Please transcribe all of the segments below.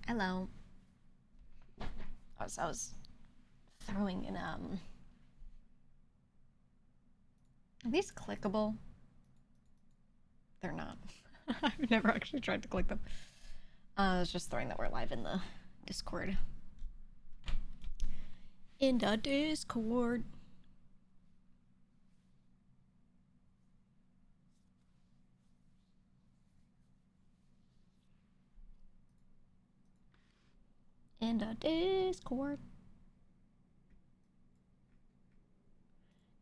Hello. I was throwing in are these clickable? They're not. I've never actually tried to click them. I was just throwing that we're live in the Discord. In the Discord. In the Discord.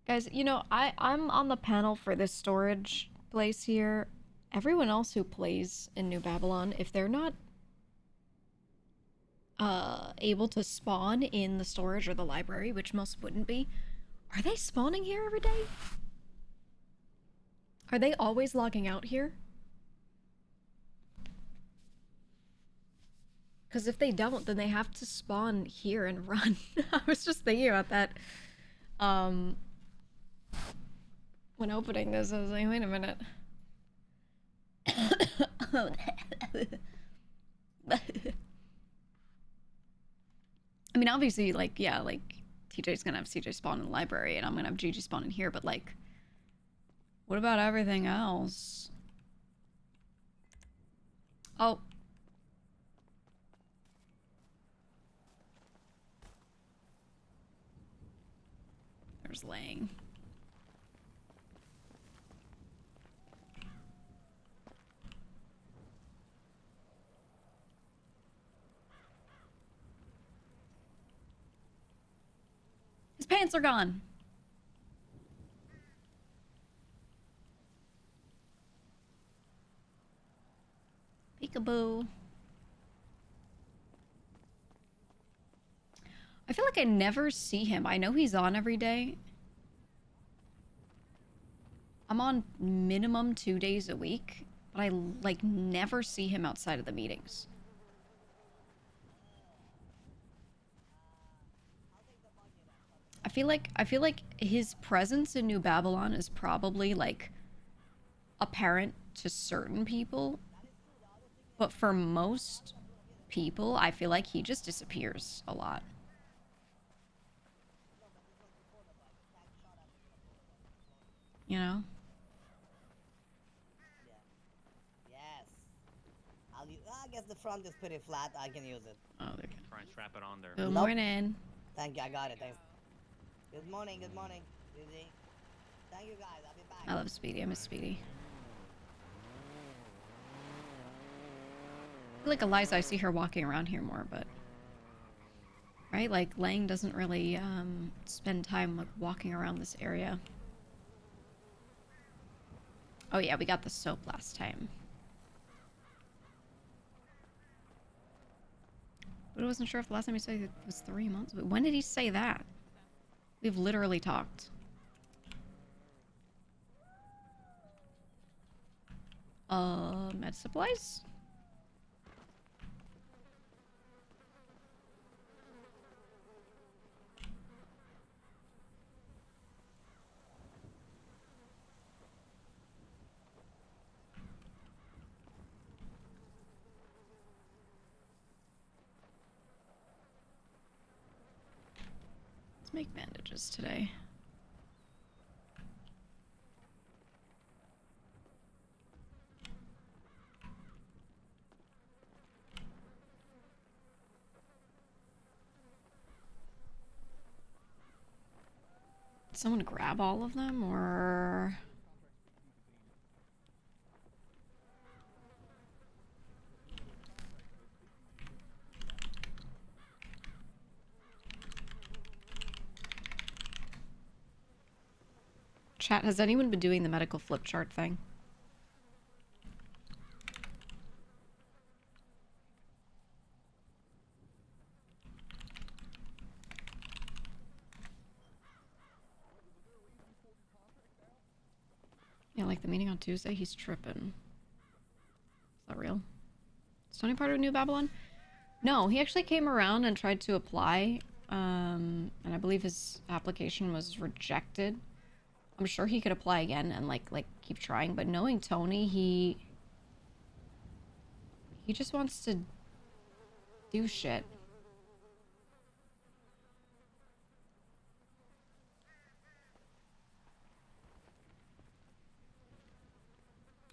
Guys, you know, I'm on the panel for this storage place here. Everyone else who plays in New Babylon, if they're not able to spawn in the storage or the library, which most wouldn't be, are they spawning here every day? Are they always logging out here? Because if they don't, then they have to spawn here and run. I was just thinking about that. When opening this, I was like, wait a minute. I mean, obviously, like, yeah, like, TJ's gonna have CJ spawn in the library, and I'm gonna have Gigi spawn in here, but, like, what about everything else? Oh. There's Lang. His pants are gone. Peekaboo. I feel like I never see him. I know he's on every day. I'm on minimum 2 days a week, but I, like, never see him outside of the meetings. I feel like his presence in New Babylon is probably, like, apparent to certain people, but for most people, I feel like he just disappears a lot. You know? Yes. I guess the front is pretty flat. I can use it. Oh, there you go. Try and strap it on there. Good morning. Thank you. I got it. Thanks. Good morning. Good morning. Gigi. Thank you guys. I'll be back. I love Speedy. I miss Speedy. I feel like Eliza, I see her walking around here more, but... Right? Like, Lang doesn't really spend time, like, walking around this area. Oh yeah, we got the soap last time. But I wasn't sure if the last time he said it was 3 months. But when did he say that? We've literally talked. Med supplies? Let's make bandages today. Did someone grab all of them, or... Chat, has anyone been doing the medical flip chart thing? Yeah, like the meeting on Tuesday, he's tripping. Is that real? Is Tony part of New Babylon? No, he actually came around and tried to apply, and I believe his application was rejected. I'm sure he could apply again and like keep trying, but knowing Tony, he just wants to do shit.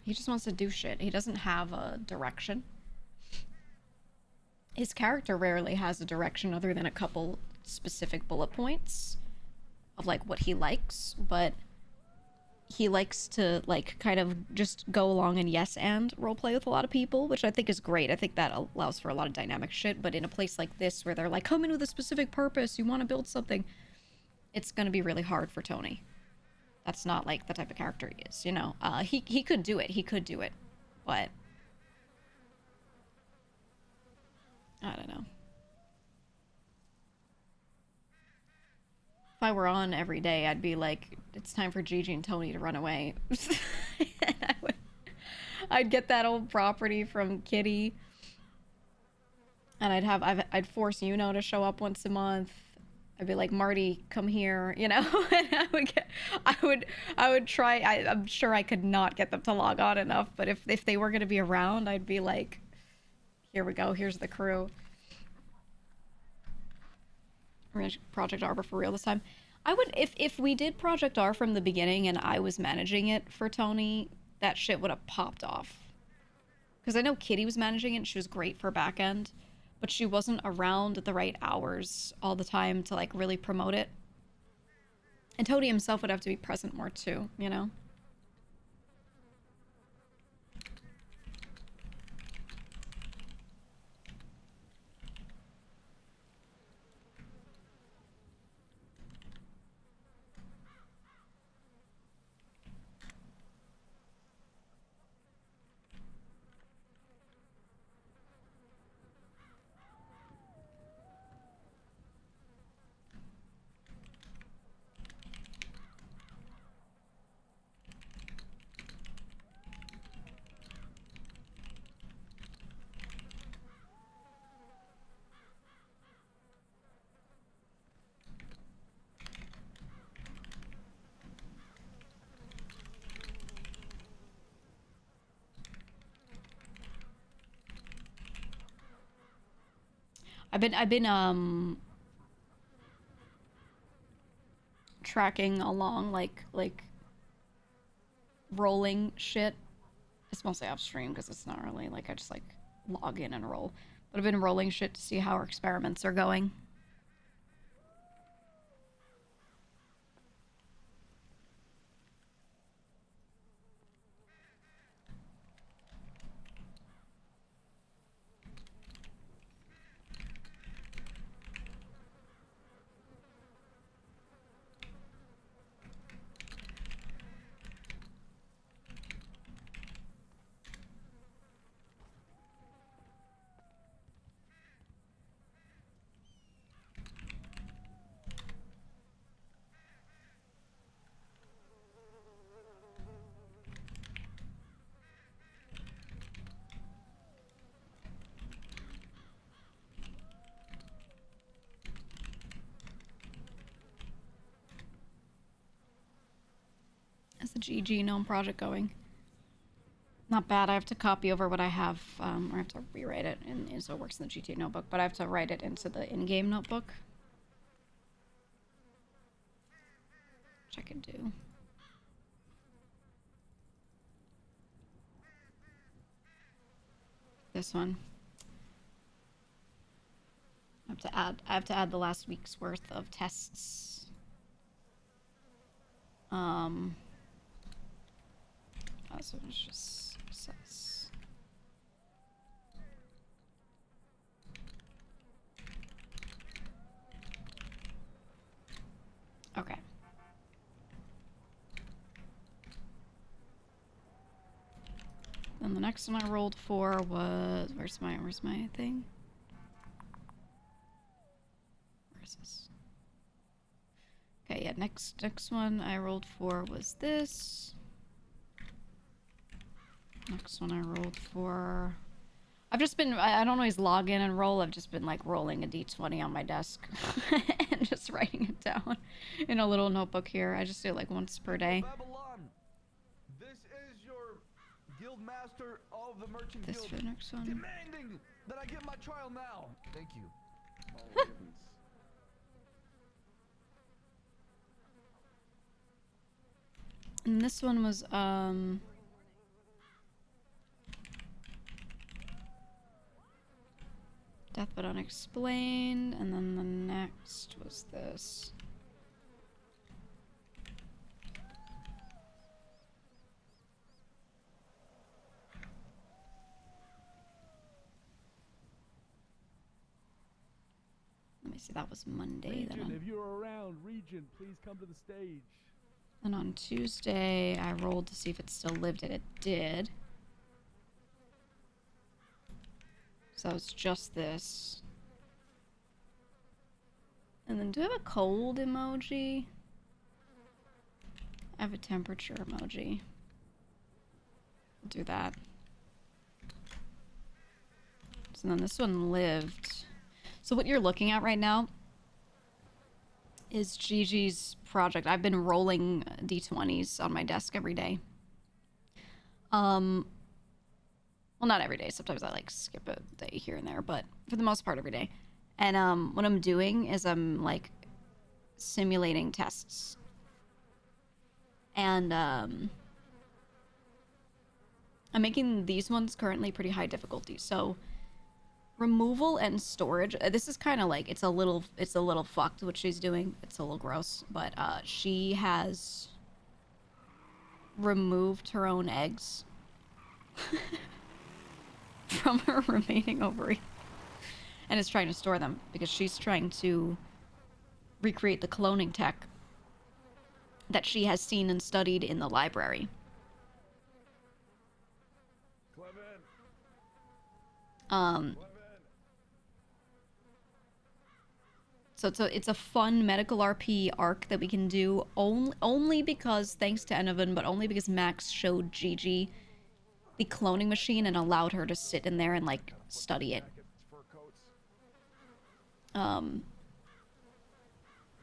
He just wants to do shit. He doesn't have a direction. His character rarely has a direction other than a couple specific bullet points of like what he likes, but he likes to like kind of just go along and yes and roleplay with a lot of people, which I think is great. I think that allows for a lot of dynamic shit, but in a place like this where they're like, come in with a specific purpose, you want to build something, it's going to be really hard for Tony. That's not like the type of character he is, you know. He could do it. He could do it, but I don't know. If I were on every day, I'd be like, it's time for Gigi and Tony to run away. And I'd get that old property from Kitty, and I'd force Yuno to show up once a month. I'd be like, Marty, come here, you know. And I would try. I'm sure I could not get them to log on enough, but if they were gonna be around, I'd be like, here we go. Here's the crew. We're gonna Project Arbor for real this time. I would if we did Project R from the beginning and I was managing it for Tony, that shit would have popped off. Because I know Kitty was managing it and she was great for back end, but she wasn't around at the right hours all the time to like really promote it. And Tony himself would have to be present more too, you know? I've been tracking along like rolling shit. It's mostly off stream because it's not really like I just like log in and roll. But I've been rolling shit to see how our experiments are going. How's the GG gnome project going? Not bad. I have to copy over what I have, or I have to rewrite it, and so it works in the GTA notebook, but I have to write it into the in-game notebook. Which I could do. This one. I have to add the last week's worth of tests. So it's just says. Okay. Then the next one I rolled for was where's my thing? Where is this? Okay, yeah, next one I rolled for was this. Next one I rolled for... I've just been... I don't always log in and roll. I've just been, like, rolling a d20 on my desk. And just writing it down in a little notebook here. I just do it, like, once per day. Babylon. This is your guild master of the merchant This guild for the next one. demanding Then I get my trial now. Thank you. Oh, heavens. And this one was, Death but Unexplained, and then the next was this. Let me see, that was Monday. Regent, if you're around, Regent, please come to the stage. Then on Tuesday, I rolled to see if it still lived, and it did. So it's just this. And then do I have a cold emoji? I have a temperature emoji. I'll do that. So then this one lived. So what you're looking at right now is Gigi's project. I've been rolling D20s on my desk every day. Well, not every day. Sometimes I like skip a day here and there, but for the most part every day. And what I'm doing is I'm like simulating tests. And I'm making these ones currently pretty high difficulty. So removal and storage. This is kind of like it's a little fucked what she's doing. It's a little gross, but she has removed her own eggs from her remaining ovary and is trying to store them because she's trying to recreate the cloning tech that she has seen and studied in the library. So it's a fun medical RP arc that we can do only because, thanks to Enovan, but only because Max showed Gigi the cloning machine and allowed her to sit in there and like study it.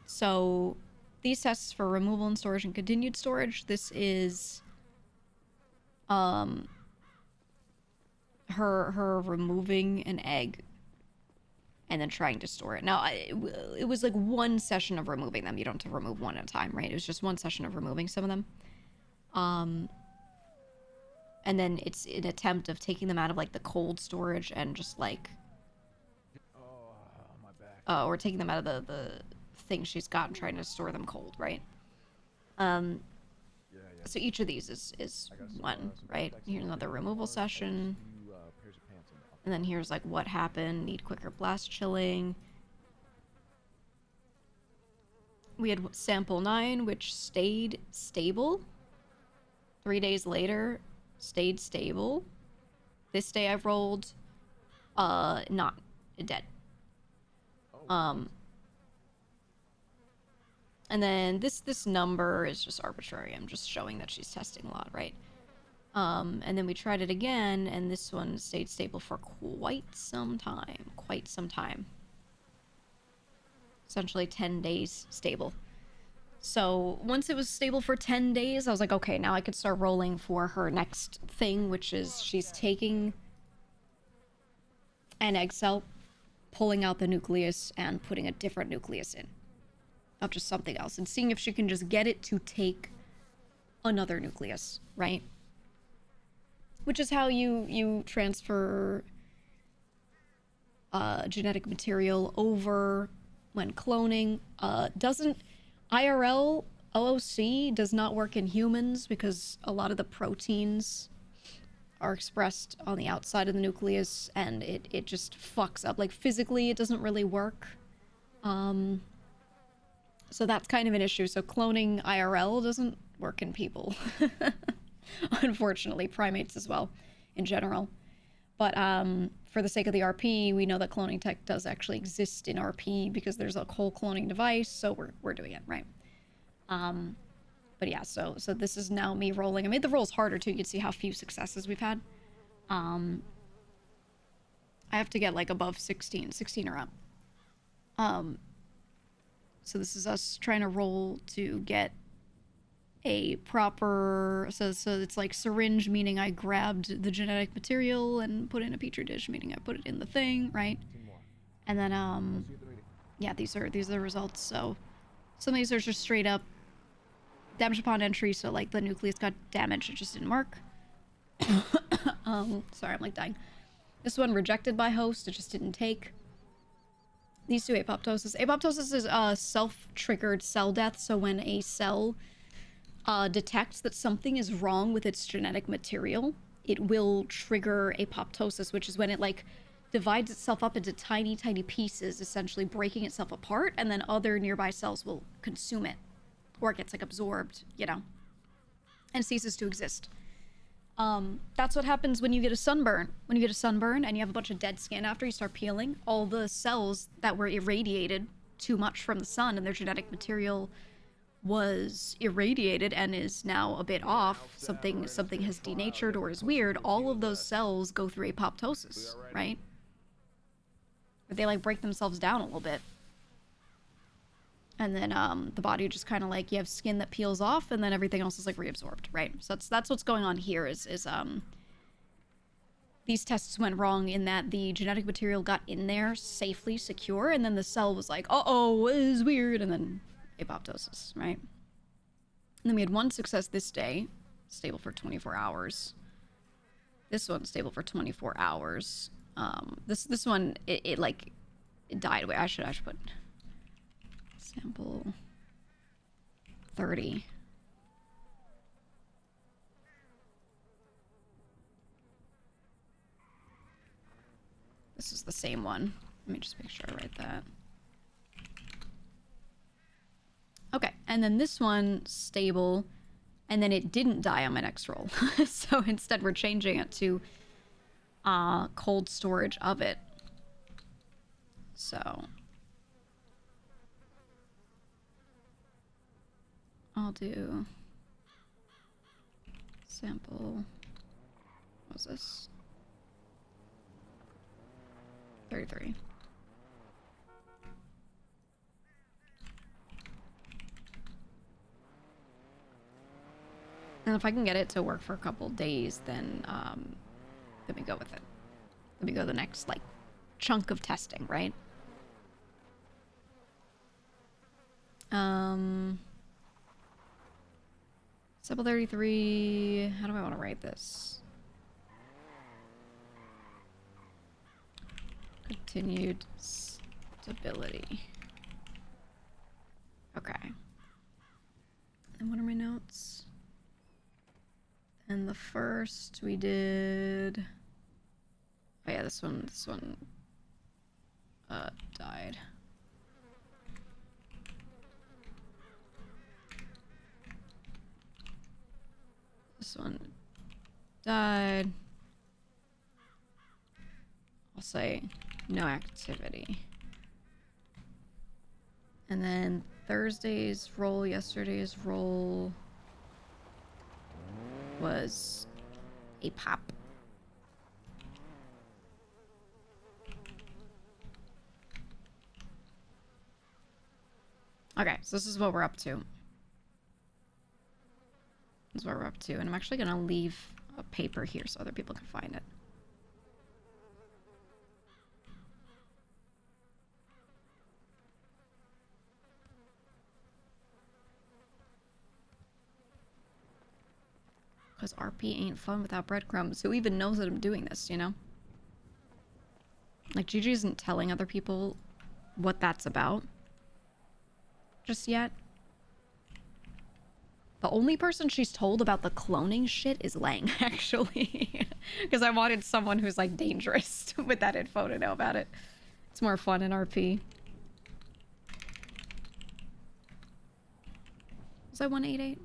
So these tests for removal and storage and continued storage, this is her removing an egg and then trying to store it. Now, it was like one session of removing them. You don't have to remove one at a time, right? It was just one session of removing some of them. And then it's an attempt of taking them out of like the cold storage and just like my back. or taking them out of the thing she's got and trying to store them cold, right? So each of these is one, right? Here's another removal session. And then here's like what happened, need quicker blast chilling. We had sample 9, which stayed stable. 3 days later, stayed stable. This day I've rolled, not dead. And then this number is just arbitrary. I'm just showing that she's testing a lot, right? And then we tried it again, and this one stayed stable for quite some time. Essentially 10 days stable. So once it was stable for 10 days, I was like, okay, now I could start rolling for her next thing, which is she's taking an egg cell, pulling out the nucleus, and putting a different nucleus in. Of just something else, and seeing if she can just get it to take another nucleus, right? Which is how you transfer genetic material over when cloning. Doesn't IRL OOC does not work in humans because a lot of the proteins are expressed on the outside of the nucleus, and it just fucks up. Like physically, it doesn't really work. So that's kind of an issue. So cloning IRL doesn't work in people. Unfortunately, primates as well, in general. But for the sake of the RP, we know that cloning tech does actually exist in RP because there's a whole cloning device, so we're doing it, right? But yeah, so this is now me rolling. I made the rolls harder too. You can see how few successes we've had. I have to get like above 16 or up. So this is us trying to roll to get a proper, so it's like syringe, meaning I grabbed the genetic material and put it in a petri dish, meaning I put it in the thing, right? And then yeah, these are the results. So some of these are just straight up damage upon entry, so like the nucleus got damaged, it just didn't work. Sorry, I'm like dying. This one rejected by host, it just didn't take. These two apoptosis. Apoptosis is self-triggered cell death, so when a cell detects that something is wrong with its genetic material, it will trigger apoptosis, which is when it like divides itself up into tiny, tiny pieces, essentially breaking itself apart, and then other nearby cells will consume it. Or it gets like absorbed, you know, and ceases to exist. That's what happens when you get a sunburn. When you get a sunburn and you have a bunch of dead skin after you start peeling, all the cells that were irradiated too much from the sun and their genetic material was irradiated and is now a bit off, something has denatured or is weird, all of those cells go through apoptosis, right? But they like break themselves down a little bit. And then the body just kind of like, you have skin that peels off and then everything else is like reabsorbed, right? So that's what's going on here is these tests went wrong in that the genetic material got in there safely, secure, and then the cell was like, uh-oh, this is weird, and then apoptosis, right? And then we had one success this day, stable for 24 hours. This one's stable for 24 hours. This one, it died. Wait, I should put sample 30. This is the same one. Let me just make sure I write that. Okay, and then this one, stable, and then it didn't die on my next roll. So instead we're changing it to cold storage of it. So I'll do sample, what was this? 33. And if I can get it to work for a couple days, then we go with it. Then we go the next, like, chunk of testing, right? Sample 33, how do I want to write this? Continued stability. Okay. And what are my notes? And the first we did... Oh yeah, this one died. This one died. I'll say no activity. And then Thursday's roll, yesterday's roll was a pop. Okay, so this is what we're up to. This is what we're up to. And I'm actually going to leave a paper here so other people can find it. Because RP ain't fun without breadcrumbs. Who even knows that I'm doing this, you know? Like, Gigi isn't telling other people what that's about just yet. The only person she's told about the cloning shit is Lang, actually. Because I wanted someone who's, like, dangerous with that info to know about it. It's more fun in RP. Was I 188?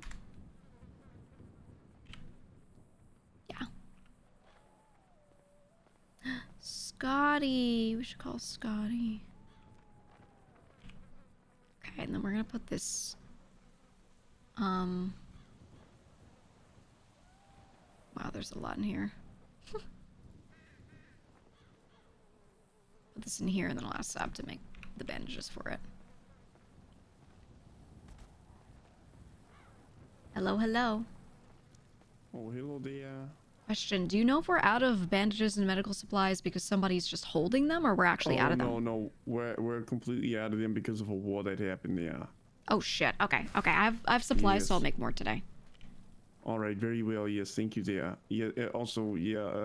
Yeah. Scotty. We should call Scotty. Okay, and then we're gonna put this... Wow, there's a lot in here. Put this in here, and then I'll ask Sab to make the bandages for it. Hello, hello. Oh, hello there. Question, do you know if we're out of bandages and medical supplies because somebody's just holding them, or we're actually out of them? No, we're completely out of them because of a war that happened there. Oh shit. Okay. I've supplies, so I'll make more today. All right, very well. Yes, thank you there. Yeah. Also,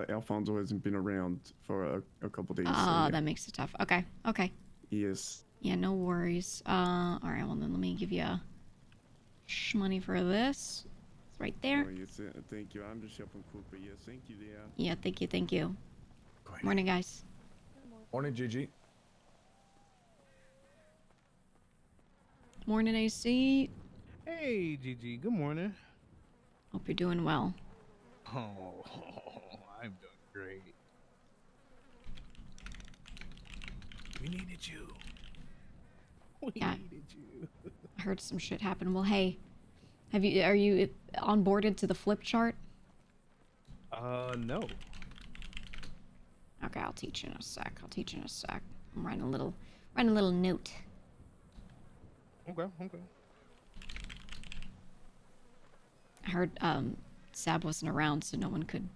Alfonso hasn't been around for a couple days. That makes it tough. Okay. Yes. Yeah, no worries. All right. Well, then let me give you money for this. It's right there. Oh, yes, thank you. I'm just helping cook, but yes, thank you there. Yeah, thank you. Great. Morning, guys. Morning, Gigi. Morning, AC. Hey, Gigi. Good morning. Hope you're doing well. Oh, I'm doing great. We needed you. We Yeah. needed you. I heard some shit happen. Well, hey, are you onboarded to the flip chart? No. Okay, I'll teach you in a sec. I'm writing a little note. Okay. I heard Sab wasn't around, so no one could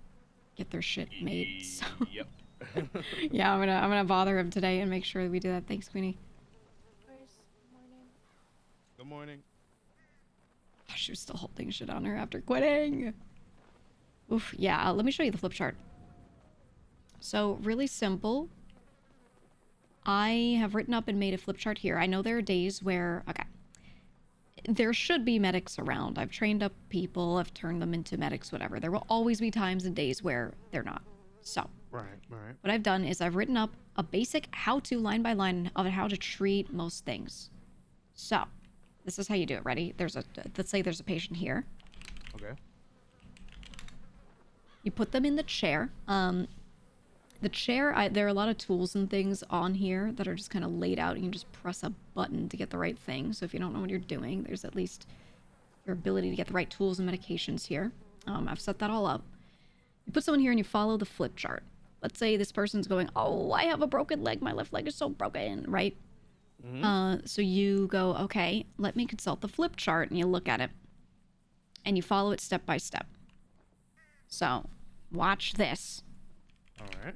get their shit made. So Yep. yeah, I'm gonna bother him today and make sure that we do that. Thanks, Queenie. Good morning. Oh, she was still holding shit on her after quitting. Oof. Yeah. Let me show you the flip chart. So really simple. I have written up and made a flip chart here. I know there are days where there should be medics around. I've trained up people, I've turned them into medics, whatever. There will always be times and days where they're not. So, Right. what I've done is I've written up a basic how-to line by line of how to treat most things. So, this is how you do it. Ready? Let's say there's a patient here. Okay. You put them in the chair. The chair, there are a lot of tools and things on here that are just kind of laid out. You can just press a button to get the right thing. So if you don't know what you're doing, there's at least your ability to get the right tools and medications here. I've set that all up. You put someone here and you follow the flip chart. Let's say this person's going, oh, I have a broken leg. My left leg is so broken, right? Mm-hmm. So you go, okay, let me consult the flip chart, and you look at it. And you follow it step by step. So, watch this. All right.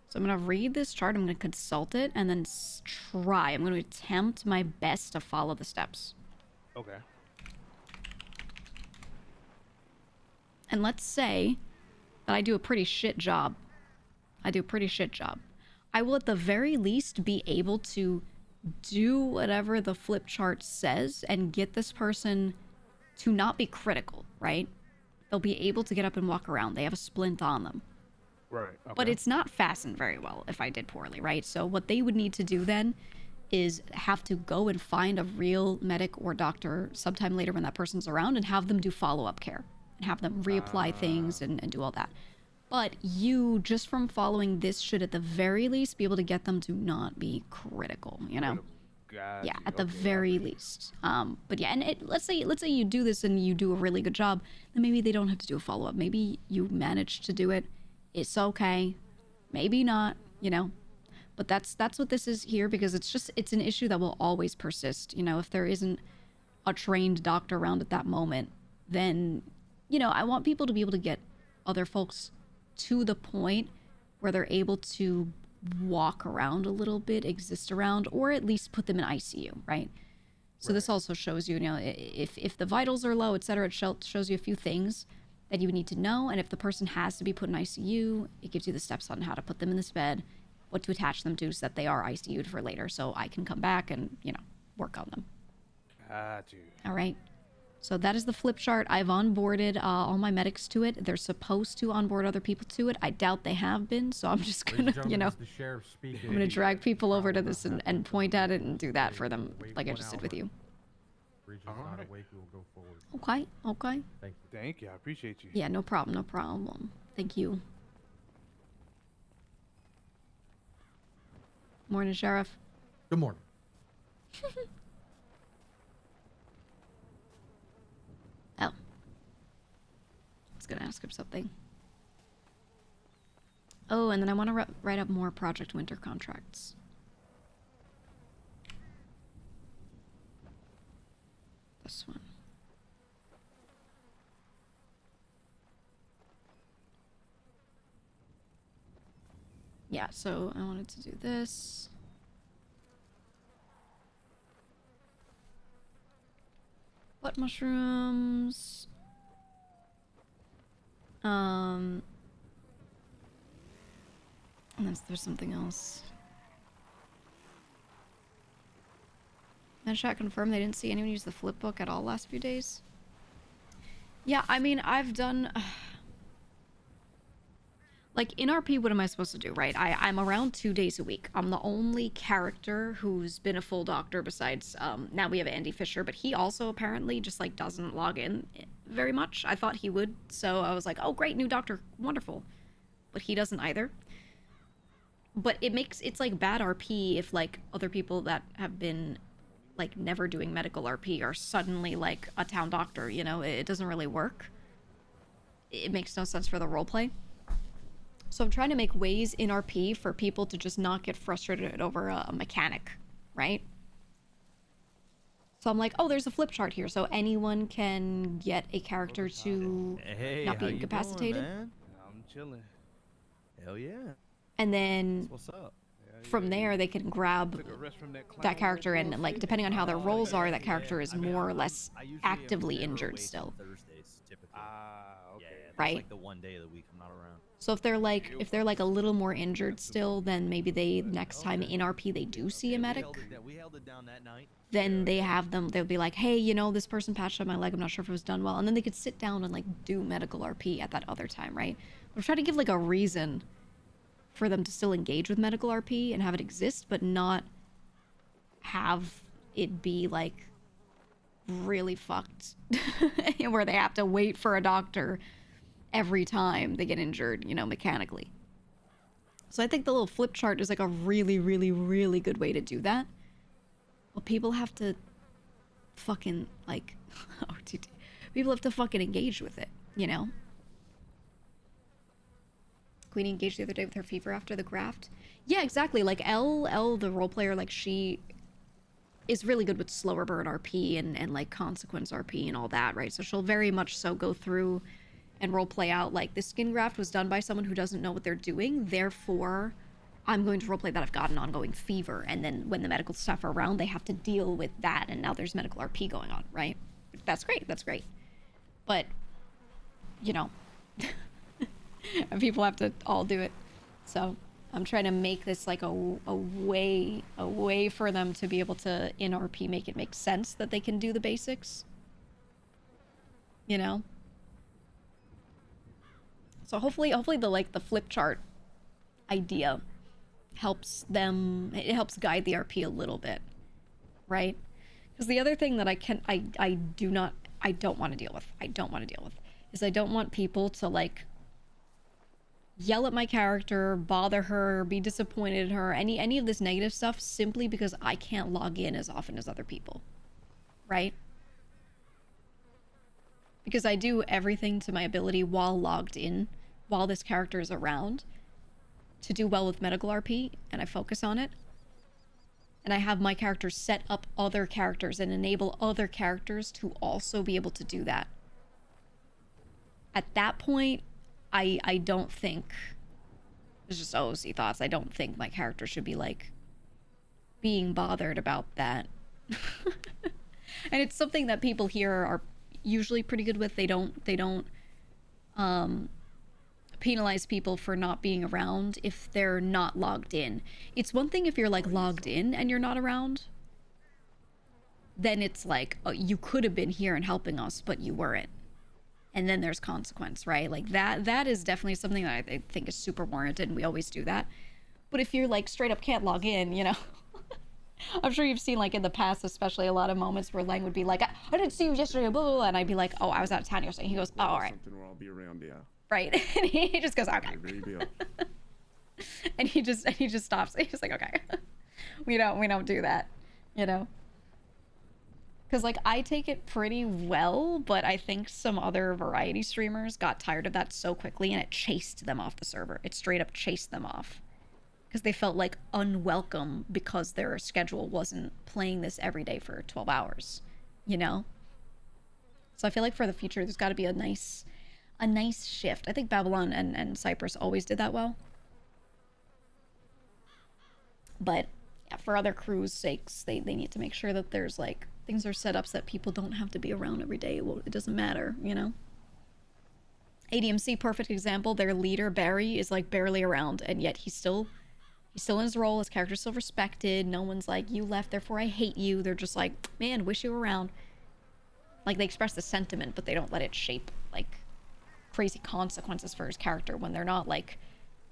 So I'm going to read this chart, I'm going to consult it, and then try. I'm going to attempt my best to follow the steps. Okay. And let's say that I do a pretty shit job. I will at the very least be able to do whatever the flip chart says and get this person to not be critical, right? They'll be able to get up and walk around. They have a splint on them. Right. Okay. But it's not fastened very well if I did poorly, right? So what they would need to do then is have to go and find a real medic or doctor sometime later when that person's around and have them do follow-up care and have them reapply things and do all that. But you, just from following this, should at the very least be able to get them to not be critical, you know? Got Yeah, you. at the Okay, very least. But yeah, and let's say you do this and you do a really good job, then maybe they don't have to do a follow-up. Maybe you manage to do it. It's okay. Maybe not, you know? But that's what this is here, because it's an issue that will always persist. You know, if there isn't a trained doctor around at that moment, then, you know, I want people to be able to get other folks to the point where they're able to walk around a little bit, exist around, or at least put them in ICU, right? So this also shows you, you know, if the vitals are low, etc., it shows you a few things that you would need to know. And if the person has to be put in ICU, it gives you the steps on how to put them in this bed, what to attach them to so that they are ICU'd for later, so I can come back and, you know, work on them. Got you. All right. So that is the flip chart. I've onboarded all my medics to it. They're supposed to onboard other people to it. I doubt they have been, so I'm just gonna, you know, I'm gonna drag people over to this and point at it and do that for them, like I just did with you. Alright. Okay, okay. Thank you. I appreciate you. Yeah, no problem, no problem. Thank you. Morning, Sheriff. Good morning. Oh. I was gonna ask him something. Oh, and then I want to write up more Project Winter contracts. This one. Yeah, so I wanted to do this. Butt mushrooms. Unless there's something else. Medchat confirmed they didn't see anyone use the flip book at all last few days. Yeah, I mean, I've done... Like, in RP, what am I supposed to do, right? I'm around 2 days a week. I'm the only character who's been a full doctor besides, now we have Andy Fisher, but he also apparently just, like, doesn't log in very much. I thought he would, so I was like, oh, great, new doctor, wonderful. But he doesn't either. But it's, like, bad RP if, like, other people that have been, like, never doing medical RP are suddenly, like, a town doctor, you know? It doesn't really work. It makes no sense for the roleplay. So I'm trying to make ways in RP for people to just not get frustrated over a mechanic, right? So I'm like, oh, there's a flip chart here, so anyone can get a character to not be incapacitated. I'm chilling. Hell yeah. And then What's up? from there, they can grab that character, and like depending on how their roles are, that character is more or less actively injured still. Thursdays, typically. Okay. Yeah, that's Right? like the one day of the week I'm not around. So if they're like a little more injured still, then maybe they next time in RP they do see a medic. We held it down that night. Then they'll be like, hey, you know, this person patched up my leg, I'm not sure if it was done well. And then they could sit down and like do medical RP at that other time, right? I'm trying to give like a reason for them to still engage with medical RP and have it exist, but not have it be like really fucked where they have to wait for a doctor every time they get injured, you know, mechanically. So I think the little flip chart is like a really, really, really good way to do that. Well, people have to fucking, like, OTT. People have to fucking engage with it, you know? Queenie engaged the other day with her fever after the graft. Yeah, exactly. Like, Elle, the role player, like, she is really good with slower burn RP and like, consequence RP and all that, right? So she'll very much so go through and role play out, like, this skin graft was done by someone who doesn't know what they're doing, therefore I'm going to roleplay that I've got an ongoing fever, and then when the medical staff are around, they have to deal with that, and now there's medical RP going on, right? That's great, that's great. But, you know, people have to all do it. So I'm trying to make this like a way for them to be able to, in RP, make it make sense that they can do the basics. You know? So hopefully the flip chart idea helps them, it helps guide the RP a little bit, right? Because the other thing that I don't want to deal with is I don't want people to like yell at my character, bother her, be disappointed in her, any of this negative stuff simply because I can't log in as often as other people, right? Because I do everything to my ability while logged in, while this character is around, to do well with medical RP, and I focus on it. And I have my characters set up other characters and enable other characters to also be able to do that. At that point, I don't think, it's just OC thoughts, I don't think my character should be, like, being bothered about that. And it's something that people here are usually pretty good with. They don't penalize people for not being around if they're not logged in. It's one thing if you're like logged in and you're not around, then it's like, oh, you could have been here and helping us, but you weren't. And then there's consequence, right? Like that is definitely something that I think is super warranted, and we always do that. But if you're like straight up can't log in, you know, I'm sure you've seen like in the past, especially a lot of moments where Lang would be like, I didn't see you yesterday, blah, blah, blah, and I'd be like, oh, I was out of town yesterday. He goes, oh, all right. Something where I'll be around, yeah. Right. And he just goes, okay. Very deal. and he just stops. He's like, okay. we don't do that, you know? Because, like, I take it pretty well, but I think some other variety streamers got tired of that so quickly and it chased them off the server. It straight up chased them off. Because they felt, like, unwelcome because their schedule wasn't playing this every day for 12 hours. You know? So I feel like for the future, there's got to be a nice shift. I think Babylon and Cyprus always did that well. But yeah, for other crews' sakes, they need to make sure that there's, like, things are set up so that people don't have to be around every day. Well, it doesn't matter, you know? ADMC, perfect example. Their leader, Barry, is, like, barely around, and yet he's still in his role. His character's still respected. No one's like, you left, therefore I hate you. They're just like, man, wish you were around. Like, they express the sentiment, but they don't let it shape, like, crazy consequences for his character when they're not, like,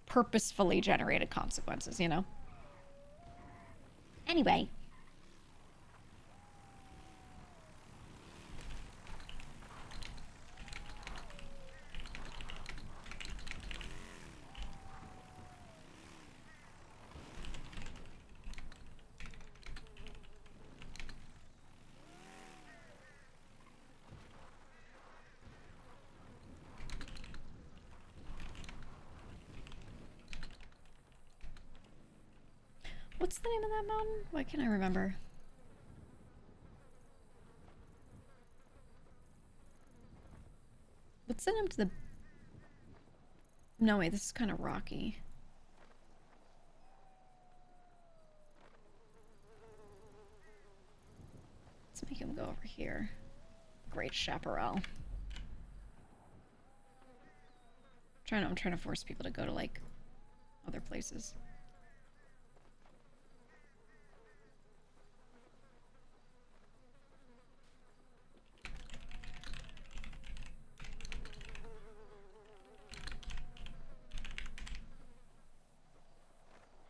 purposefully generated consequences, you know? Anyway. What's the name of that mountain? Why can't I remember? Let's send him to the... No, wait, this is kind of rocky. Let's make him go over here. Great Chaparral. I'm trying to force people to go to, like, other places.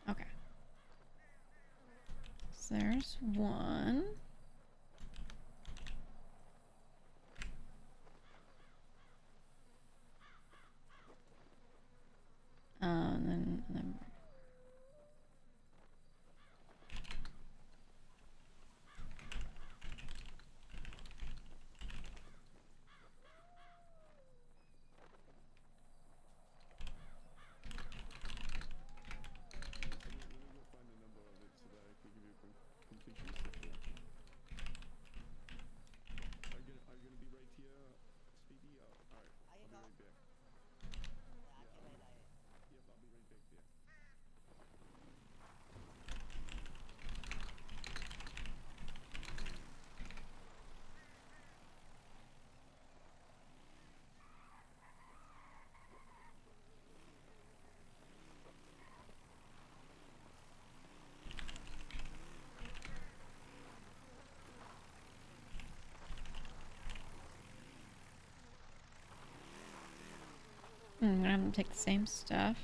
Okay. So there's one. And then I'm gonna have them take the same stuff.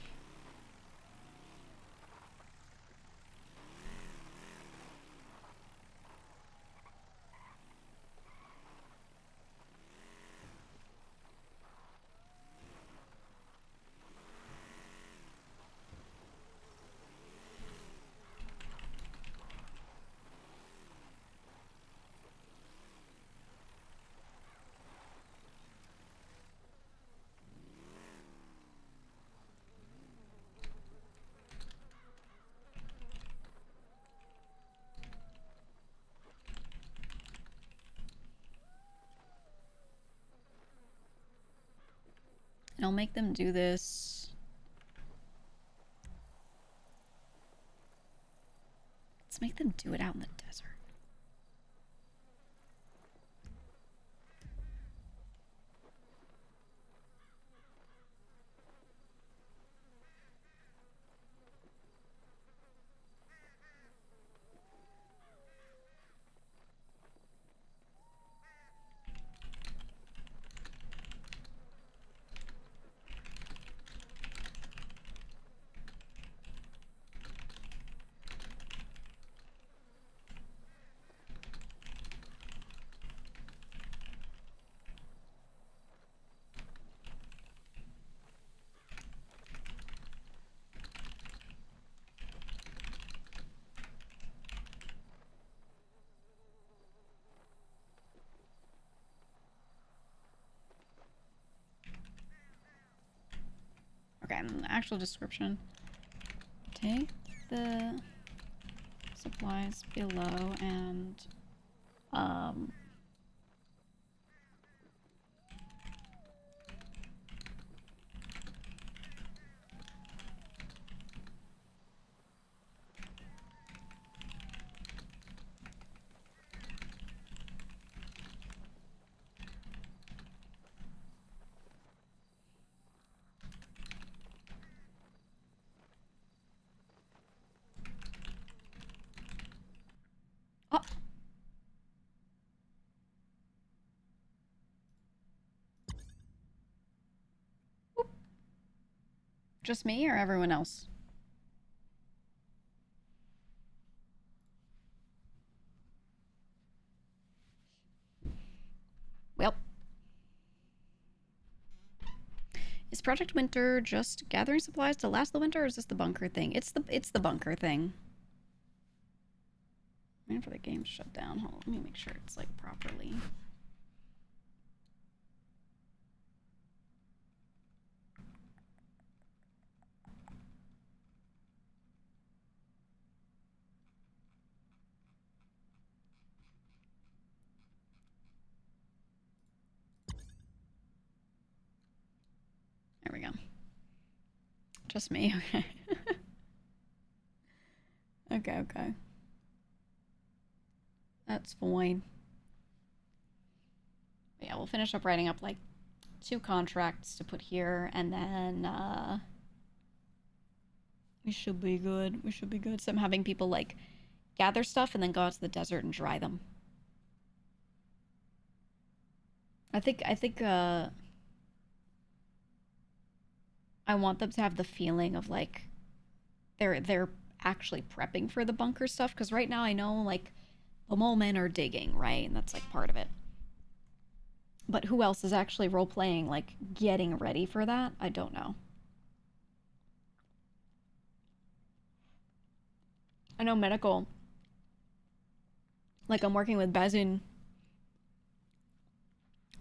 And I'll make them do this. Let's make them do it out in the desert. Okay, and the actual description. Take the supplies below and oh. Whoop. Just me or everyone else? Well, is Project Winter just gathering supplies to last the winter, or is this the bunker thing? It's the bunker thing. Waiting for the game to shut down. Hold on, let me make sure it's like properly. There we go. Just me, okay. Okay. That's fine. But yeah, we'll finish up writing up like 2 contracts to put here, and then we should be good. We should be good. So I'm having people like gather stuff and then go out to the desert and dry them. I think I want them to have the feeling of like they're actually prepping for the bunker stuff, because right now I know like the mole men are digging, right? And that's like part of it. But who else is actually role-playing, like getting ready for that? I don't know. I know medical. Like I'm working with Bazin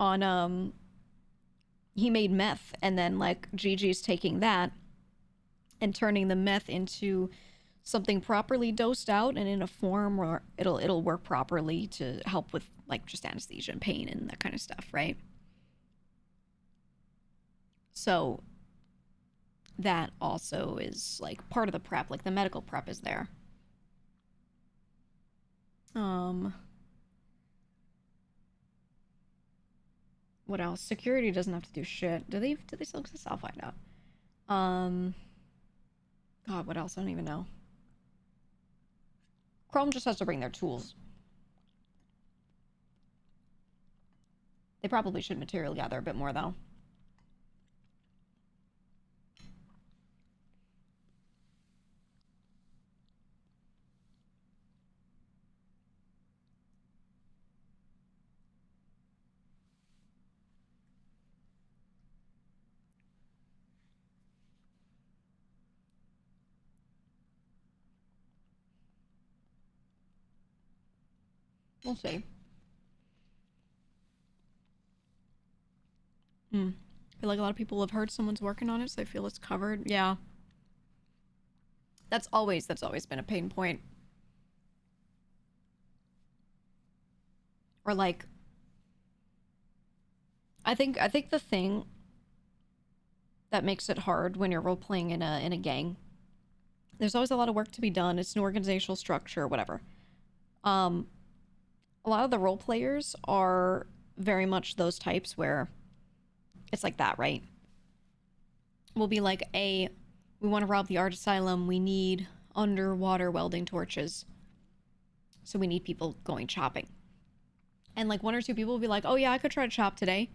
on he made meth, and then like Gigi's taking that and turning the meth into something properly dosed out and in a form where it'll work properly to help with like just anesthesia and pain and that kind of stuff, right? So that also is like part of the prep, like the medical prep is there. What else? Security doesn't have to do shit. Do they still exist? I'll find out. God, what else? I don't even know. Chrome just has to bring their tools. They probably should material gather a bit more, though. We'll see. I feel like a lot of people have heard someone's working on it, so they feel it's covered. Yeah. That's always been a pain point. Or like, I think the thing that makes it hard when you're role-playing in a gang, there's always a lot of work to be done. It's an organizational structure, whatever. A lot of the role players are very much those types where it's like that, right? We'll be like, we want to rob the art asylum. We need underwater welding torches. So we need people going chopping. And like 1 or 2 people will be like, oh yeah, I could try to chop today.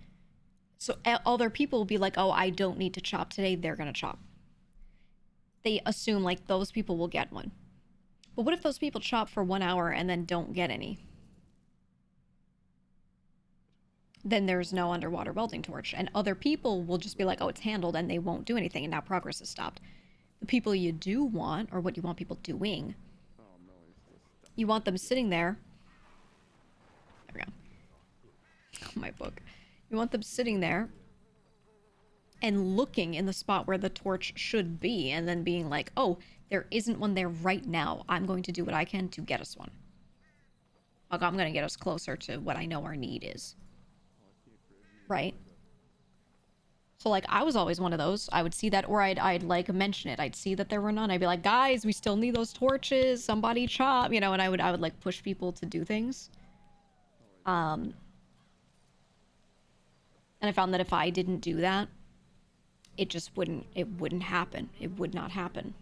So other people will be like, oh, I don't need to chop today. They're going to chop. They assume like those people will get one. But what if those people chop for 1 hour and then don't get any? Then there's no underwater welding torch. And other people will just be like, oh, it's handled, and they won't do anything, and now progress is stopped. The people you do want, or what you want people doing, you want them sitting there. There we go. My book. You want them sitting there and looking in the spot where the torch should be and then being like, oh, there isn't one there right now. I'm going to do what I can to get us one. Like, I'm going to get us closer to what I know our need is. Right? So, like, I was always one of those. I would see that, or I'd like, mention it. I'd see that there were none. I'd be like, guys, we still need those torches. Somebody chop, you know, and I would, like, push people to do things. And I found that if I didn't do that, it just wouldn't happen. It would not happen.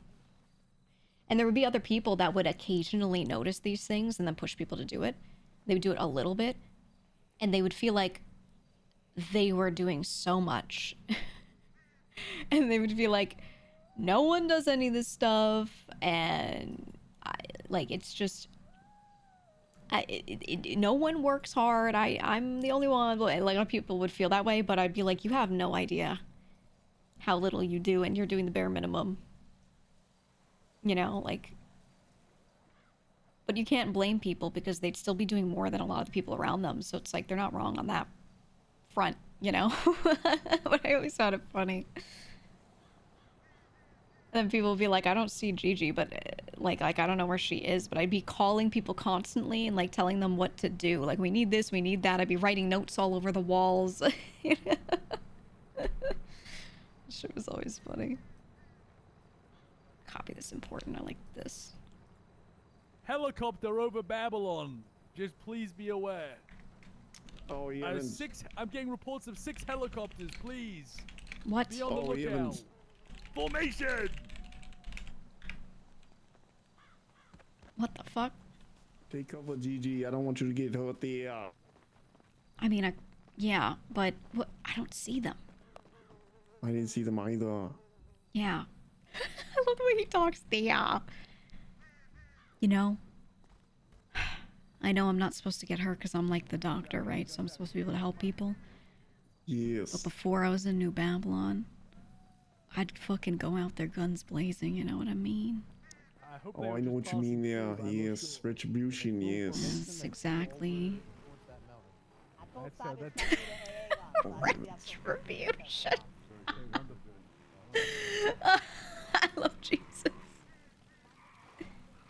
And there would be other people that would occasionally notice these things and then push people to do it. They would do it a little bit, and they would feel like they were doing so much. And they would feel like, no one does any of this stuff, and it's just... no one works hard. I'm the only one. Like, a lot of people would feel that way, but I'd be like, you have no idea how little you do, and you're doing the bare minimum. You know, like... But you can't blame people because they'd still be doing more than a lot of the people around them, so it's like, they're not wrong on that front, you know? But I always found it funny. And then people would be like, I don't see Gigi, but like I don't know where she is, but I'd be calling people constantly and like telling them what to do. Like, we need this, we need that. I'd be writing notes all over the walls. Shit was always funny. Copy this important. I like this. Helicopter over Babylon. Just please be aware. Oh, yeah. I'm getting reports of 6 helicopters, please. What? Be on the lookout. Evans. Formation! What the fuck? Take cover, Gigi. I don't want you to get hurt there. I mean, yeah, but what? I don't see them. I didn't see them either. Yeah. I love the way he talks. Yeah. You know, I know I'm not supposed to get hurt because I'm like the doctor, right? So I'm supposed to be able to help people. Yes. But before I was in New Babylon, I'd fucking go out there guns blazing, you know what I mean? Oh, I know what you mean there. Yes, retribution, yes. Yes, exactly. Retribution. I love Jesus.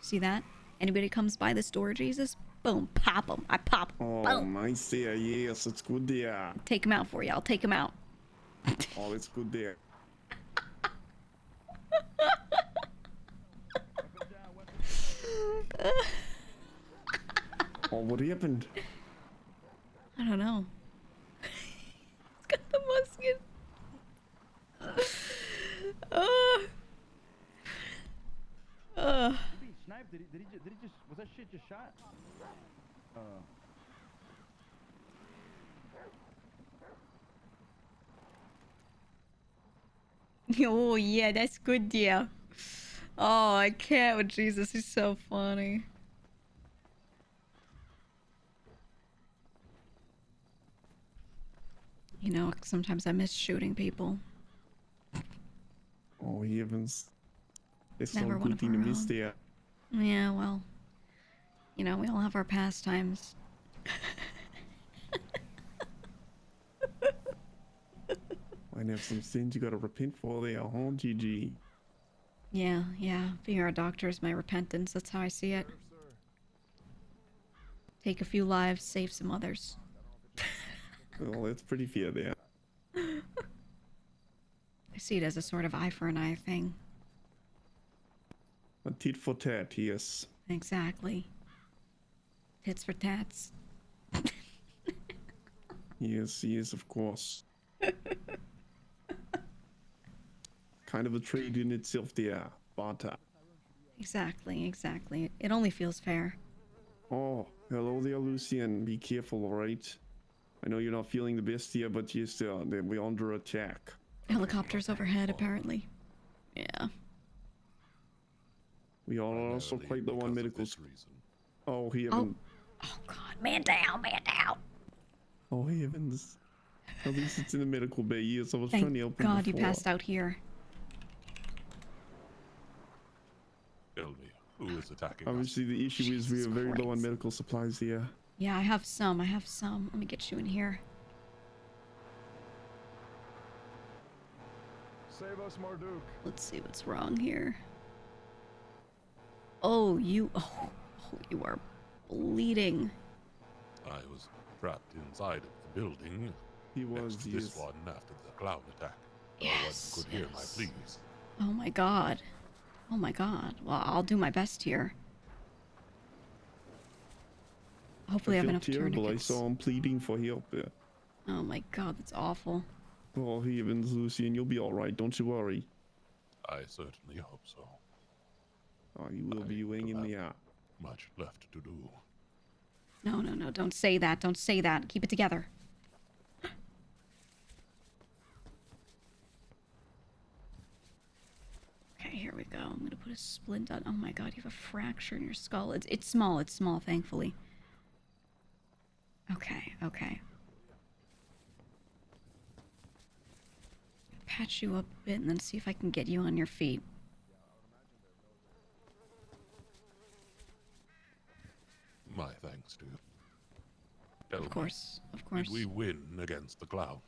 See that? Anybody comes by the store, Jesus? Boom, pop them. I pop 'em. Oh, Boom. nice there. Yes, it's good there. Take him out for you. I'll take him out. Oh, it's good there. Oh, what happened? I don't know. He's got the musket. Sniped? Did he just, was that shit just shot? Oh, yeah, that's good, dear. Oh, I can't with Jesus. He's so funny. You know, sometimes I miss shooting people. Oh, heavens. It's Never so one good of thing to our miss own. there. Yeah, well, you know, we all have our pastimes. Might have some sins you gotta repent for there, huh, Gigi? Yeah, being our doctor is my repentance. That's how I see it. Take a few lives, save some others. Well, that's pretty fair there. I see it as a sort of eye for an eye thing. A tit for tat, yes. Exactly. Tits for tats. Yes, of course. Kind of a trade in itself there, but Exactly. It only feels fair. oh, hello there, Lucian. Be careful, alright? I know you're not feeling the best here, but we're under attack. Helicopters overhead, apparently. Yeah. We are also quite low on medical. Oh, heavens. Oh God, man down. Oh, heavens. At least it's in the medical bay. Yes, I was trying to Thank help him God you before. passed out here. Tell me, who is attacking Obviously, the issue is we are very low on Christ. medical supplies here. Yeah, I have some. Let me get you in here. Save us, Marduk. Let's see what's wrong here. Oh, you you are bleeding. I was trapped inside of the building. He was, Next to yes. this one after the clown attack. No Yes, one could hear my yes. pleas. Oh my god. Oh my god. Well, I'll do my best here. Hopefully I have feel enough terrible. tourniquets. I saw him pleading for help there. Oh my god, that's awful. Oh, heavens, Lucian, you'll be alright. Don't you worry. I certainly hope so. Oh, you will be I hanging don't there. have much left to do. No, no, no, don't say that. Don't say that. Keep it together. Okay, here we go. I'm gonna put a splint on. Oh my god, you have a fracture in your skull. It's small, thankfully. Okay, okay. Patch you up a bit and then see if I can get you on your feet. My thanks to you. Tell Of me, course, of course. did we win against the clowns?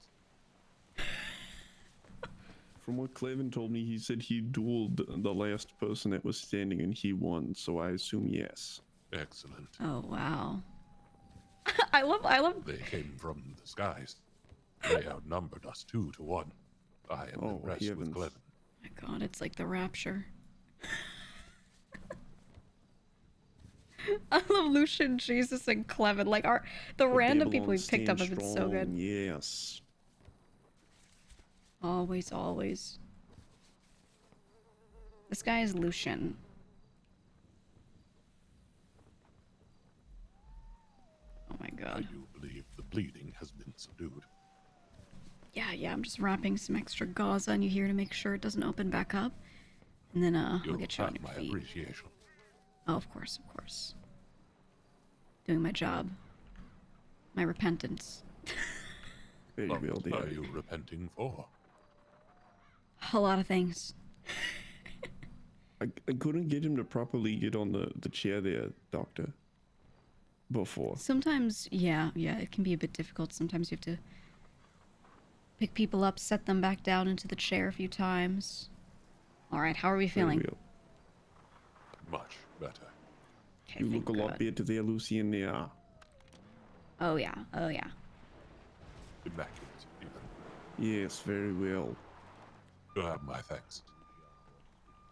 From what Clevin told me, he said he dueled the last person that was standing and he won, so I assume yes. Excellent. Oh wow. I love They came from the skies. They outnumbered us 2 to 1. I am Oh, impressed heavens. with Clevin. my god, it's like the rapture. I love Lucian, Jesus, and Clevin. Like the random people Babylon we've picked up have stands been so good. strong, yes. Always, always. This guy is Lucian. Oh my I god. do believe the bleeding has been subdued. Yeah, I'm just wrapping some extra gauze on you here to make sure it doesn't open back up. And then, I'll You'll get you on have your my feet. appreciation. Oh, of course, of course. Doing my job. My repentance. Very What well, are dear. you repenting for? A lot of things. I couldn't get him to properly get on the chair there, Doctor. Before. Sometimes, yeah, it can be a bit difficult. Sometimes you have to pick people up, set them back down into the chair a few times. Alright, how are we Very feeling? well. Much better. Okay, You thank look a lot God. better there, Lucian, there. Oh yeah, oh yeah. Immaculate, even. Yes, very well. You have my thanks.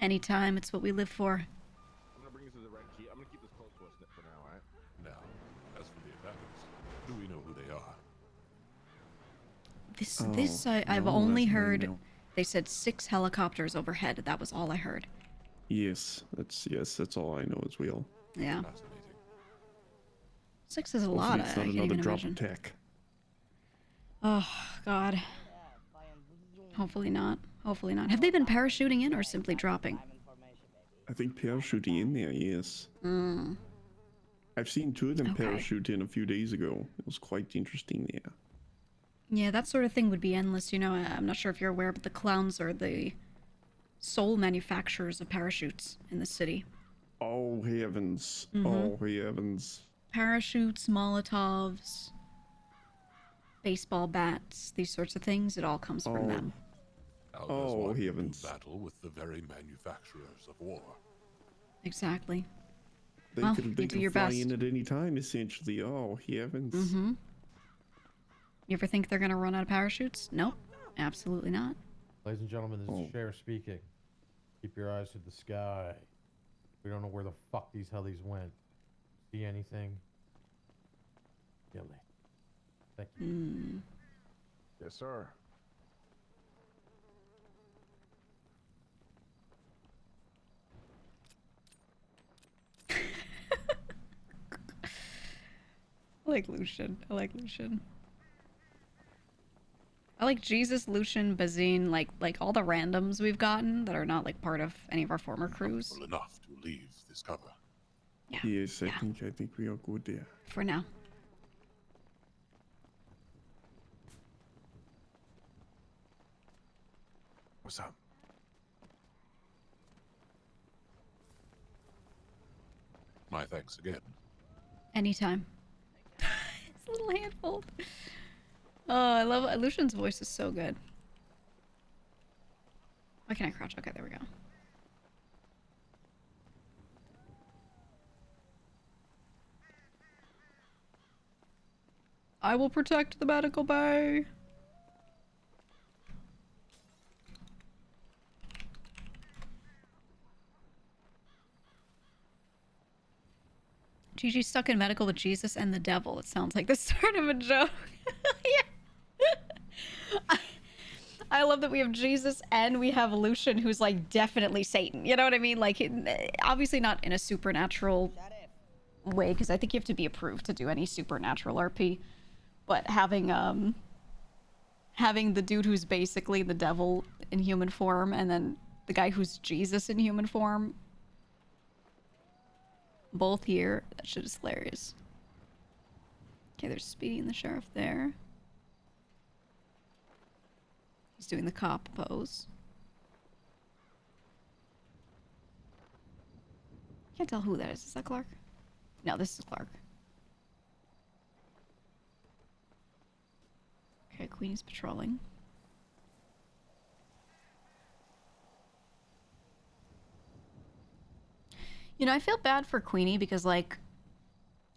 Anytime, it's what we live for. I'm gonna bring you to the right key. I'm gonna keep this close to us for now, alright? Now, as for the attackers, do we know who they are? I've no, only that's heard, no. they said 6 helicopters overhead. That was all I heard. Yes, that's all I know as well. Yeah. Fascinating. 6 is a Hopefully lot. it's I not can't another even drop imagine. attack. Oh, God. Hopefully not. Hopefully not. Have they been parachuting in or simply dropping? I think parachuting in there, yes. Mm. I've seen 2 of them Okay. parachute in a few days ago. It was quite interesting there. Yeah, that sort of thing would be endless. You know, I'm not sure if you're aware, but the clowns are the sole manufacturers of parachutes in the city. Oh heavens. Mhm. Oh heavens. Parachutes, Molotovs, baseball bats, these sorts of things, it all comes from Oh. them. How does Oh, one do heavens. battle with the very manufacturers of war? Exactly. They Well, could you do your fly best. in at any time, essentially. Oh heavens. Mm-hmm. You ever think they're gonna run out of parachutes? Nope. Absolutely not. Ladies and gentlemen, this Oh. is Sheriff speaking. Keep your eyes to the sky. We don't know where the fuck these helis went. See anything? Gilly. Thank you. Mm. Yes, sir. I like Lucian. I like Lucian. I like Jesus, Lucian, Bazine, like all the randoms we've gotten that are not like part of any of our former crews. Comfortable enough to leave this cover. Yeah. Yes, Yeah. I think we are good there. For now. What's up? My thanks again. Anytime. It's a little handful. Oh, I love Lucian's voice is so good. Why can't I crouch? Okay, there we go. I will protect the medical bay. Gigi's stuck in medical with Jesus and the devil. It sounds like the start of a joke. Yeah. I love that we have Jesus and we have Lucian, who's like definitely Satan. You know what I mean? Like, obviously not in a supernatural way, because I think you have to be approved to do any supernatural RP. But having the dude who's basically the devil in human form, and then the guy who's Jesus in human form, both here, that shit is hilarious. Okay, there's Speedy and the sheriff there. He's doing the cop pose. Can't tell who that is. Is that Clark? No, this is Clark. Okay, Queenie's patrolling. You know, I feel bad for Queenie because, like,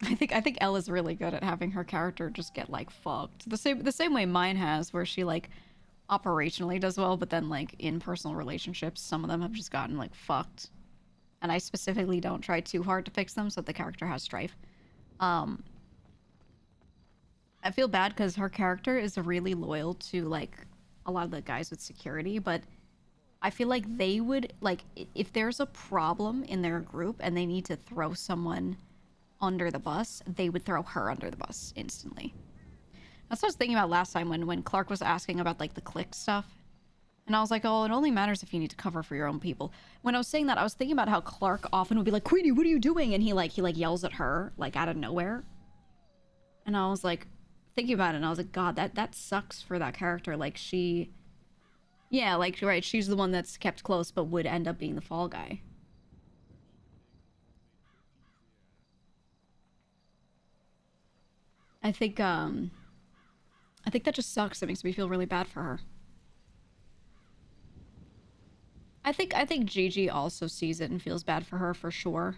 I think Ella's really good at having her character just get like fucked. The same way mine has, where she like operationally does well, but then like in personal relationships, some of them have just gotten like fucked. And I specifically don't try too hard to fix them so that the character has strife. I feel bad because her character is really loyal to like a lot of the guys with security, but I feel like they would, like, if there's a problem in their group and they need to throw someone under the bus, they would throw her under the bus instantly. That's what I was thinking about last time when Clark was asking about like the click stuff. And I was like, oh, it only matters if you need to cover for your own people. When I was saying that, I was thinking about how Clark often would be like, Queenie, what are you doing? And he yells at her, like, out of nowhere. And I was like, thinking about it, and I was like, God, that sucks for that character. Like, she... Yeah, like, right, she's the one that's kept close, but would end up being the fall guy. I think that just sucks. It makes me feel really bad for her. I think Gigi also sees it and feels bad for her for sure.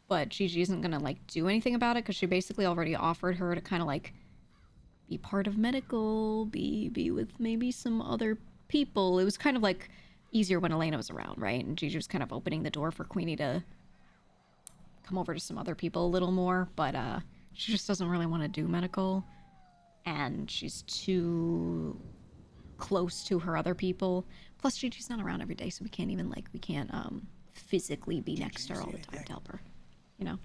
But Gigi isn't gonna like do anything about it because she basically already offered her to kind of like be part of medical, be with maybe some other people. It was kind of like easier when Elena was around, right? And Gigi was kind of opening the door for Queenie to come over to some other people a little more, but she just doesn't really want to do medical, and she's too close to her other people. Plus, Gigi's not around every day, so we can't physically be next to her all the time to help her. You know?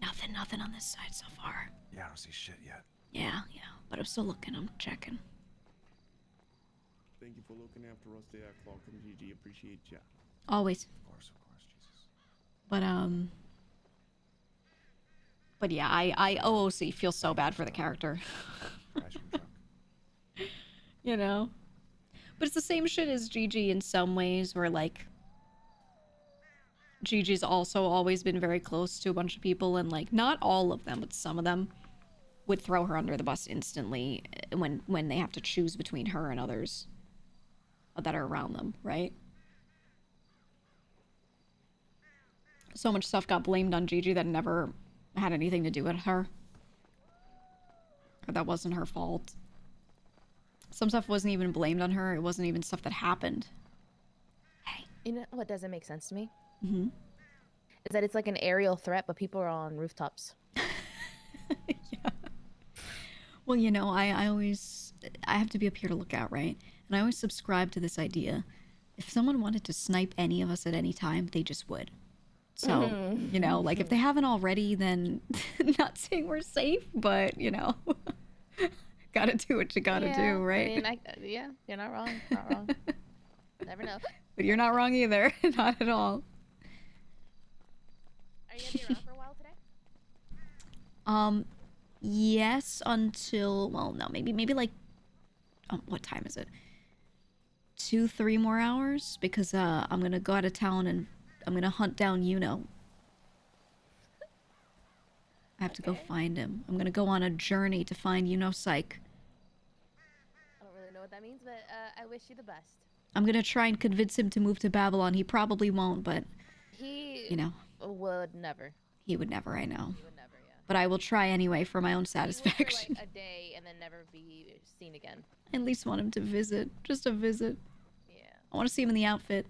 Nothing on this side so far. Yeah, I don't see shit yet. Yeah, but I'm still looking, I'm checking. Thank you for looking after us there, Clark and Gigi. Appreciate ya. Always. Of course, Jesus. But yeah, I OOC feel so bad for the character. Ice cream truck. You know? But it's the same shit as Gigi in some ways, where like Gigi's also always been very close to a bunch of people, and like not all of them, but some of them would throw her under the bus instantly when they have to choose between her and others that are around them, right? So much stuff got blamed on Gigi that never had anything to do with her. Or that wasn't her fault. Some stuff wasn't even blamed on her. It wasn't even stuff that happened. Hey. You know what doesn't make sense to me? Mm-hmm. Is that it's like an aerial threat, but people are on rooftops. Yeah. Well, you know, I have to be up here to look out, right? And I always subscribe to this idea. If someone wanted to snipe any of us at any time, they just would. So, you know, like if they haven't already, then not saying we're safe, but, you know, gotta do what you gotta do, right? I mean, yeah, you're not wrong. Not wrong. Never know. But you're not wrong either. Not at all. Are you gonna be around for a while today? Yes, until, well, no, maybe like, what time is it? 2-3 more hours, because I'm gonna go out of town and I'm gonna hunt down Yuno. I have to go find him. I'm gonna go on a journey to find Yuno Psych. I don't really know what that means, but I wish you the best. I'm gonna try and convince him to move to Babylon. He probably won't, but He you know, would never. he would never. I know, He would never, yeah. but I will try anyway for my own He would satisfaction. for like a day and then never be seen again. I at least want him to visit, just a visit. Yeah. I want to see him in the outfit.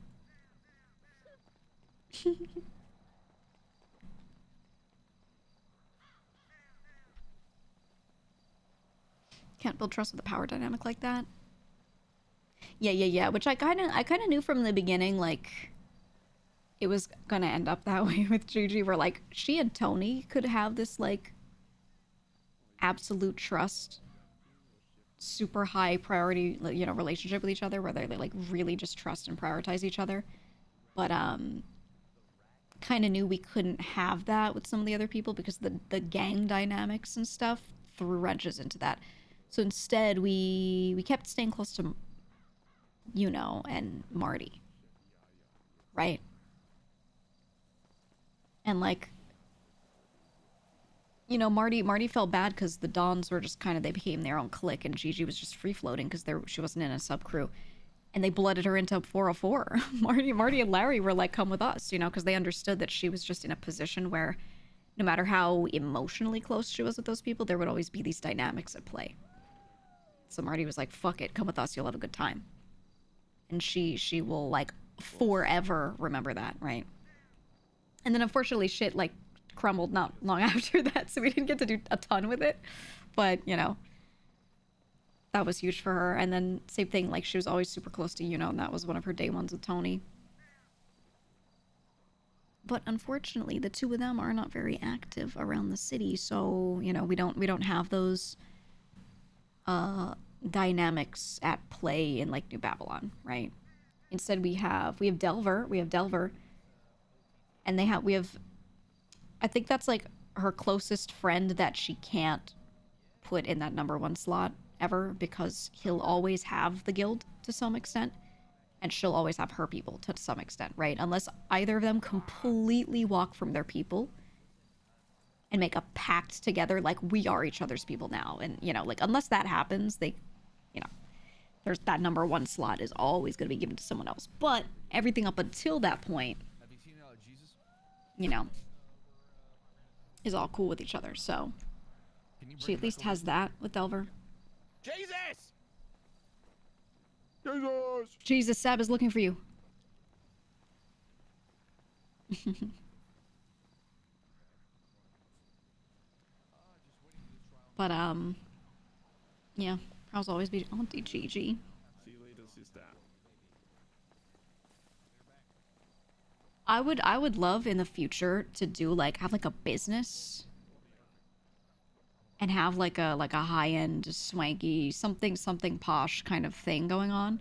Can't build trust with a power dynamic like that. Yeah. Which I kind of knew from the beginning, like it was gonna end up that way with Gigi, where like she and Tony could have this like absolute trust, super high priority, you know, relationship with each other, where they like really just trust and prioritize each other. But kind of knew we couldn't have that with some of the other people because the gang dynamics and stuff threw wrenches into that. So instead, we kept staying close to, you know, and Marty, right? And like, you know, Marty felt bad because the Dons were just kind of, they became their own clique, and Gigi was just free floating because she wasn't in a sub crew, and they blooded her into 404. Marty and Larry were like, come with us, you know, because they understood that she was just in a position where no matter how emotionally close she was with those people, there would always be these dynamics at play. So Marty was like, fuck it, come with us, you'll have a good time. And she will like forever remember that, right? And then unfortunately shit like crumbled not long after that, so we didn't get to do a ton with it. But, you know, that was huge for her. And then same thing, like she was always super close to, you know, and that was one of her day ones with Tony. But unfortunately, the two of them are not very active around the city, so, you know, we don't have those dynamics at play in like New Babylon, right? Instead we have Delver, and we have I think that's like her closest friend that she can't put in that #1 slot ever, because he'll always have the guild to some extent, and she'll always have her people to some extent, right? Unless either of them completely walk from their people and make a pact together, like we are each other's people now. And, you know, like unless that happens, they, you know, there's that #1 slot is always going to be given to someone else. But everything up until that point, you know, is all cool with each other. So she at least has that with Delver. Jesus! Jesus, Sab is looking for you. But, yeah, I'll always be Auntie Gigi. See you later, sister. I would love in the future to do like, have like a business and have like a high-end swanky something posh kind of thing going on,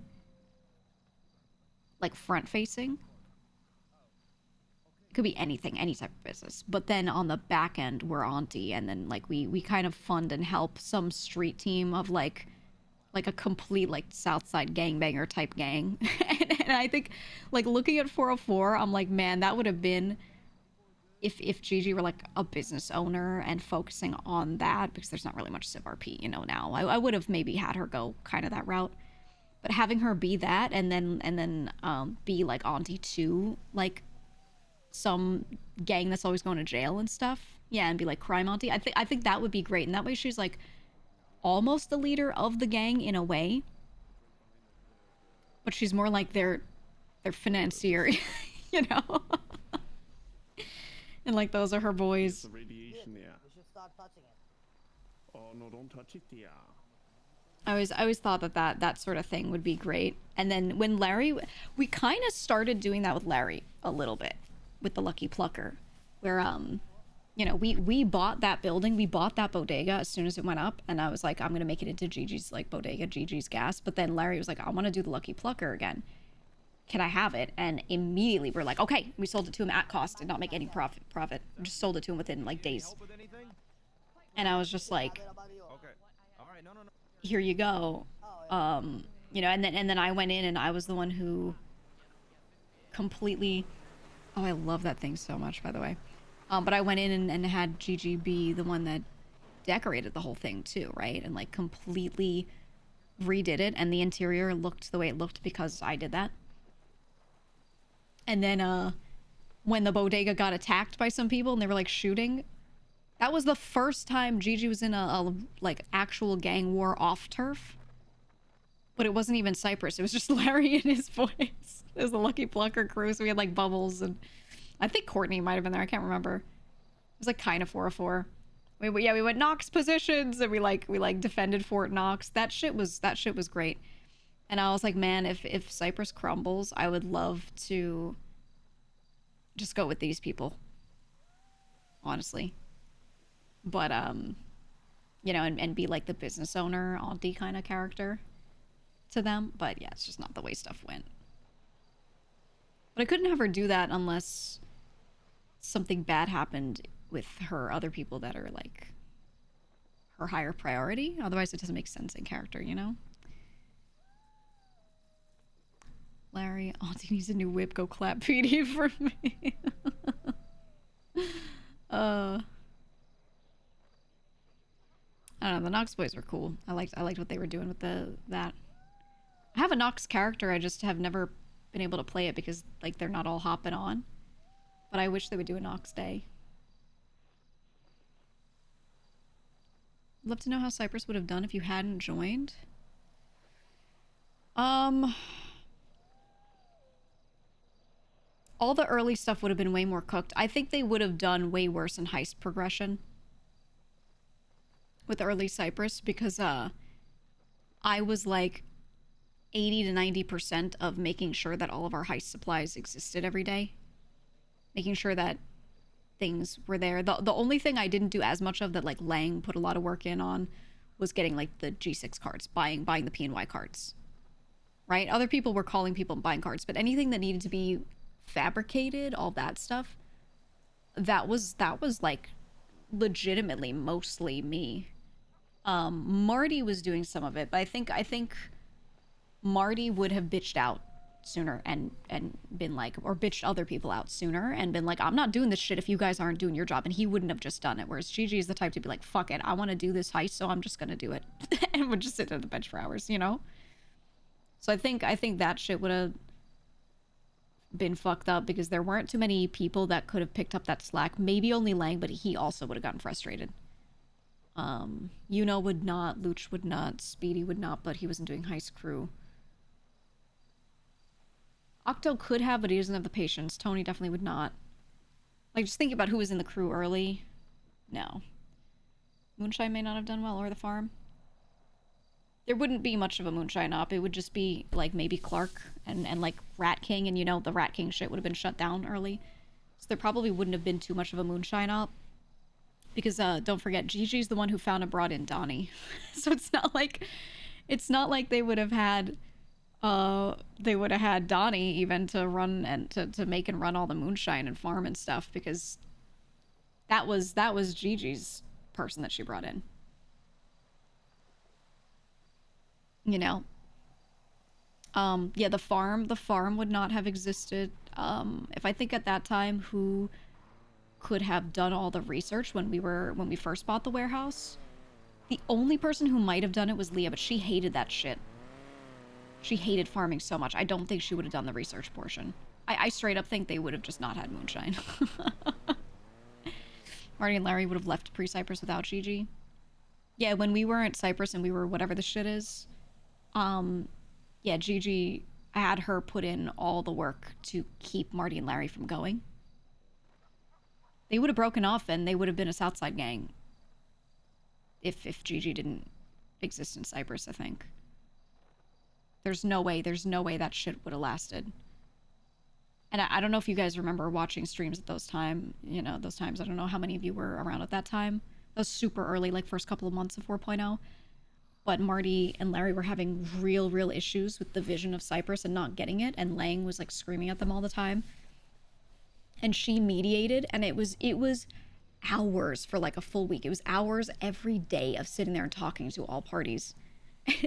like front facing. It could be anything, any type of business, but then on the back end we're Auntie, and then like we kind of fund and help some street team of like a complete like Southside gangbanger type gang. and I think like looking at 404, I'm like, man, that would have been if Gigi were like a business owner and focusing on that, because there's not really much Civ RP, you know, now. I would have maybe had her go kind of that route, but having her be that and then be like Auntie to like some gang that's always going to jail and stuff, yeah, and be like crime Auntie. I think that would be great, and that way she's like almost the leader of the gang in a way, but she's more like their financier, you know. And like those are her boys. The radiation there. We should start touching it. Oh no, don't touch it there. I always thought that sort of thing would be great. And then when Larry, we kind of started doing that with Larry a little bit with the Lucky Plucker, where you know, we bought that building, we bought that bodega as soon as it went up, and I was like, I'm gonna make it into Gigi's like bodega, Gigi's gas. But then Larry was like, I want to do the Lucky Plucker again. Can I have it? And immediately we're like, okay, we sold it to him at cost, did not make any profit. We just sold it to him within like days. And I was just like, here you go. You know, and then I went in and I was the one who completely, oh, I love that thing so much, by the way. But I went in and had Gigi be the one that decorated the whole thing too, right? And like completely redid it, and the interior looked the way it looked because I did that. And then when the bodega got attacked by some people and they were like shooting, that was the first time Gigi was in a like actual gang war off turf. But it wasn't even Cypress. It was just Larry and his boys. It was the Lucky Plucker crew, so we had like Bubbles, and I think Courtney might have been there. I can't remember. It was like kind of 4-4. We went Knox positions, and we defended Fort Knox. That shit was great. And I was like, man, if Cypress crumbles, I would love to just go with these people. Honestly. But you know, and be like the business owner, auntie kind of character to them. But yeah, it's just not the way stuff went. But I couldn't have her do that unless something bad happened with her other people that are like her higher priority. Otherwise it doesn't make sense in character, you know? Larry, auntie needs a new whip. Go clap PD for me. I don't know, the Nox boys were cool. I liked what they were doing with that. I have a Nox character, I just have never been able to play it because like they're not all hopping on. But I wish they would do a Nox day. Love to know how Cypress would have done if you hadn't joined. All the early stuff would have been way more cooked. I think they would have done way worse in heist progression with early Cypress because I was like 80 to 90% of making sure that all of our heist supplies existed every day. Making sure that things were there. The only thing I didn't do as much of that like Lang put a lot of work in on was getting like the G6 cards, buying the PNY cards. Right? Other people were calling people and buying cards, but anything that needed to be fabricated, all that stuff, that was like legitimately mostly me. Marty was doing some of it, but I think Marty would have bitched out sooner and been like, or bitched other people out sooner and been like, I'm not doing this shit if you guys aren't doing your job, and he wouldn't have just done it. Whereas Gigi is the type to be like, fuck it, I want to do this heist, so I'm just gonna do it. And would just sit at the bench for hours, you know? So I think that shit would have been fucked up because there weren't too many people that could have picked up that slack. Maybe only Lang, but he also would have gotten frustrated. Yuno would not, Luch would not, Speedy would not, but he wasn't doing heist crew. Octo could have, but he doesn't have the patience. Tony definitely would not. Like, just think about who was in the crew early. No. Moonshine may not have done well, or the farm. There wouldn't be much of a Moonshine op. It would just be, like, maybe Clark and like, Rat King, and, you know, the Rat King shit would have been shut down early. So there probably wouldn't have been too much of a Moonshine op. Because, don't forget, Gigi's the one who found and brought in Donnie. So it's not like they would have had... they would have had Donnie even to run and to make and run all the Moonshine and farm and stuff, because that was Gigi's person that she brought in. You know? Yeah, the farm would not have existed. If I think at that time who could have done all the research when we first bought the warehouse, the only person who might have done it was Leah, but she hated that shit. She hated farming so much. I don't think she would have done the research portion. I straight up think they would have just not had Moonshine. Marty and Larry would have left pre-Cypress without Gigi. Yeah, when we weren't Cypress and we were whatever the shit is, yeah, Gigi had her put in all the work to keep Marty and Larry from going. They would have broken off and they would have been a Southside gang if Gigi didn't exist in Cypress, I think. There's no way that shit would have lasted. And I don't know if you guys remember watching streams at those times. I don't know how many of you were around at that time. That was super early, like first couple of months of 4.0. But Marty and Larry were having real issues with the vision of Cypress and not getting it. And Lang was like screaming at them all the time. And she mediated, and it was hours for like a full week. It was hours every day of sitting there and talking to all parties.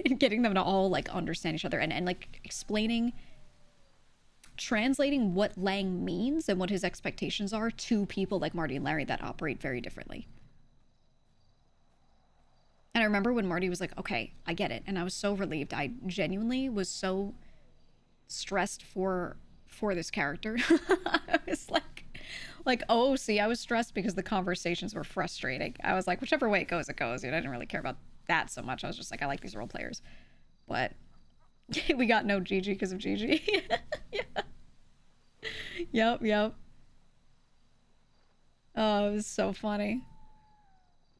And getting them to all like understand each other and like translating what Lang means and what his expectations are to people like Marty and Larry that operate very differently. And I remember when Marty was like, okay, I get it. And I was so relieved. I genuinely was so stressed for this character. I was like, oh, see, I was stressed because the conversations were frustrating. I was like, whichever way it goes, it goes. You know, I didn't really care about that so much. I was just like, I like these role players. But we got no Gigi because of Gigi. Yeah. Yep. Oh, it was so funny.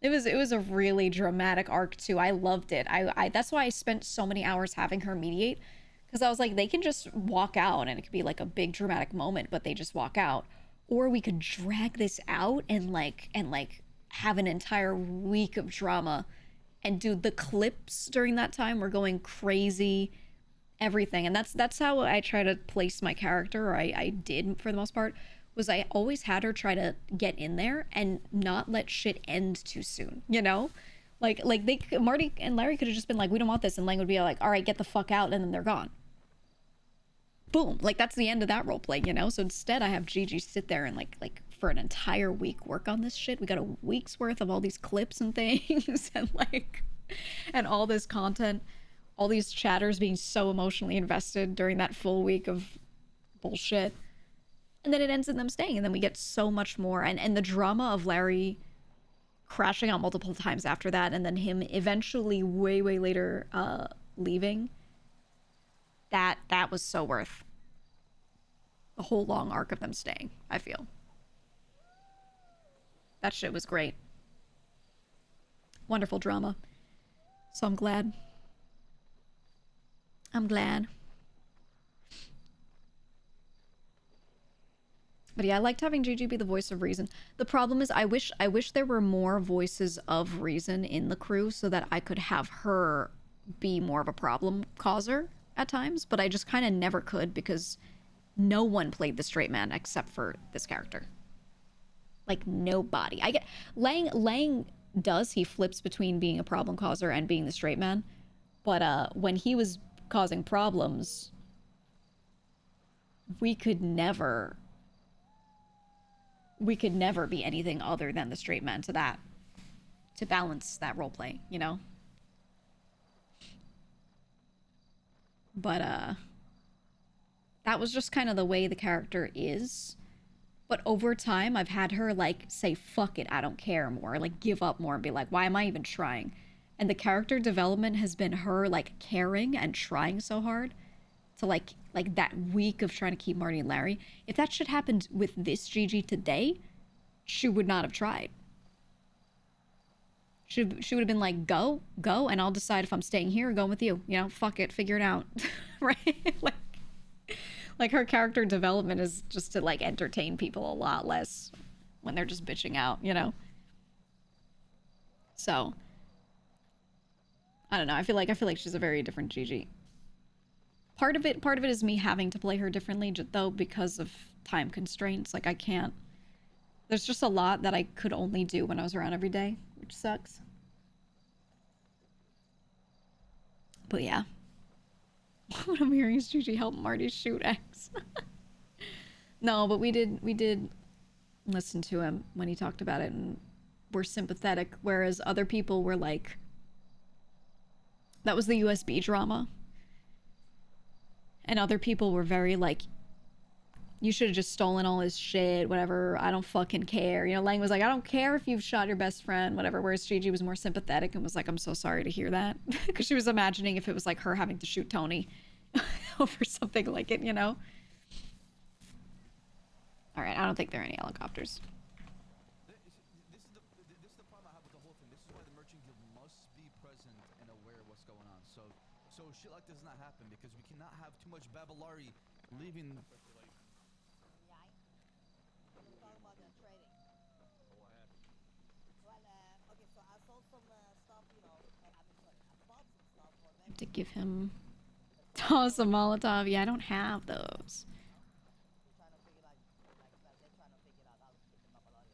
It was a really dramatic arc too. I loved it. I that's why I spent so many hours having her mediate, because I was like, they can just walk out and it could be like a big dramatic moment, but they just walk out, or we could drag this out and like have an entire week of drama, and do the clips during that time. We're going crazy, everything, and that's how I try to place my character, or I did for the most part. Was I always had her try to get in there and not let shit end too soon, you know? Like Marty and Larry could have just been like, we don't want this, and Lang would be like, all right, get the fuck out, and then they're gone. Boom. Like, that's the end of that roleplay, you know? So instead I have Gigi sit there and like for an entire week work on this shit. We got a week's worth of all these clips and things and all this content, all these chatters being so emotionally invested during that full week of bullshit. And then it ends in them staying, and then we get so much more. And the drama of Larry crashing out multiple times after that, and then him eventually way later leaving. That was so worth the whole long arc of them staying, I feel. That shit was great. Wonderful drama. So I'm glad. But yeah, I liked having Gigi be the voice of reason. The problem is I wish there were more voices of reason in the crew so that I could have her be more of a problem causer at times, but I just kind of never could because no one played the straight man except for this character. Like, nobody. I get Lang does, he flips between being a problem causer and being the straight man, but when he was causing problems, we could never be anything other than the straight man to balance that roleplay, you know? But that was just kind of the way the character is. But over time, I've had her like say, fuck it, I don't care more, like give up more and be like, why am I even trying? And the character development has been her like caring and trying so hard to like that week of trying to keep Marty and Larry. If that shit happened with this Gigi today, she would not have tried. She would have been like, go, and I'll decide if I'm staying here or going with you. You know, fuck it, figure it out. Right? Like her character development is just to like entertain people a lot less when they're just bitching out, you know? So I don't know. I feel like she's a very different Gigi. Part of it is me having to play her differently, though, because of time constraints. Like, I can't. There's just a lot that I could only do when I was around every day, which sucks. But yeah. What I'm hearing is Gigi help Marty shoot X. No, but we did listen to him when he talked about it, and we're sympathetic, whereas other people were like, that was the USB drama. And other people were very like, you should have just stolen all his shit, whatever, I don't fucking care. You know, Lang was like, I don't care if you've shot your best friend, whatever, whereas Gigi was more sympathetic and was like, I'm so sorry to hear that. Because she was imagining if it was like her having to shoot Tony over something like it, you know? Alright, I don't think there are any helicopters. This is the problem I have with the whole thing. This is why the merchant guild must be present and aware of what's going on. So shit like this does not happen, because we cannot have too much Babylari leaving. To give him toss a Molotov. Yeah, I don't have those.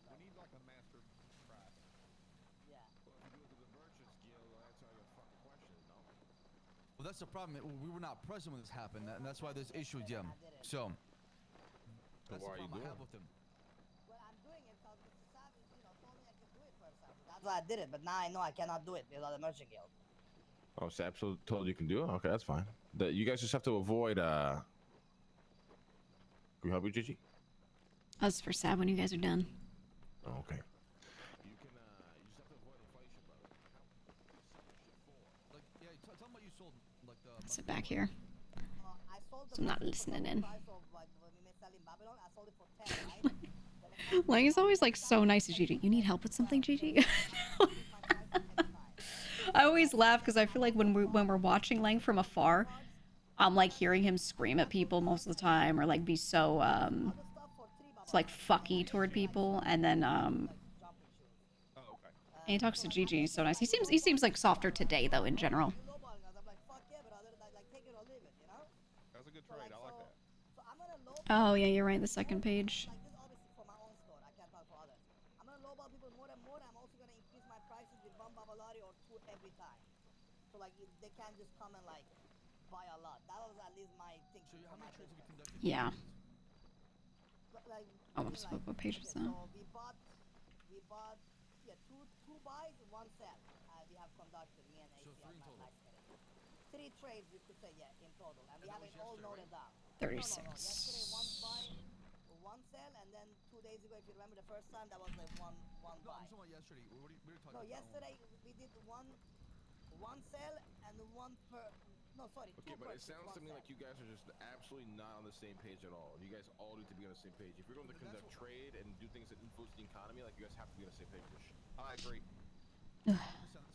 We need like a master craft. Yeah. Well, if you do it to the merchants guild, they'll answer all your fucking questions, no? Well, that's the problem. We were not present when this happened, and that's why there's issues, Jim. So that's the problem I have with him. Well, I'm doing it because Mr. Savage, you know, told me I could do it for himself. That's why I did it. But now I know I cannot do it without the merchant guild. Oh, so absolutely told you can do it. Okay, that's fine. That you guys just have to avoid. Can we help you, Gigi? Us for sad when you guys are done. Oh, okay. You can. You just have to avoid inflation, brother. Like, yeah, tell them what you sold. Like the. Sit back here. I sold the So I'm not merchant for listening the in. price of like when we made selling Babylon. I sold it for 10, right? Then it cost me Lang is always 1 like so nice to Gigi. You need help with something, Gigi? I always laugh because I feel like when we're watching Lang from afar, I'm like hearing him scream at people most of the time, or like be so it's like fucky toward people, and then Oh, okay. and he talks to Gigi. He's so nice. He seems like softer today though in general. You lowballing us. I'm like, fuck yeah, brother. Like, take it or leave it, you know? That's a good trade. I like that. So I'm gonna lowball. Oh yeah, you're right. The second page. Like this, obviously for my own store. I can't talk for others. I'm gonna lowball people more and more. I'm also gonna increase my prices with one Babalari or two every time. So like, they can't just come and like buy a lot. That was at least my thinking. So how many trades have you conducted? Yeah. But like, Oh, what page is that? so we bought, yeah, two buys, one sell. We have conducted, me and AC. So 3 in total. 3 trades, you could say, yeah, in total, and we that have it was all yesterday, noted down. 36. No. Yesterday, one buy, one sell, and then 2 days ago, if you remember the first time, that was like one No, buy. I'm talking about yesterday. We were talking No, about yesterday we did one sell and one per. No, sorry, Okay, two but it purchase, sounds to one me sell. like you guys are just absolutely not on the same page at all. You guys all need to be on the same page. If you're going to conduct trade and do things that influence the economy, like you guys have to be on the same page. I agree. That's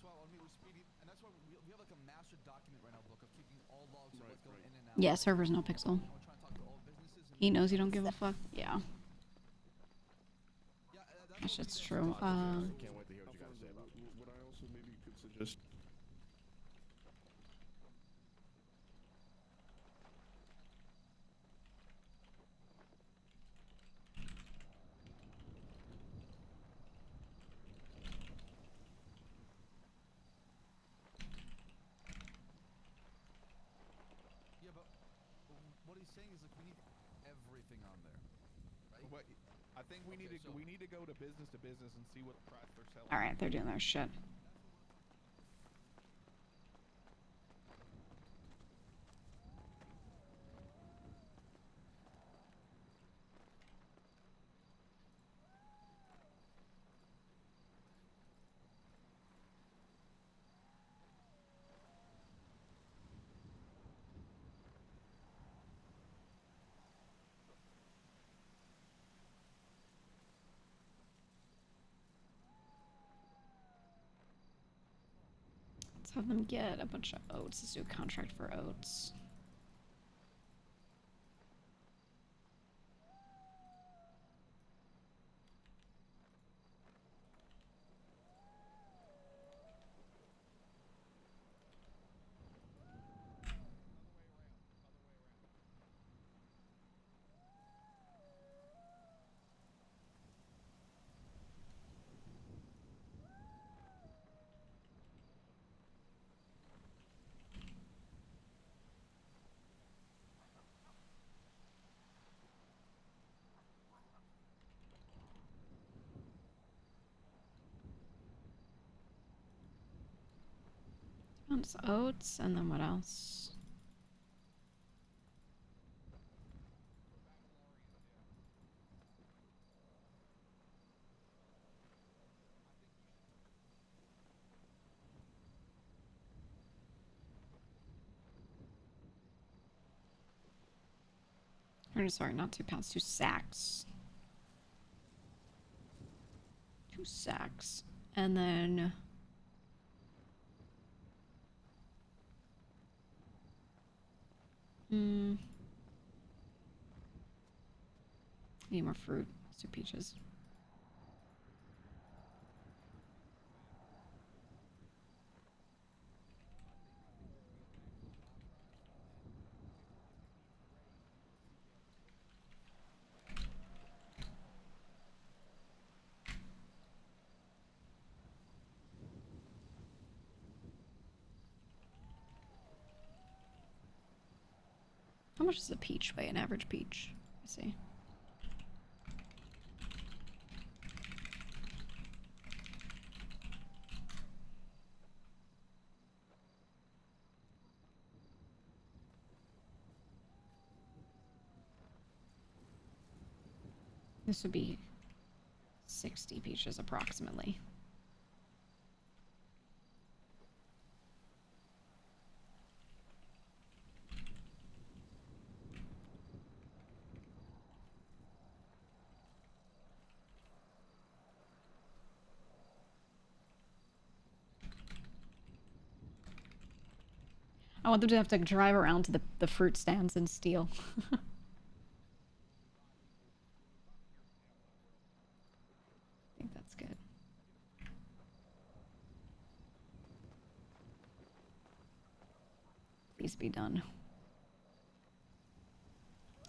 why I want to meet with Speedy, and that's why we have like a master document right now, book of keeping all logs of what's going in and out. Yeah, server's NoPixel. And we're trying to talk to all businesses. And He knows you don't give a fuck. Yeah. yeah, That that's shit's true. I can't wait to hear what you got to say about it. What I also maybe could suggest. Yeah, but what he's saying is like we need everything on there, right? But I think we need to go to business and see what price they're selling. All right, they're doing their shit. Let's have them get a bunch of oats. Let's do a contract for oats. It's oats, and then what else? Or sorry, not 2 pounds, 2 sacks. 2 sacks. And then need more fruit. Let's do peaches. How much does a peach weigh? An average peach? Let's see. This would be 60 peaches approximately. I want them to have to drive around to the fruit stands and steal. I think that's good. Please be done.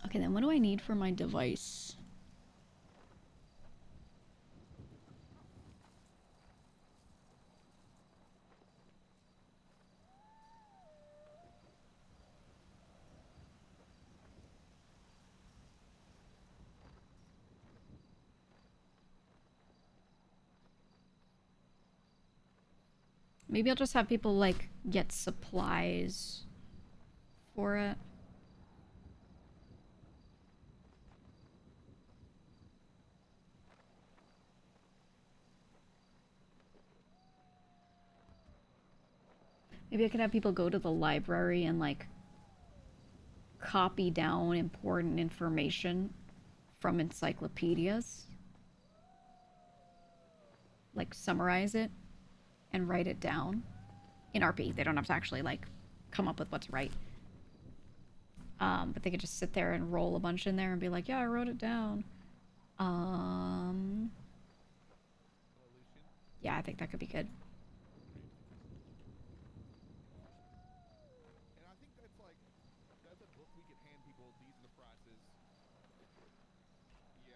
Okay, then what do I need for my device? Maybe I'll just have people, like, get supplies for it. Maybe I could have people go to the library and, like, copy down important information from encyclopedias. Like, summarize it and write it down in RP. They don't have to actually, like, come up with what's right. But they could just sit there and roll a bunch in there and be like, yeah, I wrote it down. Yeah, I think that could be good. And I think that's like, that's a book we could hand people decent prices. Yeah.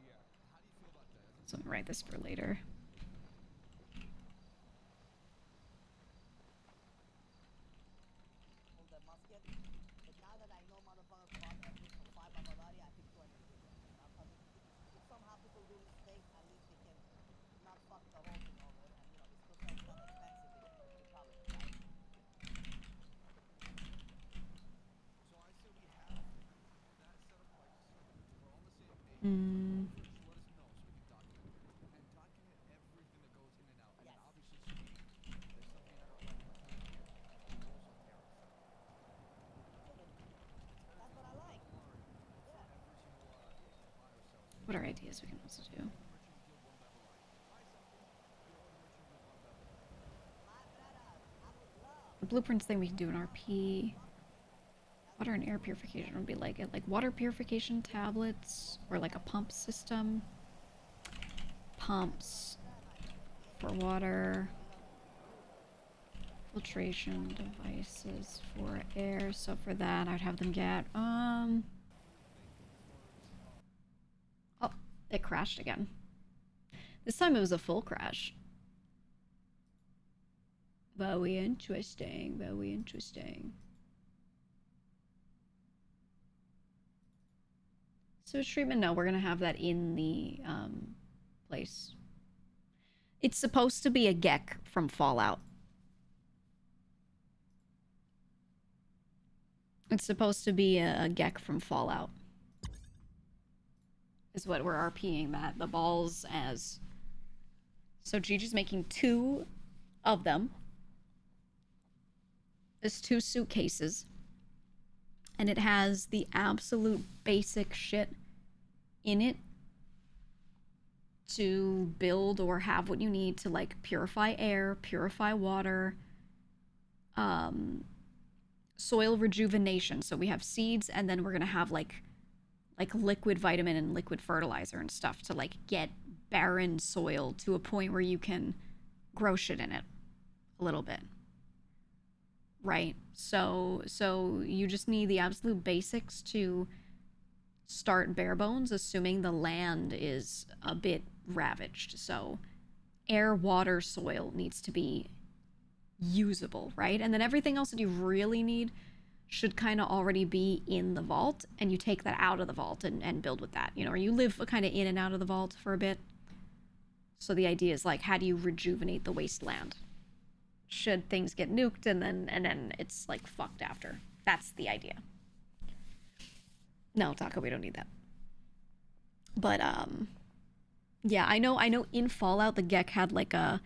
Yeah. How do you feel about that? So I'm gonna write this for later. Hold that musket. But now that I know motherfuckers bought everything for 5 Babalari, I think 200 is good. If somehow people do mistakes, at least they can not fuck the whole thing over. And you know, this still sounds kind of expensive because you probably right. So I say we have that set of prices. We're on the same page. Mm. Just let us know so we can document it. And document everything that goes in and out. And then obviously speak. There's something I don't like in here. You also tariff. That's what I like. What are ideas we can also do? The blueprints thing we can do in RP. Water and air purification would be like it. Like water purification tablets or like a pump system. Pumps for water. Filtration devices for air. So for that, I'd have them get, oh, it crashed again. This time it was a full crash. Very interesting, very interesting. Sewage treatment, no, we're gonna have that in the place. It's supposed to be a Gek from Fallout. It's supposed to be a Gek from Fallout. Is what we're RPing that. The balls as. So Gigi's making 2 of them. There's 2 suitcases. And it has the absolute basic shit in it to build or have what you need to, like, purify air, purify water, soil rejuvenation. So we have seeds, and then we're gonna have like liquid vitamin and liquid fertilizer and stuff to, like, get barren soil to a point where you can grow shit in it a little bit. Right? So you just need the absolute basics to start bare bones, assuming the land is a bit ravaged. So air, water, soil needs to be usable, right? And then everything else that you really need should kind of already be in the vault, and you take that out of the vault and build with that, you know, or you live kind of in and out of the vault for a bit. So the idea is, like, how do you rejuvenate the wasteland? Should things get nuked and then it's, like, fucked after? That's the idea. No, Taco, we don't need that. But yeah, I know in Fallout the Gek had like a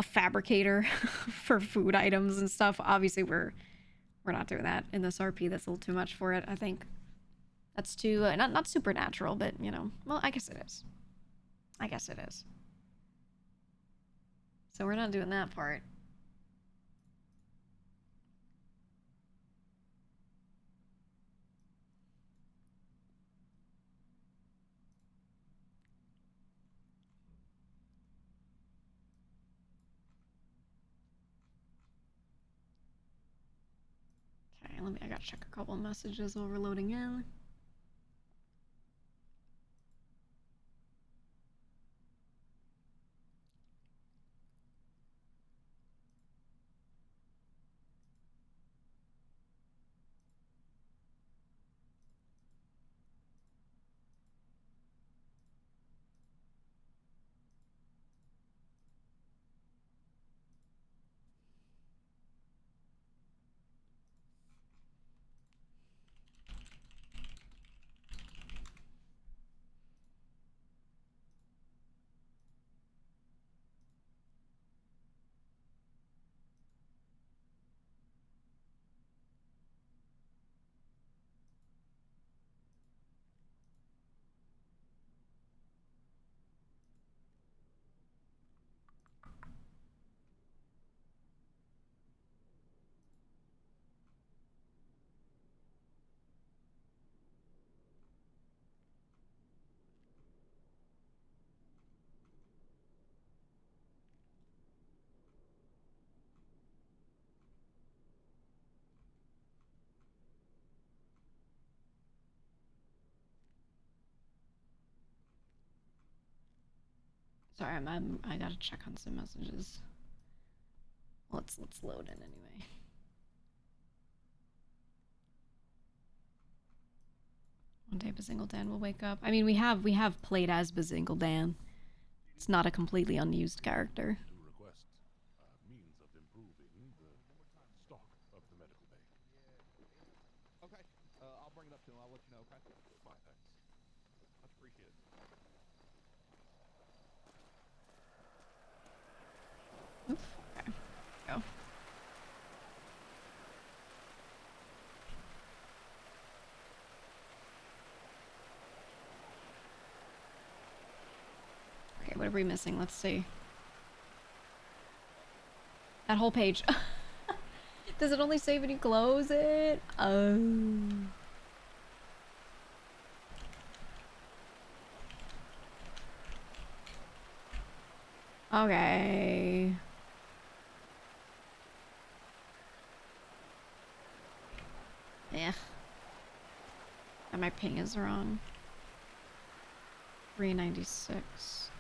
fabricator for food items and stuff. Obviously we're not doing that in this RP. That's a little too much for it, I think. That's too not supernatural, but you know, well, I guess it is. I guess it is. So we're not doing that part. Okay, I gotta check a couple messages overloading in. Sorry, I gotta check on some messages. Let's load in anyway. One day Bazingle Dan will wake up. I mean, we have played as Bazingle Dan. It's not a completely unused character. To request means of improving the stock of the medical bay. Okay. I'll bring it up to him. I'll let you know, okay? Fine, thanks. Much appreciated. Oof. Okay. Go. Okay, what are we missing? Let's see. That whole page. Does it only save when you close it? Oh. Okay. Yeah. And my ping is wrong. 396.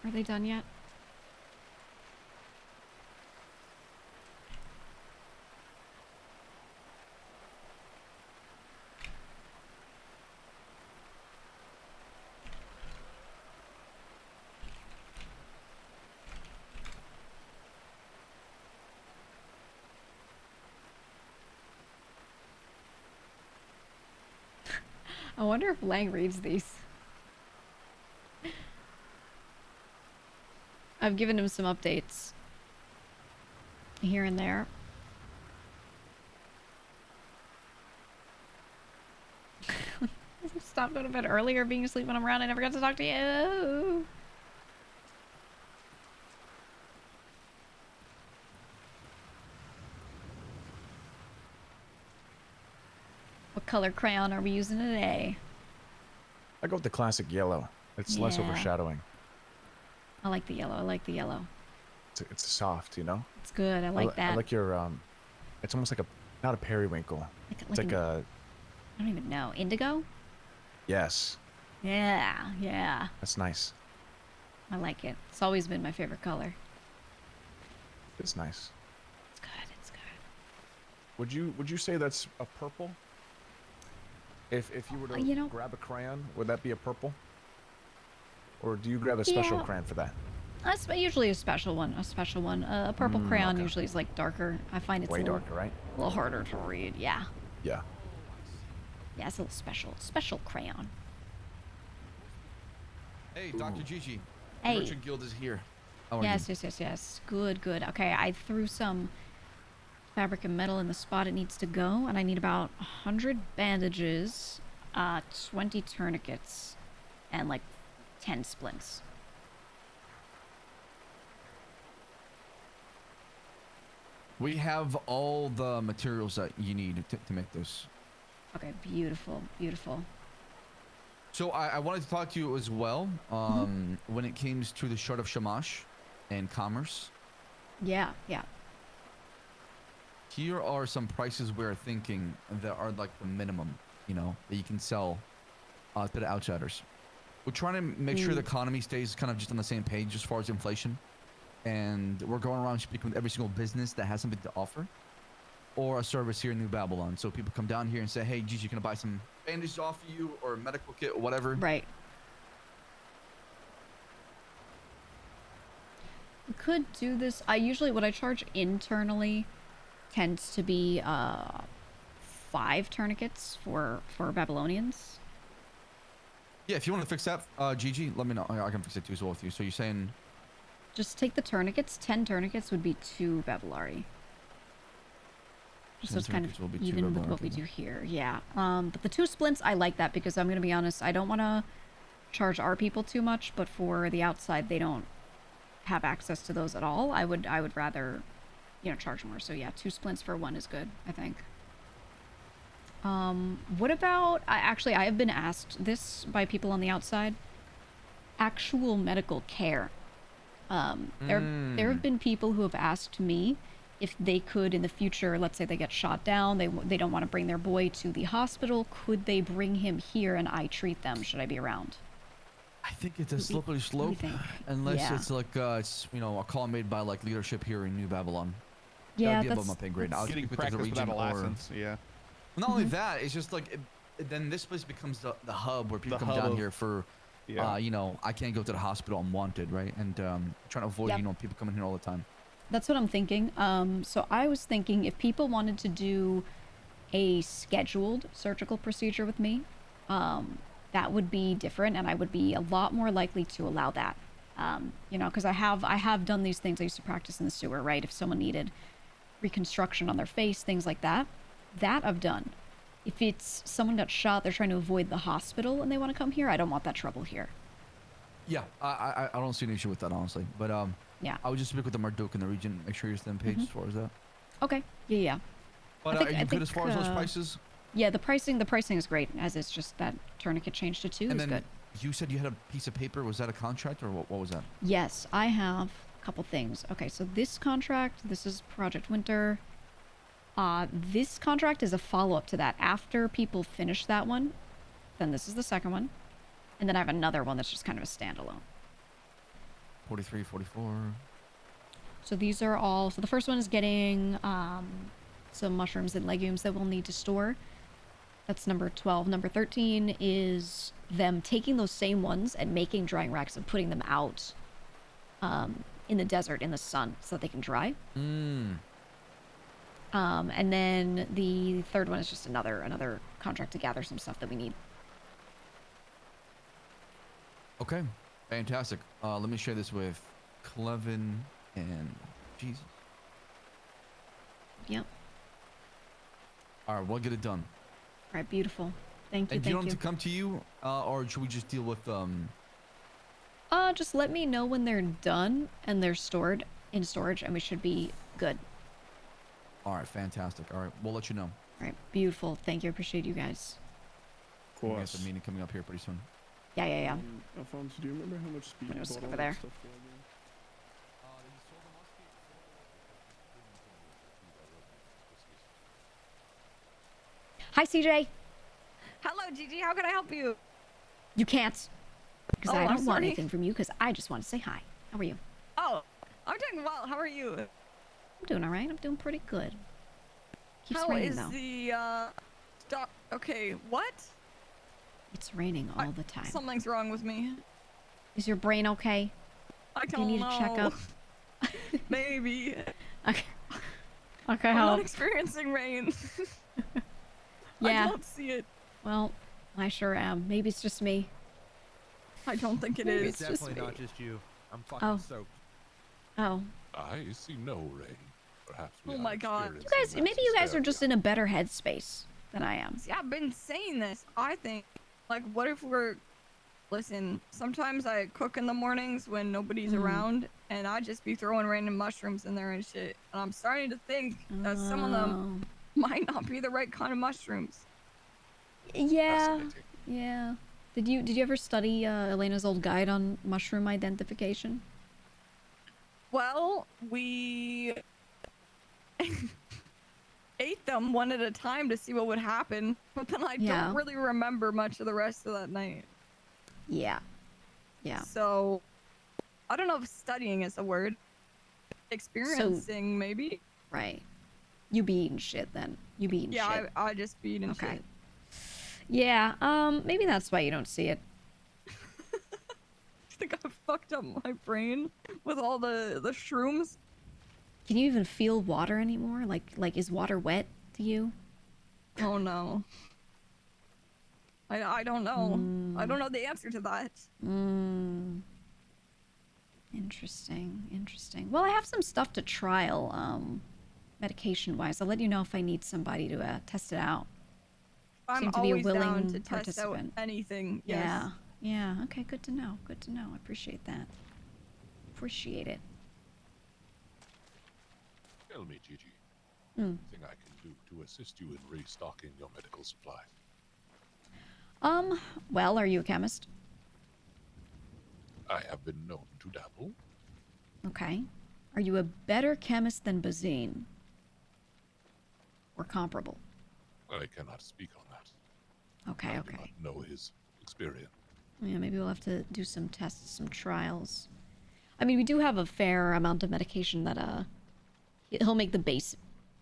Are they done yet? I wonder if Lang reads these. I've given him some updates here and there. Stop going to bed earlier, being asleep when I'm around. I never got to talk to you. What color crayon are we using today? I go with the classic yellow. It's less Yeah. overshadowing. I like the yellow. I like the yellow. It's soft, you know. It's good. I like that. I like your It's almost like not a periwinkle. It's like a. I don't even know. Indigo? Yes. Yeah, yeah. That's nice. I like it. It's always been my favorite color. It's nice. It's good. It's good. Would you say that's a purple? If you were to You know- grab a crayon, would that be a purple? Or do you grab a special Yeah. crayon for that? That's usually a special one. A special one. A purple crayon okay. usually is like darker. I find it's Way a little, darker, right? a little harder to read. Yeah. Yeah. Yeah, it's a little special crayon. Hey, Dr. Gigi. Hey. The Merchant Guild is here. How are Yes, you? yes. Good. Okay, I threw some fabric and metal in the spot it needs to go, and I need about 100 bandages, 20 tourniquets, and like 10 splints. We have all the materials that you need to make this. Okay, beautiful. So I wanted to talk to you as well when it comes to the short of Shamash and commerce. Yeah. Here are some prices we're thinking that are like the minimum, that you can sell to the outsiders. We're trying to make sure the economy stays kind of just on the same page as far as inflation. And we're going around speaking with every single business that has something to offer or a service here in New Babylon. So people come down here and say, hey, Gigi, can I buy some bandages off of you or a medical kit or whatever? Right. We could do this. What I charge internally tends to be 5 tourniquets for Babylonians. Yeah, if you want to fix that, Gigi, let me know. I can fix it too as well with you. So you're saying... Just take the tourniquets. 10 tourniquets would be 2 Babylari. Just so it's kind of even with what we do here. Yeah. But the 2 splints, I like that because I'm going to be honest, I don't want to charge our people too much, but for the outside, they don't have access to those at all. I would rather, charge more. So yeah, 2 splints for 1 is good, I think. What about, I have been asked this by people on the outside. Actual medical care. There have been people who have asked me if they could in the future, let's say they get shot down, they don't want to bring their boy to the hospital, could they bring him here and I treat them? Should I be around? I think it's a slippery slope, unless it's like it's a call made by like leadership here in New Babylon. Yeah, that'd be above my pay grade. I'll getting speak with practice the region without a or... license. Yeah. Not only that, it's just like then this place becomes the hub where people come down here for. I can't go to the hospital. I'm wanted, right? And trying to avoid people coming here all the time. That's what I'm thinking. So I was thinking if people wanted to do a scheduled surgical procedure with me, that would be different, and I would be a lot more likely to allow that. Because I have done these things. I used to practice in the sewer, right? If someone needed reconstruction on their face, things like that, that I've done. If it's someone got shot, they're trying to avoid the hospital and they want to come here, I don't want that trouble here. Yeah, I don't see an issue with that, honestly. But yeah, I would just speak with the Marduk in the region, make sure you're on the same page as far as that. Okay. Yeah. But are you good as far as those prices? Yeah, the pricing is great, as it's just that tourniquet change to 2 is good. You said you had a piece of paper. Was that a contract or what was that? Yes, I have a couple things. Okay, so this contract, this is Project Winter. This contract is a follow-up to that. After people finish that one, then this is the second one. And then I have another one that's just kind of a standalone. 43, 44. So these are all... So the first one is getting some mushrooms and legumes that we'll need to store. That's number 12. Number 13 is them taking those same ones and making drying racks and putting them out in the desert, in the sun, so that they can dry. And then the third one is just another contract to gather some stuff that we need. Okay, fantastic. Let me share this with Clevin and Jesus. Yep. All right, we'll get it done. All right, beautiful. Thank you. And do you want them to come to you, or should we just deal with Just let me know when they're done and they're stored in storage, and we should be good. All right, fantastic. All right, we'll let you know. All right, beautiful. Thank you. I appreciate you guys. Of course. We got the meeting coming up here pretty soon. Yeah. Alfonso, do you remember how much speed I'm you gonna sit bought over all there. that stuff for again? Hi, CJ. Hello, Gigi. How can I help you? You can't. Because I I'm don't want sorry. anything from you, because I just want to say hi. How are you? Oh, I'm doing well. How are you? I'm doing all right. I'm doing pretty good. Keeps How raining is though. the stop? Okay, what? It's raining all the time. Something's wrong with me. Is your brain okay? I Do you need don't a checkup? Maybe. Okay. Okay, I'm help. not experiencing rain. Yeah. I don't see it. Well, I sure am. Maybe it's just me. I don't think it Maybe is. it's just Definitely me. not just you. I'm fucking Oh. soaked. Oh. I see no rain. Perhaps we Oh are my God. You guys, experiencing maybe you guys are mass just in a better headspace than I am. See, I've been saying this. I think, like, what if we're... Listen, sometimes I cook in the mornings when nobody's around, and I just be throwing random mushrooms in there and shit. And I'm starting to think that some of them might not be the right kind of mushrooms. Yeah. Yeah. Did you ever study Elena's old guide on mushroom identification? Well, we ate them one at a time to see what would happen, but then I Yeah. don't really remember much of the rest of that night. Yeah. Yeah. So, I don't know if studying is a word. Experiencing, maybe. Right. You be eating shit then. You be eating Yeah, shit. I just be eating shit. Yeah, maybe that's why you don't see it. I think I fucked up my brain with all the shrooms. Can you even feel water anymore? Like is water wet to you? Oh no. I don't know. I don't know the answer to that. Interesting, interesting. Well, I have some stuff to trial, medication-wise. I'll let you know if I need somebody to test it out. I'm Seem to be a always willing down to test out participant. anything. Yes. Yeah, yeah. Okay, good to know. Good to know. I appreciate that. Appreciate it. Tell me, Gigi. Hmm. Anything I can do to assist you in restocking your medical supplies? Well, are you a chemist? I have been known to dabble. Okay. Are you a better chemist than Bazine? Or comparable? I cannot speak on that. Okay, I okay. do not know his experience. Yeah, maybe we'll have to do some tests, some trials. I mean, we do have a fair amount of medication that, he'll make the base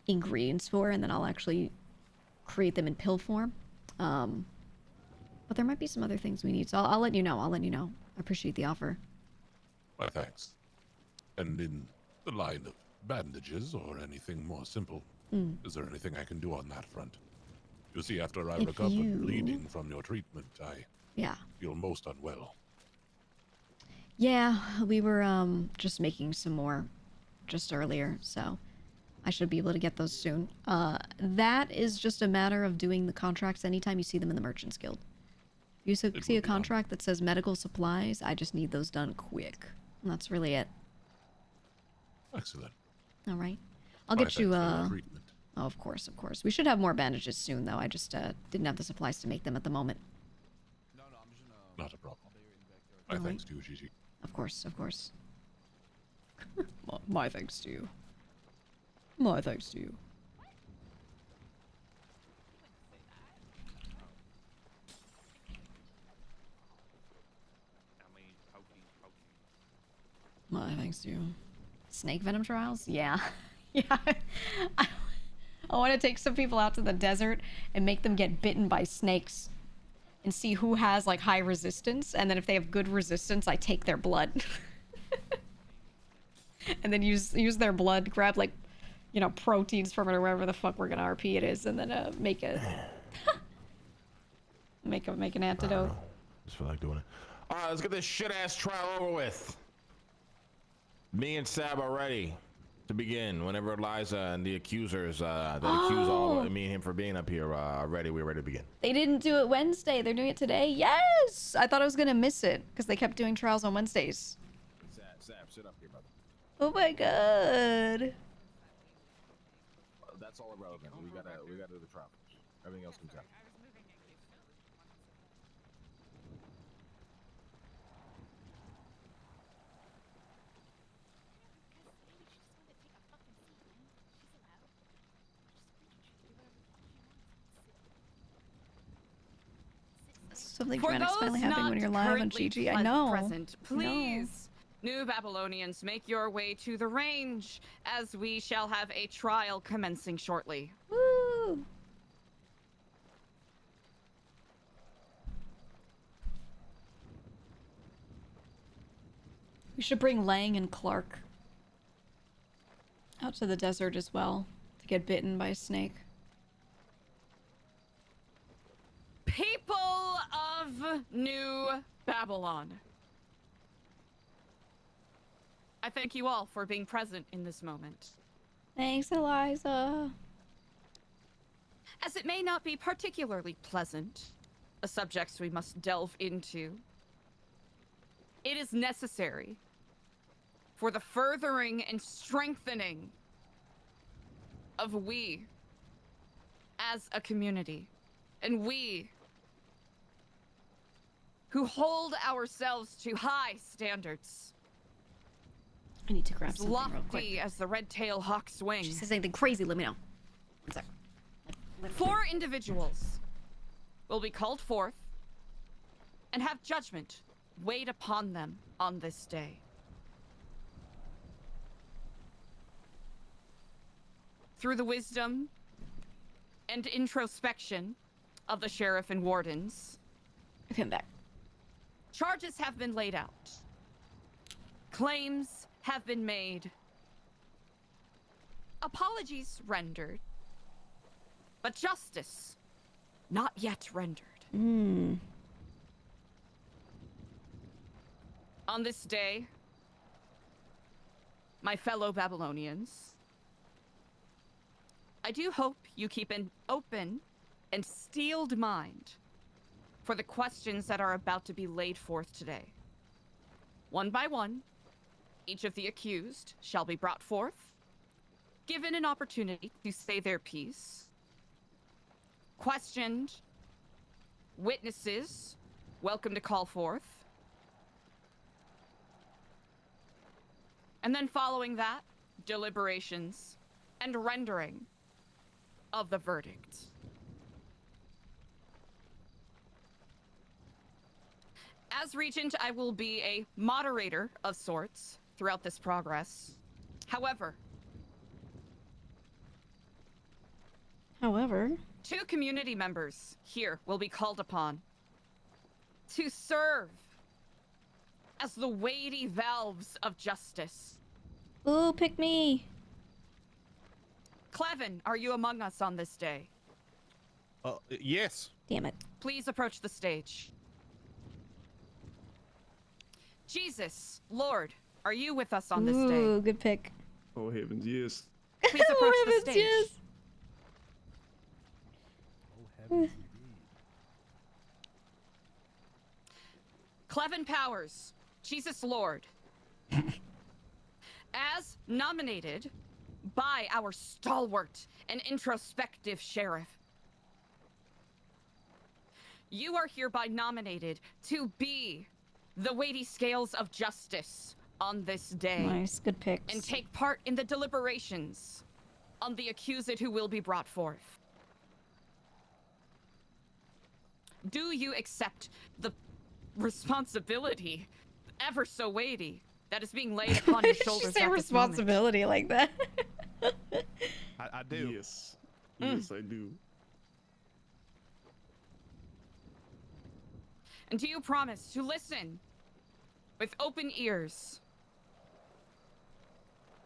ingredients for, and then I'll actually create them in pill form. But there might be some other things we need, so I'll let you know. I'll let you know. I appreciate the offer. My thanks. And in the line of bandages or anything more simple, is there anything I can do on that front? You see, after I If recovered you- bleeding from your treatment, I Yeah. feel most unwell. Yeah, we were, just making some more just earlier, so I should be able to get those soon. That is just a matter of doing the contracts anytime you see them in the Merchants Guild. If you see a will be done. contract that says medical supplies, I just need those done quick. And that's really it. Excellent. All right. I'll My get you, thanks for your treatment. Oh, of course, of course. We should have more bandages soon, though. I just, didn't have the supplies to make them at the moment. Not a problem. My thanks to you, Gigi. Of course, of course. My thanks to you. My thanks to you. My thanks to you. Snake venom trials? Yeah. Yeah. I want to take some people out to the desert and make them get bitten by snakes and see who has like high resistance, and then if they have good resistance, I take their blood. And then use their blood, grab like, you know, proteins from it or wherever the fuck we're gonna RP it is, and then make a make an antidote. Just feel like doing it. All right, let's get this shit ass trial over with. Me and Sab are ready to begin. Whenever Eliza and the accusers that accuse all of me and him for being up here are ready, we're ready to begin. They didn't do it Wednesday. They're doing it today. Yes! I thought I was gonna miss it because they kept doing trials on Wednesdays. Sab, sit up here, brother. Oh my god. That's all irrelevant. We gotta do the trial first. Everything else comes out. Something For dramatic's those finally happening when not you're live on currently GG. I know. present, I know. please New Babylonians, make your way to the range, as we shall have a trial commencing shortly. Woo! We should bring Lang and Clark out to the desert as well to get bitten by a snake. People of New Babylon, I thank you all for being present in this moment. Thanks, Eliza. As it may not be particularly pleasant, a subject we must delve into, it is necessary for the furthering and strengthening of we as a community, and we who hold ourselves to high standards. I need to grab As something real quick. lofty as the red-tailed hawk's wing. If she says anything crazy, let me know. One sec. 4 individuals will be called forth and have judgment weighed upon them on this day. Through the wisdom and introspection of the sheriff and wardens, Come back. charges have been laid out. Claims have been made. Apologies rendered. But justice not yet rendered. Mm. On this day, my fellow Babylonians, I do hope you keep an open and steeled mind for the questions that are about to be laid forth today. One by one, each of the accused shall be brought forth, given an opportunity to say their piece, questioned, witnesses welcome to call forth, and then following that, deliberations and rendering of the verdict. As Regent, I will be a moderator of sorts throughout this progress. However, 2 community members here will be called upon to serve as the weighty valves of justice. Ooh, pick me. Clevin, are you among us on this day? Yes. Damn it. Please approach the stage. Jesus, Lord, are you with us on this day? Ooh, good pick. Oh heavens, yes. Please approach the stage. Yes. Clevin Powers, Jesus Lord. As nominated by our stalwart and introspective sheriff, you are hereby nominated to be the weighty scales of justice on this day. Nice, good picks. And take part in the deliberations on the accused who will be brought forth. Do you accept the responsibility, ever so weighty, that is being laid upon your shoulders? Say at this moment? responsibility like that. I do. Yes. Yes, I do. And do you promise to listen with open ears,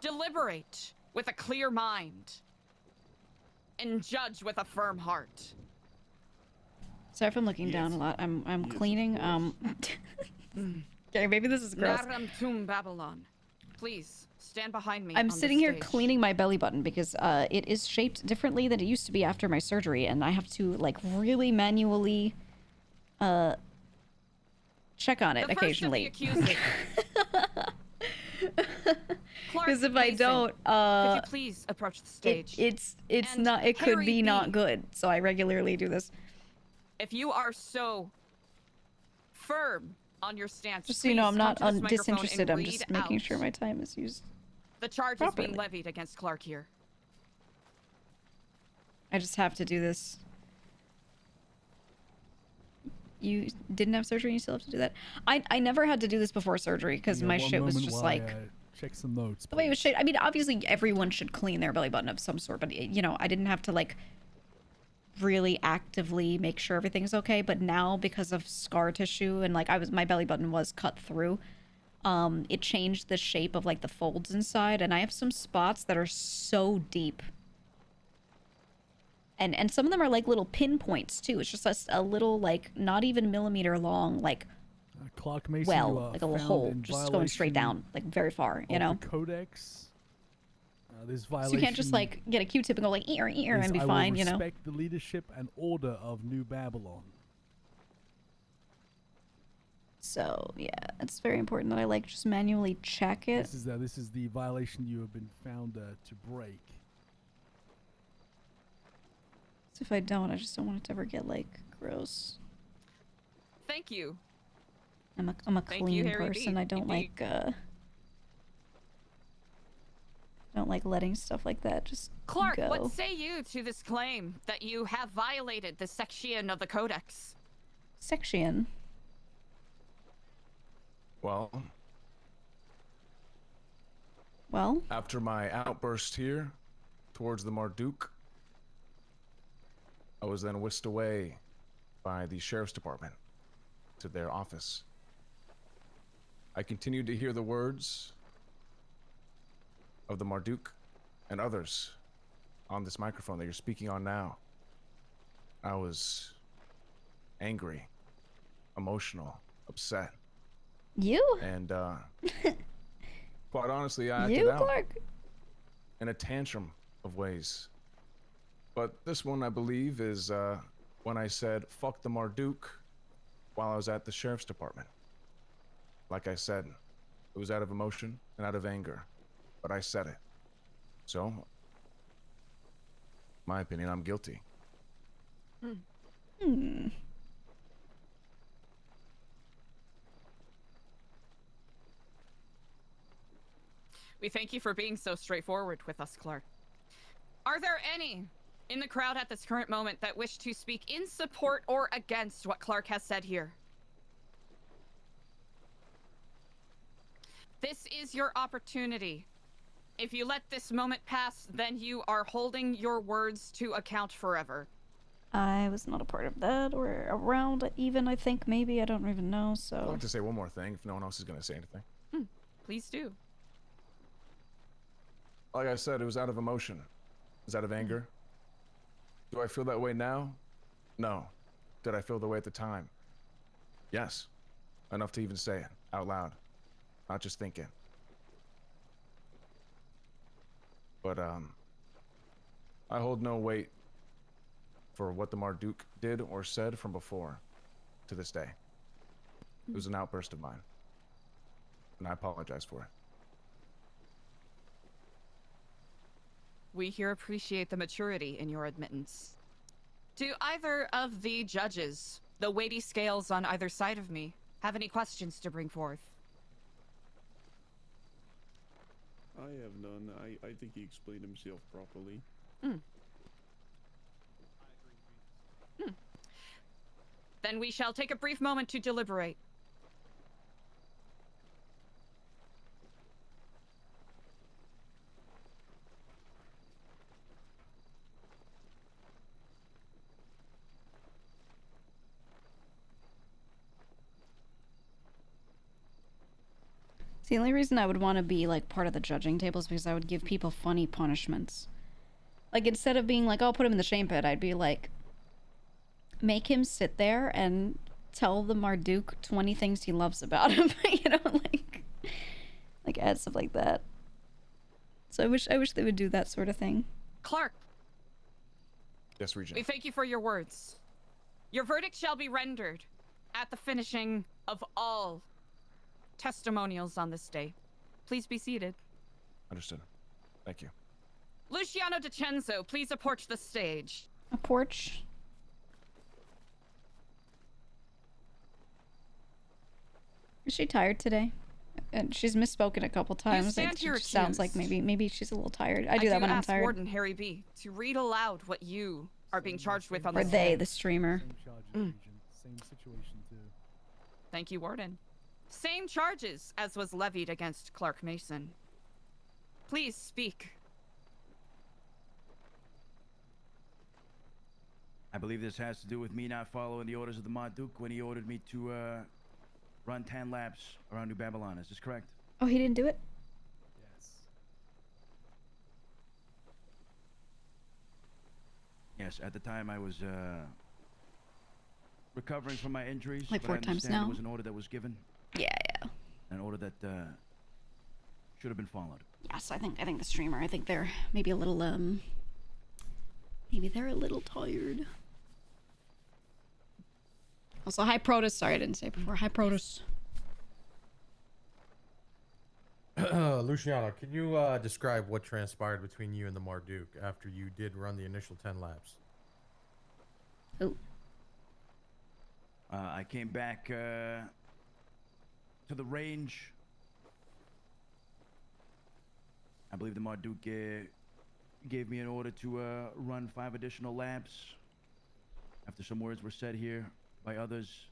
deliberate with a clear mind, and judge with a firm heart? Sorry if I'm looking down a lot. I'm cleaning. Okay, maybe this is gross. Naram Tum Babylon, please stand behind me. I'm on sitting this here stage. cleaning my belly button because it is shaped differently than it used to be after my surgery, and I have to like really manually check on it The first of the occasionally. accused. Clark Because if I Mason, don't, could you please approach the stage? it's And not. It could Harry be B, not good. So I regularly do this. If you are so firm on your stance, Just so you know, I'm please not come to this microphone disinterested. and I'm just read making out sure my time is used. the charges properly. being levied against Clark here. I just have to do this. you didn't have surgery and you still have to do that. I never had to do this before surgery because my shit was just like check some notes. the way it was shit. I mean, obviously everyone should clean their belly button of some sort, but you know, I didn't have to like really actively make sure everything's okay. But now because of scar tissue and like my belly button was cut through, it changed the shape of like the folds inside, and I have some spots that are so deep. And some of them are like little pinpoints too. It's just a little like not even millimeter long, like Clark Mason, like a little hole just going straight down, like very far, you know. The codex. This So violation. you can't just like get a Q-tip and go like ear and be fine, you know. I will respect the leadership and order of New Babylon. So yeah, it's very important that I like just manually check it. This is the violation you have been found to break. So if I don't, I just don't want it to ever get like gross. Thank you. I'm a clean person. I don't like letting stuff like that just Clark, go. what say you to this claim that you have violated the section of the codex? Section? Well, after my outburst here towards the Marduk, I was then whisked away by the sheriff's department to their office. I continued to hear the words of the Marduk and others on this microphone that you're speaking on now. I was angry, emotional, upset. You? And quite honestly, I acted you, out Clark? in a tantrum of ways. But this one, I believe, is when I said, fuck the Marduk, while I was at the sheriff's department. Like I said, it was out of emotion and out of anger, but I said it. So, my opinion, I'm guilty. We thank you for being so straightforward with us, Clark. Are there any in the crowd at this current moment that wish to speak in support or against what Clark has said here? This is your opportunity. If you let this moment pass, then you are holding your words to account forever. I was not a part of that or around even, I think, maybe. I don't even know, so... I'd like to say one more thing if no one else is going to say anything. Please do. Like I said, it was out of emotion. It was out of anger. Do I feel that way now? No. Did I feel the way at the time? Yes. Enough to even say it out loud. Not just thinking. But, I hold no weight for what the Marduk did or said from before to this day. It was an outburst of mine. And I apologize for it. We here appreciate the maturity in your admittance. Do either of the judges, the weighty scales on either side of me, have any questions to bring forth? I have none. I think he explained himself properly. Then we shall take a brief moment to deliberate. The only reason I would want to be like part of the judging table is because I would give people funny punishments. Like instead of being like, "Oh, put him in the shame pit," I'd be like, make him sit there and tell the Marduk 20 things he loves about him. You know, like add stuff like that. So I wish they would do that sort of thing. Clark. Yes, Regent. We thank you for your words. Your verdict shall be rendered at the finishing of all testimonials on this day. Please be seated. Understood. Thank you. Luciano DiCenzo, please approach the stage. A porch. Is she tired today? And she's misspoken a couple times. stand here It sounds like accused. maybe she's a little tired. I do that when I'm tired. Warden Harry B to read aloud what you are being charged with on Or this they, day. the streamer. same situation too. Thank you, Warden. Same charges as was levied against Clark Mason. Please speak. I believe this has to do with me not following the orders of the Marduk when he ordered me to run 10 laps around New Babylon. Is this correct? Oh, he didn't do it? Yes. Yes, at the time I was recovering from my injuries. Like but 4 I times understand now. It was an order that was given. Yeah, yeah. An order that should have been followed. Yes, I think the streamer, I think they're maybe a little maybe they're a little tired. Also, hi Protus. Sorry, I didn't say it before. Hi Protus. Luciano, can you describe what transpired between you and the Marduk after you did run the initial 10 laps? Oh. I came back to the range. I believe the Marduk gave me an order to run 5 additional laps after some words were said here by others.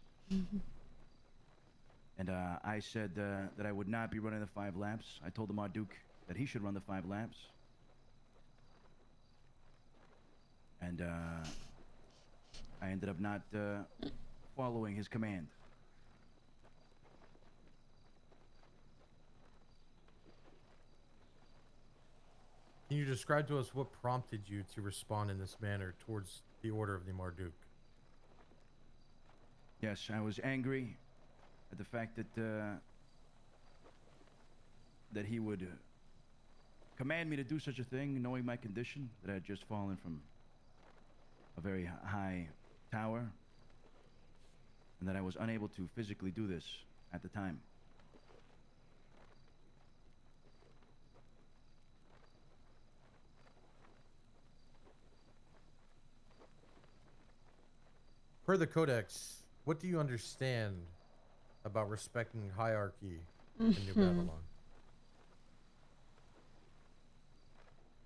And I said that I would not be running the 5 laps. I told the Marduk that he should run the 5 laps. And I ended up not following his command. Can you describe to us what prompted you to respond in this manner towards the order of the Marduk? Yes, I was angry at the fact that that he would command me to do such a thing, knowing my condition, that I had just fallen from a very high tower, and that I was unable to physically do this at the time. Per the Codex, what do you understand about respecting hierarchy in New Babylon?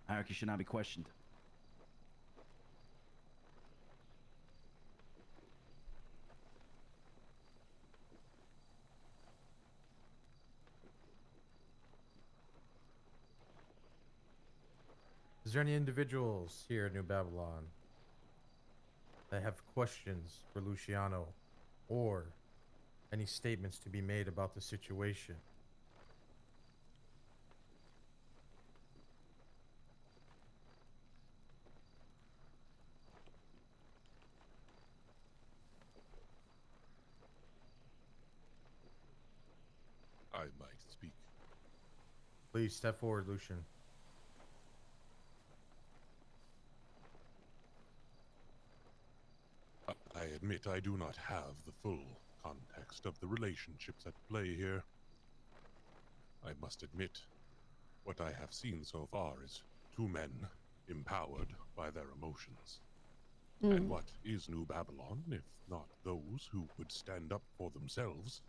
Hierarchy should not be questioned. Is there any individuals here in New Babylon that have questions for Luciano or any statements to be made about the situation? I might speak. Please step forward, Lucian. I admit I do not have the full context of the relationships at play here. I must admit, what I have seen so far is 2 men empowered by their emotions. And what is New Babylon, if not those who would stand up for themselves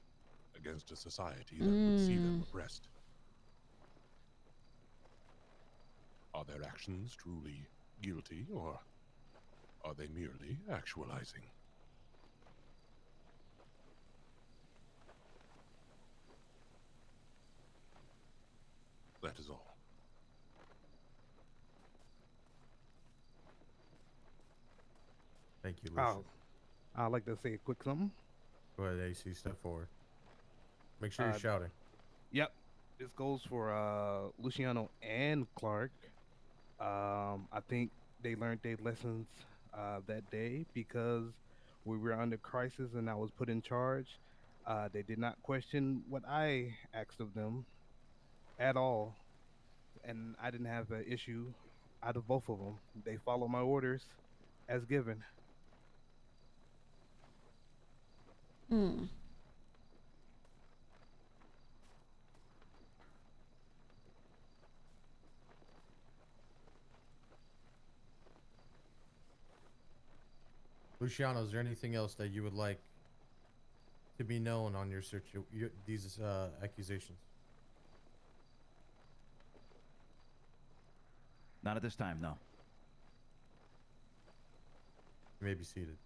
against a society that would see them oppressed? Are their actions truly guilty, or are they merely actualizing? That is all. Thank you, Lucian. I'd like to say a quick something. Go ahead, AC, step forward. Make sure you're shouting. Yep. This goes for Luciano and Clark. I think they learned their lessons that day because we were under crisis and I was put in charge. They did not question what I asked of them at all. And I didn't have an issue out of both of them. They followed my orders as given. Luciano, is there anything else that you would like to be known on your search, these accusations? Not at this time, no. You may be seated.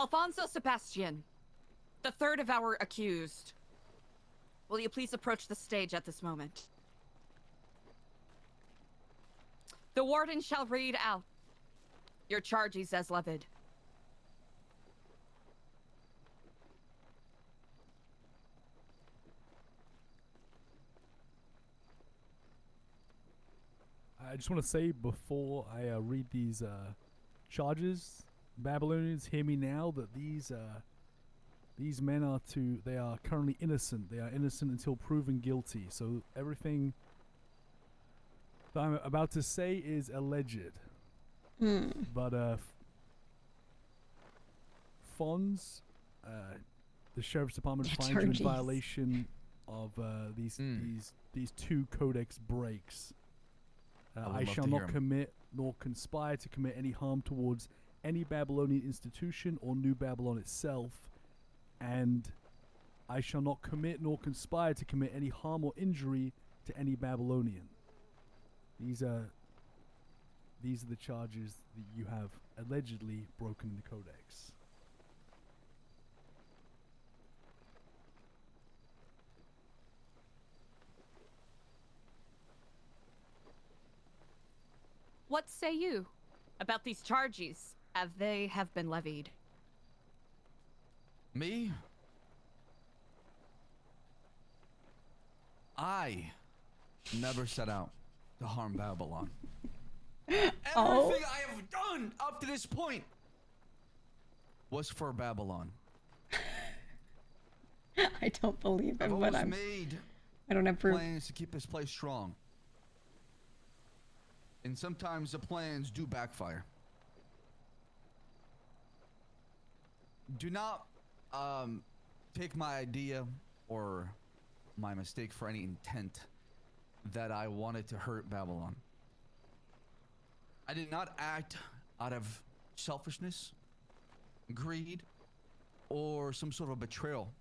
Alfonso Sebastian, the third of our accused. Will you please approach the stage at this moment? The warden shall read out your charges as levied. I just want to say before I read these charges, Babylonians, hear me now that these men are they are currently innocent. They are innocent until proven guilty. So everything that I'm about to say is alleged. But Fonz, the sheriff's department finds you in violation of these two codex breaks. I shall not commit nor conspire to commit any harm towards any Babylonian institution or New Babylon itself, and I shall not commit nor conspire to commit any harm or injury to any Babylonian. These are the charges that you have allegedly broken the codex. What say you about these charges as they have been levied? Me? I never set out to harm Babylon. Everything I have done up to this point was for Babylon. I don't believe him, I've but always made I don't have proof. plans to keep this place strong. And sometimes the plans do backfire. Do not take my idea or my mistake for any intent that I wanted to hurt Babylon. I did not act out of selfishness, greed, or some sort of betrayal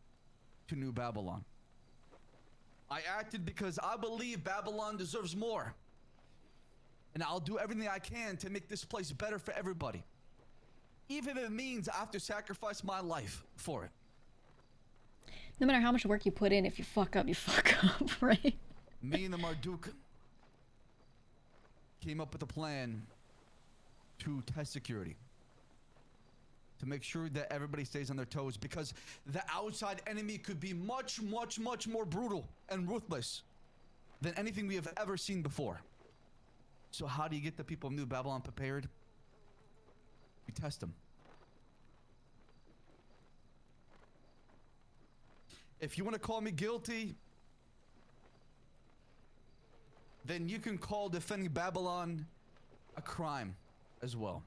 to New Babylon. I acted because I believe Babylon deserves more. And I'll do everything I can to make this place better for everybody. Even if it means I have to sacrifice my life for it. No matter how much work you put in, if you fuck up, you fuck up, right? Me and the Marduk came up with a plan to test security. To make sure that everybody stays on their toes, because the outside enemy could be much, much, much more brutal and ruthless than anything we have ever seen before. So how do you get the people of New Babylon prepared? You test them. If you want to call me guilty, then you can call defending Babylon a crime as well.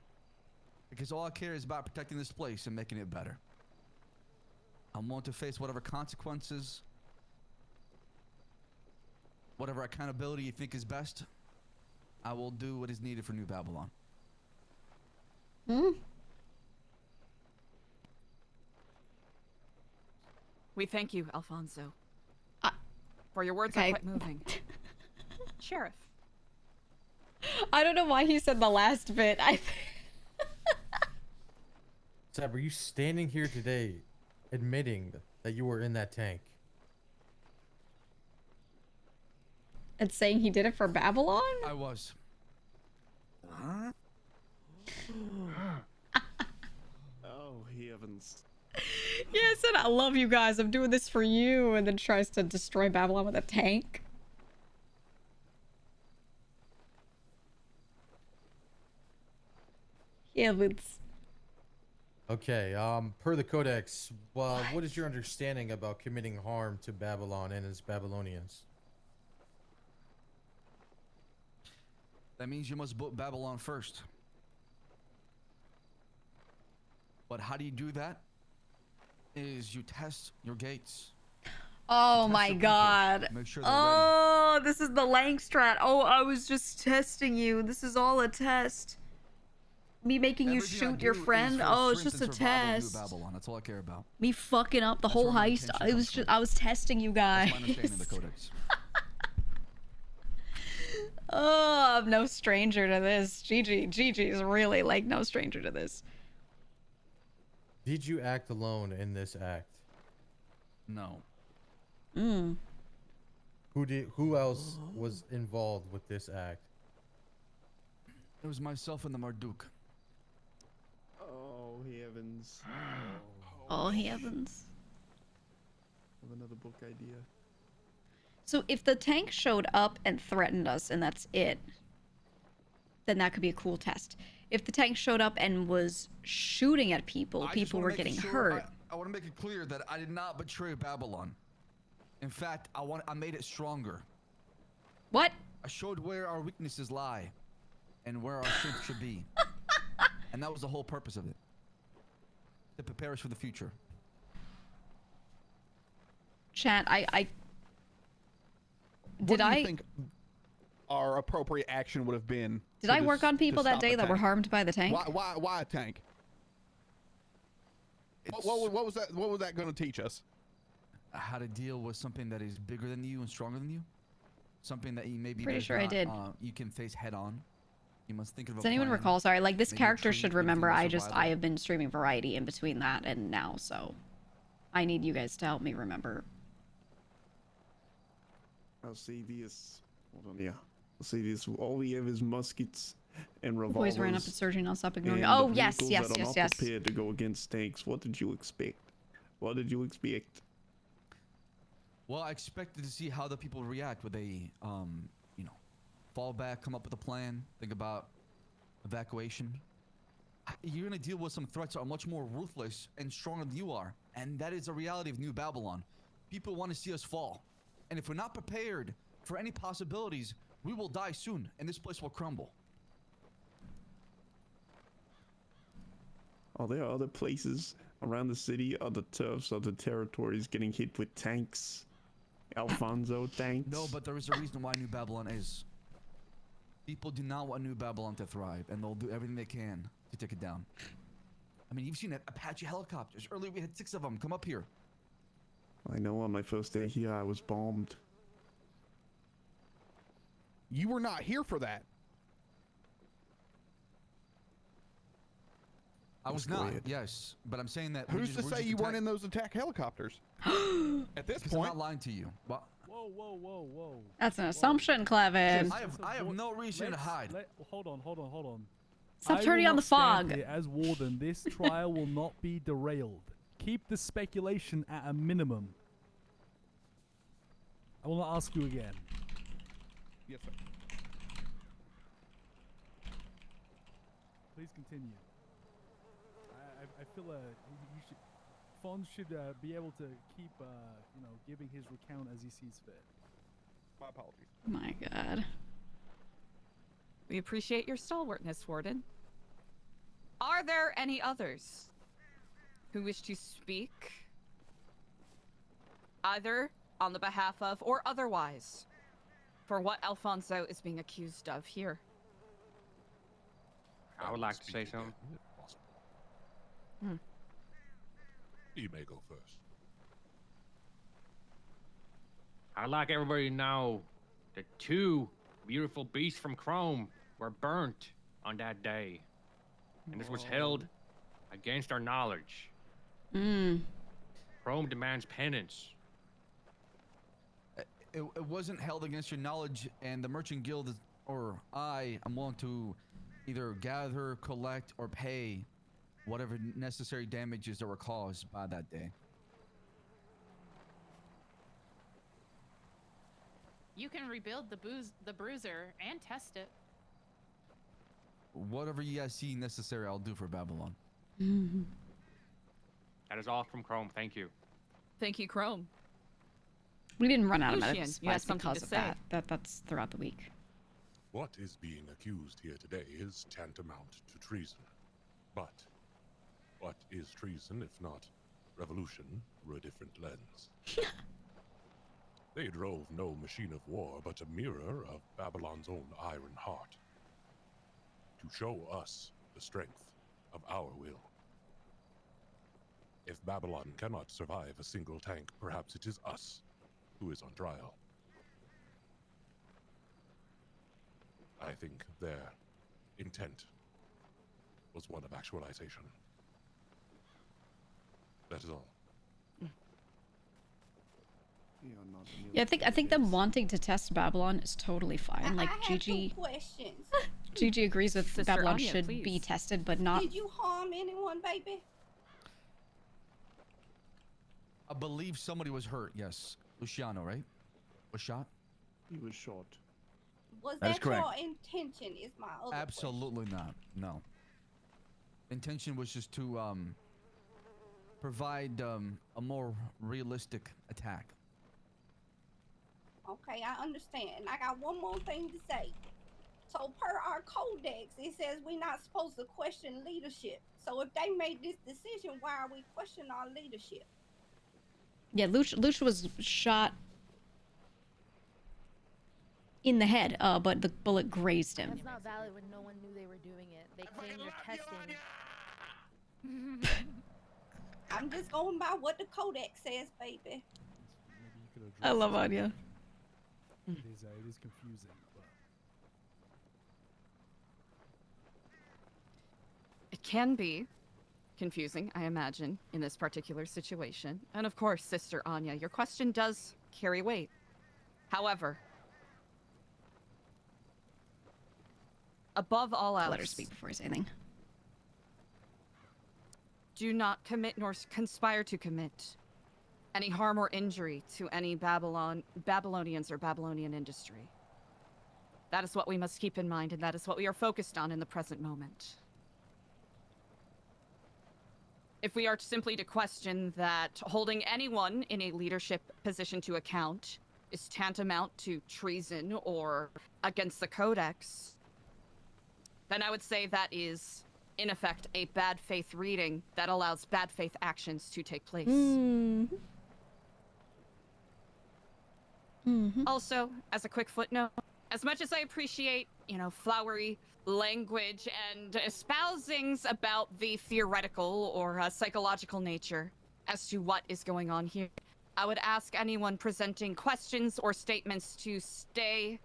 Because all I care is about protecting this place and making it better. I'm willing to face whatever consequences, whatever accountability you think is best. I will do what is needed for New Babylon. We thank you, Alfonso. For your words are quite moving. Sheriff. I don't know why he said the last bit. Seb, are you standing here today admitting that you were in that tank? And saying he did it for Babylon? I was. Oh, heavens. Yeah, I said, I love you guys. I'm doing this for you. And then tries to destroy Babylon with a tank. Heavens. Okay, per the Codex, what is your understanding about committing harm to Babylon and its Babylonians? That means you must put Babylon first. But how do you do that? Is you test your gates. Oh my god. Make sure they're oh, this is the Langstrat. Oh, I was just testing you. This is all a test. Me making you shoot your friend? Oh, it's just a test. Babylon. That's all I care about. Me fucking up the whole heist. It was just I was testing you guys. That's my understanding of the Codex. Oh, I'm no stranger to this. Gigi is really like no stranger to this. Did you act alone in this act? No. Mm. Who else was involved with this act? It was myself and the Marduk. Oh heavens! Oh heavens! I have another book idea. So if the tank showed up and threatened us and that's it, then that could be a cool test. If the tank showed up and was shooting at people, people were getting hurt. I want to make it clear that I did not betray Babylon. In fact, I made it stronger. What? I showed where our weaknesses lie and where our strength should be. And that was the whole purpose of it. To prepare us for the future. Chat, What do you think our appropriate action would have been? Did I work on people that day that were harmed by the tank? Why a tank? What was that? What was that going to teach us? How to deal with something that is bigger than you and stronger than you. Something that you maybe Pretty sure I did. You can face head on. You must think of. Does anyone recall? Sorry, like this character should remember. I have been streaming variety in between that and now, so I need you guys to help me remember. I'll see this. Hold on, yeah. I'll see this. All we have is muskets and revolvers. Boys ran up and surging. I'll stop ignoring. and Oh the yes, vehicles yes, that are yes, not yes. prepared to go against tanks. What did you expect? What did you expect? Well, I expected to see how the people react. Would they, fall back, come up with a plan, think about evacuation? You're gonna deal with some threats that are much more ruthless and stronger than you are, and that is the reality of New Babylon. People want to see us fall, and if we're not prepared for any possibilities, we will die soon, and this place will crumble. Are there other places around the city, other turfs, other territories getting hit with tanks? Alfonso tanks? No, but there is a reason why New Babylon is. People do not want New Babylon to thrive, and they'll do everything they can to take it down. I mean, you've seen Apache helicopters. Earlier, we had 6 of them come up here. I know on my first day here, I was bombed. You were not here for that. I was not, yes, but I'm saying that. Who's to say you weren't in those attack helicopters? At this point, I'm not lying to you. But Whoa. That's an assumption, Clevin. I have no reason to hide. Hold on. Stop turning on the fog. As warden, this trial will not be derailed. Keep the speculation at a minimum. I will not ask you again. Yes, sir. Please continue. I feel you should. Fons should be able to keep, giving his recount as he sees fit. My apologies. My God. We appreciate your stalwartness, Warden. Are there any others who wish to speak, either on the behalf of or otherwise, for what Alfonso is being accused of here? I would like to say something. You may go first. I'd like everybody to know that 2 beautiful beasts from Chrome were burnt on that day. And this was held against our knowledge. Chrome demands penance. It wasn't held against your knowledge, and the Merchant Guild or I am willing to either gather, collect, or pay whatever necessary damages that were caused by that day. You can rebuild the bruiser and test it. Whatever you guys see necessary, I'll do for Babylon. That is all from Chrome. Thank you. Thank you, Chrome. We didn't run out of Lucian, medical you had supplies something because to of say. That's throughout the week. What is being accused here today is tantamount to treason. But what is treason if not revolution through a different lens? They drove no machine of war, but a mirror of Babylon's own iron heart. To show us the strength of our will. If Babylon cannot survive a single tank, perhaps it is us who is on trial. I think their intent was one of actualization. That is all. Yeah, I think them wanting to test Babylon is totally fine. Like I have Gigi, two questions. Gigi agrees with Sister Babylon Anya, should please. be tested, but not. Did you harm anyone, baby? I believe somebody was hurt. Yes, Luciano, right? Was shot. He was shot. Was That is that correct. your intention? Is my other Absolutely not. No. Intention was just to provide a more realistic attack. Okay, I understand. I got one more thing to say. So per our codex, it says we're not supposed to question leadership. So if they made this decision, why are we questioning our leadership? Yeah, Lucia was shot in the head, but the bullet grazed him. That's not valid when no one knew they were doing it. They claim they're testing. I'm just going by what the codex says, baby. I love Anya. It is confusing. But... It can be confusing, I imagine, in this particular situation. And of course, Sister Anya, your question does carry weight. However, above all else, Let her speak before I say anything. Do not commit nor conspire to commit any harm or injury to any Babylonians or Babylonian industry. That is what we must keep in mind, and that is what we are focused on in the present moment. If we are simply to question that holding anyone in a leadership position to account is tantamount to treason or against the Codex, then I would say that is, in effect, a bad faith reading that allows bad faith actions to take place. Also, as a quick footnote, as much as I appreciate, flowery language and espousings about the theoretical or psychological nature as to what is going on here, I would ask anyone presenting questions or statements to stay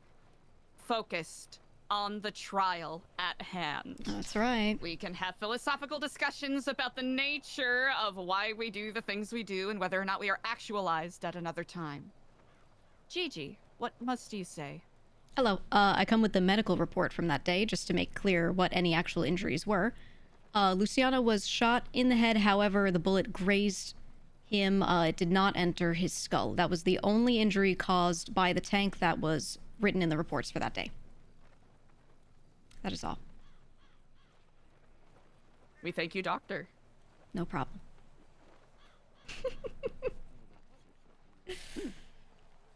focused on the trial at hand. That's right. We can have philosophical discussions about the nature of why we do the things we do and whether or not we are actualized at another time. Gigi, what must you say? Hello. I come with the medical report from that day just to make clear what any actual injuries were. Luciano was shot in the head. However, the bullet grazed him. It did not enter his skull. That was the only injury caused by the tank that was written in the reports for that day. That is all. We thank you, Doctor. No problem.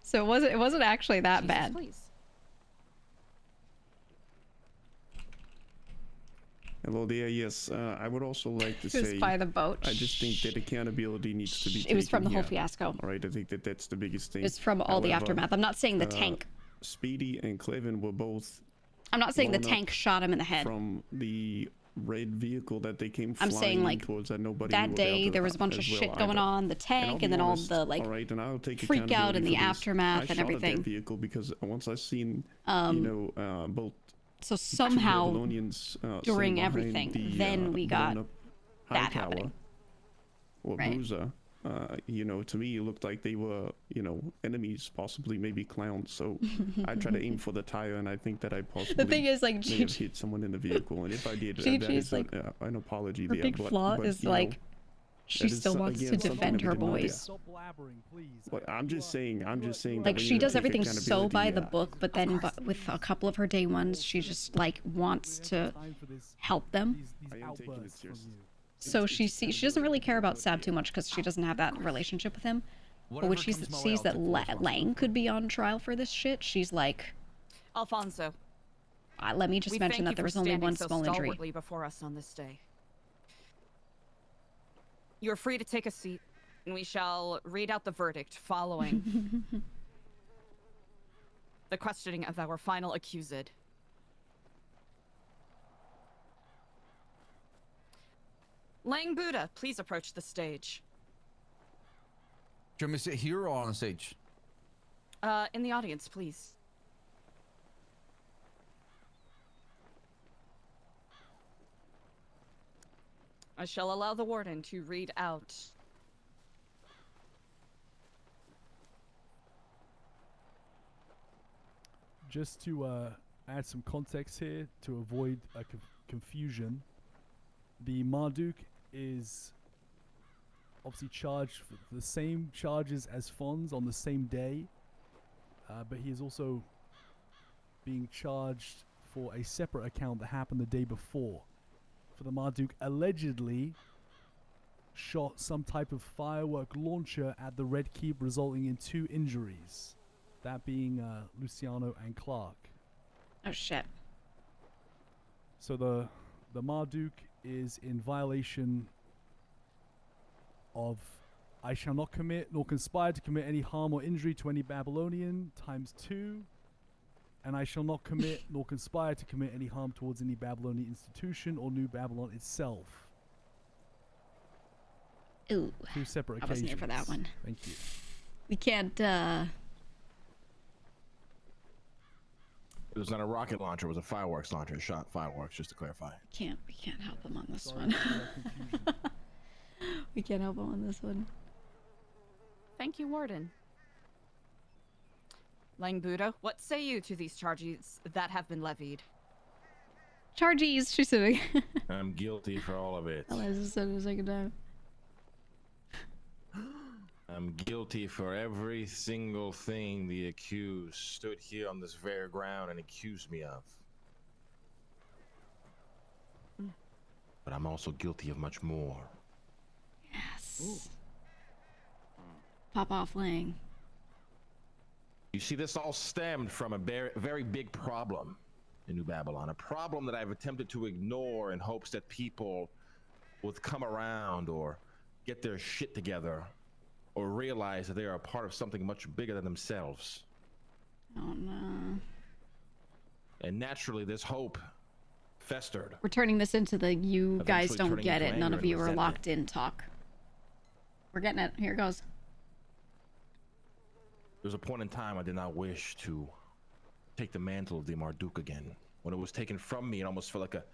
So it wasn't actually that bad. Please. Hello there. Yes, I would also like to It was say by the boat. I just think that accountability needs to be taken It was from the whole here. fiasco. All right, I think that that's the biggest thing. It's from all the However, aftermath. I'm not saying the tank. Speedy and Clevin were both. I'm not saying the blown tank up shot him in the head. From the red vehicle that they came I'm flying saying, like, towards that nobody that knew day about there was a bunch of as well shit going either. on, the tank, and then all the like all right, and I'll take freak out and accountability the for this. aftermath I and shot at everything. that vehicle because once I seen both So somehow Babylonians, during sitting behind everything, the, then we got blown up high that tower, happening. or Right. Bruiser, to me it looked like they were, enemies, possibly maybe clowns. So I try to aim for the tire, and I think that I possibly thing is, like, may have Gigi- hit someone in the vehicle. And if I did, that Gigi's, is like, an apology her there. big flaw but, is you know, like she that is, still wants again, to something defend that we her did not do. boys. Stop blabbering, please. But I'm just saying that Like, we she need to does take everything so by accountability, the book, but then with a couple of her day ones, she just like wants to help them. I am taking it seriously. So she doesn't really care about Sab too much because she doesn't have that relationship with him. But when she sees that Lang could be on trial for this shit, she's like, Alfonso, let me just we mention thank that there you was for only standing one so small injury. stalwartly before us on this day. You're free to take a seat, and we shall read out the verdict following the questioning of our final accused. Lang Buddha, please approach the stage. Do you want me to sit here or on the stage? In the audience, please. I shall allow the warden to read out just to add some context here to avoid a confusion, the Marduk is obviously charged for the same charges as Fonz on the same day, but he is also being charged for a separate account that happened the day before. For the Marduk allegedly shot some type of firework launcher at the Red Keep, resulting in 2 injuries, that being Luciano and Clark. Oh shit. So the Marduk is in violation of I shall not commit nor conspire to commit any harm or injury to any Babylonian ×2, and I shall not commit nor conspire to commit any harm towards any Babylonian institution or New Babylon itself. Ooh. 2 separate occasions. I wasn't here for that one. Thank you. We can't, It was not a rocket launcher, it was a fireworks launcher. It shot fireworks, just to clarify. we can't help him on this Sorry one. for that confusion. We can't help him on this one. Thank you, Warden. Lang Buddha, what say you to these charges that have been levied? Charges, she's suing. I'm guilty for all of it. Eliza said it a second time. I'm guilty for every single thing the accused stood here on this very ground and accused me of. But I'm also guilty of much more. Yes. Ooh. Pop off, Lang. You see, this all stemmed from a very big problem in New Babylon. A problem that I've attempted to ignore in hopes that people would come around or get their shit together or realize that they are a part of something much bigger than themselves. Oh no. And naturally, this hope festered. We're turning this into the you guys Eventually don't turning get into it, none anger of and you are resentment. locked in talk. We're getting it. Here it goes. There's a point in time I did not wish to take the mantle of the Marduk again. When it was taken from me, it almost felt like a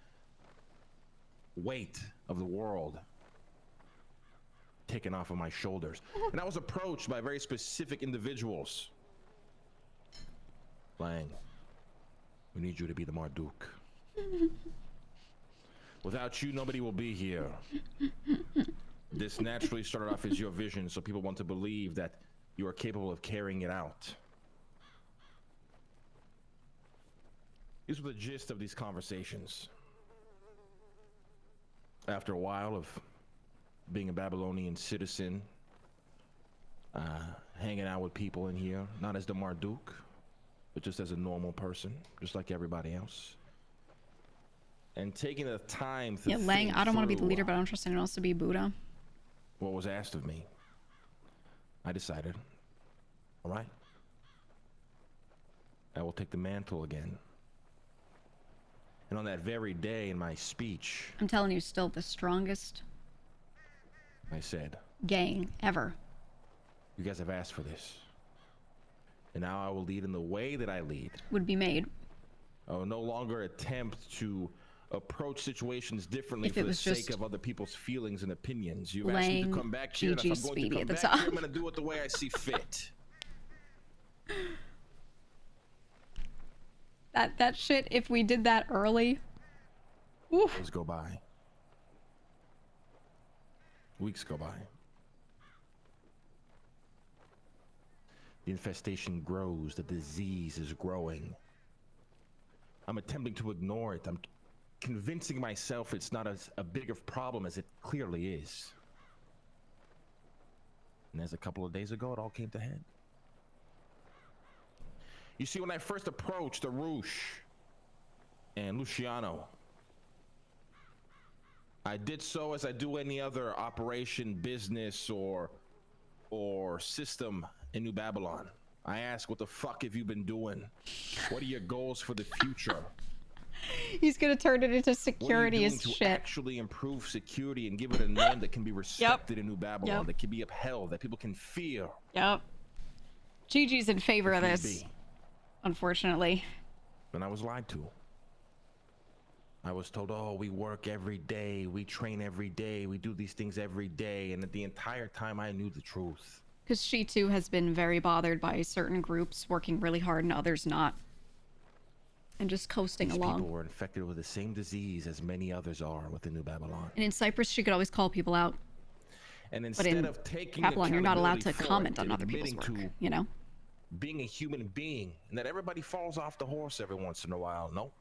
weight of the world taken off of my shoulders. And I was approached by very specific individuals. Lang, we need you to be the Marduk. Without you, nobody will be here. This naturally started off as your vision, so people want to believe that you are capable of carrying it out. These were the gist of these conversations. After a while of being a Babylonian citizen, hanging out with people in here, not as the Marduk, but just as a normal person, just like everybody else. And taking the time to Lang, I don't want to be the through leader, but I don't trust anyone else to be Buddha. what was asked of me, I decided, all right, I will take the mantle again. And on that very day in my speech, I'm telling you, still the strongest I said, gang ever. you guys have asked for this. And now I will lead in the way that I lead. Would be made. I will no longer attempt to approach situations differently If for it the was sake just of other people's feelings and opinions. You've asked me to Lang, come back here, and Gigi, if I'm going to Speedy come at the back top. here, I'm going to do it the way I see fit. That shit, if we did that early. Oof. Days go by. Weeks go by. The infestation grows, the disease is growing. I'm attempting to ignore it. I'm convincing myself it's not as a big of problem as it clearly is. And as a couple of days ago, it all came to head. You see, when I first approached Arush and Luciano, I did so as I do any other operation, business, or system in New Babylon. I ask, what the fuck have you been doing? What are your goals for the future? He's gonna turn it into What are you security doing as to shit. actually improve security and give it a name that can be respected in New Babylon, Yep. that can be upheld, that people can fear? Yep. Gigi's in favor of If need this. be. Unfortunately. And I was lied to. I was told, oh, we work every day, we train every day, we do these things every day, and the entire time I knew the truth. Because she too has been very bothered by certain groups working really hard and others not. and just coasting These along. people were infected with the same disease as many others are within New Babylon. And in Cyprus, she could always call people out. And But instead in of taking Babylon, you're not allowed to accountability for comment it on and other people's admitting work, to you know? being a human being, and that everybody falls off the horse every once in a while, no.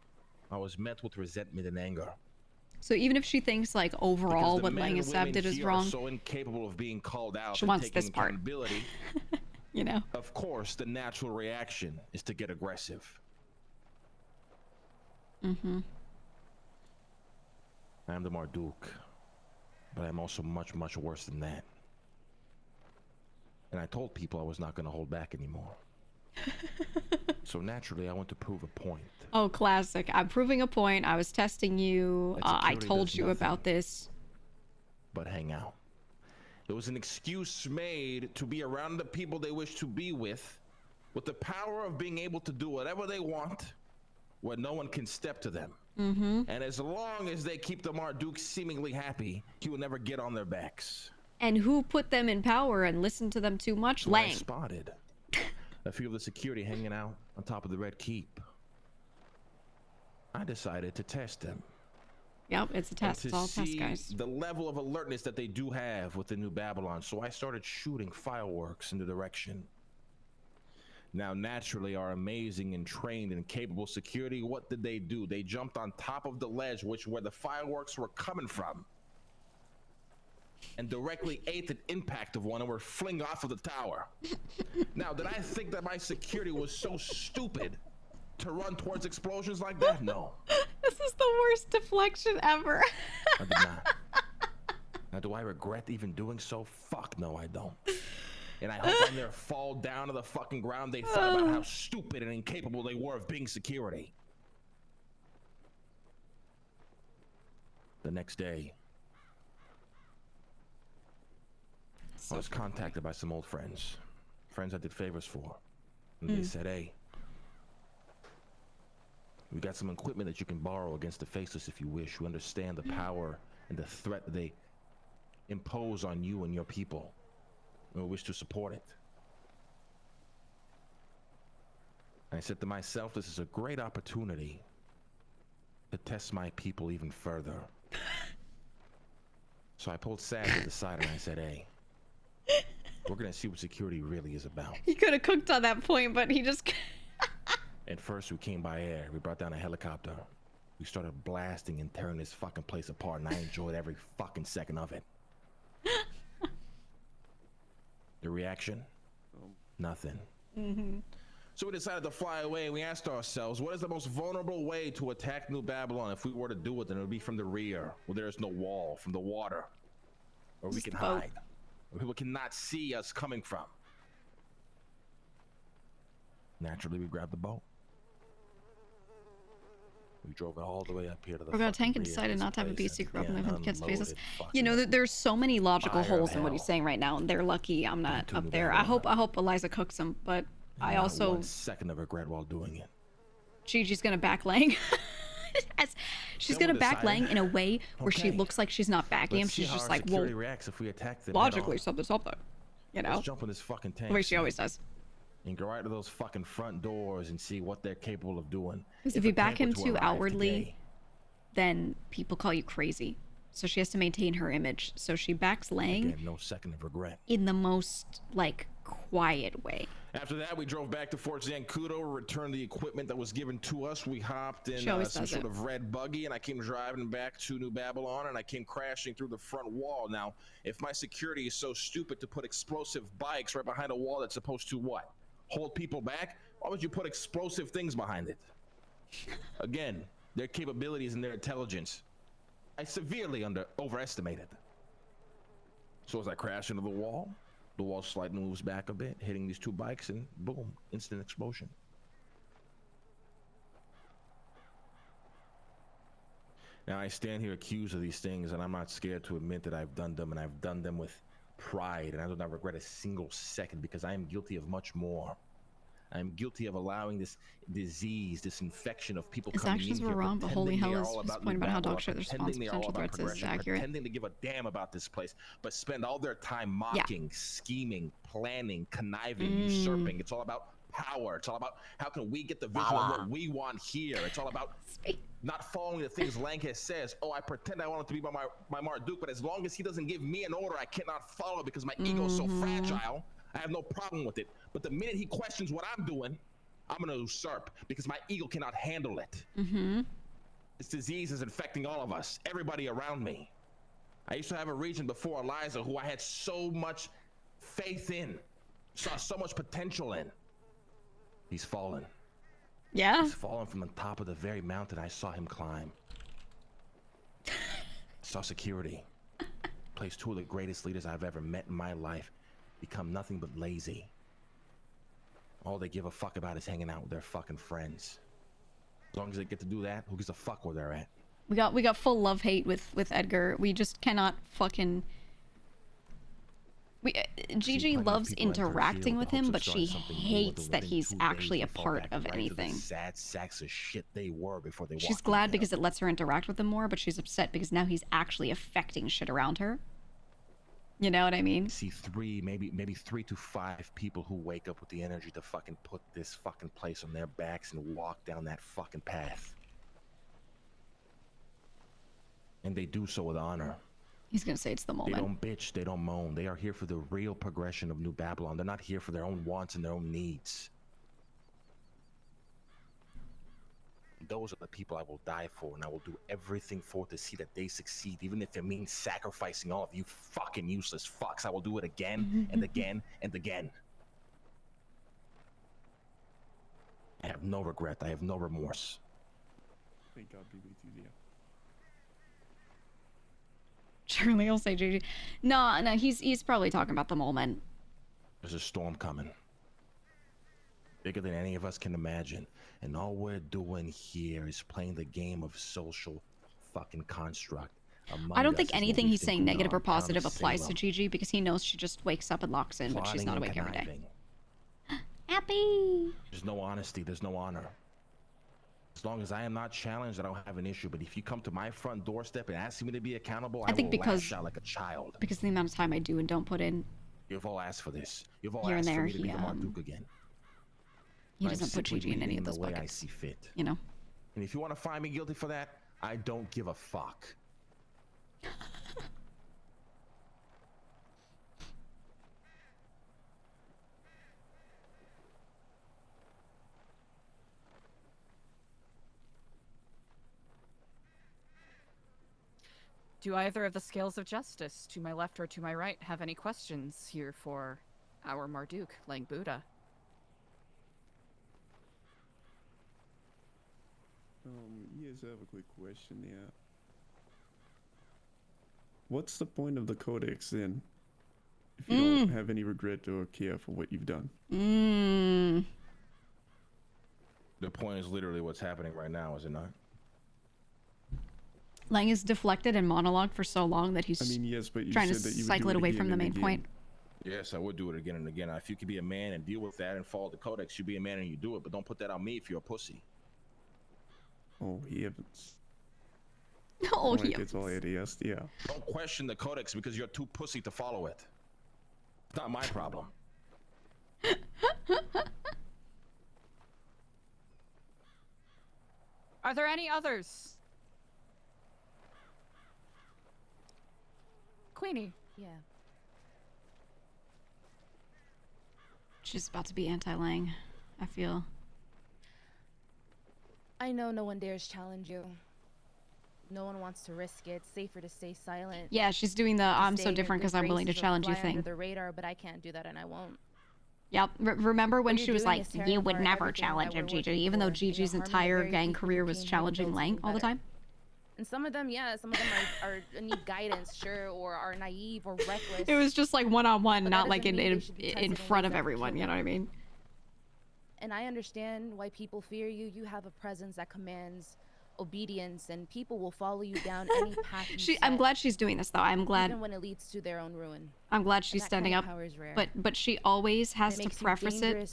I was met with resentment and anger. So even if she thinks, like, overall what Lang and Sab did is wrong, so incapable of being called out she and wants taking this part. accountability, you know? Of course, the natural reaction is to get aggressive. Mm-hmm. I'm the Marduk, but I'm also much, much worse than that. And I told people I was not going to hold back anymore. So naturally, I want to prove a point. Oh, classic. I'm proving a point. I was testing you. I told you about this. But hang out. It was an excuse made to be around the people they wish to be with the power of being able to do whatever they want, where no one can step to them. Mm-hmm. And as long as they keep the Marduk seemingly happy, he will never get on their backs. And who put them in power and listened to them too much? So Lang. I spotted a few of the security hanging out on top of the Red Keep. I decided to test them. Yep, it's a test. It's all a test, see guys. the level of alertness that they do have with the New Babylon. So I started shooting fireworks in the direction. Now, naturally, our amazing and trained and capable security, what did they do? They jumped on top of the ledge where the fireworks were coming from, and directly ate the impact of one and were flinged off of the tower. Now, did I think that my security was so stupid to run towards explosions like that? No. This is the worst deflection ever. I did not. Now, do I regret even doing so? Fuck no, I don't. And I hope when they fall down to the fucking ground, they thought about how stupid and incapable they were of being security. The next day, I was contacted by some old friends I did favors for. And they said, hey, we got some equipment that you can borrow against the Faceless if you wish. We understand the power and the threat that they impose on you and your people. And we wish to support it. I said to myself, this is a great opportunity to test my people even further. So I pulled Sad to the side and I said, hey, we're gonna see what security really is about. He could have cooked on that point, but he just... At first, we came by air. We brought down a helicopter. We started blasting and tearing this fucking place apart, and I enjoyed every fucking second of it. The reaction? Nothing. Mm-hmm. So we decided to fly away, and we asked ourselves, what is the most vulnerable way to attack New Babylon? If we were to do it, then it would be from the rear, where there's no wall, from the water, where we can hide, where people cannot see us coming from. Naturally, we grabbed the boat. We drove it all the way up here to the Or got a tank and rear of decided this not to have a place B secret and open began with kids' faces. unloaded You know, there's so many logical fire of holes in what he's hell saying right now, and they're lucky I'm not into up New there. I hope Eliza cooks them, but I Not also 1 second of regret while doing it. Gigi's gonna back Lang. She's gonna back Lang in a way where she Okay. looks like she's not backing him. Let's see She's how just our like, well, security reacts if we attack them logically head on. set this up though. You know, Let's jump in this fucking tank. the way she always does. And go right to those fucking front doors and see what they're capable of doing. Because if you a back tank him were to too arrive outwardly, today, then people call you crazy. So she has to maintain her image. So she backs Lang again, no second of regret. in the most like quiet way. After that, we drove back to Fort Zancudo, returned the equipment that was given to us. We hopped in She always some does sort it. of red buggy, and I came driving back to New Babylon, and I came crashing through the front wall. Now, if my security is so stupid to put explosive bikes right behind a wall that's supposed to what? Hold people back? Why would you put explosive things behind it? Again, their capabilities and their intelligence, I severely overestimated. So as I crash into the wall slightly moves back a bit, hitting these two bikes, and boom, instant explosion. Now I stand here accused of these things, and I'm not scared to admit that I've done them, and I've done them with pride, and I do not regret a single second, because I am guilty of much more. I am guilty of allowing this disease, this infection of people His coming actions in were here, wrong, but holy pretending hell they are is all his about point New about how Babylon, dog shit their response pretending they are all potential about threats is progression, accurate. pretending to give a damn about this place, but spend all their time mocking, scheming, planning, conniving, usurping. It's all about power. It's all about how can we get the vision of what we want here. It's all about not following the things Lankes says. Oh, I pretend I want it to be by my Marduk, but as long as he doesn't give me an order, I cannot follow because my ego is so fragile. I have no problem with it. But the minute he questions what I'm doing, I'm gonna usurp because my ego cannot handle it. This disease is infecting all of us, everybody around me. I used to have a region before Eliza who I had so much faith in, saw so much potential in. He's fallen. Yeah? He's fallen from the top of the very mountain I saw him climb. Saw security. Placed two of the greatest leaders I've ever met in my life become nothing but lazy. All they give a fuck about is hanging out with their fucking friends. As long as they get to do that, who gives a fuck where they're at? We got full love hate with Edgar. We just cannot fucking. Gigi loves interacting with him, but she hates that he's actually a part of anything. Sad sacks of shit they were before they. She's glad because it lets her interact with him more, but she's upset because now he's actually affecting shit around her. You know what I mean? See maybe 3 to 5 people who wake up with the energy to fucking put this fucking place on their backs and walk down that fucking path. And they do so with honor. He's gonna say it's the moment. They don't bitch, they don't moan. They are here for the real progression of New Babylon. They're not here for their own wants and their own needs. Those are the people I will die for, and I will do everything for to see that they succeed, even if it means sacrificing all of you fucking useless fucks. I will do it again and again and again. I have no regret. I have no remorse. Thank God be with you, dear. Surely he'll say Gigi. No, he's probably talking about the moment. There's a storm coming. Bigger than any of us can imagine. And all we're doing here is playing the game of social fucking construct. I don't think anything he's saying negative or positive applies to Gigi because he knows she just wakes up and locks in, but she's not awake every day. Happy! There's no honesty, there's no honor. As long as I am not challenged, I don't have an issue. But if you come to my front doorstep and ask me to be accountable, I will lash out like a child. Because of the amount of time I do and don't put in. You've all asked for this. You've all Here and asked there, for me to be the Marduk again. He doesn't put Gigi in any of those buckets. I see fit. You know? And if you want to find me guilty for that, I don't give a fuck. Do either of the scales of justice, to my left or to my right, have any questions here for our Marduk, Lang Buddha? Yes, I have a quick question, yeah. What's the point of the codex then? If you don't have any regret or care for what you've done? The point is literally what's happening right now, is it not? Lang is deflected and monologue for so long that he's yes, but you trying to said that you would cycle do it away from the again main and point. Yes, I would do it again and again. If you could be a man and deal with that and follow the codex, you be a man and you do it. But don't put that on me if you're a pussy. Oh, heavens. Oh, it's all ADS, yeah. Don't question the codex because you're too pussy to follow it. It's not my problem. Are there any others? Queenie. Yeah. She's about to be anti-Lang, I feel. I know no one dares challenge you. No one wants to risk it. It's safer to stay silent. Yeah, she's doing the I'm so different because I'm willing to challenge you thing. Under the radar, but I can't do that and I won't. Yep. Remember when she was like, you would never challenge him, Gigi, even though Gigi's entire gang career was challenging Lang all the time? And some of them, yeah, some of them are need guidance, sure, or are naive or reckless. It was just like one-on-one, not like in front of everyone, you know what I mean? And I understand why people fear you. You have a presence that commands obedience, and people will follow you down any path you set, I'm glad she's doing this, though. I'm glad. Even when it leads to their own ruin. I'm glad she's standing up. But she always has to preface it.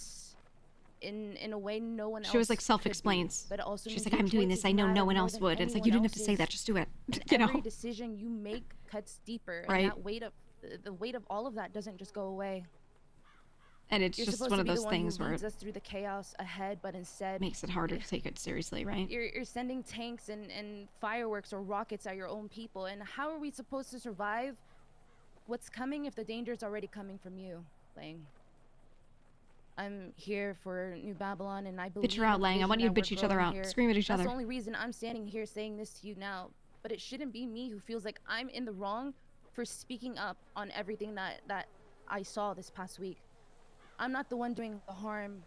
In a way no one else. She was like self-explains. But also she's like, I'm doing this. I know no one else would. It's like, you didn't have to say that. Just do it. You know. Every decision you make cuts deeper. Right. And that weight of the weight of all of that doesn't just go away. And it's You're just supposed one to of be the those one who things where leads it us through the chaos ahead, but instead makes it harder to take it seriously, right? you're sending tanks and fireworks or rockets at your own people. And how are we supposed to survive what's coming if the danger's already coming from you, Lang? I'm here for New Babylon, and I believe Bitch her out, in the Lang. I want vision you to that bitch we're each other growing out. here. Scream at each That's other. the only reason I'm standing here saying this to you now. But it shouldn't be me who feels like I'm in the wrong for speaking up on everything that I saw this past week. I'm not the one doing the harm.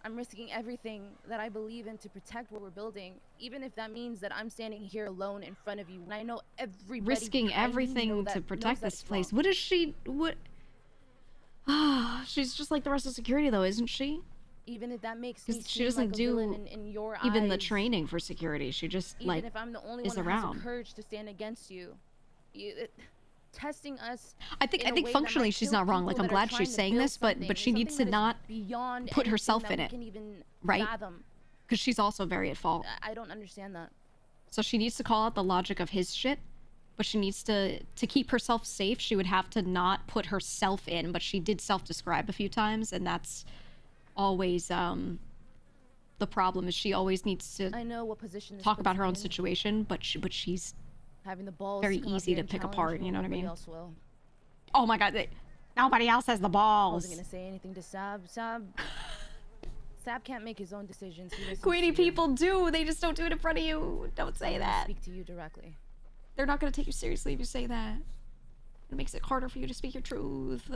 I'm risking everything that I believe in to protect what we're building, even if that means that I'm standing here alone in front of you. And I know everybody Risking behind me everything knows to that protect it's this place. wrong. What is she? What? Ah, she's just like the rest of security, though, isn't she? Even if that makes me Because she seem doesn't like a villain do in your even the eyes, training for security. She just even like if I'm the only is one who around. has the courage to stand against you, testing us. I think in a way that functionally might she's kill not wrong. Like people I'm that are glad trying she's to saying build this, something. but she It's needs to something that is not beyond put anything herself that in we it, can even right? fathom. Because she's also very at fault. I don't understand that. So she needs to call out the logic of his shit, but she needs to keep herself safe. She would have to not put herself in, but she did self-describe a few times, and that's always the problem. Is she always needs to I know what position this talk puts about her me own in. situation, but she's Having the balls very to come up easy here to and pick challenge apart. me You know what I when nobody mean? else will. Oh my god, nobody else has the I balls. wasn't gonna say anything to Sab. Sab can't make his own decisions. He listens Queenie, to you. people do. They just don't do it in front of you. Don't say I'm gonna that. Speak to you directly. They're not going to take you seriously if you say that. It makes it harder for you to speak your truth.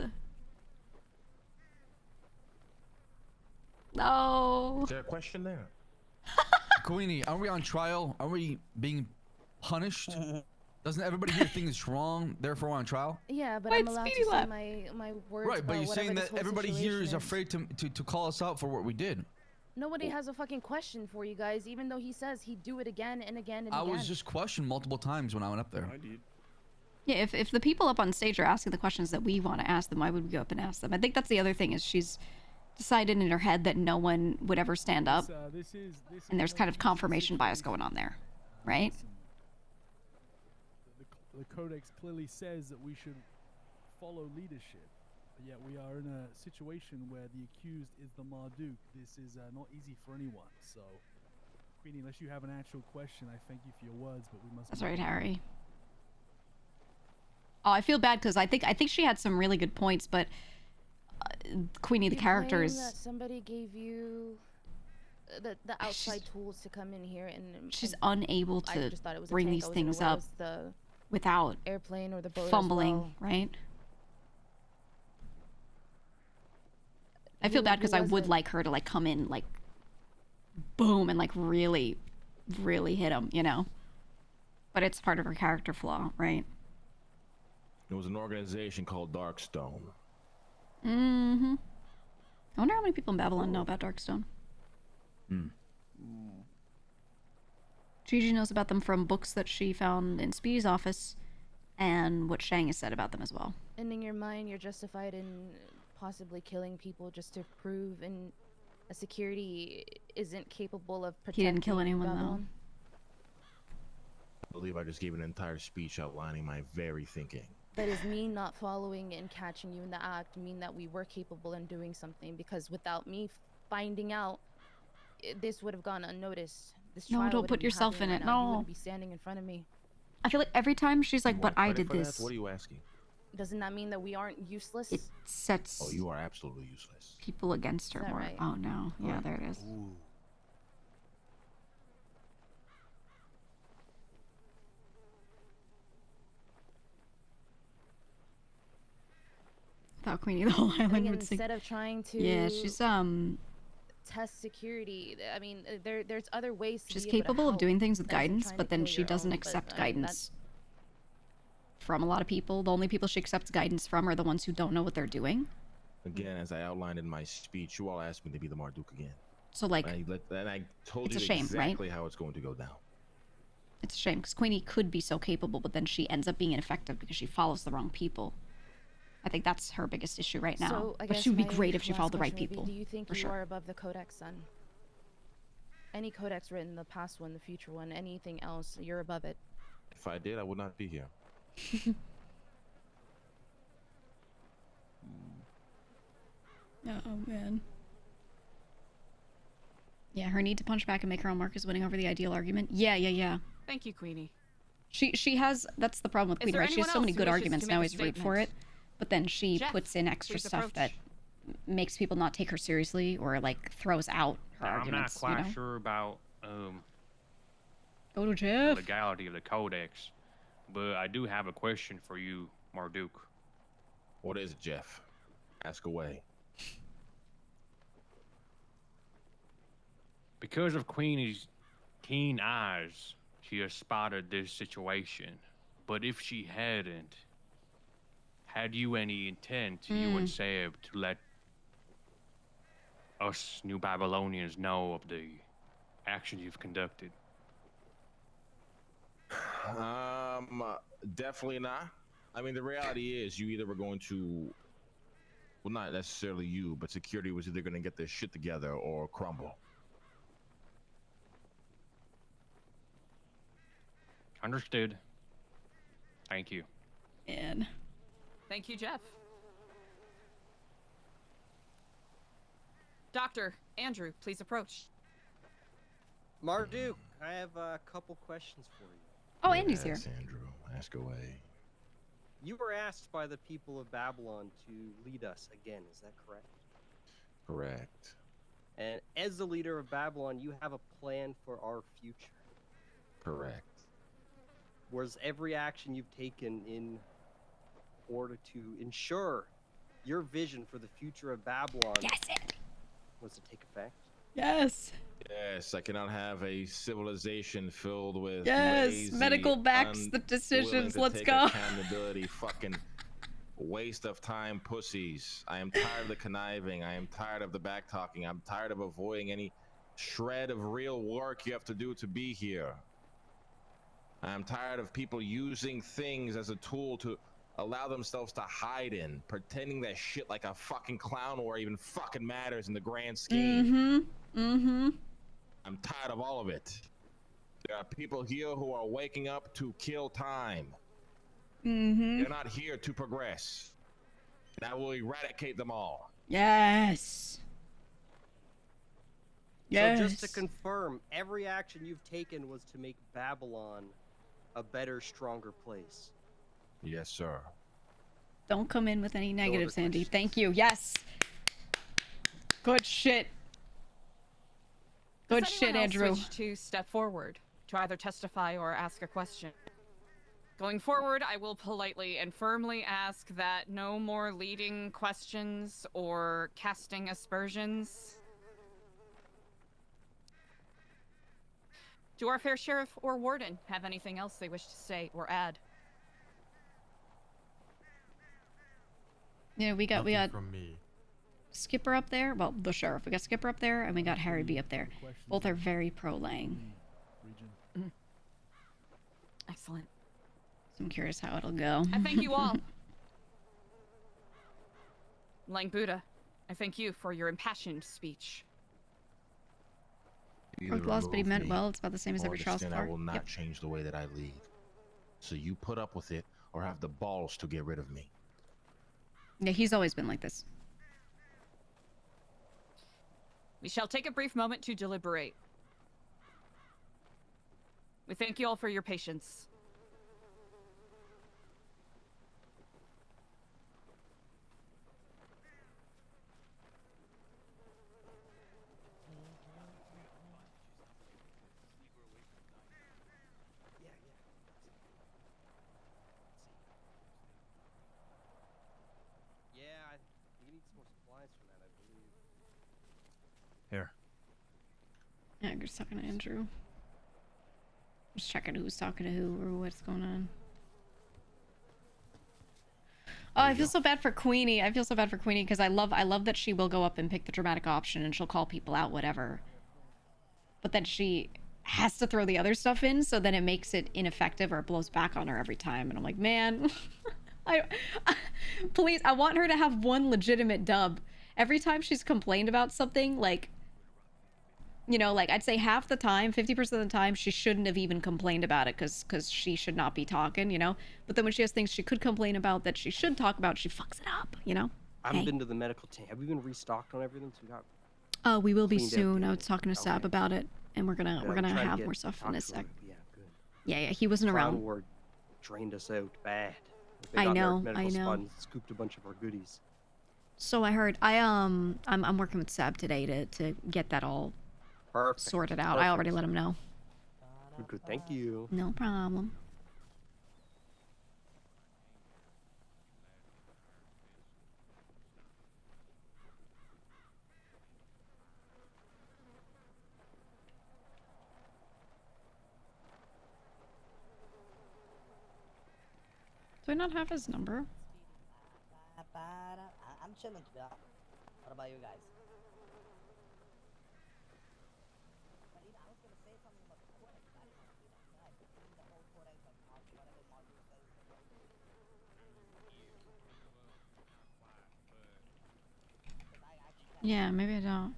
No. Is there a question there? Queenie, are we on trial? Are we being punished? Doesn't everybody here think it's wrong, therefore we're on trial? Yeah, but Why, I'm allowed Speedy to say left. my words. Right, but about you're whatever saying this that whole everybody here situation is afraid to call us out for what we did. Nobody has a fucking question for you guys, even though he says he'd do it again and again and I again. was just questioned multiple times when I went up there. I did. Yeah, if the people up on stage are asking the questions that we want to ask them, why would we go up and ask them? I think that's the other thing is she's decided in her head that no one would ever stand up. And there's kind of confirmation bias going on there, right? The codex clearly says that we should follow leadership, but yet we are in a situation where the accused is the Marduk. This is not easy for anyone. So, Queenie, unless you have an actual question, I thank you for your words, but we must. That's right, Harry. Oh, I feel bad because I think she had some really good points, but Queenie, the You character claim is. that somebody gave you the outside tools to come in here and. She's and unable I to just thought it was a bring tank. these I wasn't things aware it up was the without airplane or the boat as fumbling, well. right? I feel bad because I would like her to like come in like boom and like really hit him, you know? But it's part of her character flaw, right? It was an organization called Darkstone. Mm-hmm. I wonder how many people in Babylon know about Darkstone. Gigi knows about them from books that she found in Speedy's office and what Shang has said about them as well. And in your mind, you're justified in possibly killing people just to prove and a security isn't capable of protecting. He didn't kill anyone, though. Babylon. I believe I just gave an entire speech outlining my very thinking. But is me not following and catching you in the act mean that we were capable in doing something? Because without me finding out, this would have gone unnoticed. This No, trial don't wouldn't put be yourself happening in right it. now. You No. wouldn't be standing in front of me. I feel like every time she's like, but I did this. What are you asking? Doesn't that mean that we aren't useless? It sets Oh, you are absolutely useless. people against her Is that more. right? Oh, no. Yeah, there it is. Ooh. Without Queenie, the whole I think island would sink. instead of trying to Yeah, she's test security, I mean, there's other ways to she's be able to capable of help. doing things with That isn't guidance, trying but to then kill she your doesn't own, accept but, I mean, guidance from a lot of people. The only people she accepts guidance from are the ones who don't know what they're doing. Again, as I outlined in my speech, you all asked me to be the Marduk again. So, like, and I told it's you a shame, right? exactly how it's going to go down. It's a shame because Queenie could be so capable, but then she ends up being ineffective because she follows the wrong people. I think that's her biggest issue right now. So, I But guess she would be my great if she last followed the right question would be, people. Do you think for you sure. are above the codex, son? Any codex written, the past one, the future one, anything else, you're above it. If I did, I would not be here. Oh man. Yeah, her need to punch back and make her own mark is winning over the ideal argument. Yeah. Thank you, Queenie. She has, that's the problem with Is Queen, there right? She has anyone so many else who good wishes arguments to and I make a always root for it. statement? But then she Jeff, puts in extra please stuff that approach. makes people not take her seriously or like throws out her I'm not arguments, quite you know? sure about Go to the Jeff. legality of the codex, but I do have a question for you, Marduk. What is it, Jeff? Ask away. Because of Queenie's keen eyes, she has spotted this situation. But if she hadn't, had you any intent, you and Seb, to let us New Babylonians know of the actions you've conducted? Definitely not. I mean, the reality is you either were going to, well, not necessarily you, but security was either going to get their shit together or crumble. Understood. Thank you. Man. Thank you, Jeff. Dr. Andrew, please approach. Marduk, I have a couple questions for you. Oh, Andy's here. Yes, Andrew. Ask away. You were asked by the people of Babylon to lead us again, is that correct? Correct. And as the leader of Babylon, you have a plan for our future. Correct. Was every action you've taken in order to ensure your vision for the future of Babylon was to take effect? Yes. Yes, I cannot have a civilization filled with Yes, medical backs the decisions. Let's go. Accountability, fucking waste of time pussies. I am tired of the conniving. I am tired of the back talking. I'm tired of avoiding any shred of real work you have to do to be here. I'm tired of people using things as a tool to allow themselves to hide in, pretending that shit like a fucking clown war even fucking matters in the grand scheme. I'm tired of all of it. There are people here who are waking up to kill time. They're not here to progress. And I will eradicate them all. Yes. Yes. So just to confirm, every action you've taken was to make Babylon a better, stronger place. Yes, sir. Don't come in with any negatives, Andy. Thank you. Yes. Good shit. Good shit, Andrew. Wish to step forward to either testify or ask a question. Going forward, I will politely and firmly ask that no more leading questions or casting aspersions. Do our fair sheriff or warden have anything else they wish to say or add? Yeah, we got from me. Skipper up there. Well, the sheriff. We got Skipper up there, and we got Harry B up there. Both are very pro Lang. Excellent. So I'm curious how it'll go. I thank you all. Lang Buddha, I thank you for your impassioned speech. Broke laws, but he meant well. It's about the same as every trial so far. I will not change the way that I lead. So you put up with it or have the balls to get rid of me. Yeah, he's always been like this. We shall take a brief moment to deliberate. We thank you all for your patience. Yeah, we need some more supplies from that, I believe. Here. Yeah, I'm just talking to Andrew. Just checking who's talking to who or what's going on. Oh, I feel so bad for Queenie. I feel so bad for Queenie because I love that she will go up and pick the dramatic option and she'll call people out, whatever. But then she has to throw the other stuff in, so then it makes it ineffective or it blows back on her every time. And I'm like, man, please, I want her to have one legitimate dub. Every time she's complained about something, like, you know, like I'd say half the time, 50% of the time, she shouldn't have even complained about it because she should not be talking, you know? But then when she has things she could complain about that she should talk about, she fucks it up, you know? I haven't Hey. been to the medical tank. Have we been restocked on everything? So we got We will be cleaned out soon. the- I was talking to Sab about it, and we're gonna I'm trying to have get- more stuff in talk this to sec. him. Yeah, good. Yeah, he wasn't Clown around. Ward drained us out bad. They I got know, medical I know. spot and scooped a bunch of our goodies. So I heard. I'm working with Sab today to get that all Perfect. sorted out. I already let him know. Good. Thank you. No problem. Do I not have his number? I'm chilling to be honest. What about you guys? Yeah, maybe I don't.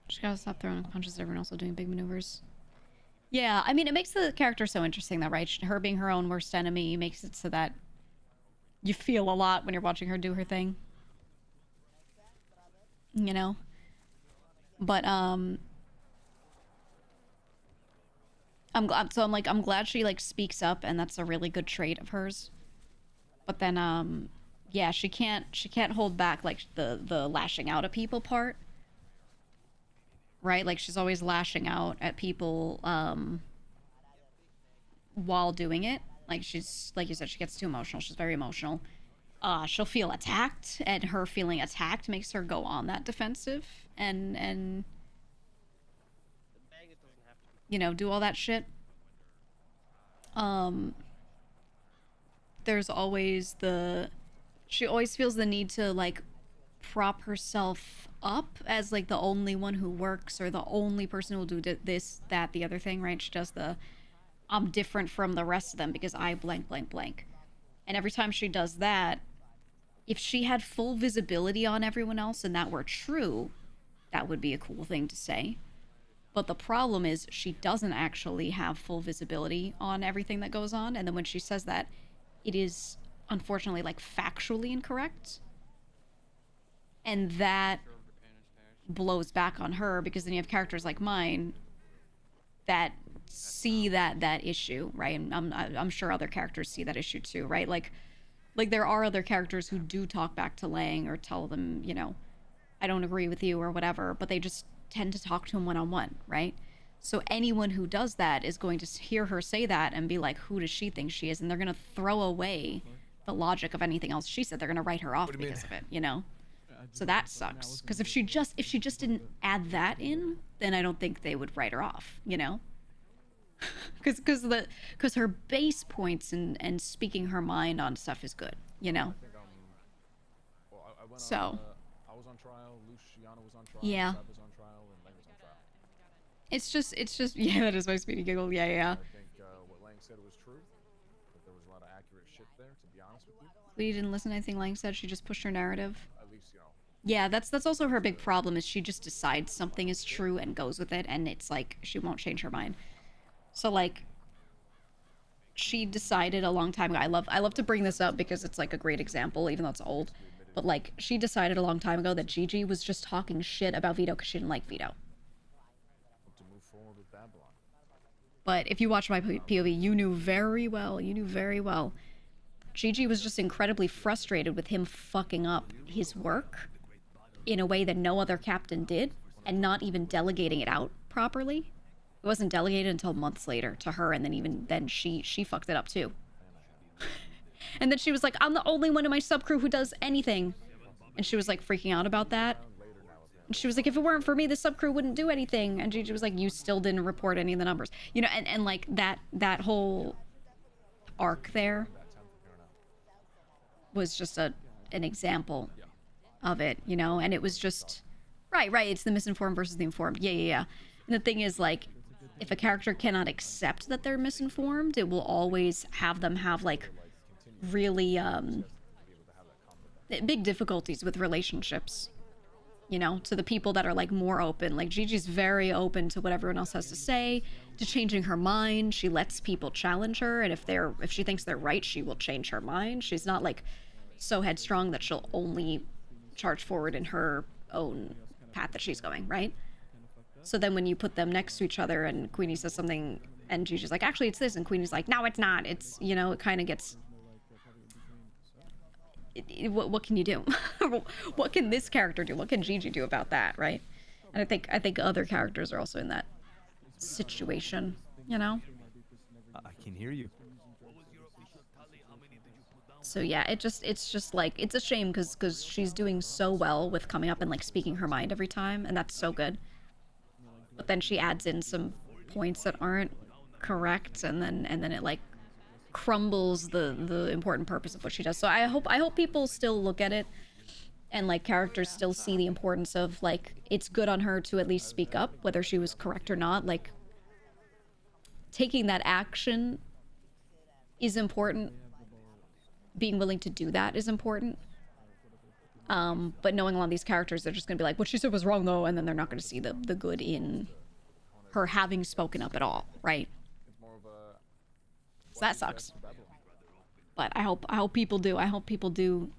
Just gotta stop throwing punches at everyone else while doing big maneuvers. Yeah, I mean, it makes the character so interesting, though, right? Her being her own worst enemy makes it so that you feel a lot when you're watching her do her thing. You know? But, I'm glad she, like, speaks up, and that's a really good trait of hers. But then, yeah, she can't hold back, like, the lashing out at people part. Right? Like, she's always lashing out at people, while doing it. Like, she's, like you said, she gets too emotional. She's very emotional. She'll feel attacked, and her feeling attacked makes her go on that defensive and you know, do all that shit. There's always she always feels the need to, like, prop herself up as, like, the only one who works, or the only person who will do this, that, the other thing, right? She does the, I'm different from the rest of them because I blank, blank, blank. And every time she does that, if she had full visibility on everyone else and that were true, that would be a cool thing to say. But the problem is she doesn't actually have full visibility on everything that goes on. And then when she says that, it is unfortunately, like, factually incorrect. And that blows back on her, because then you have characters like mine that see that issue, right? And I'm sure other characters see that issue too, right? Like there are other characters who do talk back to Lang or tell them, you know, I don't agree with you or whatever, but they just tend to talk to him one-on-one, right? So anyone who does that is going to hear her say that and be like, who does she think she is? And they're going to throw away the logic of anything else she said. They're going to write her off because of it, you know? So that sucks. Because if she just didn't add that in, then I don't think they would write her off, you know? Because her base points and speaking her mind on stuff is good, you know? So. I was on trial, Luciano was on trial, Yeah. Sab was on trial, and Lang was on trial. It's just, yeah, that is my speedy giggle, yeah. I think what Lang said was true, but there was a lot of accurate shit there, to be honest with you. But you didn't listen to anything Lang said, she just pushed her narrative. At least, you know. Yeah, that's also her big problem, is she just decides something is true and goes with it, and it's like, she won't change her mind. So, like, she decided a long time ago, I love to bring this up because it's, like, a great example, even though it's old, but, like, she decided a long time ago that Gigi was just talking shit about Vito because she didn't like Vito. To move forward with Babylon. But if you watch my POV, you knew very well. Gigi was just incredibly frustrated with him fucking up his work in a way that no other captain did, and not even delegating it out properly. It wasn't delegated until months later to her, and then she fucked it up too. And then she was like, I'm the only one in my subcrew who does anything. And she was, like, freaking out about that. And she was like, if it weren't for me, the subcrew wouldn't do anything. And Gigi was like, you still didn't report any of the numbers. You know, and like, that whole arc there was just an example of it, you know? And it was just, right, it's the misinformed versus the informed. Yeah. And the thing is, like, if a character cannot accept that they're misinformed, it will always have them have, like, really big difficulties with relationships, you know, to the people that are like more open. Like Gigi's very open to what everyone else has to say, to changing her mind. She lets people challenge her, and if she thinks they're right, she will change her mind. She's not like so headstrong that she'll only charge forward in her own path that she's going, right? So then when you put them next to each other and Queenie says something and Gigi's like, actually it's this, and Queenie's like, no, it's not. It's, you know, it kind of gets... what can you do? What can this character do? What can Gigi do about that, right? And I think other characters are also in that situation, you know? I can hear you. So yeah, it's just like, it's a shame because she's doing so well with coming up and like speaking her mind every time, and that's so good. But then she adds in some points that aren't correct, and then it like crumbles the important purpose of what she does. So I hope people still look at it and like characters still see the importance of like, it's good on her to at least speak up, whether she was correct or not. Like taking that action is important. Being willing to do that is important. But knowing a lot of these characters, they're just gonna be like, what she said was wrong though, and then they're not gonna see the good in her having spoken up at all, right? So that sucks. But I hope people do. I hope people do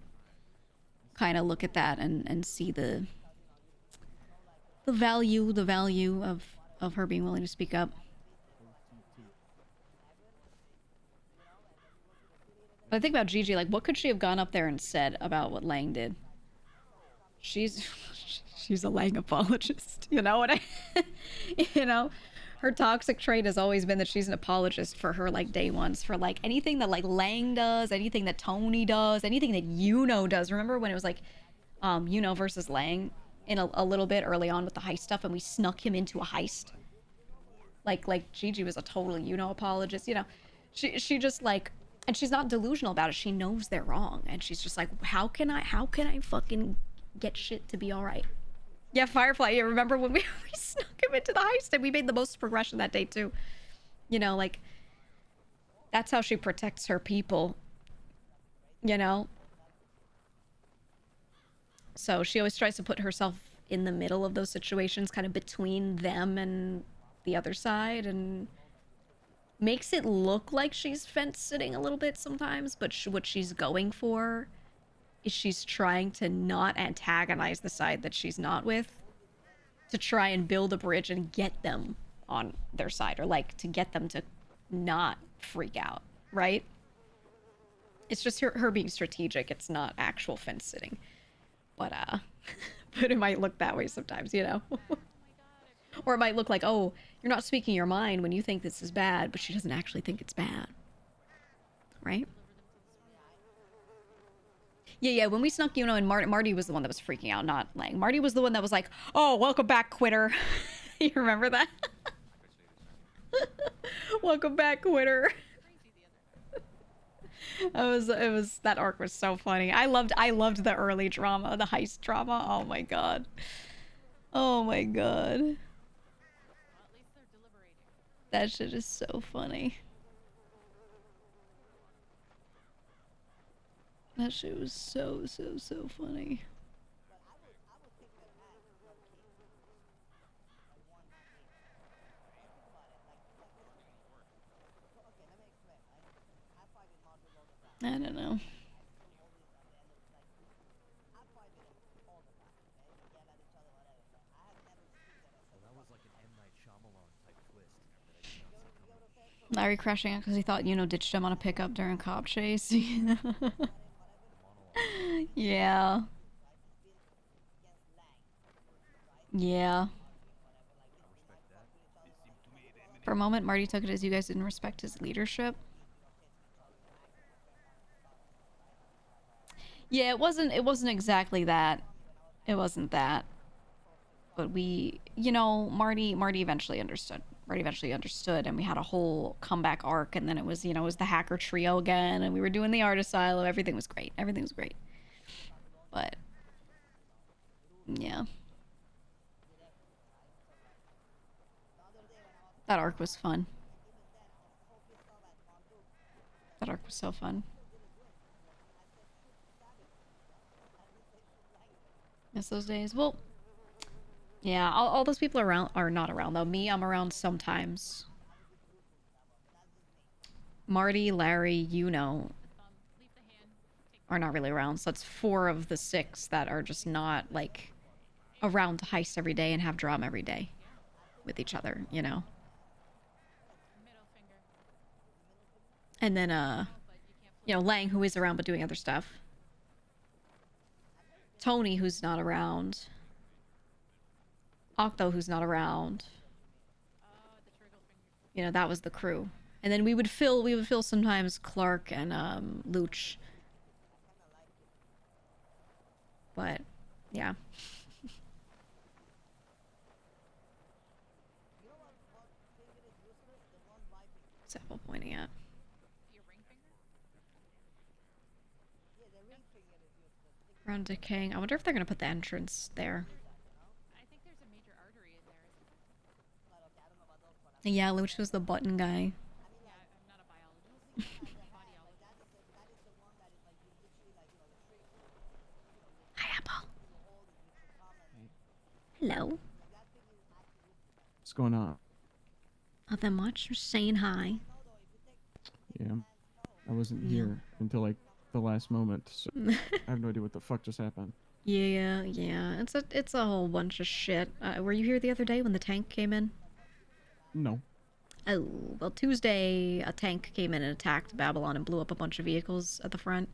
kind of look at that and see the value of her being willing to speak up. But I think about Gigi, like, what could she have gone up there and said about what Lang did? She's a Lang apologist, you know what you know? Her toxic trait has always been that she's an apologist for her, like, day ones, for, like, anything that, like, Lang does, anything that Tony does, anything that Yuno does. Remember when it was, like, Yuno versus Lang in a little bit early on with the heist stuff, and we snuck him into a heist? Like Gigi was a total Yuno apologist, you know? She just, like... And she's not delusional about it. She knows they're wrong. And she's just like, how can I fucking get shit to be all right? Yeah, Firefly. Yeah, remember when we snuck him into the heist and we made the most progression that day too? You know, like, that's how she protects her people. You know? So she always tries to put herself in the middle of those situations, kind of between them and the other side, and makes it look like she's fence-sitting a little bit sometimes, but what she's going for is she's trying to not antagonize the side that she's not with, to try and build a bridge and get them on their side, or like to get them to not freak out, right? It's just her being strategic. It's not actual fence-sitting. But but it might look that way sometimes, you know? Or it might look like, oh, you're not speaking your mind when you think this is bad, but she doesn't actually think it's bad. Right? Yeah, when we snuck Yuno and Marty was the one that was freaking out, not Lang. Marty was the one that was like, oh, welcome back, quitter. You remember that? Welcome back, quitter. That arc was so funny. I loved the early drama, the heist drama. Oh my god. Oh my god. That shit is so funny. That shit was so funny. I don't know. Larry crashing out because he thought, you know, ditched him on a pickup during cop chase. Yeah. Yeah. For a moment, Marty took it as you guys didn't respect his leadership. Yeah, it wasn't exactly that. It wasn't that. But we, you know, Marty eventually understood. Marty eventually understood, and we had a whole comeback arc, and then it was, you know, it was the hacker trio again, and we were doing the art asylum. Everything was great. Everything was great. But yeah. That arc was fun. That arc was so fun. Miss those days. Well, Yeah, all those people around are not around though. Me, I'm around sometimes. Marty, Larry, you know, are not really around. So that's 4 of the 6 that are just not like around to heist every day and have drama every day with each other, you know. And then you know, Lang, who is around but doing other stuff. Tony, who's not around. Octo, who's not around. You know, that was the crew. And then we would fill sometimes Clark and Luch. But yeah. What's Apple pointing at? Around decaying. I wonder if they're gonna put the entrance there. Yeah, Luch was the button guy. Hi, Apple. Hello. What's going on? Nothing much. Just saying hi. Yeah, I wasn't here until like the last moment, so I have no idea what the fuck just happened. Yeah. It's a whole bunch of shit. Were you here the other day when the tank came in? No. Oh, well, Tuesday, a tank came in and attacked Babylon and blew up a bunch of vehicles at the front.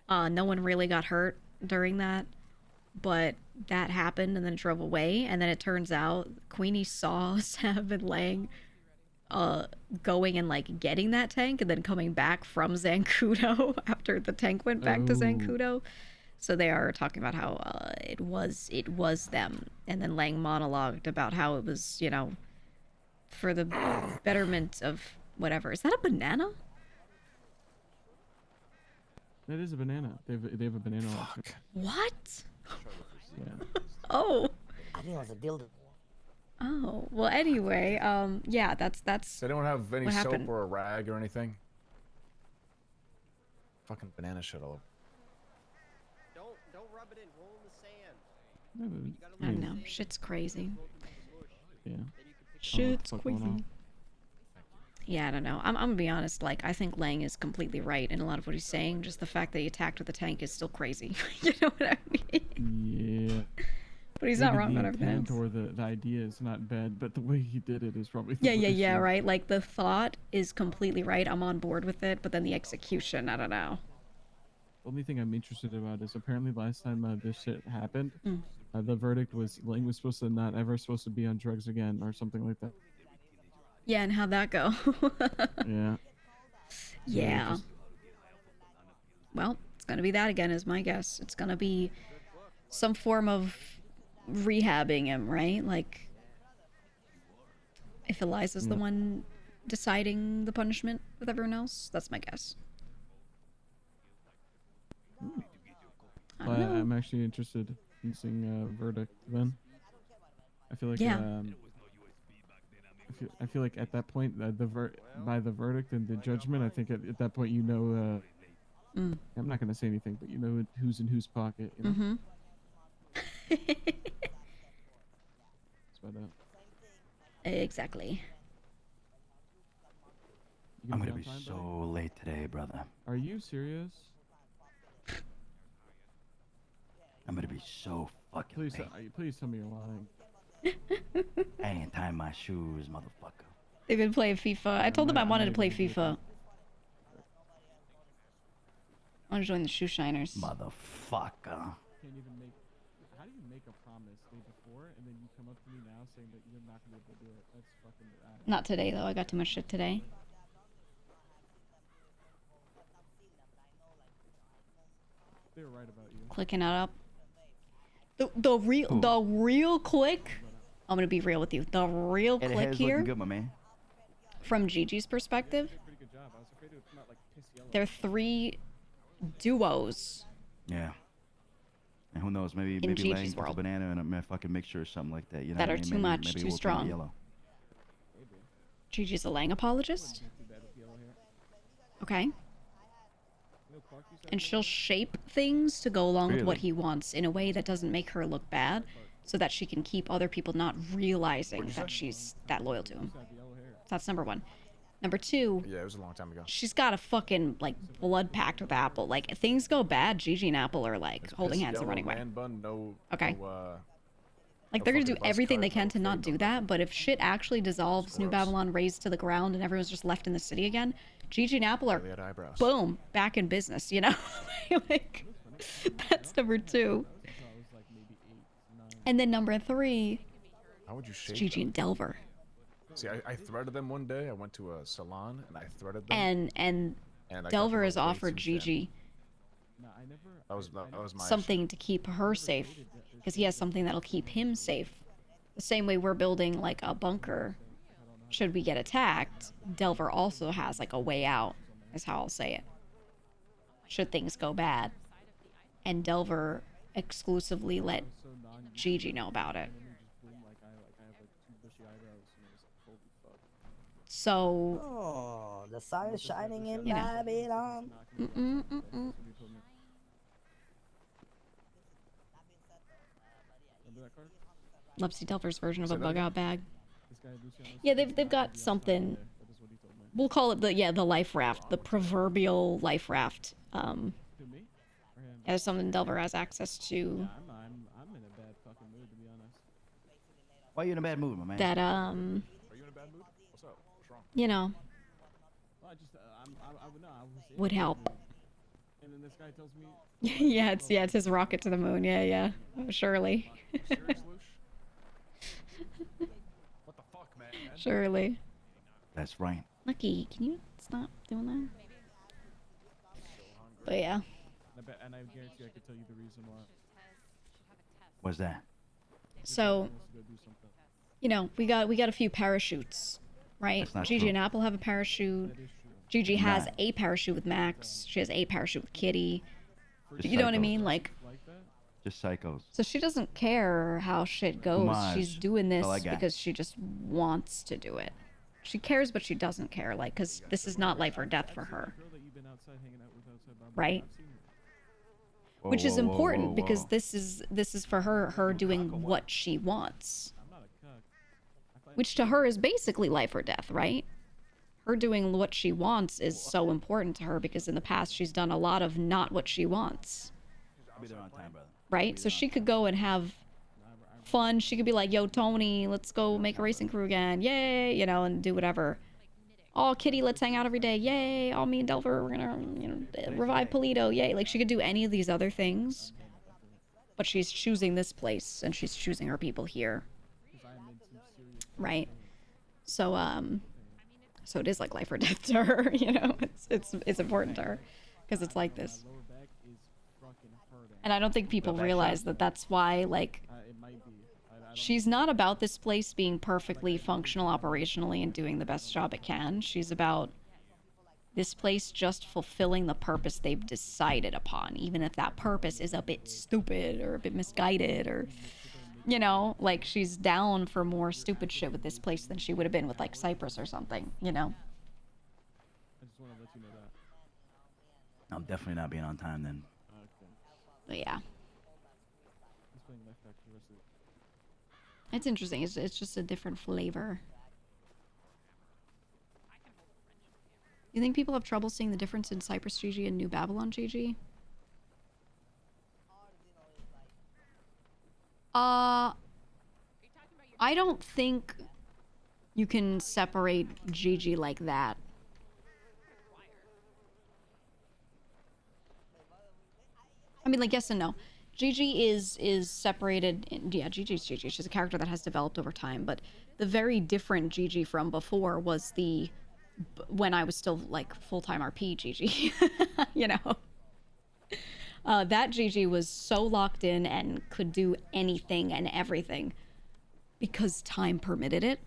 No one really got hurt during that, but that happened and then it drove away. And then it turns out Queenie saw Sav and Lang going and like getting that tank and then coming back from Zancudo after the tank went back to Zancudo. So they are talking about how it was them. And then Lang monologued about how it was, you know, for the betterment of whatever. Is that a banana? That is a banana. They have a banana. What? Yeah. Oh. I think it was a dildo. Oh. Well, anyway, yeah, that's Does anyone have any what soap happened. or a rag or anything? Fucking banana shit all over. Don't rub it in. Roll in the sand. I don't know. Shit's crazy. Yeah. Shit's crazy. Yeah, I don't know. I'm gonna be honest. Like, I think Lang is completely right in a lot of what he's saying. Just the fact that he attacked with a tank is still crazy. You know what I mean? Yeah. But he's Maybe not wrong the on everything intent else. or the idea is not bad, but the way he did it is probably the Yeah, issue. right? Like, the thought is completely right. I'm on board with it, but then the execution, I don't know. The only thing I'm interested about is apparently last time this shit happened, the verdict was Lang was supposed to be on drugs again or something like that. Yeah, and how'd that go? Yeah. Yeah. Well, it's gonna be that again, is my guess. It's gonna be some form of rehabbing him, right? Like, if Eliza's the one deciding the punishment with everyone else, that's my guess. I don't know. I'm actually interested in seeing verdict then. I feel like I feel like at that point by the verdict and the judgment, I think at that point you know I'm not gonna say anything, but you know who's in whose pocket. You know? That's about that. Exactly. I'm gonna be so late today, brother. Are you serious? I'm gonna be so fucking late. Please tell me you're lying. I ain't tying my shoes, motherfucker. They've been playing FIFA. I told them I wanted to play FIFA. I want to join the shoe shiners. Motherfucker. Can't even make. How do you make a promise the day before and then you come up to me now saying that you're not gonna be able to do it? That's fucking bad. Not today though. I got too much shit today. They were right about you. Clicking it up. The real click. I'm gonna be real with you. The real Hey, the click hair's here, looking good, my man. from Gigi's perspective, Pretty good job. I was afraid it would come out like piss yellow. they're 3 duos. Yeah. And who knows? Maybe In Lang Gigi's puts a world. banana in a fucking mixture or something like that. You know That what I are mean? too much, maybe too it will turn it strong. Yellow. Gigi's a Lang apologist. Okay. And she'll shape things to go along with what he wants in a way that doesn't make her look bad. so that she can keep other people not realizing that she's that loyal to him. So that's number one. Number two, Yeah, it was a long time ago. she's got a fucking like blood pact with Apple. Like if things go bad, Gigi and Apple are like holding hands and running away. Man bun, no, Okay. no, Like they're gonna do everything they can to not do that, but if shit actually dissolves, New Babylon razed to the ground, and everyone's just left in the city again, Gigi and Apple are boom back in business. You know, like that's number two. And then number three, how would you shave Gigi them? and Delver. See, I threaded them one day. I went to a salon and I threaded them. And I got Delver them has way offered too thin. Gigi That was my something to keep her safe, because he has something that'll keep him safe. The same way we're building like a bunker. Should we get attacked, Delver also has like a way out, is how I'll say it. Should things go bad. And Delver exclusively let Gigi know about it. So, Oh, the sun is shining in you know. Babylon. Love to see Delver's version of Say a that bug again? out bag. Yeah, they've got something. We'll call it the life raft, the proverbial life raft. There's something Delver has access to. I'm in a bad fucking mood, to be honest. Why are you in a bad mood, my man? That Are you in a bad mood? What's up? What's wrong? you know, Well, I just, no, I was in would a help. mood. And then this guy tells me, Yeah, it's his rocket to the moon. Yeah. Oh, surely. What the fuck, man? Surely. That's right. Lucky, can you stop doing that? But yeah. and I guarantee I could tell you the reason why. What's that? So, you know, we got a few parachutes, right? That's not Gigi true. and Apple have a parachute. Gigi has a parachute with Max. She has a parachute with Kitty. Just You know what I psychos. mean? Like, Just psychos. so she doesn't care how shit goes. Homage. She's doing this All I got. because she just wants to do it. She cares, but she doesn't care. Like, because this is not life or death for her, right? Whoa, Which is whoa, whoa, important whoa, because whoa. this is for her doing what she wants, which to her is basically life or death, right? Her doing what she wants is so important to her because in the past she's done a lot of not what she wants, I'll be there on time, brother. right? So she could go and have fun. She could be like, yo, Tony, let's go make a racing crew again. Yay, you know, and do whatever. Oh, Kitty, let's hang out every day. Yay. Oh, me and Delver, we're gonna, you know, revive Polito. Yay. Like, she could do any of these other things, but she's choosing this place and she's choosing her people here. Right? So, so it is like life or death to her, you know? It's important to her because it's like this. And I don't think people realize that that's why, like, she's not about this place being perfectly functional operationally and doing the best job it can. She's about this place just fulfilling the purpose they've decided upon, even if that purpose is a bit stupid or a bit misguided or, you know, like she's down for more stupid shit with this place than she would have been with like Cyprus or something, you know? I just want to let you know that. I'm definitely not being on time then. But yeah. He's playing left back for the rest of it. It's interesting. It's just a different flavor. You think people have trouble seeing the difference in Cyprus Gigi and New Babylon Gigi? I don't think you can separate Gigi like that. I mean, like, yes and no. Gigi is separated. Yeah, Gigi's Gigi. She's a character that has developed over time, but the very different Gigi from before was when I was still like full-time RP Gigi, you know. That Gigi was so locked in and could do anything and everything because time permitted it.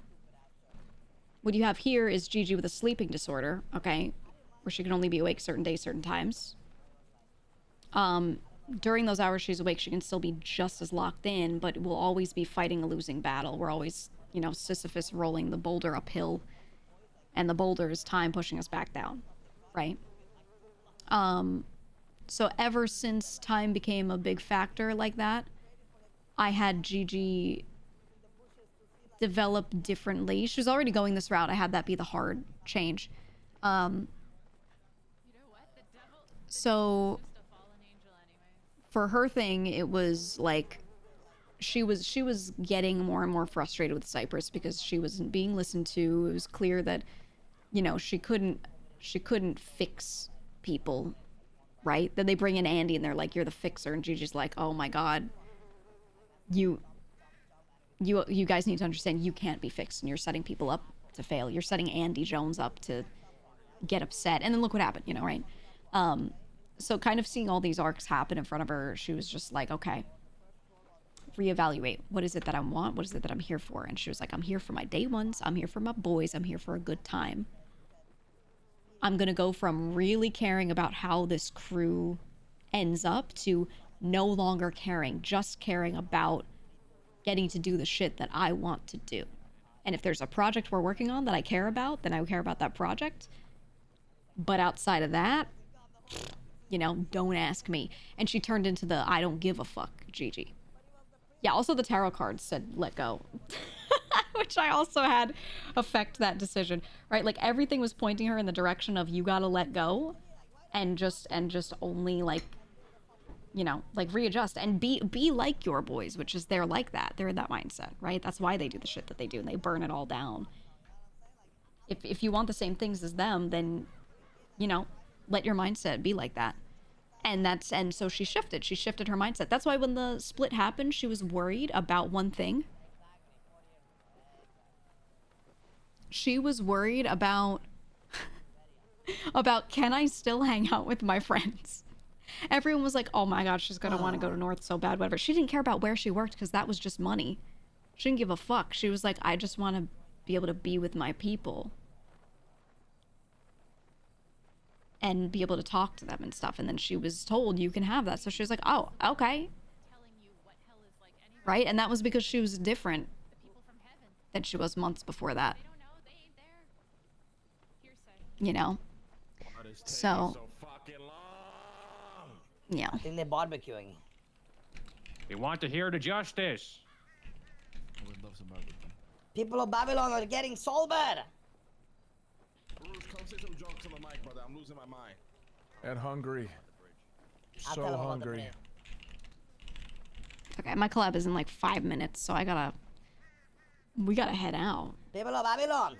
What you have here is Gigi with a sleeping disorder, okay, where she can only be awake certain days, certain times. During those hours she's awake, she can still be just as locked in, but will always be fighting a losing battle. We're always, you know, Sisyphus rolling the boulder uphill, and the boulder is time pushing us back down, right? So ever since time became a big factor like that, I had Gigi develop differently. She was already going this route. I had that be the hard change. So for her thing, it was like she was getting more and more frustrated with Cypress because she wasn't being listened to. It was clear that, you know, she couldn't fix people, right? Then they bring in Andy and they're like, "You're the fixer," and Gigi's like, "Oh my god, you guys need to understand you can't be fixed, and you're setting people up to fail. You're setting Andy Jones up to get upset." And then look what happened, you know, right? So kind of seeing all these arcs happen in front of her, she was just like, okay, reevaluate. What is it that I want? What is it that I'm here for? And she was like, I'm here for my day ones. I'm here for my boys. I'm here for a good time. I'm going to go from really caring about how this crew ends up to no longer caring, just caring about getting to do the shit that I want to do. And if there's a project we're working on that I care about, then I care about that project. But outside of that, you know, don't ask me. And she turned into the I don't give a fuck Gigi. Yeah, also the tarot cards said let go. Which I also had affect that decision, right? Like everything was pointing her in the direction of you gotta let go and just only like, you know, like readjust and be like your boys, which is they're like that. They're in that mindset, right? That's why they do the shit that they do and they burn it all down. If you want the same things as them, then, you know, let your mindset be like that. And so she shifted her mindset. That's why when the split happened, she was worried about one thing. She was worried about can I still hang out with my friends? Everyone was like, oh my god, she's gonna want to go to North so bad, whatever. She didn't care about where she worked because that was just money. She didn't give a fuck. She was like, I just want to be able to be with my people. And be able to talk to them and stuff. And then she was told you can have that. So she was like, oh, okay. Right? And that was because she was different than she was months before that. You know? So. Yeah. I think they're barbecuing. They want to hear the justice. I would love some barbecue. People of Babylon are getting sober. Come say some jokes on the mic, brother. I'm losing my mind. And hungry. I'll So tell 'em about the hungry. bread. Okay, my collab is in like 5 minutes, so we gotta head out. People of Babylon,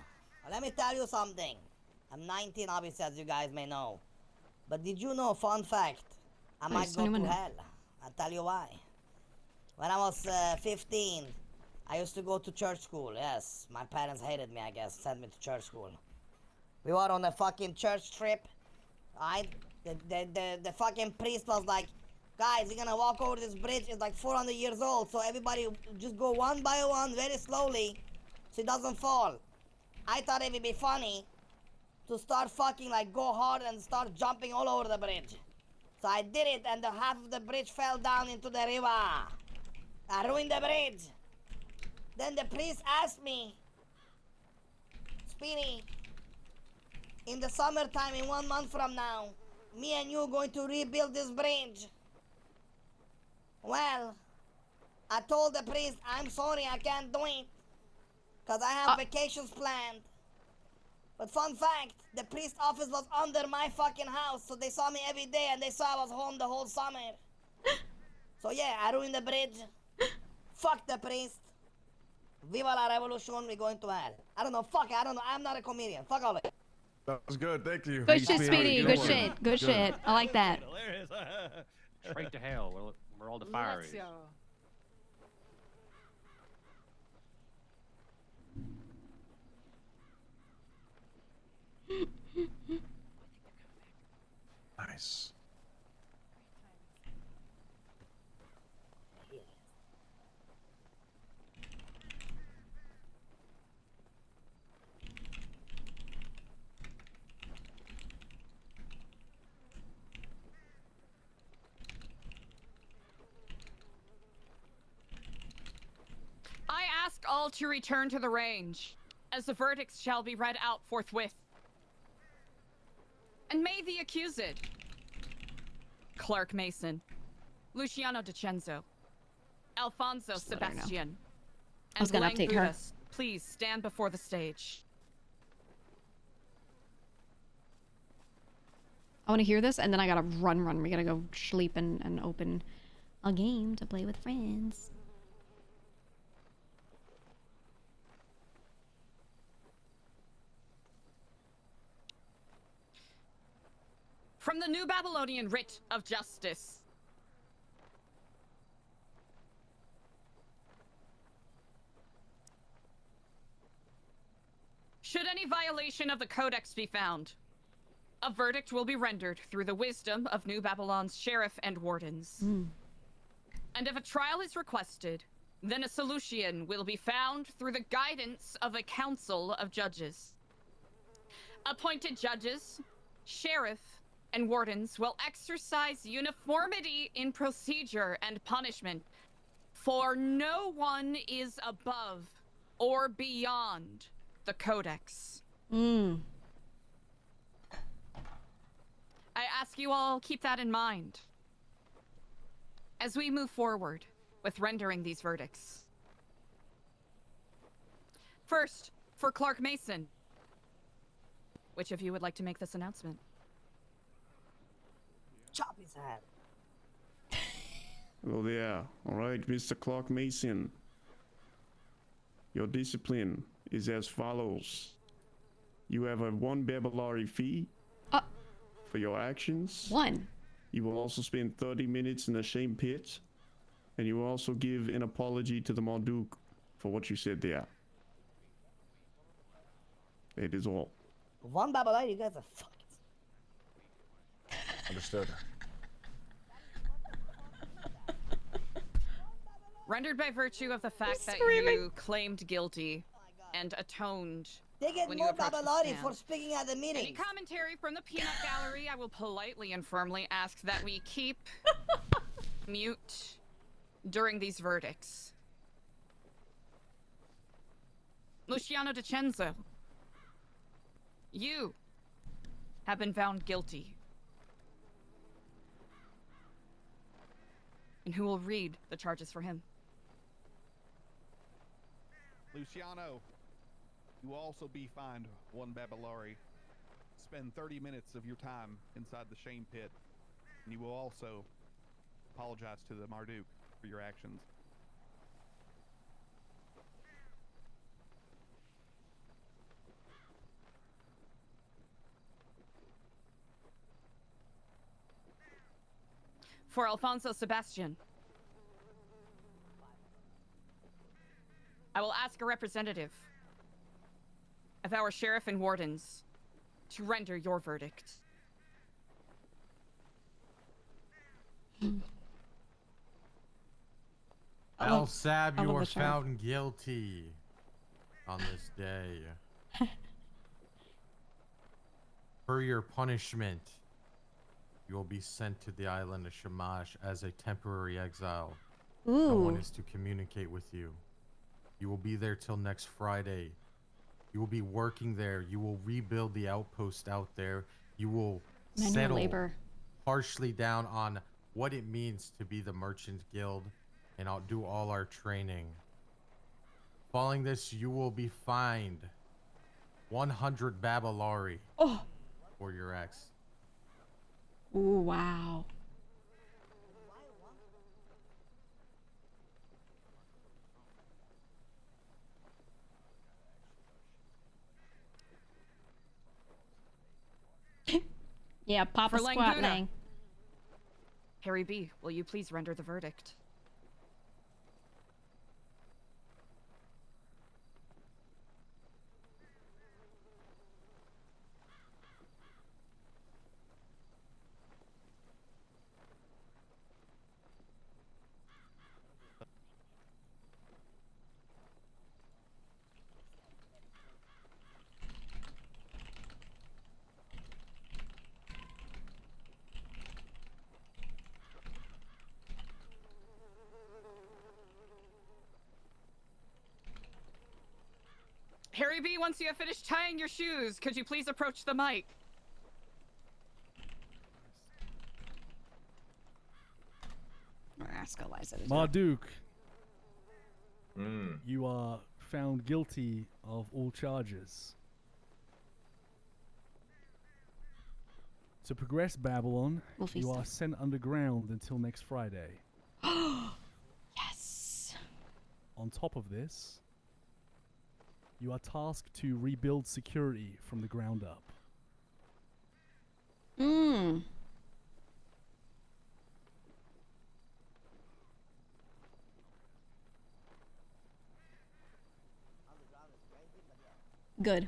let me tell you something. I'm 19, obviously, as you guys may know. But did you know, fun fact, I might go to hell. I'll tell you why. When I was 15, I used to go to church school. Yes, my parents hated me, I guess, sent me to church school. We were on a fucking church trip. The fucking priest was like, guys, you're gonna walk over this bridge. It's like 400 years old, so everybody just go one by one, very slowly, so it doesn't fall. I thought it would be funny to start fucking like go hard and start jumping all over the bridge. So I did it, and the half of the bridge fell down into the river. I ruined the bridge. Then the priest asked me, Speedy, in the summertime, in 1 month from now, me and you are going to rebuild this bridge. Well, I told the priest, I'm sorry, I can't do it, because I have vacations planned. But fun fact, the priest office was under my fucking house, so they saw me every day and they saw I was home the whole summer. So yeah, I ruined the bridge. Fuck the priest. Viva la revolution, we're going to hell. I don't know, fuck it, I don't know, I'm not a comedian. Fuck all of it. That was good, thank you. Good shit, Speedy. Good shit. Good shit. I like that. Straight to hell. Where all the fire is. Nice. I ask all to return to the range, as the verdicts shall be read out forthwith. And may the accused, Clark Mason, Luciano DiCenzo, Alfonso Just let her know. Sebastian. I was And gonna update her. Langrudas, please stand before the stage. I want to hear this, and then I gotta run. We gotta go sleep and open a game to play with friends. From the New Babylonian Writ of Justice. Should any violation of the Codex be found, a verdict will be rendered through the wisdom of New Babylon's sheriff and wardens. And if a trial is requested, then a solution will be found through the guidance of a council of judges. Appointed judges, sheriff, and wardens will exercise uniformity in procedure and punishment, for no one is above or beyond the Codex. I ask you all keep that in mind as we move forward with rendering these verdicts. First, for Clark Mason. Which of you would like to make this announcement? Chop his head. Well, yeah. All right, Mr. Clark Mason. Your discipline is as follows. You have a 1 Babylari fee for your actions. 1. You will also spend 30 minutes in the shame pit. And you will also give an apology to the Marduk for what you said there. It is all. 1 Babylon, you guys are fucked. Understood. Rendered by virtue of the fact that you claimed guilty and atoned They get when you more approached the Babylon stand. for speaking at the Any meeting. commentary from the peanut gallery, I will politely and firmly ask that we keep mute during these verdicts. Luciano DiCenzo, you have been found guilty. And who will read the charges for him? Luciano, you will also be fined 1 Babylari. Spend 30 minutes of your time inside the shame pit, and you will also apologize to the Marduk for your actions. For Alfonso Sebastian, I will ask a representative of our sheriff and wardens to render your verdict. El Sab, you are found guilty on this day. For your punishment, you will be sent to the island of Shamash as a temporary exile. No one is to communicate with you. You will be there till next Friday. You will be working there. You will rebuild the outpost out there. You will settle partially down on what it means to be the Merchant Guild, and I'll do all our training. Following this, you will be fined 100 Babylari for your ex. Ooh, wow. Yeah, Papa For Squat Langbuda. Lang. Harry B., will you please render the verdict? Harry B., once you have finished tying your shoes, could you please approach the mic? Or ask Eliza to do it. Marduk, you are found guilty of all charges. To progress Babylon, you are sent underground until next Friday. Yes. On top of this, you are tasked to rebuild security from the ground up. Good.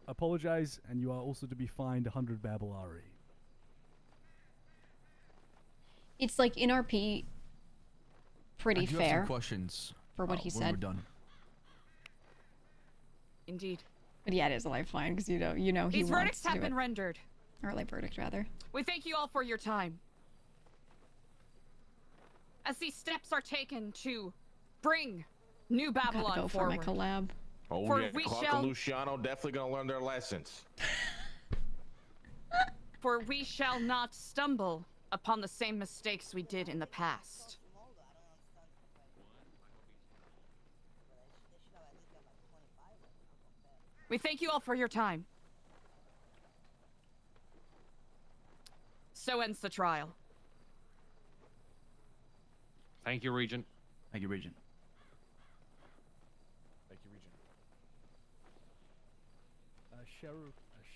Apologize, and you are also to be fined 100 Babylari. It's like in RP, pretty I do fair. have some questions for what he when said. we're done. Indeed. But yeah, it is a life fine because you know he These wants verdicts to have do been it. rendered. Or life verdict rather. We thank you all for your time. As these steps are taken to bring New Babylon Gotta go forward. for my collab. Oh For yeah, we Clark shall- and Luciano definitely gonna learn their lessons. For we shall not stumble upon the same mistakes we did in the past. We thank you all for your time. So ends the trial. Thank you, Regent. Thank you, Regent. Thank you, Regent.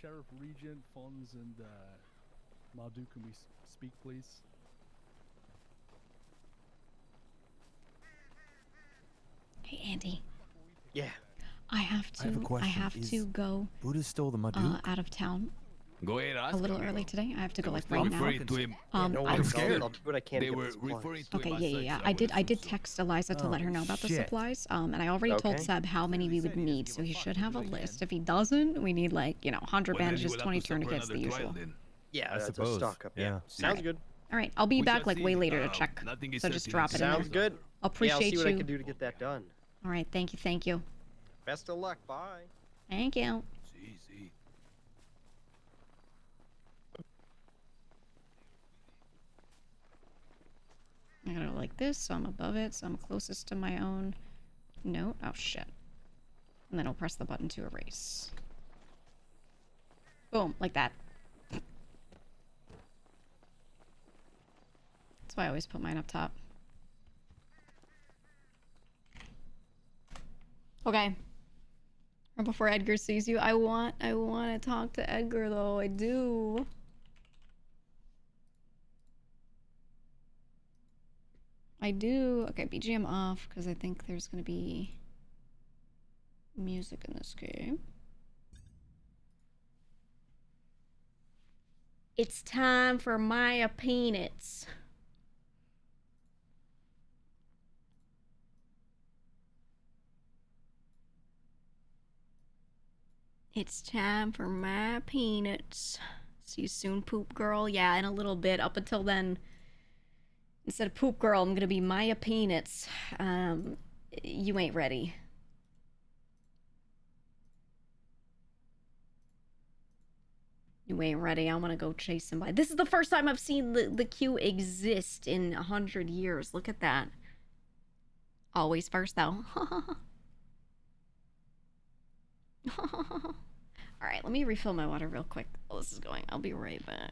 Sheriff Regent, Fons, and Marduk, can we speak, please? Hey Andy. Yeah. I have to go Buddha stole the Marduk? out of town Go ahead, ask a little him, early amigo. today. I have to go like They were right now. referring to him. I'm scared. I'll do what I can They to get were the supplies. referring to Okay, him as yeah. such, I would did assume so. text Eliza to let her know about the shit. supplies. And I already told Okay. Seb how many we would need, so he should have a list. If he doesn't, we need 100 Well, then bandages, you will 20 have to suffer tourniquets, the another trial usual. then. Yeah, I that's suppose. a stock up. Yeah. Sounds Alright. good. All right, I'll be We back shall way see. later to check. Nothing is So just certain drop it in Sounds there. good. Appreciate yeah, I'll see what you. I can do to get that done. All right, thank you. Best of luck. Bye. Thank you. See. I gotta go like this, so I'm above it, so I'm closest to my own note. Oh shit. And then I'll press the button to erase. Boom, like that. That's why I always put mine up top. Okay. Or before Edgar sees you, I want to talk to Edgar though. I do. Okay, BGM off because I think there's gonna be music in this game. It's time for Maya Peanits. It's time for Maya Peanits. See you soon, Poop Girl. Yeah, in a little bit. Up until then, instead of Poop Girl, I'm gonna be Maya Peanits. You ain't ready. You ain't ready. I'm gonna go chase somebody. This is the first time I've seen the queue exist in 100 years. Look at that. Always first, though. Alright, let me refill my water real quick. Oh, this is going. I'll be right back.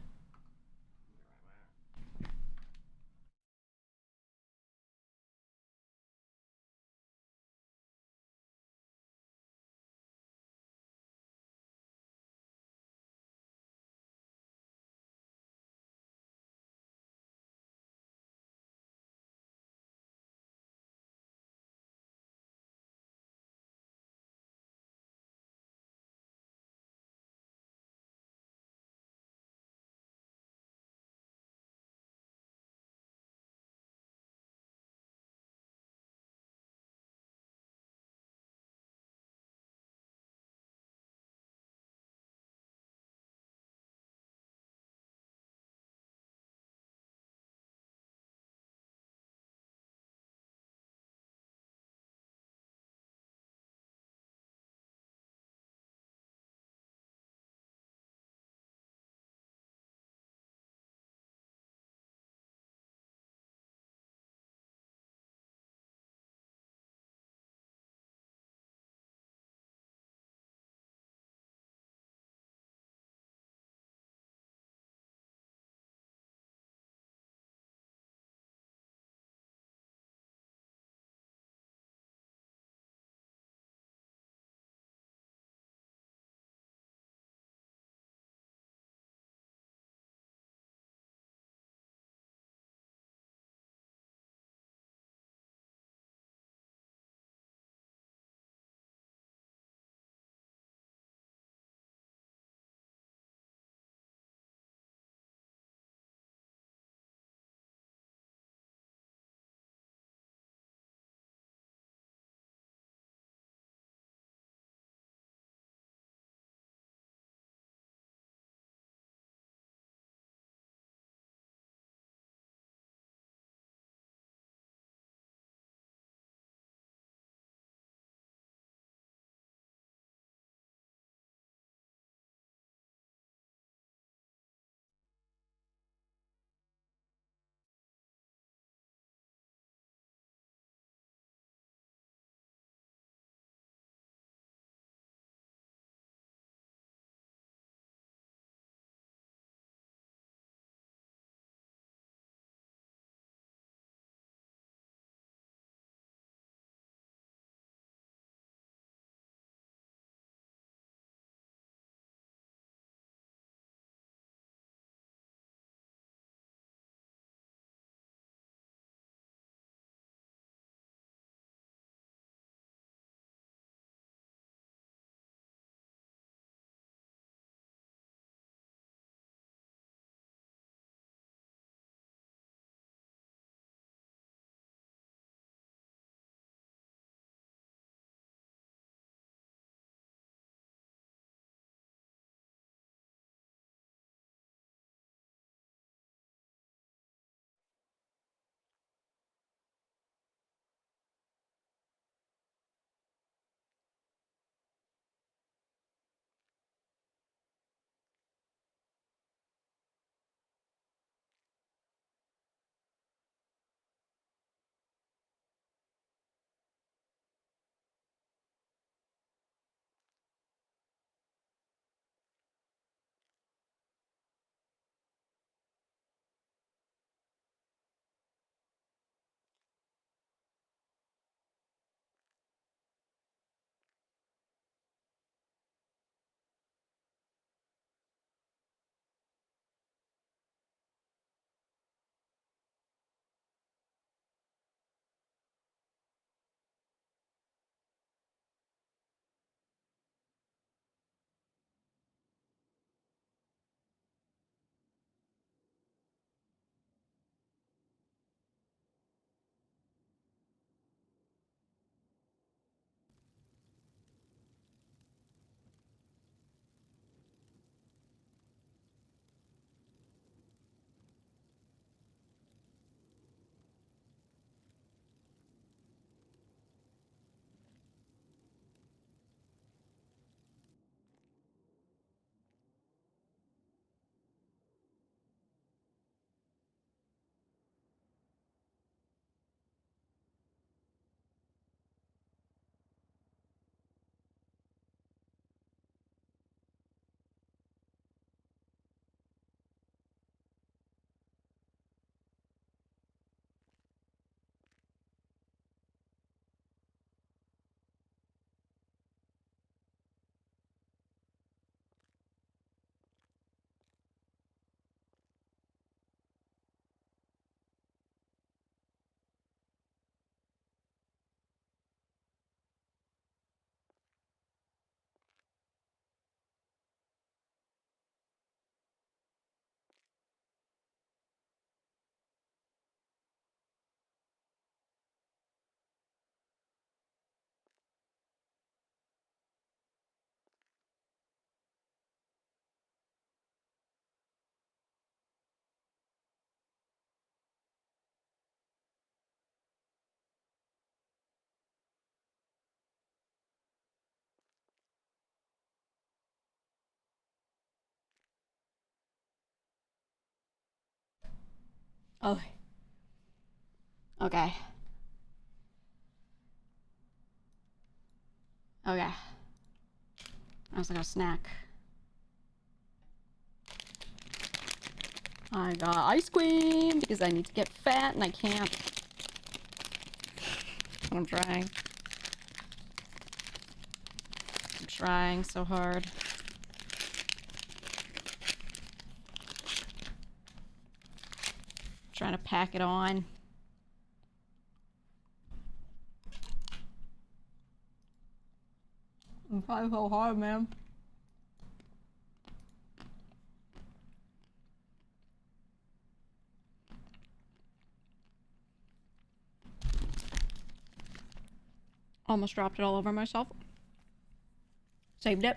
Oh. Okay. Okay. I also got a snack. I got ice cream because I need to get fat and I can't. I'm trying. I'm trying so hard. Trying to pack it on. I'm trying so hard, man. Almost dropped it all over myself. Saved it.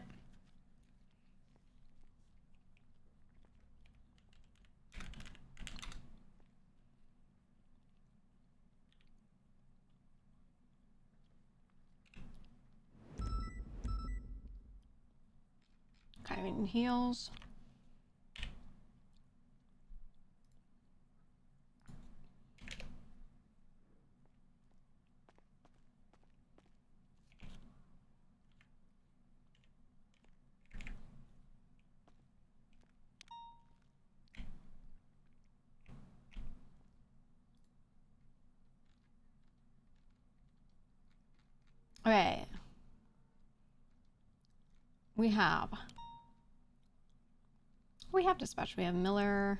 Okay, in heels. Okay. We have dispatch. We have Miller,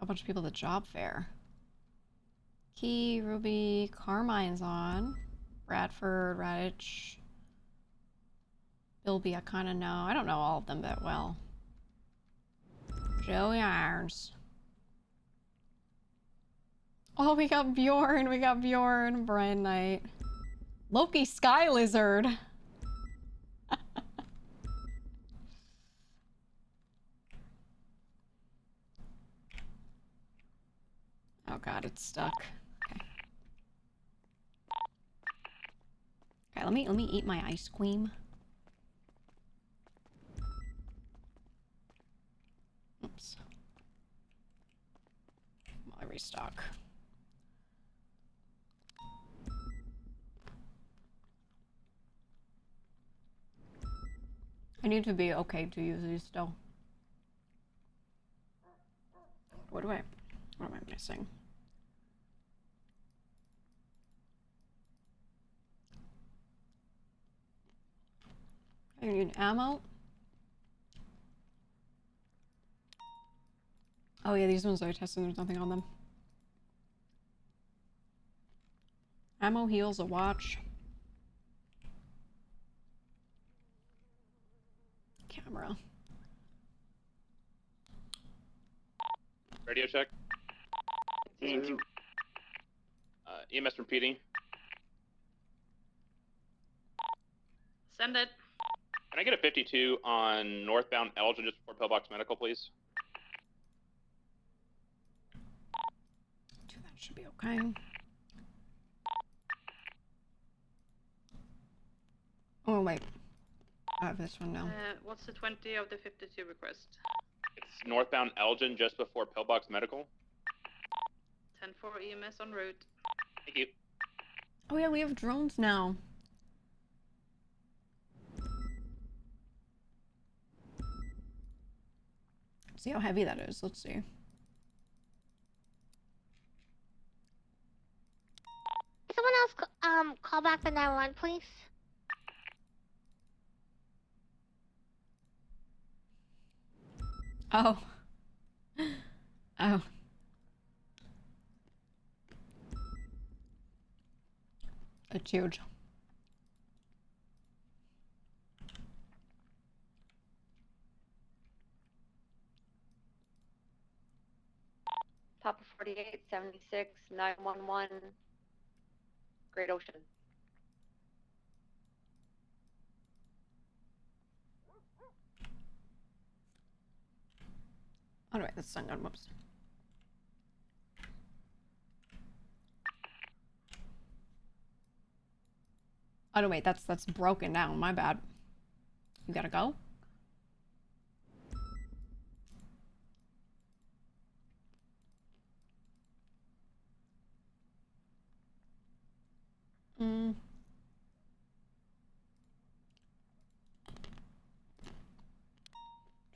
a bunch of people at the job fair. Key, Ruby, Carmine's on. Bradford, Radich, Bilby, I kind of know. I don't know all of them that well. Joey Irons. Oh, we got Bjorn. We got Bjorn. Brian Knight. Loki Sky Lizard. Oh god, it's stuck. Okay. Okay, let me eat my ice cream. Oops. While I restock. I need to be okay to use these still. What am I missing? I need ammo. Oh yeah, these ones I tested, there's nothing on them. Ammo, heals, a watch. Camera. Radio check. EMS repeating. Send it. Can I get a 52 on northbound Elgin just before Pillbox Medical, please? That should be okay. Oh wait, I have this one now. What's the 20 of the 52 request? It's northbound Elgin just before Pillbox Medical. 10-4 EMS en route. Thank you. Oh yeah, we have drones now. See how heavy that is. Let's see. Someone else call back the 911, please. Oh. Oh. It's huge. Top of 48, 76, 911, Great Ocean. Oh no, wait, that's stun gun. Whoops. Oh no, wait, that's broken down. My bad. You gotta go? Mm.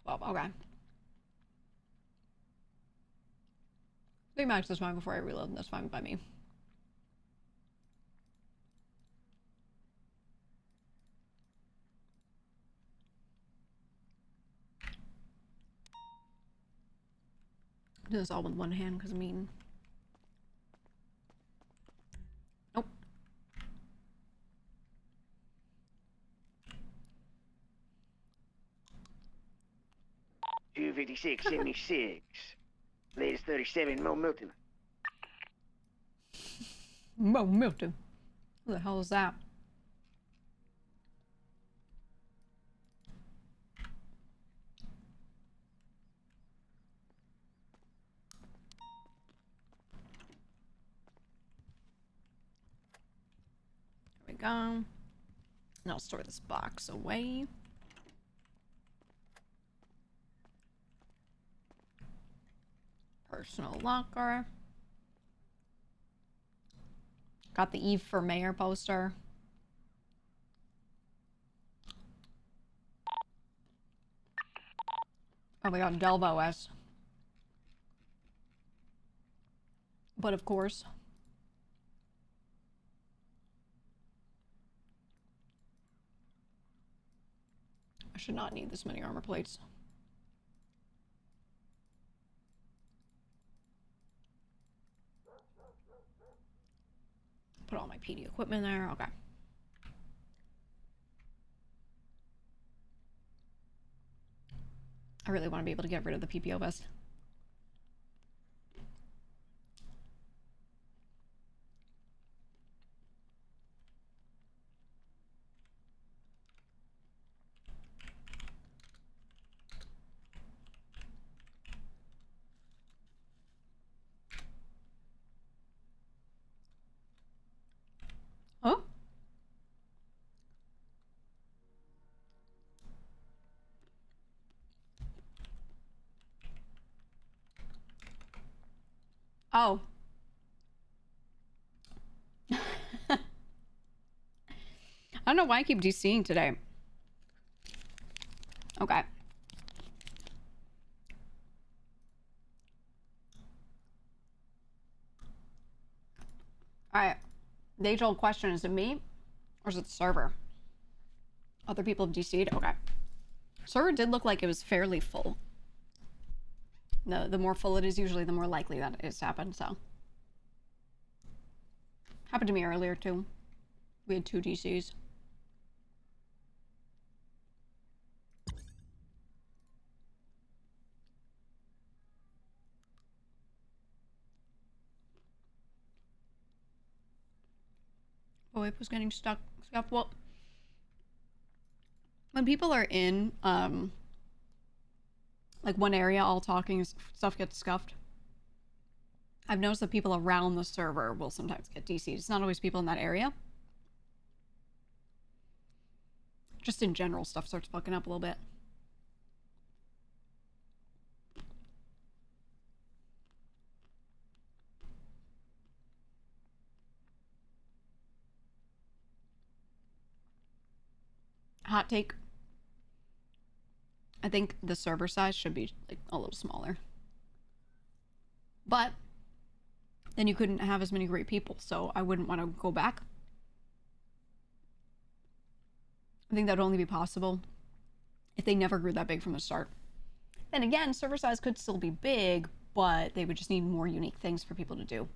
Well, okay. 3 max is fine before I reload. That's fine by me. Do this all with one hand because I mean. Nope. $256.76. Latest 37, Mo Milton. Mo Milton. Who the hell is that? There we go. And I'll store this box away. Personal locker. Got the Eve for Mayor poster. Oh my god, Delve OS. But of course. I should not need this many armor plates. Put all my PD equipment there. Okay. I really want to be able to get rid of the PPO vest. Oh? Oh. I don't know why I keep DCing today. Okay. Alright. The age-old question, is it me? Or is it the server? Other people have DC'd? Okay. Server did look like it was fairly full. The more full it is, usually the more likely that it is to happen, so. Happened to me earlier, too. We had 2 DCs. Oh, it was getting stuck. Well, when people are in, like one area all talking, stuff gets scuffed. I've noticed that people around the server will sometimes get DC'd. It's not always people in that area. Just in general, stuff starts fucking up a little bit. Hot take. I think the server size should be like a little smaller. But then you couldn't have as many great people, so I wouldn't want to go back. I think that would only be possible if they never grew that big from the start. Then again, server size could still be big, but they would just need more unique things for people to do.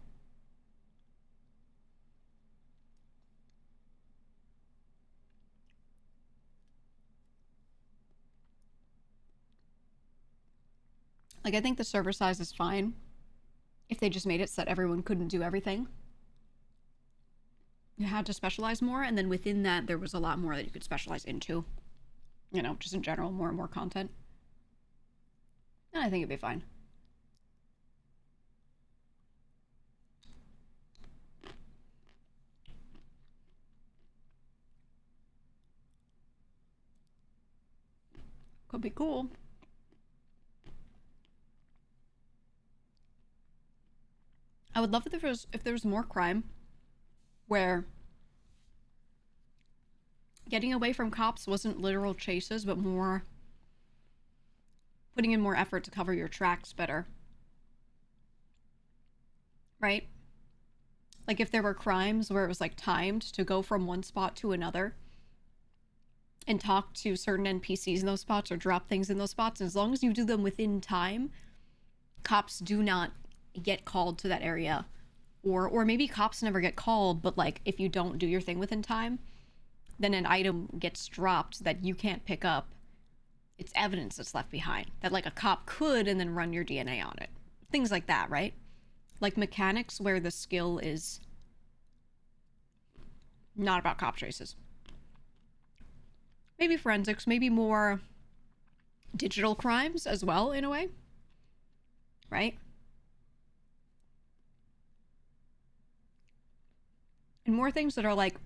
Like, I think the server size is fine if they just made it so that everyone couldn't do everything. You had to specialize more, and then within that, there was a lot more that you could specialize into. You know, just in general, more and more content. And I think it'd be fine. Could be cool. I would love if there was more crime where getting away from cops wasn't literal chases, but more putting in more effort to cover your tracks better. Right? Like if there were crimes where it was like timed to go from one spot to another and talk to certain NPCs in those spots or drop things in those spots, as long as you do them within time, cops do not get called to that area. Or maybe cops never get called, but like if you don't do your thing within time, then an item gets dropped that you can't pick up. It's evidence that's left behind that like a cop could and then run your DNA on it. Things like that, right? Like mechanics where the skill is not about cop chases. Maybe forensics, maybe more digital crimes as well in a way, right? And more things that are like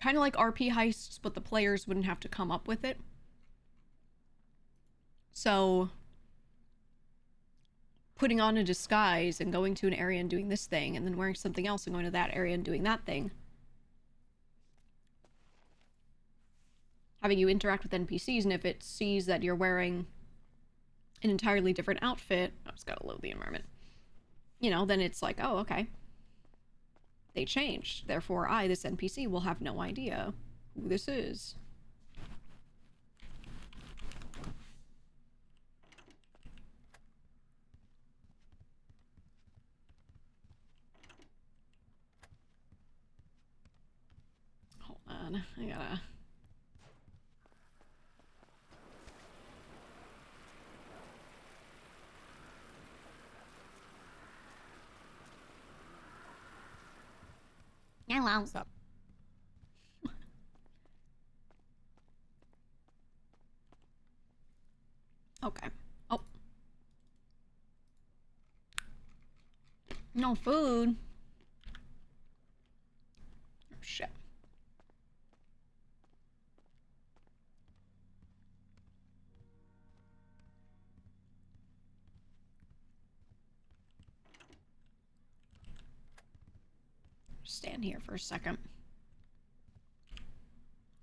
kind of like RP heists, but the players wouldn't have to come up with it. So putting on a disguise and going to an area and doing this thing, and then wearing something else and going to that area and doing that thing. Having you interact with NPCs, and if it sees that you're wearing an entirely different outfit, I just gotta load the environment, you know, then it's like, oh, okay. They changed. Therefore, this NPC, will have no idea who this is. Hold on, I gotta... Hello. What's up? Okay. Oh. No food. Oh, shit. Stand here for a second.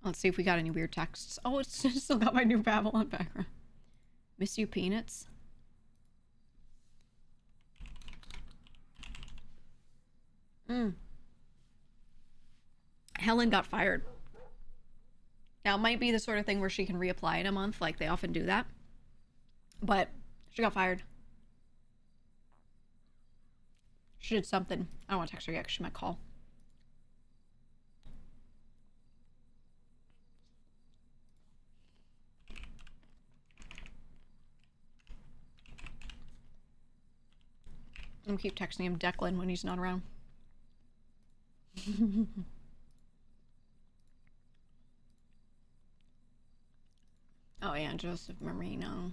Let's see if we got any weird texts. Oh, it's still got my new Babylon background. Miss you, Peanits. Helen got fired. Now, it might be the sort of thing where she can reapply in a month, like they often do that. But she got fired. She did something. I don't want to text her yet because she might call. I'm gonna keep texting him Declan when he's not around. Oh yeah, Joseph Marino.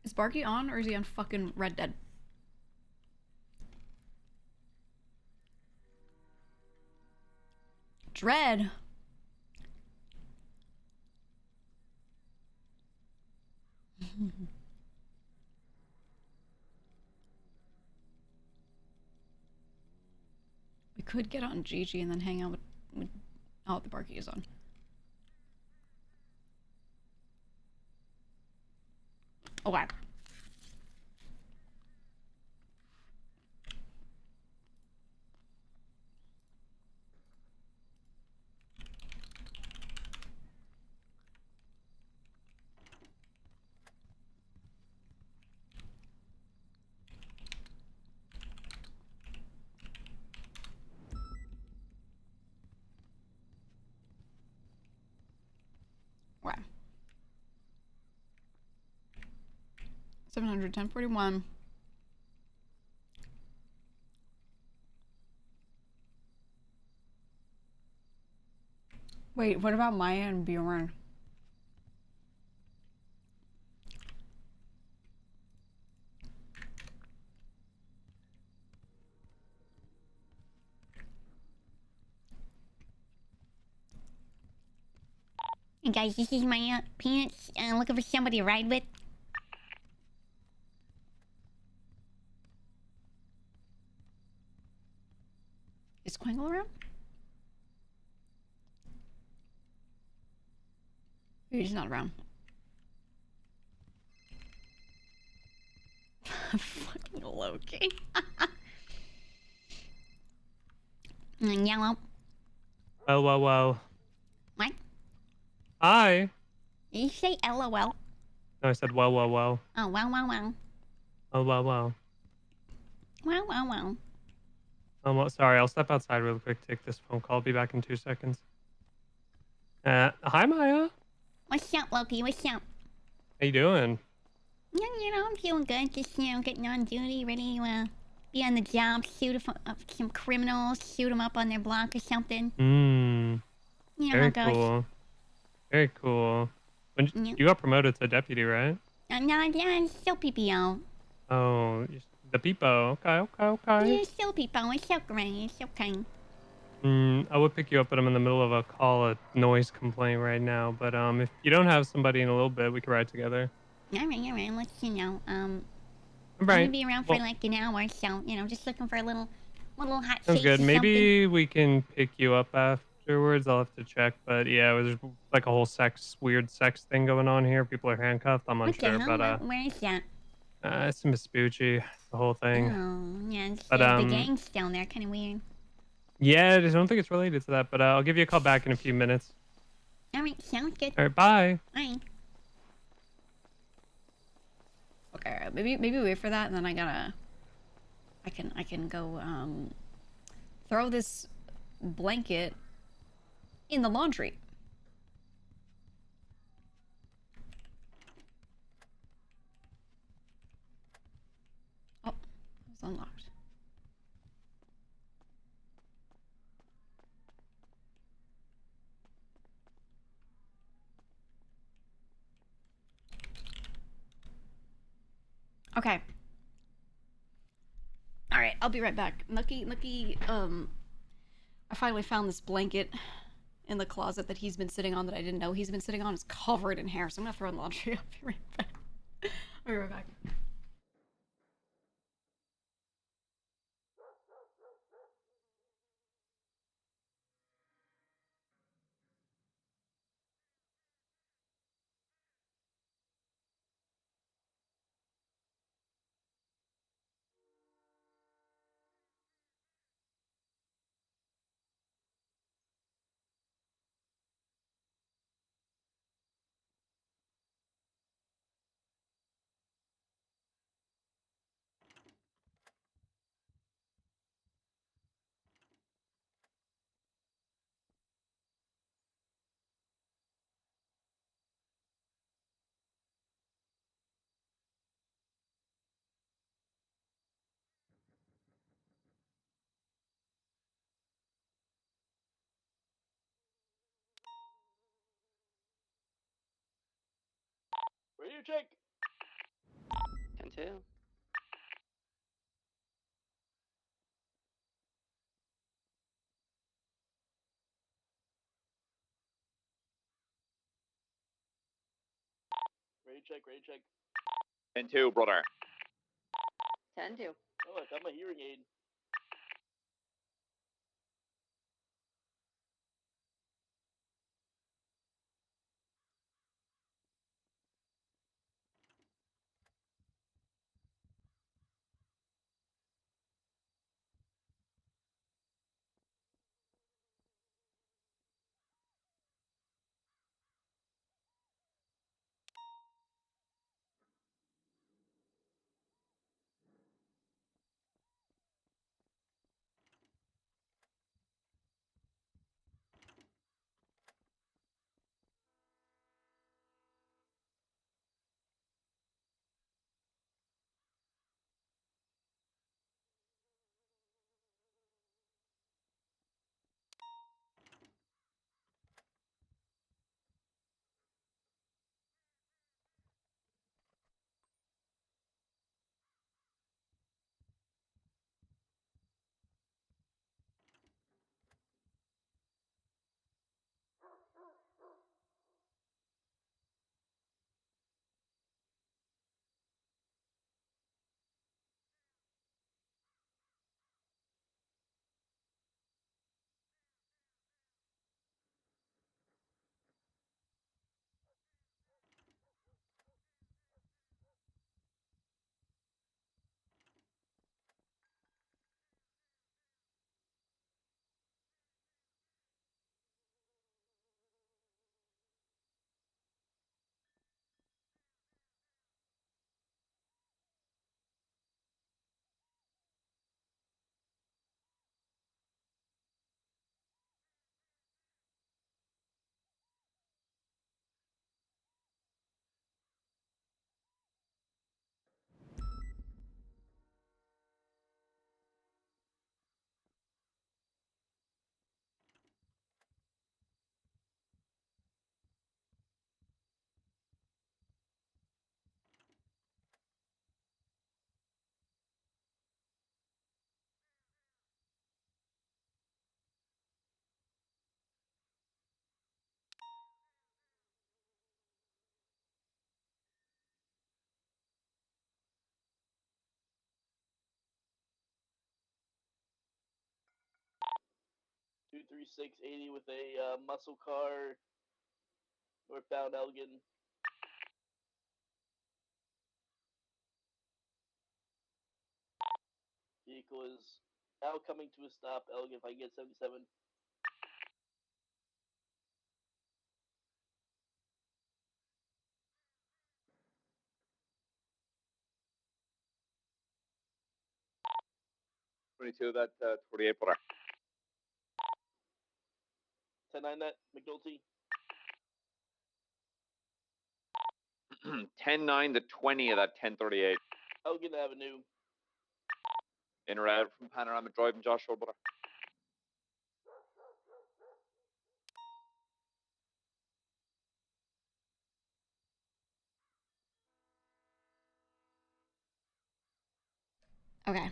Is Barky on or is he on fucking Red Dead? Dread. We could get on Gigi and then hang out with oh, the Barky is on. Okay. Wow. 700, 1041. Wait, what about Maya and Bjorn? Hey guys, this is Maya Peanits. Looking for somebody to ride with. Squangle around? He's not around. Fucking Loki. Yellow. Oh, whoa, whoa. What? Hi. Did you say LOL? No, I said whoa, whoa, whoa. Oh, wow. Oh, wow, wow. Wow. Oh, well, sorry, I'll step outside real quick, take this phone call. I'll be back in 2 seconds. Hi, Maya. What's up, Loki? What's up? How you doing? I'm feeling good. Just, getting on duty, ready to be on the job, shoot some criminals, shoot them up on their block or something. You know how Very it goes. cool. Very cool. When you got promoted to deputy, right? No, it's still PPO. Oh, the peepo. Okay. Yeah, it's still PPO. It's okay. It's okay. I would pick you up, but I'm in the middle of a noise complaint right now. But if you don't have somebody in a little bit, we could ride together. All right. Let's, I'm Right. gonna be around for like an hour, so, just looking for a little hot Sounds shakes good. or Maybe we can pick you up afterwards. I'll have to check. But yeah, there's like a whole weird sex thing going on here. People are handcuffed. I'm something. unsure, What the hell? but Where is that? it's in Vespucci, the whole thing. Oh, yeah, But the gang's down there. Kind of weird. yeah, I don't think it's related to that. But I'll give you a call back in a few minutes. All right, sounds good. All right, bye. Bye. Okay, maybe wait for that, and then I can go throw this blanket in the laundry. Oh, it's unlocked. Okay. All right, I'll be right back. Nucky, I finally found this blanket in the closet that he's been sitting on that I didn't know he's been sitting on. It's covered in hair, so I'm gonna throw in the laundry. I'll be right back. I'll be right back. Radio check. 10-2. Radio check. 10-2, brother. 10-2. Oh, I got my hearing aid. 23680 with a muscle car northbound Elgin. Vehicle is now coming to a stop, Elgin, if I get 77. That 48 for 10-9 that, McNulty. 10-9 to 20 of that 1038. Elgin Avenue. In or out from Panorama Drive and Joshua Butter. Okay.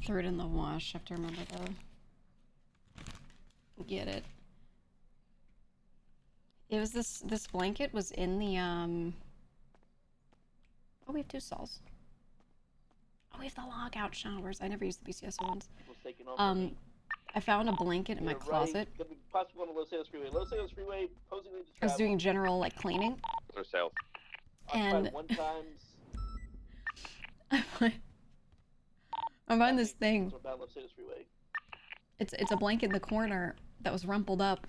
Threw it in the wash. I have to remember to get it. It was this blanket was in the oh, we have 2 stalls. Oh, we have the logout showers. I never used the BCSO ones. I found a blanket in my closet. Right, possibly on the Los Angeles Freeway. Los Angeles Freeway, posing lane to I was travel. doing general like cleaning. For sales. And one times. I find this thing. Northbound Los Angeles Freeway. It's a blanket in the corner that was rumpled up.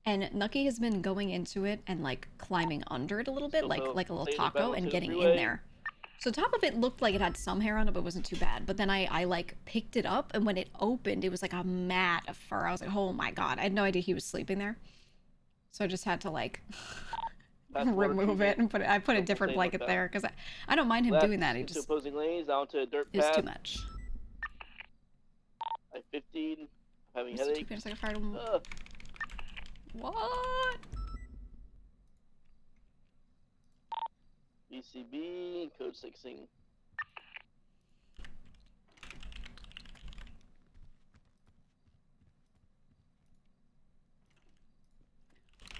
And Nucky has been going into it and like climbing under it a little bit, like a little taco, and getting in there. So the top of it looked like it had some hair on it, but it wasn't too bad. But then I like picked it up, and when it opened, it was like a mat of fur. I was like, oh my god, I had no idea he was sleeping there. So I just had to like remove it and put it. I put a different blanket there because I don't mind him doing that. He just opposing lanes onto a dirt it's path. too much. I-15, having Mr. headache. 2 Penis, I fired him. What? BCB, code 16.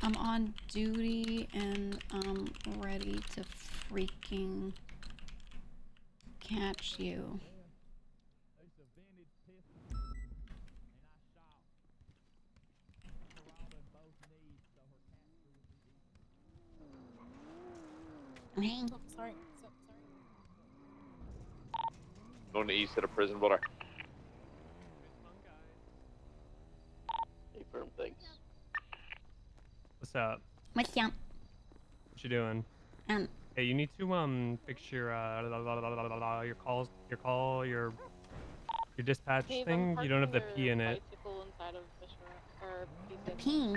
I'm on duty and I'm ready to freaking catch you. Hey. Oh, sorry. Sorry. Going to east of the prison, brother. Hey, firm, thanks. What's up? What's up? What you doing? Hey, you need to fix your your dispatch thing. You don't have the P in it. The P.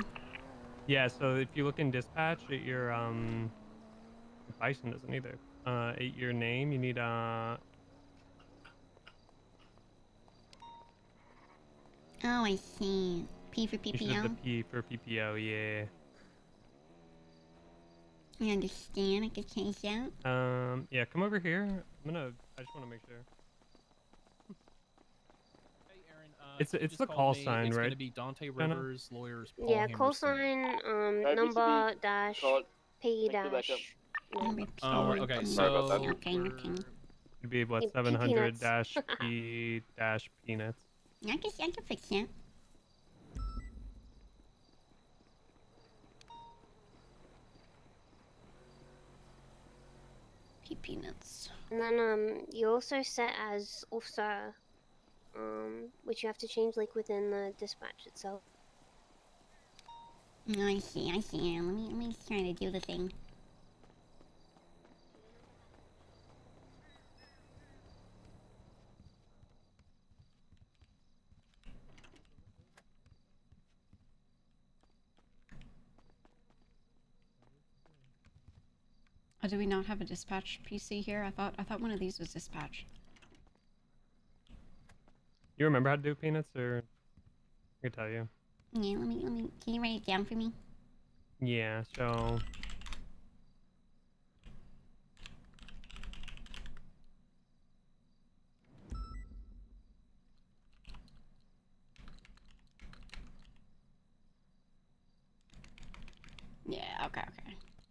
Yeah, so if you look in dispatch at your Bison doesn't either. At your name, you need Oh, I see. P for you should have the PPO. P for PPO. Yeah. I understand. I can change that. Yeah, come over here. I just want to make sure. Hey, Aaron, It's the call sign, it's right? gonna be Dante Rivers, lawyers. Paul Yeah, call Hammerstein. sign, number dash P dash. Okay, so okay. It'd be what, Hey, 700 P-Peanuts. dash P dash peanuts. I can fix that. Peanuts. And then you also set as officer, which you have to change like within the dispatch itself. I see. Let me try to do the thing. Oh, do we not have a dispatch PC here? I thought one of these was dispatch. You remember how to do peanuts, or I can tell you? Yeah, let me. Can you write it down for me? Yeah. So. Yeah. Okay.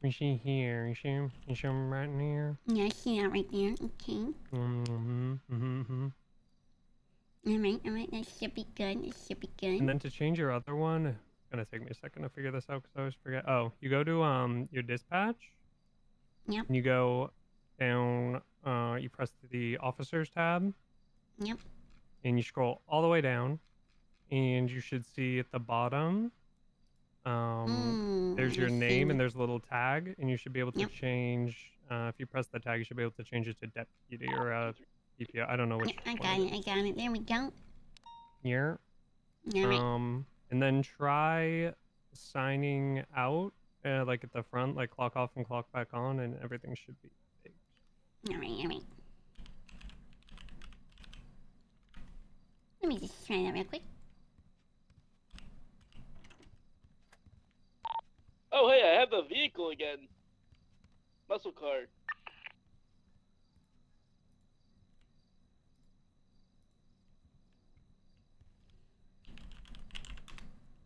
You see here. You see them right in here. Yeah, I see that right there. Okay. Alright, that should be good. It should be good. And then to change your other one, it's gonna take me a second to figure this out because I always forget. Oh, you go to your dispatch. Yep. And you go down. You press the officers tab. Yep. And you scroll all the way down, and you should see at the bottom. There's your name and there's a little tag, and you should be able to change. If you press the tag, you should be able to change it to deputy or PPO. I don't know which. Yep, I got it. There we go. Yeah. Alright. And then try signing out, like at the front, like clock off and clock back on, and everything should be fixed. Alright. Let me just try that real quick. Oh, hey, I have a vehicle again. Muscle car.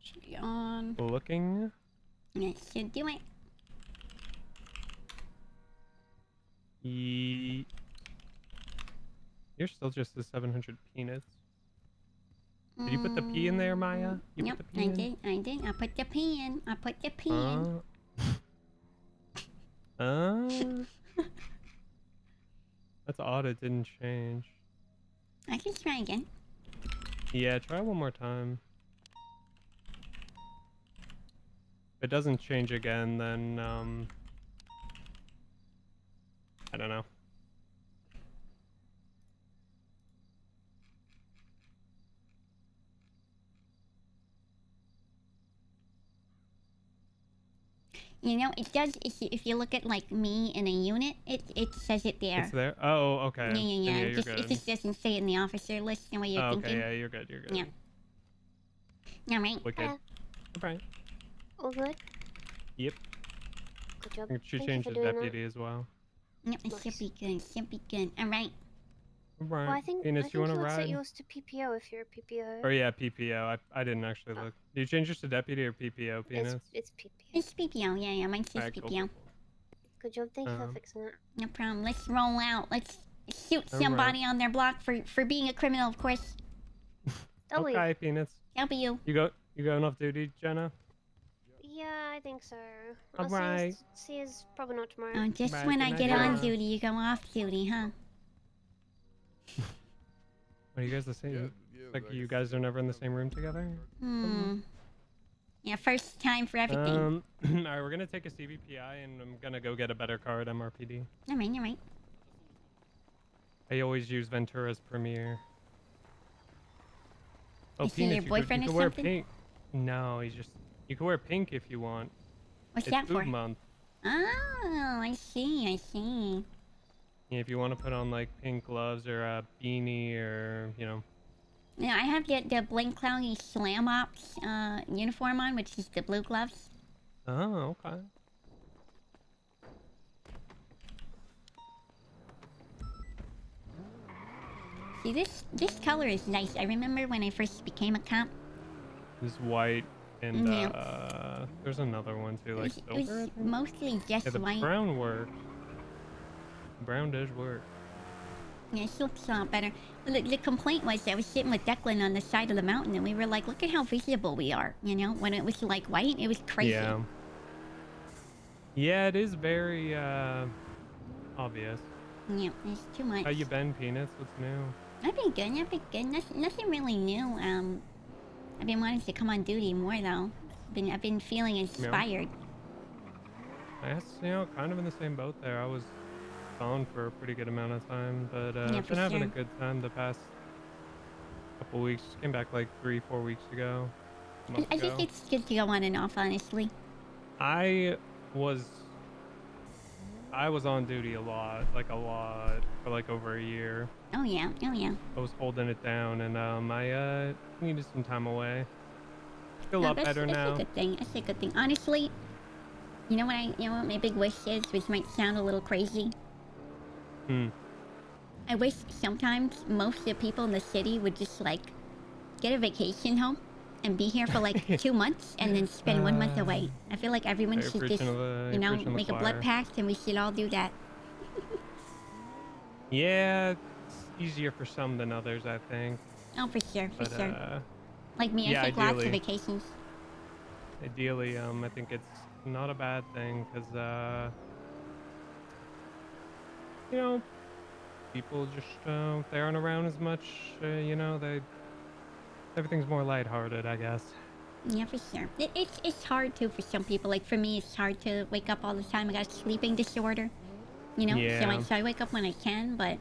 Should be on. Looking. That should do it. You're still just the 700 peanuts. Did you put the P in there, Maya? You Yep, put the P in? I did. I put the P in. That's odd. It didn't change. I can try again. Yeah, try one more time. If it doesn't change again, then I don't know. You know, it does. If you look at like me in a unit, it says it there. It's there. Oh, okay. Yeah. You're good. It just doesn't say it in the officer list the way you're thinking. Okay, yeah, you're good. Yeah. All right. Wicked. Alright. All good. Yep. Good job. You should Thank change you the for doing deputy as well. Yep, it should be good. All right. Right. Well, I think Penis, you want to you would set ride? yours to PPO if you're a PPO. Or yeah, PPO. I didn't actually look. Do you change yours to deputy or PPO, Penis? It's PPO. It's PPO. Yeah. Mine says Alright, PPO. cool. Good job. Thank you for fixing it. No problem. Let's roll out. Let's shoot All somebody on their block for being a criminal, of course. W. Okay, Penis. W. You going off duty, Jenna? Yeah, I think so. Alright. See us probably not tomorrow. Oh, just Right, when good I night, get on Jenna. duty, you go off duty, huh? What are you guys the same? Like you guys are never in the same room together? Yeah, first time for everything. Alright, we're gonna take a CVPI and I'm gonna go get a better car at MRPD. All right. I always use Ventura's Premiere. Oh, Is he Penis, your boyfriend you or could wear something? pink. No, you can wear pink if you want. What's it's that boob for? month. Oh, I see. Yeah, if you want to put on like pink gloves or a beanie or Yeah, I have the Blink Cloudy Slam Ops uniform on, which is the blue gloves. Oh, okay. See, this color is nice. I remember when I first became a cop. This white and Yeah. there's another one too, like It silver. I was think? mostly just Yeah, the white. brown works. Brown does work. Yeah, it looks a lot better. The complaint was I was sitting with Declan on the side of the mountain, and we were like, look at how visible we are. You know, when it was like white, it was crazy. Yeah. Yeah, it is very obvious. Yeah, it's too much. How you been, Peanuts? What's new? I've been good. Nothing really new. I've been wanting to come on duty more though. I've been feeling inspired. I guess, kind of in the same boat there. I was gone for a pretty good amount of time, but Yeah, I've for been having a sure. good time the past couple weeks. Came back like 3-4 weeks ago. A month I think ago. it's good to go on and off, honestly. I was on duty a lot, for like over a year. Oh yeah. I was holding it down, and I needed some time away. Feel a No, lot better that's now. a good thing. That's a good thing. Honestly, you know what my big wish is, which might sound a little crazy. I wish sometimes most of the people in the city would just like get a vacation home and be here for like 2 months and then spend 1 month away. I feel like everyone You're should just, preaching to the make a blood choir. pact and we should all do that. Yeah, it's easier for some than others, I think. Oh, for sure, for But, sure. Like me, yeah, I take lots of vacations. Ideally, I think it's not a bad thing because, you know, people just they aren't around as much. You know, everything's more lighthearted, I guess. Yeah, for sure. It's hard too for some people. Like for me, it's hard to wake up all the time. I got a sleeping disorder, you know. Yeah. So I wake up when I can, but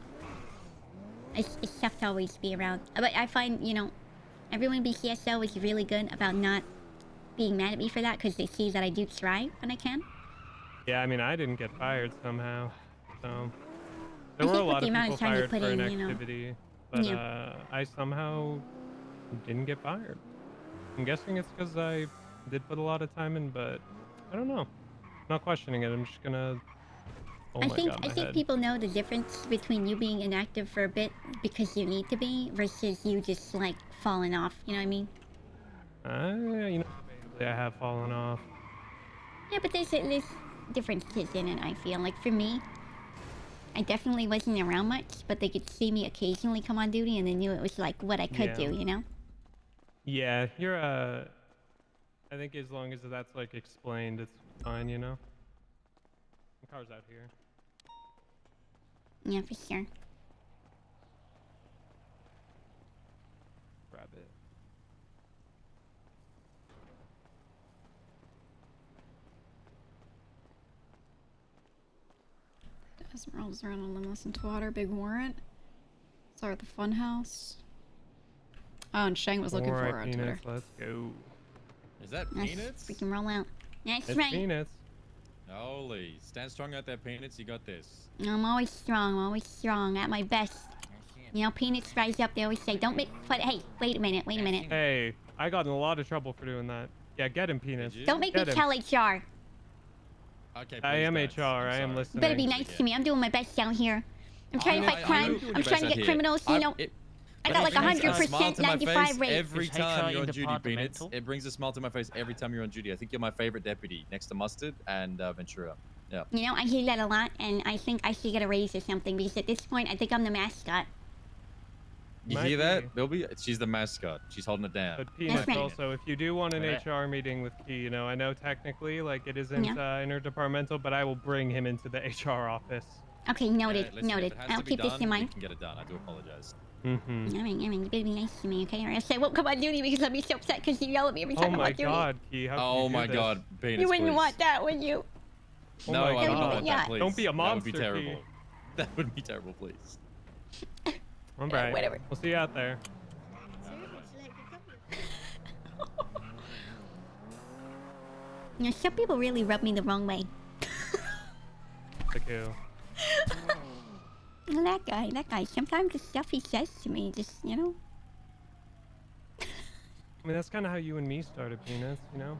it's tough to always be around. But I find, you know, everyone in BCSO is really good about not being mad at me for that because they see that I do try when I can. Yeah, I mean, I didn't get fired somehow, so I there were a think with lot the of amount people of time you fired put for in, you know. inactivity, but Yeah. I somehow didn't get fired. I'm guessing it's because I did put a lot of time in, but I don't know. Not questioning it. I'm just gonna. Oh my god, I my think head. people know the difference between you being inactive for a bit because you need to be versus you just like falling off. You know what I mean? You know, debatably I have fallen off. Yeah, but there's differences in it. I feel like for me, I definitely wasn't around much, but they could see me occasionally come on duty, and they knew it was like what I could do. You know? Yeah, you're I think as long as that's like explained, it's fine. You know. The car's out here. Yeah, for sure. Grab it. Esmeralda's around on Limbless and Twatter. Big warrant. Sorry, at the funhouse. Oh, and Shang was looking for her on Twitter. Let's go. Is that Nice. Peanuts? Freaking roll out. That's It's right. Peanuts. Holy, stand strong out there, Peanuts. You got this. I'm always strong. I'm always strong. At my best. You know, Peanuts rise up. They always say, "Don't make fun." Hey, wait a minute. Wait a minute. Hey, I got in a lot of trouble for doing that. Yeah, get him, Penis. Don't make me tell HR. Okay, I am HR. I am You listening. better be nice to me. I'm doing my best down here. I'm trying to fight crime. I'm trying to get criminals. You know. I got like 100% 95 rate. Every time you're on duty, Peanuts. It brings a smile to my face every time you're on duty. I think you're my favorite deputy, next to Mustard and Ventura. Yeah. You know, I hear that a lot, and I think I should get a raise or something because at this point, I think I'm the mascot. You hear that, Bilby? She's the mascot. She's holding it down. But Peanuts also, if you do want an HR meeting with Key, you know, I know technically, like, it isn't interdepartmental, but I will bring him into the HR office. Okay, noted. Yeah, listen, noted. if it has I'll to be keep this done, in we mind. can get it done. I do apologize. Mm-hmm. I mean, you better be nice to me, okay? Or else I won't come on duty because I'll be so upset because you yell at me every time I'm on duty. Oh my god, Key, how can you do this? God, Peanuts, You wouldn't please. want that, would you? Oh No, my I would god. not want that, please. Don't be a monster, That would be Key. terrible. That would be terrible, please. All right. Whatever. We'll see you out there. You know, some people really rub me the wrong way. Like who? Well, that guy, sometimes the stuff he says to me just, you know. I mean, that's kind of how you and me started, Peanuts, you know?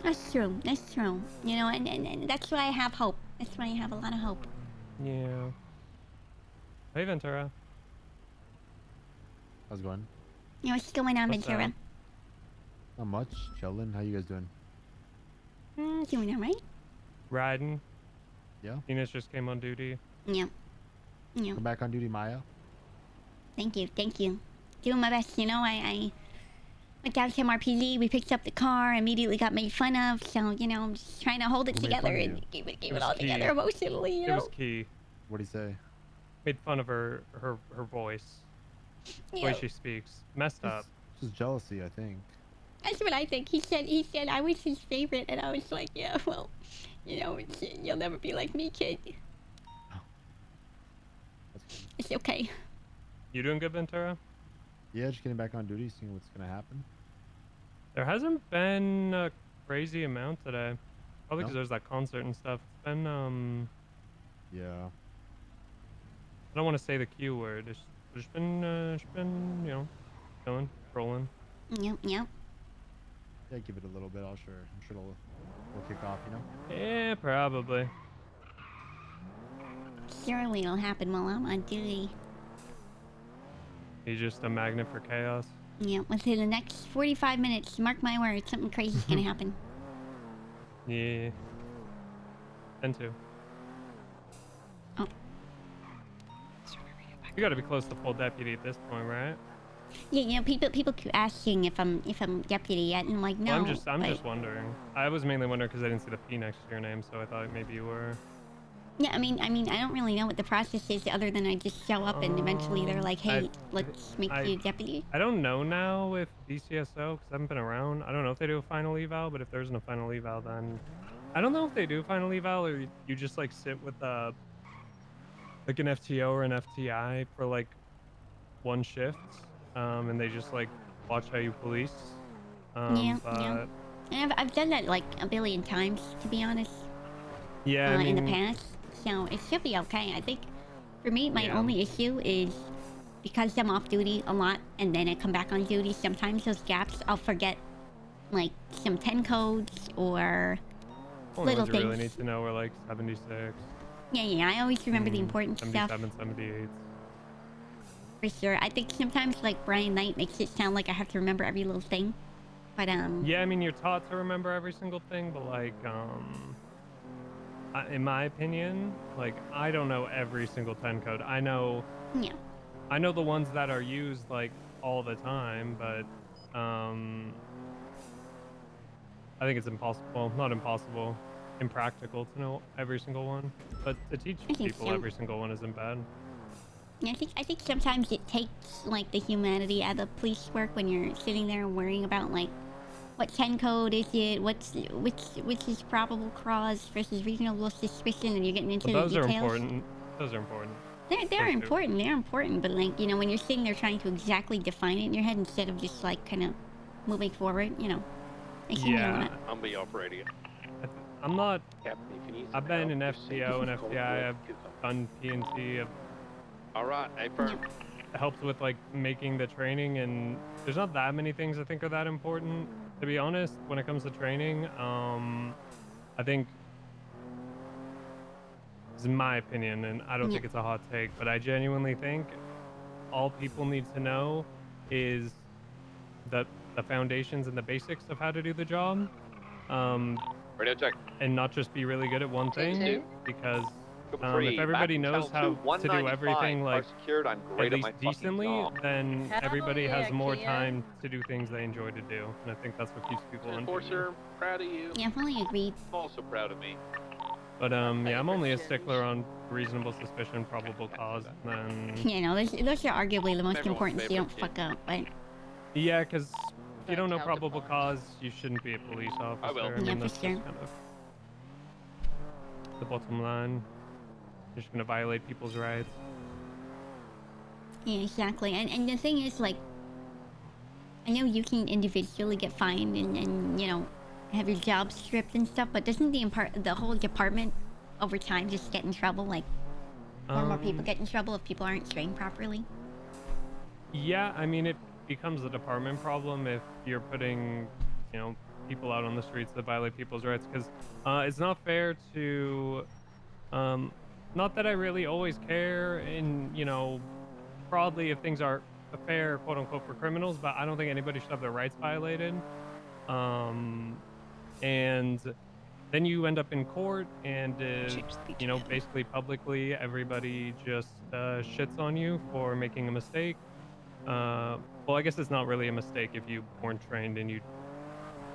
That's true. That's true. You know, and that's why I have hope. That's why I have a lot of hope. Yeah. Hey, Ventura. How's it going? You know, what's going on, What's Ventura? up? Not much. Chilling. How you guys doing? Doing all right? Riding. Yeah. Peanuts just came on duty. Yeah. Yeah. Come back on duty, Maya. Thank you. Thank you. Doing my best. You know, I went down to MRPZ. We picked up the car. Immediately got made fun of. So, you know, I'm just trying to hold it Who made together fun of and you? keep it all together emotionally, you It know? was Key. What'd he say? Made fun of her voice. The way Yeah. she speaks. Messed up. Just jealousy, I think. That's what I think. He said I was his favorite, and I was like, yeah, well, you know, you'll never be like me, kid. It's okay. You doing good, Ventura? Yeah, just getting back on duty, seeing what's gonna happen. There hasn't been a crazy amount today. Probably because No? there's that concert and stuff. It's been, Yeah. I don't want to say the Q word. It's just been, you know, chilling, rolling. Yep, yep. Yeah, give it a little bit. I'm sure it'll kick off, you know? Yeah, probably. Surely it'll happen while I'm on duty. He's just a magnet for chaos. Yeah, within the next 45 minutes, mark my words, something crazy's gonna happen. Yeah. Tend to. Oh. You gotta be close to full deputy at this point, right? Yeah, people keep asking if I'm deputy yet, and I'm like, no. Well, I'm but... just wondering. I was mainly wondering because I didn't see the P next to your name, so I thought maybe you were. Yeah, I mean, I don't really know what the process is other than I just show up and eventually they're like, hey, let's make you deputy. I don't know now if DCSO, because I haven't been around. I don't know if they do a final eval, but if there isn't a final eval, then I don't know if they do a final eval or you just like sit with like an FTO or an FTI for like one shift, and they just like watch how you police. Yeah. And I've done that like a billion times, to be honest. Yeah, I mean, in the past, so it should be okay. I think for me, my only issue is because I'm off duty a lot, and then I come back on duty. Sometimes those gaps, I'll forget like some 10 codes or little things. You really need to know are like 76. Yeah. I always remember the important 77, stuff. 78. For sure. I think sometimes like Brian Knight makes it sound like I have to remember every little thing, but Yeah, I mean you're taught to remember every single thing, but like in my opinion, like I don't know every single 10 code. I know the ones that are used like all the time, but I think it's impossible, not impossible, impractical to know every single one. But to teach people every single one isn't bad. Yeah, I think sometimes it takes like the humanity out of police work when you're sitting there worrying about like what 10 code is it, which is probable cause versus reasonable suspicion, and you're getting into the details. Those are important. Those are important. They're important. They're important, but like, you know, when you're sitting there trying to exactly define it in your head instead of just like kind of moving forward, you know. I'll be operating it. I'm not. I've been in FTO and FTI. I've done PNT. All right, firm. Helped with like making the training, and there's not that many things I think are that important, to be honest, when it comes to training. I think, this is my opinion, and I don't think it's a hot take, but I genuinely think all people need to know is the foundations and the basics of how to do the job. Radio check. And not just be really good at one thing, because if everybody knows how to do everything like at least decently, then everybody has more time to do things they enjoy to do, and I think that's what keeps people on. Enforcer, proud of you. Yeah, fully agreed. I'm also proud of me. But yeah, I'm only a stickler on reasonable suspicion, probable cause, and then. Yeah, no, those are arguably the most important, so you don't fuck up, but. Yeah, because if you don't know probable cause, you shouldn't be a police officer. I will. I mean, that's just kind of the bottom line. You're just gonna violate people's rights. Yeah, exactly. And the thing is, like, I know you can individually get fined and you know, have your job stripped and stuff, but doesn't the whole department over time just get in trouble? Like, more people get in trouble if people aren't trained properly? Yeah, I mean, it becomes a department problem if you're putting, you know, people out on the streets that violate people's rights, because it's not fair to not that I really always care in, you know, broadly if things are fair, quote unquote, for criminals, but I don't think anybody should have their rights violated. And then you end up in court and you know, basically publicly everybody just shits on you for making a mistake. Well, I guess it's not really a mistake if you weren't trained and you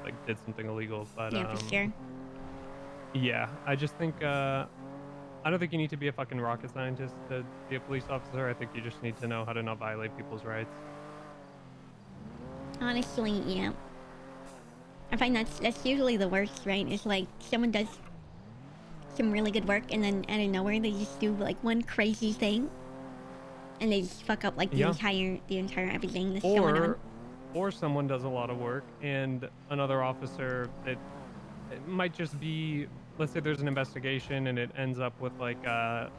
like did something illegal, but yeah, for sure. Yeah, I just think I don't think you need to be a fucking rocket scientist to be a police officer. I think you just need to know how to not violate people's rights. Honestly, yeah. I find that's usually the worst, right? It's like someone does some really good work and then out of nowhere they just do like one crazy thing and they just fuck up like the entire everything that's going on. Or someone does a lot of work and another officer, it might just be, let's say there's an investigation and it ends up with like a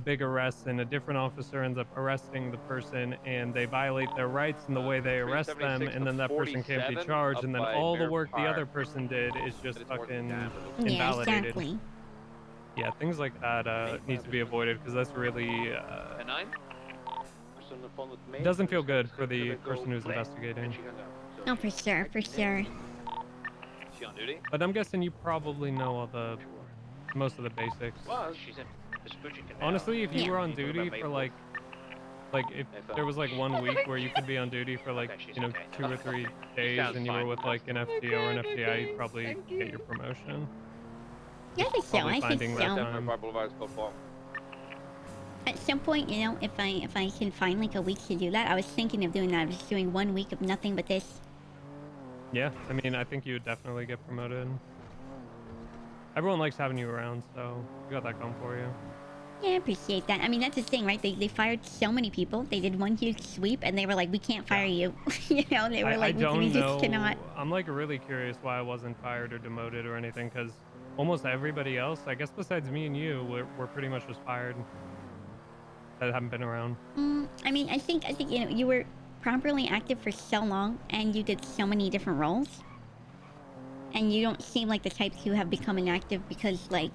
big arrest and a different officer ends up arresting the person and they violate their rights in the way they arrest them, and then that person can't be charged, and then all the work the other person did is just fucking invalidated. Yeah, exactly. Yeah, things like that needs to be avoided, because that's really doesn't feel good for the person who's investigating. No, for sure, for sure. She on duty? But I'm guessing you probably know all most of the basics. Well, she's in Honestly, if you were on duty for like Like if there was like 1 week where you could be on duty for like, you know, 2 or 3 days and you were with like an FT or an FTI, you'd probably get your promotion. Yeah, I think so. I think so. At some point, you know, if I can find like a week to do that, I was thinking of doing that. I was just doing 1 week of nothing but this. Yeah, I mean, I think you would definitely get promoted. Everyone likes having you around, so you got that going for you. Yeah, I appreciate that. I mean, that's the thing, right? They fired so many people. They did one huge sweep, and they were like, "We can't fire you." You know, they were like, "We just cannot." I'm like really curious why I wasn't fired or demoted or anything, because almost everybody else, I guess besides me and you, were pretty much just fired. That haven't been around. I mean, I think you know, you were properly active for so long, and you did so many different roles, and you don't seem like the type to have become inactive because like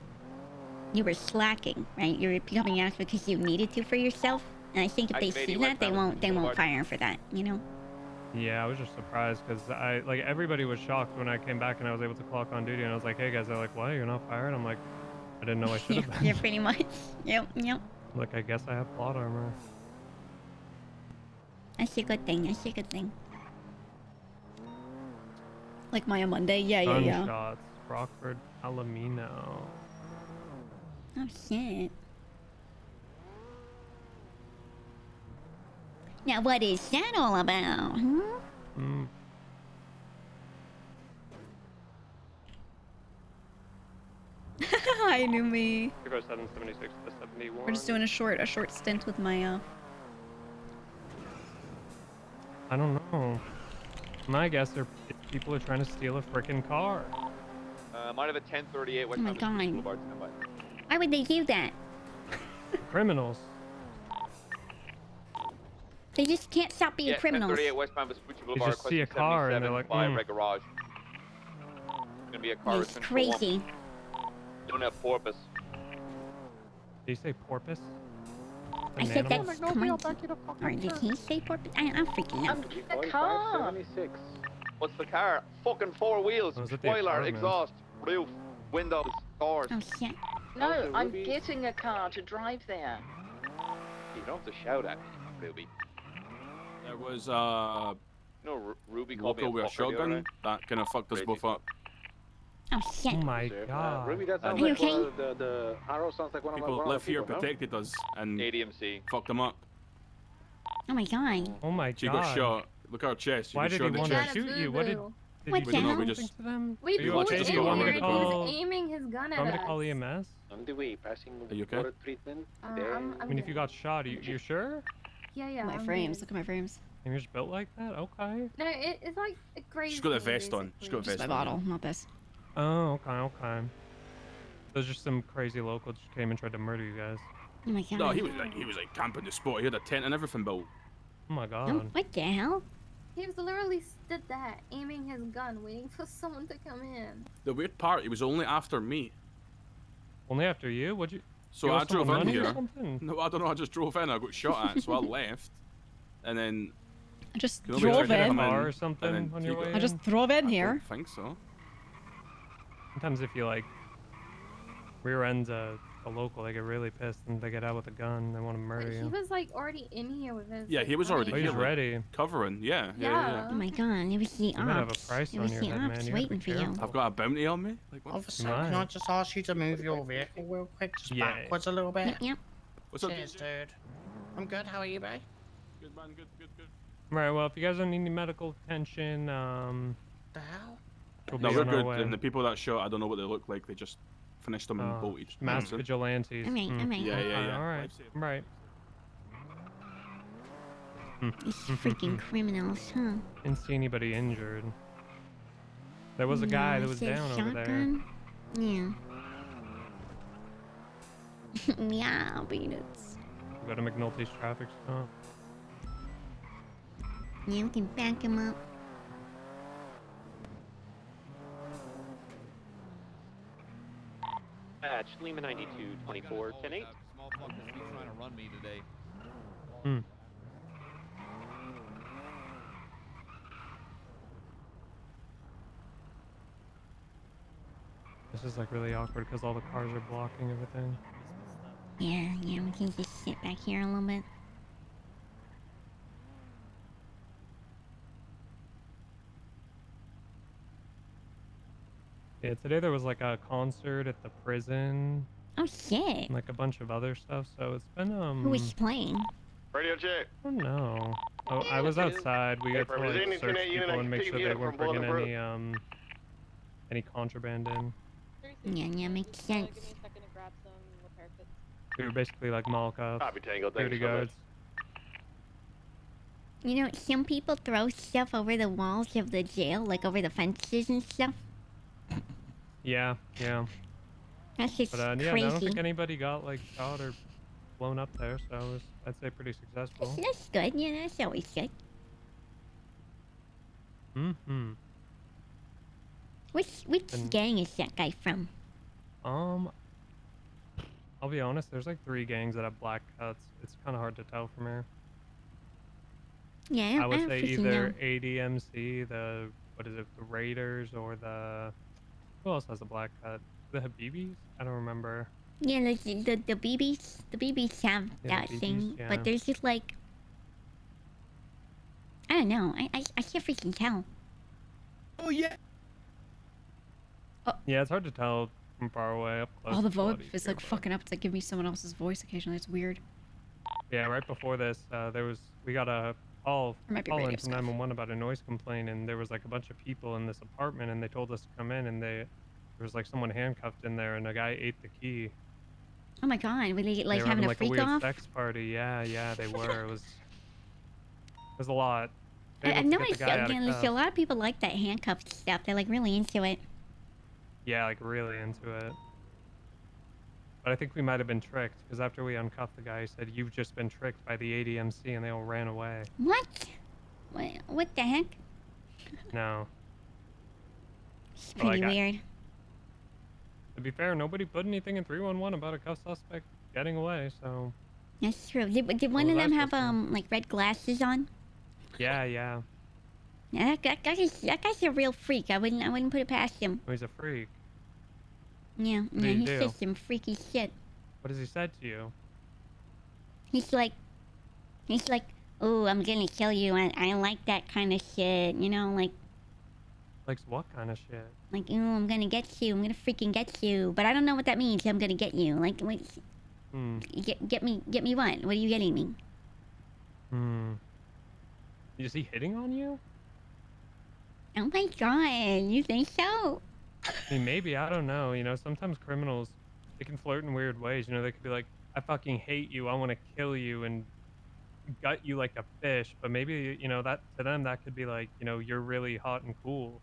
you were slacking, right? You were becoming active because you needed to for yourself, and I think if they see that, they won't fire for that, you know. Yeah, I was just surprised because everybody was shocked when I came back and I was able to clock on duty, and I was like, "Hey guys," they're like, "What? You're not fired?" I'm like, "I didn't know I should have been." Yeah, pretty much. Yep. Like, I guess I have plot armor. That's a good thing. That's a good thing. Like Maya Monday. Yeah. Gunshots. Rockford, Palomino. Oh shit. Now what is that all about? Hi, Numi. 776 to 71. We're just doing a short stint with Maya. I don't know. My guess people are trying to steal a freaking car. Might have a 1038 West Oh my Palm Beach God. Boulevard. Stand by. Why would they do that? Criminals. They just can't stop being criminals. 1038 West Palm Beach Boulevard. just see a car and they're like, by Red Garage. It's gonna be a car. It's crazy. Don't have porpoise. Did you say porpoise? I said that's crazy. Or did he say porpoise? I'm freaking out. The car. What's the car? Fucking 4 wheels. Spoiler, exhaust, roof, windows, doors. Oh shit. No, I'm getting a car to drive there. You don't have to shout at me, Ruby. There was No, Ruby called me local with a shotgun that kind of fucked us both up. Oh shit. Oh my god. Ruby, that sounds Are you like okay? the arrow sounds like one People of that our live here people, no? protected us and ADMC. fucked them up. Oh my god. Oh my god. She got shot. Look at her chest. She Why got did shot he in the want to chest. shoot you? What did What you the do hell? We something just to them? We Are you pulled okay? him Do you want me over to and he call? was aiming his gun at Want me us. to call EMS? On the way, passing Are you okay? water treatment. I mean, if you got shot, you sure? Yeah. My I'm frames. good. Look at my frames. And you're just built like that? Okay. No, it's like a gray. She's got a vest on. She's got a Just vest my on. bottle, not this. Oh, okay. There's just some crazy local just came and tried to murder you guys. Oh my god. No, he was like camping the spot. He had a tent and everything built. Oh my Oh, god. what the hell? He was literally stood there, aiming his gun, waiting for someone to come in. The weird part, he was only after me. Only after you? What'd you? So you owe I drove someone in money or here. something? No, I don't know. I just drove in. I got shot at, so I left. And then I just nobody drove tried to in. come Car or and something then on he your got- way I just drove in I here. don't think so. Sometimes if you like rear end a local, they get really pissed and they get out with a gun. They want to murder He you. was like already in here with his. Yeah, like, he was already Oh, here. he's like, ready. Covering. Yeah. Yeah. Oh my god, it was the You might have a ops. price It on was your the head, man. ops You gotta be waiting for you. careful. I've got a bounty on me. Like what? Officer, Nice. can I just ask you to move your vehicle real quick, just Yeah. backwards a little bit? Yep. What's up? Cheers, dude. I'm good. How are you, babe? Good man. Good. Right. Well, if you guys don't need any medical attention, The hell? we'll No, be we're on our good. way. And the people that shot, I don't know what they look like. They just finished them and Oh, bolted. just masked Mhm. vigilantes. Alright, alright. Yeah. All right. Right. These freaking criminals, huh? Didn't see anybody injured. There was a No, guy I that was said down over there. shotgun? Yeah. Yeah, Peanits. Go to McNulty's traffic stop. Yeah, we can back him up. Patch, Lima 92, 24, 10-8. Small fuck is trying to run me today. This is like really awkward because all the cars are blocking everything. Yeah, we can just sit back here a little bit. Yeah, today there was like a concert at the prison. Oh shit. And like a bunch of other stuff, so it's been Who was playing? Radio check. I don't know. Oh, I was outside. We got to like Representing search Internet people Unit and make sure they unit weren't from bringing Bolingbroke. any contraband in. Yeah, makes sense. We were basically like mall cops, Copy, Tango. Thank security you so much. guards. You know, some people throw stuff over the walls of the jail, like over the fences and stuff. Yeah. That's just But yeah, I crazy. don't think anybody got like shot or blown up there, so it was, I'd say, pretty successful. That's good. Yeah, that's always good. Which gang is that guy from? I'll be honest. There's like 3 gangs that have black cuts. It's kind of hard to tell from here. Yeah, I would don't say freaking either know. ADMC, the Raiders, or who else has a black cut? The Habibis? I don't remember. Yeah, the BBs have Yeah, that the BBs, thing, yeah. but there's just like, I don't know. I can't freaking tell. Oh yeah. Yeah, it's hard to tell from far away. Up close. Oh, the it's a lot VOD is like easier, fucking up to give me someone else's voice occasionally. It's weird. Yeah, right before this, we got a call Or might be in radio from stuff. 911 about a noise complaint, and there was like a bunch of people in this apartment, and they told us to come in, and there was like someone handcuffed in there, and a guy ate the key. Oh my god, were they like They were having a like freak a weird off? sex party. Yeah, they were. It was a lot. I've noticed that. a lot of people like that handcuffed stuff. They're like really into it. Yeah, like really into it. But I think we might have been tricked, because after we uncuffed the guy, he said, "You've just been tricked by the ADMC," and they all ran away. What? What the heck? No. It's Well, pretty weird. To be fair, nobody put anything in 311 about a cuff suspect getting away, so... That's true. Did one of them have like red glasses on? Yeah. Yeah, that guy's a real freak. I wouldn't put it past him. Oh, he's a freak. Yeah, What did he he do? says some freaky shit. What has he said to you? He's like, oh, I'm gonna kill you. I like that kind of shit. You know, like Likes what kind of shit? oh, I'm gonna get you. I'm gonna freaking get you. But I don't know what that means. I'm gonna get you. Like, what? Get me what? What are you getting me? Is he hitting on you? Oh my god, you think so? I mean, maybe, I don't know. You know, sometimes criminals, they can flirt in weird ways. You know, they could be like, "I fucking hate you. I want to kill you and gut you like a fish." But maybe, you know, that to them, that could be like, you know, you're really hot and cool.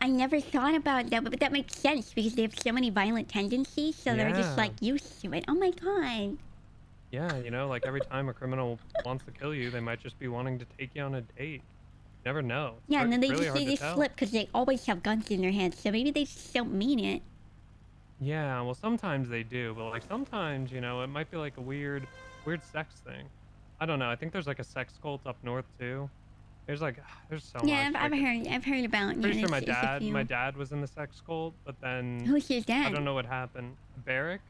I never thought about that, but that makes sense because they have so many violent tendencies, so they're just Yeah. like used to it. Oh my god. Yeah, you know, like every time a criminal wants to kill you, they might just be wanting to take you on a date. Never know. Yeah, and then they Really just hard to tell. slip because they always have guns in their hands, so maybe they just don't mean it. Yeah, well, sometimes they do, but like sometimes, you know, it might be like a weird sex thing. I don't know. I think there's like a sex cult up north too. There's so Yeah, much. I've heard about. Pretty sure there's a few. my dad was in the sex cult, but then Who's your I dad? don't know what happened. Barrick?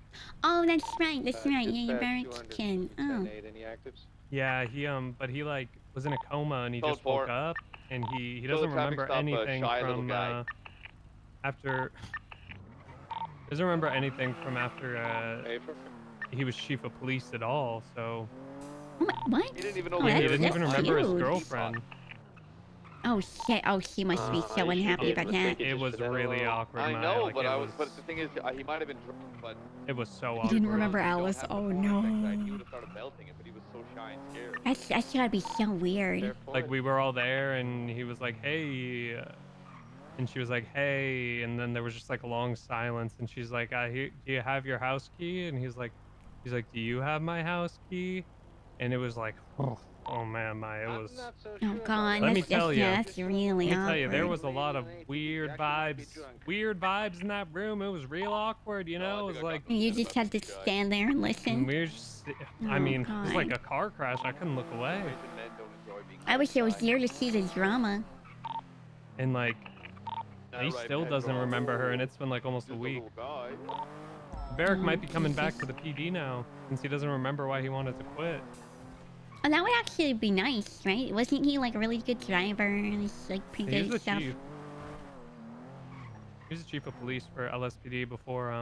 Oh, that's right. Yeah, your Barrett's kid. Oh. Any actives? Yeah, but he like was in a coma and he Code just woke 4. up and he Still doesn't a traffic remember stop, anything shy little from guy. after. Doesn't remember anything from after he was chief of police at all. So. What? He didn't even know Oh, Yeah, he that's didn't even remember his huge. girlfriend. Oh shit! Oh, she must be so unhappy about that. It was really awkward. I Maya. know, Like, but it but the thing is, he might have been drunk, but It was so He awkward. didn't remember Alice. Oh no. he would have started belting it, but he was so shy and scared. That's gotta be so weird. Like we were all there and he was like, "Hey," and she was like, "Hey," and then there was just like a long silence and she's like, "Do you have your house key?" And he's like, "Do you have my house key?" And it was like, oh man, Maya, it was. Oh god, Let me that's tell you. that's really Let me awkward. tell you, there was a lot of weird vibes in that room. It was real awkward, you know. It was like You just had to stand there and listen. we were just. I Oh, mean, it was God. like a car crash. I couldn't look away. I wish I was there to see the drama. And like, he still doesn't remember her, and it's been like almost a week. Barrick might be coming back to the PD now, since he doesn't remember why he wanted to quit. Oh, that would actually be nice, right? Wasn't he like a really good driver and he's like pretty He's good the stuff? chief. He was the chief of police for LSPD before,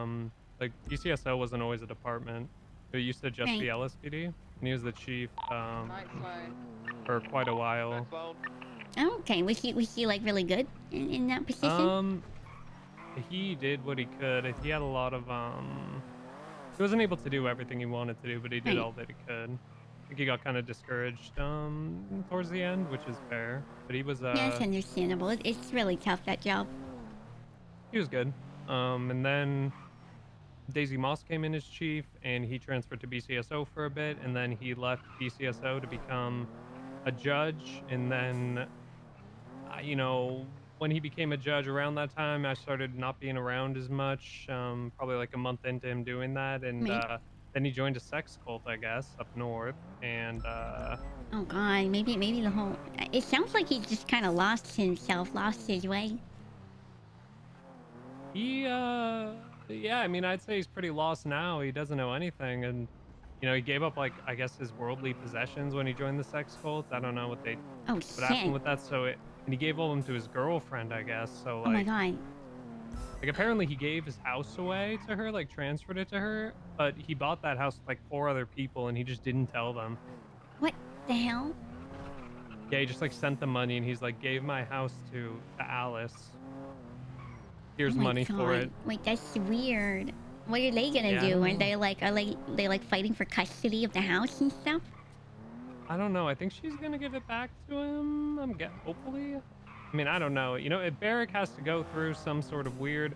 like, DCSO wasn't always a department. It used to just be LSPD, and he was the chief, for quite a while. Okay, was he like really good in that position? He did what he could. He had a lot of, he wasn't able to do everything he wanted to do, but he did all that he could. I think he got kind of discouraged, towards the end, which is fair. But he was, Yeah, it's understandable. It's really tough, that job. He was good. And then Daisy Moss came in as chief, and he transferred to BCSO for a bit, and then he left BCSO to become a judge. And then, you know, when he became a judge around that time, I started not being around as much, probably like a month into him doing that. And then he joined a sex cult, I guess, up north. And oh god, maybe the whole... It sounds like he just kind of lost himself, lost his way. He, yeah, I mean, I'd say he's pretty lost now. He doesn't know anything. And, you know, he gave up, like, I guess his worldly possessions when he joined the sex cult. I don't know what happened with that. So and he gave all of them to his girlfriend, I guess. So, like, oh my god. Like, apparently he gave his house away to her, like, transferred it to her. But he bought that house with, like, 4 other people, and he just didn't tell them. What the hell? Yeah, he just, like, sent them money, and he's like, gave my house to Alice. Here's money for it. Wait, that's weird. What are they gonna do? Are they like fighting for custody of the house and stuff? I don't know. I think she's gonna give it back to him. Hopefully. I mean, I don't know. You know, if Barrick has to go through some sort of weird,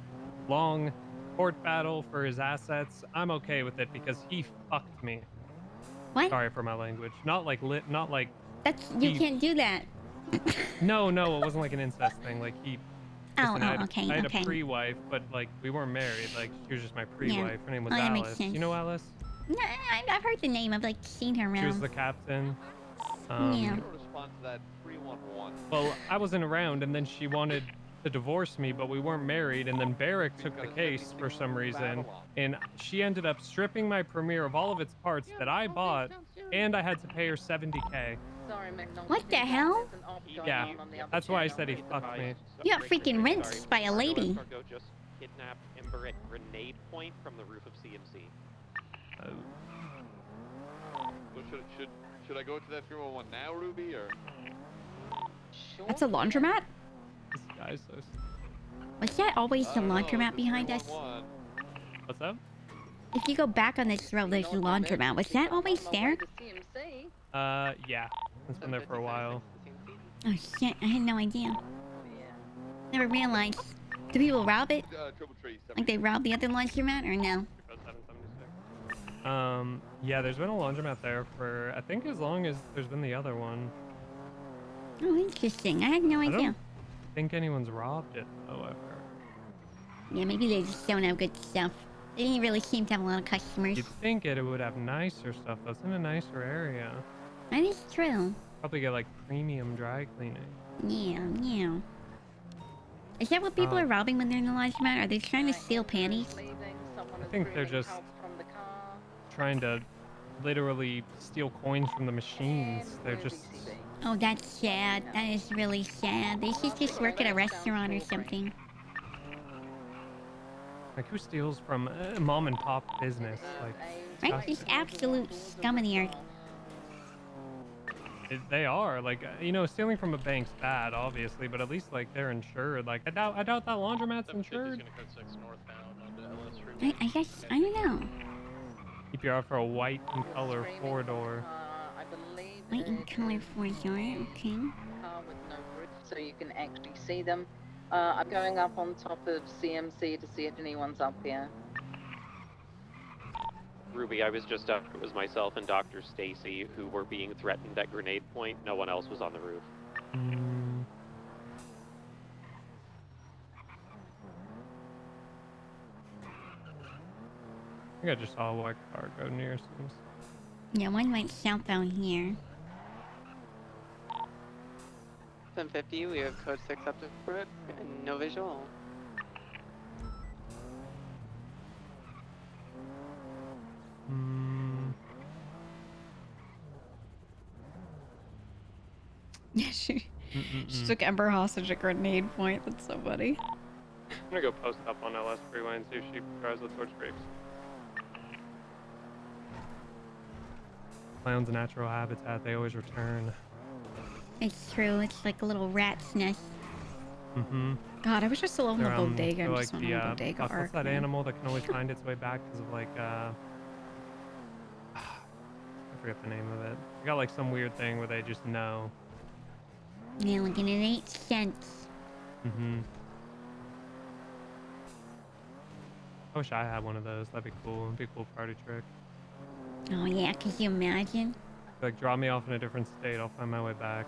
long court battle for his assets, I'm okay with it because he fucked me. What? Sorry for my language. Not like That's you can't do that. No, it wasn't like an incest thing. Like he. Listen, okay. I had a pre-wife, but like we weren't married. Like she was just my pre-wife. Her name was that Alice. makes sense. You know Alice? No, I've heard the name. I've like seen her around. She was the captain. Yeah. Respond to that 311. Well, I wasn't around, and then she wanted to divorce me, but we weren't married. And then Barrick took the case for some reason, and she ended up stripping my Premiere of all of its parts that I bought, and I had to pay her $70K. What the hell? Yeah, that's why I said he fucked me. You got freaking rinsed by a lady. Just kidnapped Ember at grenade point from the roof of CMC. So should I go to that 311 now, Ruby, or? That's a laundromat? This guy's so... Was that always the laundromat behind us? What's up? If you go back on this road, there's a laundromat. Was that always there? Yeah. It's been there for a while. Oh shit, I had no idea. Never realized. Do people rob it? Like they rob the other laundromat or no? Yeah, there's been a laundromat there for, I think, as long as there's been the other one. Oh, interesting. I had no idea. I don't think anyone's robbed it, however. Yeah, maybe they just don't have good stuff. They didn't really seem to have a lot of customers. You'd think it would have nicer stuff. That's in a nicer area. That is true. Probably get, like, premium dry cleaning. Yeah. Is that what people are robbing when they're in the laundromat? Are they trying to steal panties? I think they're just trying to literally steal coins from the machines. They're just... Oh, that's sad. That is really sad. They should just work at a restaurant or something. Like, who steals from a mom and pop business? Like, right? Just absolute scum of the earth. They are. Like, you know, stealing from a bank's bad, obviously, but at least, like, they're insured. Like, I doubt that laundromat's insured. I guess, I don't know. Keep your eye for a white in color 4-door. White in color 4-door, okay. With no roof, so you can actually see them. I'm going up on top of CMC to see if anyone's up here. Ruby, I was just up. It was myself and Dr. Stacy who were being threatened at grenade point. No one else was on the roof. I think I just saw a white car go near some. Yeah, one went southbound here. 1050, we have code 6 up to for it, and no visual. Yeah, she took Ember hostage at grenade point. That's so funny. I'm gonna go post up on LS Freeway and see if she drives the torch brakes. Clown's natural habitat, they always return. It's true. It's like a little rat's nest. Mm-hmm. God, I wish I still owned the bodega. They're I like just want the, a bodega what's arc. that man. animal that can always find its way back because of like, I forget the name of it. They got like some weird thing where they just know. Yeah, like an innate sense. Mm-hmm. I wish I had one of those. That'd be cool. It'd be a cool party trick. Oh yeah, could you imagine? Like, drop me off in a different state. I'll find my way back.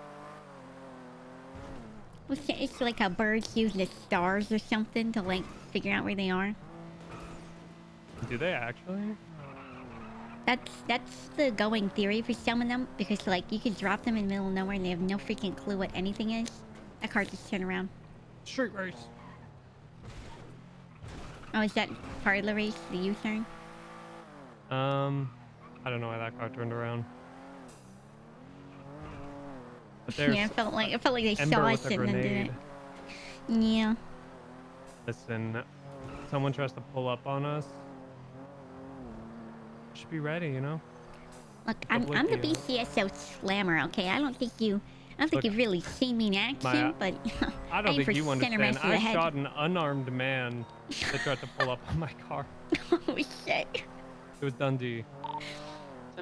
It's like how birds use the stars or something to like figure out where they are. Do they actually? That's the going theory for some of them, because like you could drop them in the middle of nowhere and they have no freaking clue what anything is. That car just turned around. Street race. Oh, is that part of the race? The U-turn? I don't know why that car turned around. But Yeah, it felt like they saw us and then did it. Yeah. Listen, someone tries to pull up on us. Should be ready, you know. Look, I'm the BCSO slammer, okay? I don't think you've really seen me in action, Maya, but I don't think you understand. I head. shot an unarmed man that tried to pull up on my car. Oh shit. It was Dundee.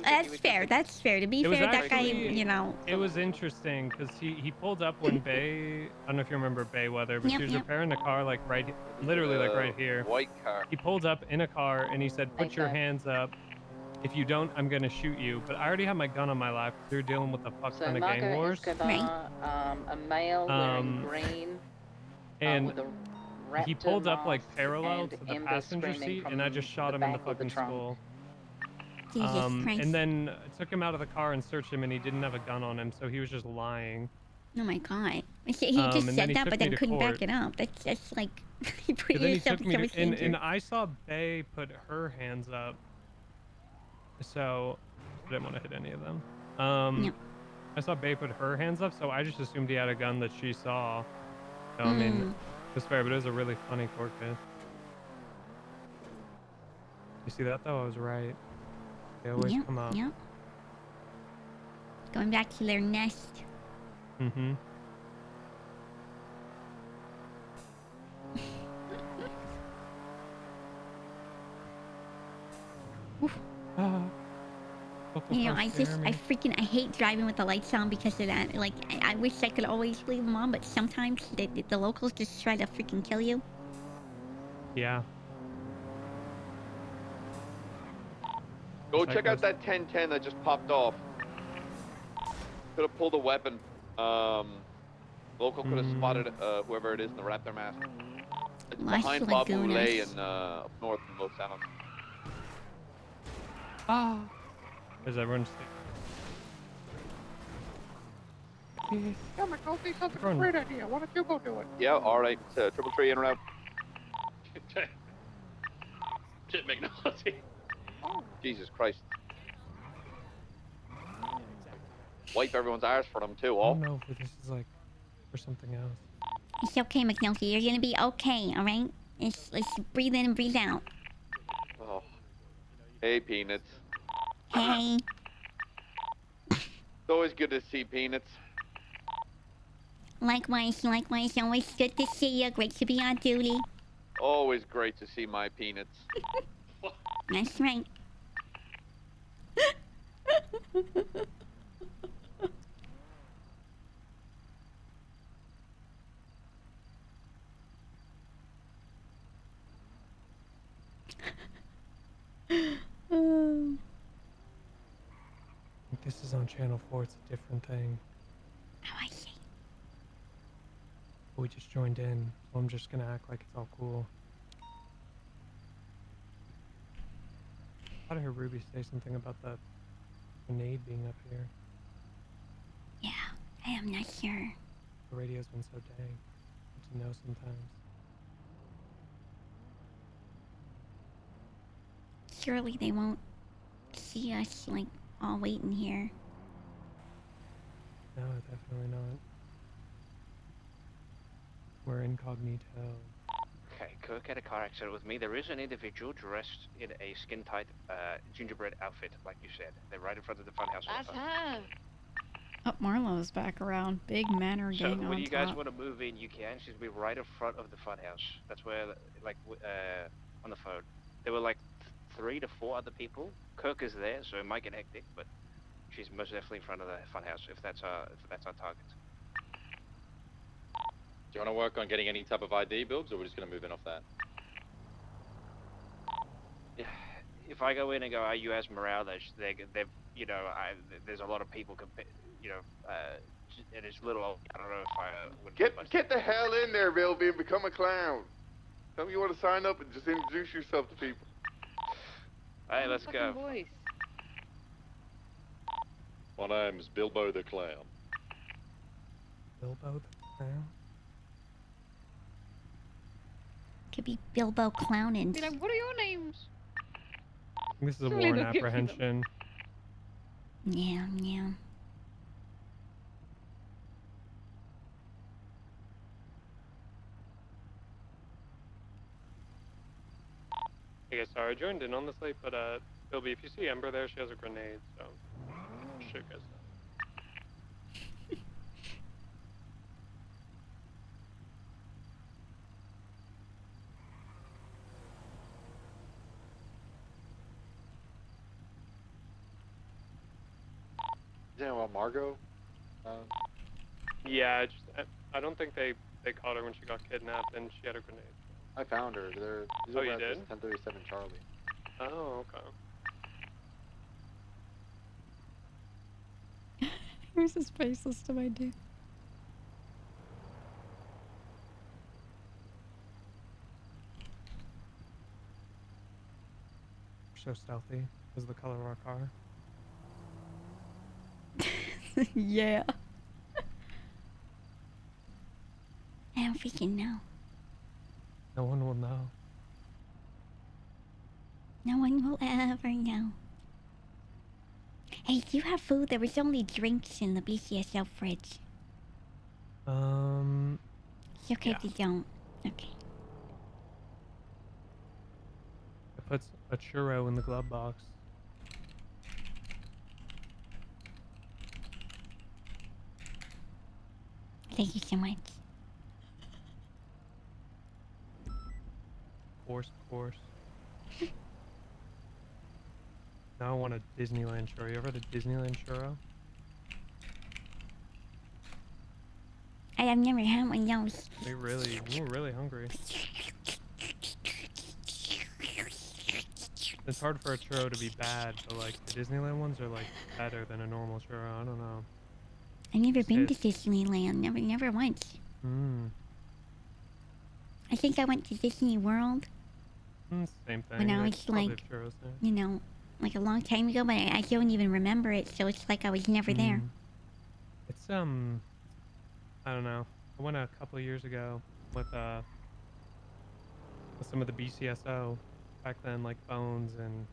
That's fair. That's fair. To be fair, that guy, you know. It was interesting because he pulled up when Bay. I don't know if you remember Bayweather, but she was repairing the car like literally like right here. White car. He pulled up in a car and he said, "Put your hands up. If you don't, I'm gonna shoot you." But I already have my gun on my lap because we were dealing with a fuck ton of gang wars. A male wearing green. And with a he pulled up like mask parallel and to the Ember passenger screaming seat, and I just shot him in the back of the fucking trunk. skull. Jesus Christ. And then took him out of the car and searched him, and he didn't have a gun on him, so he was just lying. Oh my god. He just said that, but then couldn't back it up. That's like he put yourself in so much danger. And I saw Bay put her hands up, so I didn't want to hit any of them. I saw Bay put her hands up, so I just assumed he had a gun that she saw. So, I mean, it was fair, but it was a really funny court case. You see that though? I was right. They always come up. Yep. Going back to their nest. Mm-hmm. You know, I hate driving with the lights on because of that. Like, I wish I could always leave them on, but sometimes the locals just try to freaking kill you. Yeah. Go check out that 1010 that just popped off. Could have pulled a weapon. Local could have spotted whoever it is in the Raptor mask. It's behind Bob Moulet in up north in Los Angeles. There's everyone. Yeah, McNulty, sounds like a great idea. Why don't you go do it? Yeah, alright. 333 in and out. Shit, McNulty. Jesus Christ. Wipe everyone's arse for them too, all. No, but this is like for something else. It's okay, McNulty. You're gonna be okay, alright? Let's breathe in and breathe out. Oh. Hey, Peanuts. Hey. It's always good to see Peanuts. Likewise. Always good to see you. Great to be on duty. Always great to see my Peanuts. That's right. This is on channel 4. It's a different thing. Oh, I see. We just joined in, so I'm just gonna act like it's all cool. I thought I heard Ruby say something about the grenade being up here. Yeah, I am not sure. The radio's been so dang. Good to know sometimes. Surely they won't see us, like, all waiting here. No, definitely not. We're incognito. Okay, Kirk had a car accident with me. There is an individual dressed in a skin-tight gingerbread outfit, like you said. They're right in front of the funhouse. That's her. Oh, Marlo's back around. Big manor So gang when on you guys top. want to move in, you can. She's be right in front of the funhouse. That's where, like, on the phone, there were like 3 to 4 other people. Kirk is there, so it might get hectic, but she's most definitely in front of the funhouse if that's our target. Do you want to work on getting any type of ID builds, or we're just going to move in off that? If I go in and go, are you Esmeralda? They're you know, there's a lot of people, you know, and it's little. I don't know if I would. Get the hell in there, Bilby, and become a clown. Tell me you want to sign up and just introduce yourself to people. All right, let's go. Voice. My name's Bilbo the Clown. Bilbo the Clown? Could be Bilbo Clownin'. Be like, what are your names? This is a Surely war in they'll give you them. apprehension. Yeah, yeah. Hey guys, sorry, I joined in on this late, but Bilby, if you see Ember there, she has a grenade, so shit goes down. Yeah, well, Margot? Yeah, I don't think they caught her when she got kidnapped, and she had a grenade. I found her. Oh, you did? 1037 Charlie. Oh, okay. Here's his faceless to my dude. We're so stealthy. This is the color of our car. Yeah. I don't freaking know. No one will know. No one will ever know. Hey, do you have food? There was only drinks in the BCSL fridge. It's okay if you don't. Okay. I put a churro in the glove box. Thank you so much. Of course. Now I want a Disneyland churro. You ever had a Disneyland churro? I have never had one of those. We're really hungry. It's hard for a churro to be bad, but like the Disneyland ones are like better than a normal churro. I don't know. I've never been to Disneyland. Never once. I think I went to Disney World. Same thing. When I was like, you know, like a long time ago, but I don't even remember it, so it's like I was never there. It's I don't know. I went a couple of years ago with some of the BCSO back then, like Bones and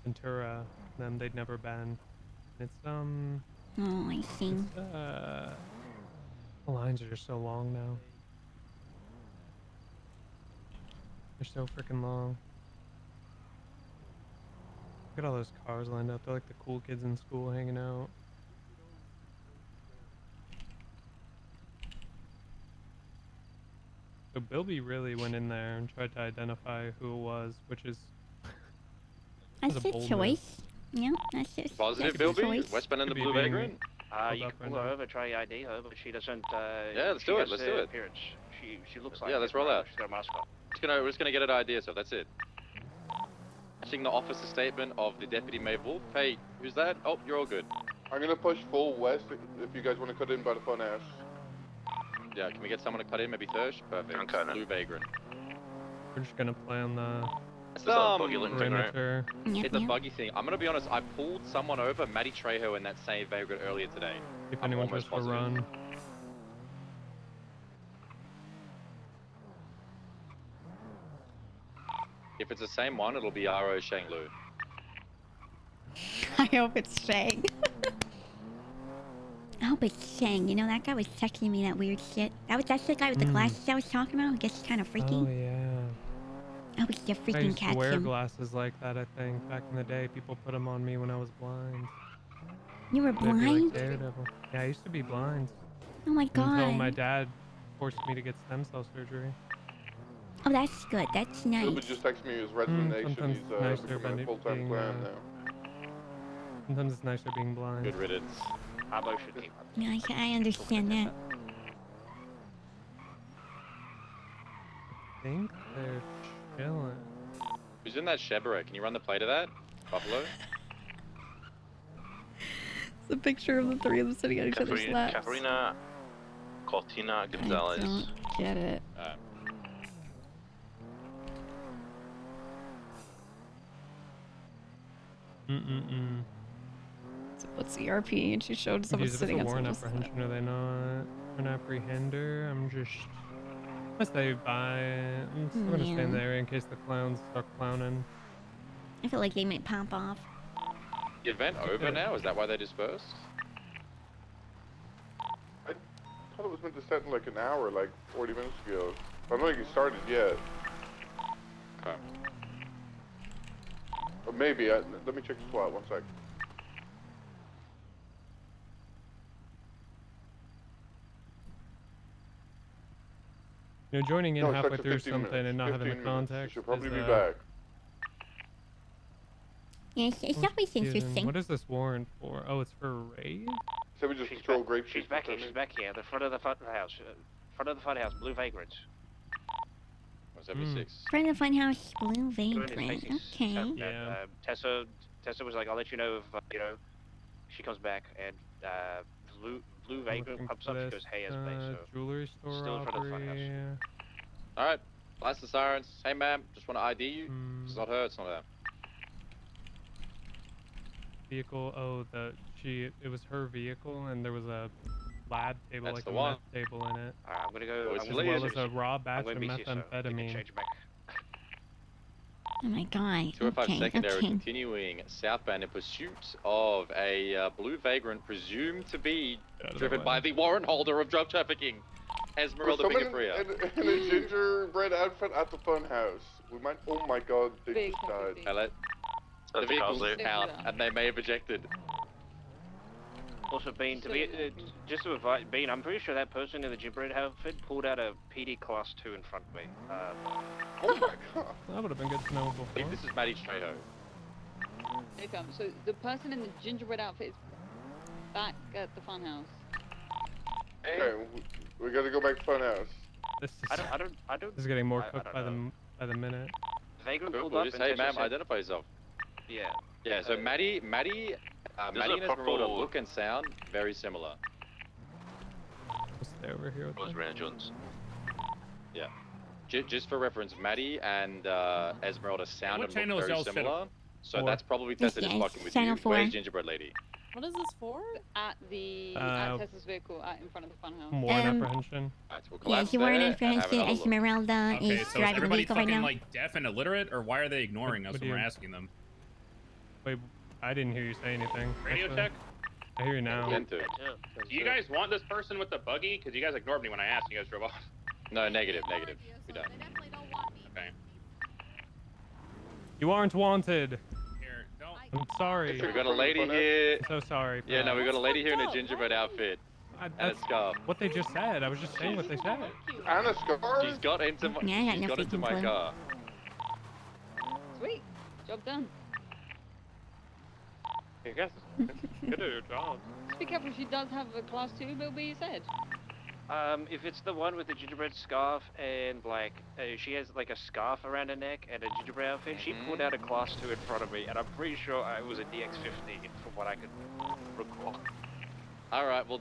Ventura. Them they'd never been. It's Oh, I see. The lines are just so long now. They're so freaking long. Look at all those cars lined up. They're like the cool kids in school hanging out. So Bilby really went in there and tried to identify who it was, which is That's a choice. Yeah, that's just Positive, that's a Bilby? choice. Westman and the Blue Vagrant? You can pull her over, try your ID her, but she doesn't. Yeah, let's do it. Let's do it. Appearance. She looks like. Yeah, let's roll out. She's got a mask on. We're just gonna get an idea, so that's it. Matching the officer statement of the Deputy Maeve Wolf. Hey, who's that? Oh, you're all good. I'm gonna push full west if you guys want to cut in by the funhouse. Yeah, can we get someone to cut in? Maybe Thursh? Perfect. I'm cutting. Blue Vagrant. We're just gonna play on the perimeter. Yep, It's a yep. buggy thing. I'm gonna be honest, I pulled someone over, Matty Trejo, in that same Vagrant earlier today. If I'm anyone almost tries to positive. run. If it's the same one, it'll be RO Shanglu. I hope it's Shang. Oh, but saying, you know, that guy was texting me that weird shit. That's the guy with the glasses I was talking about. Who gets kind of freaky. Oh yeah. I was just I freaking used to catch wear him. glasses like that. I think back in the day, people put them on me when I was blind. You were They'd be blind? like Daredevil. Yeah, I used to be blind. Oh my god. Until my dad forced me to get stem cell surgery. Oh, that's good. That's nice. Ruben just texted me his resignation. Sometimes He's it's nicer becoming a full-time being, clan now. Sometimes it's nicer being blind. Good riddance. Harbo should keep. Yeah, I understand that. I think they're chilling. Who's in that Chevrolet? Can you run the plate of that? Buffalo? It's a picture of the three of them sitting on each other's laps. Cafarina Cortina Gonzalez. I don't get it. So what's the RP? And she showed someone Is it sitting a on warrant someone's lap. apprehension? Are they not an apprehender? I'm just. Unless they buy it. I'm just gonna Yeah. stand there in case the clowns start clowning. I feel like they might pop off. The event over now? Is that why they dispersed? I thought it was meant to start in like an hour, like 40 minutes ago. I don't think it started yet. Okay. Or maybe. Let me check the slot. 1 sec. You know, joining in No, it halfway starts at through 15 something minutes. and not having the 15 minutes. context. You should probably is, be back. Yeah, it's always confusing. interesting. What is this warrant for? Oh, it's for raid? So we just control grape She's back here. She's back here. The front of the fun house. Front of the fun house. Blue vagrants. 176. Friend of the Funhouse, Blue Doing his Vagrant. faces. Okay. Yeah. Tessa was like, I'll let you know if she comes back, and blue vagrant pops up. She goes, hey, as base. So Jewelry store still in front of the fun robbery. house. Alright. Lights and sirens. Hey, ma'am. Just want to ID you. It's not her. It's not her. Vehicle. Oh, it was her vehicle, and there was a lab table, That's like the a one. meth table in it. Alright, I'm gonna go. As well as a raw batch of methamphetamine. Oh my god. 205 Okay, secondary okay. continuing southbound in pursuit of a blue vagrant presumed to be driven by the warrant holder of drug trafficking, Esmeralda Someone Bigafria. in a gingerbread outfit at the fun house. We might. Oh my god, they just died. The vehicle's out, and they may have ejected. Also, Bean, just to advise, Bean, I'm pretty sure that person in the gingerbread outfit pulled out a PD Class 2 in front of me. Oh my god. That would have been good to know I before. think this is Maddie Trejo. Okay, so the person in the gingerbread outfit is back at the funhouse. Okay, we gotta go back to fun house. This is, I don't. This is getting more I cooked don't by the minute. Vagrant pulled We'll up just and say, Tessa ma'am, said- identify yourself. Yeah. Yeah, so Maddie There's and a Esmeralda purple- look and sound very similar. We'll stay over here with them. Rosarena Jones. Yeah. Just for reference, Maddie and Esmeralda sound what and look channel is very y'all's similar. channel? So Four. that's probably Tessa just Yes, fucking with channel you. 4. Where's Gingerbread Lady? What is this for? At the at Tessa's vehicle, in front of the funhouse. Warrant apprehension. Alright, so we'll Yeah, collapse she wore an there and have apprehension. another look. Esmeralda Okay, is so is driving the everybody vehicle right fucking now. like deaf and illiterate, or why are they ignoring us What when do we're you- asking them? Wait, I didn't hear you say anything. Radio actually. check? I hear you now. Into. Do you guys want this person with the buggy? Because you guys ignored me when I asked and you guys drove off. No, negative. We don't. Okay. You aren't wanted. Here, don't. I'm sorry. We got a lady here. I'm so sorry. Yeah, no, we got a lady here in a up. gingerbread outfit and a That's scarf. what they just said. I was just saying what they said. And a scar? She's got into my, Yeah, I got she's no got into freaking my clue. car. Sweet, job done. You guys good at your job. Just be careful, she does have a class 2, but you said. If it's the one with the gingerbread scarf and like she has like a scarf around her neck and a gingerbread outfit, she pulled out a Class 2 in front of me, and I'm pretty sure it was a DX15 from what I could recall. Alright, well,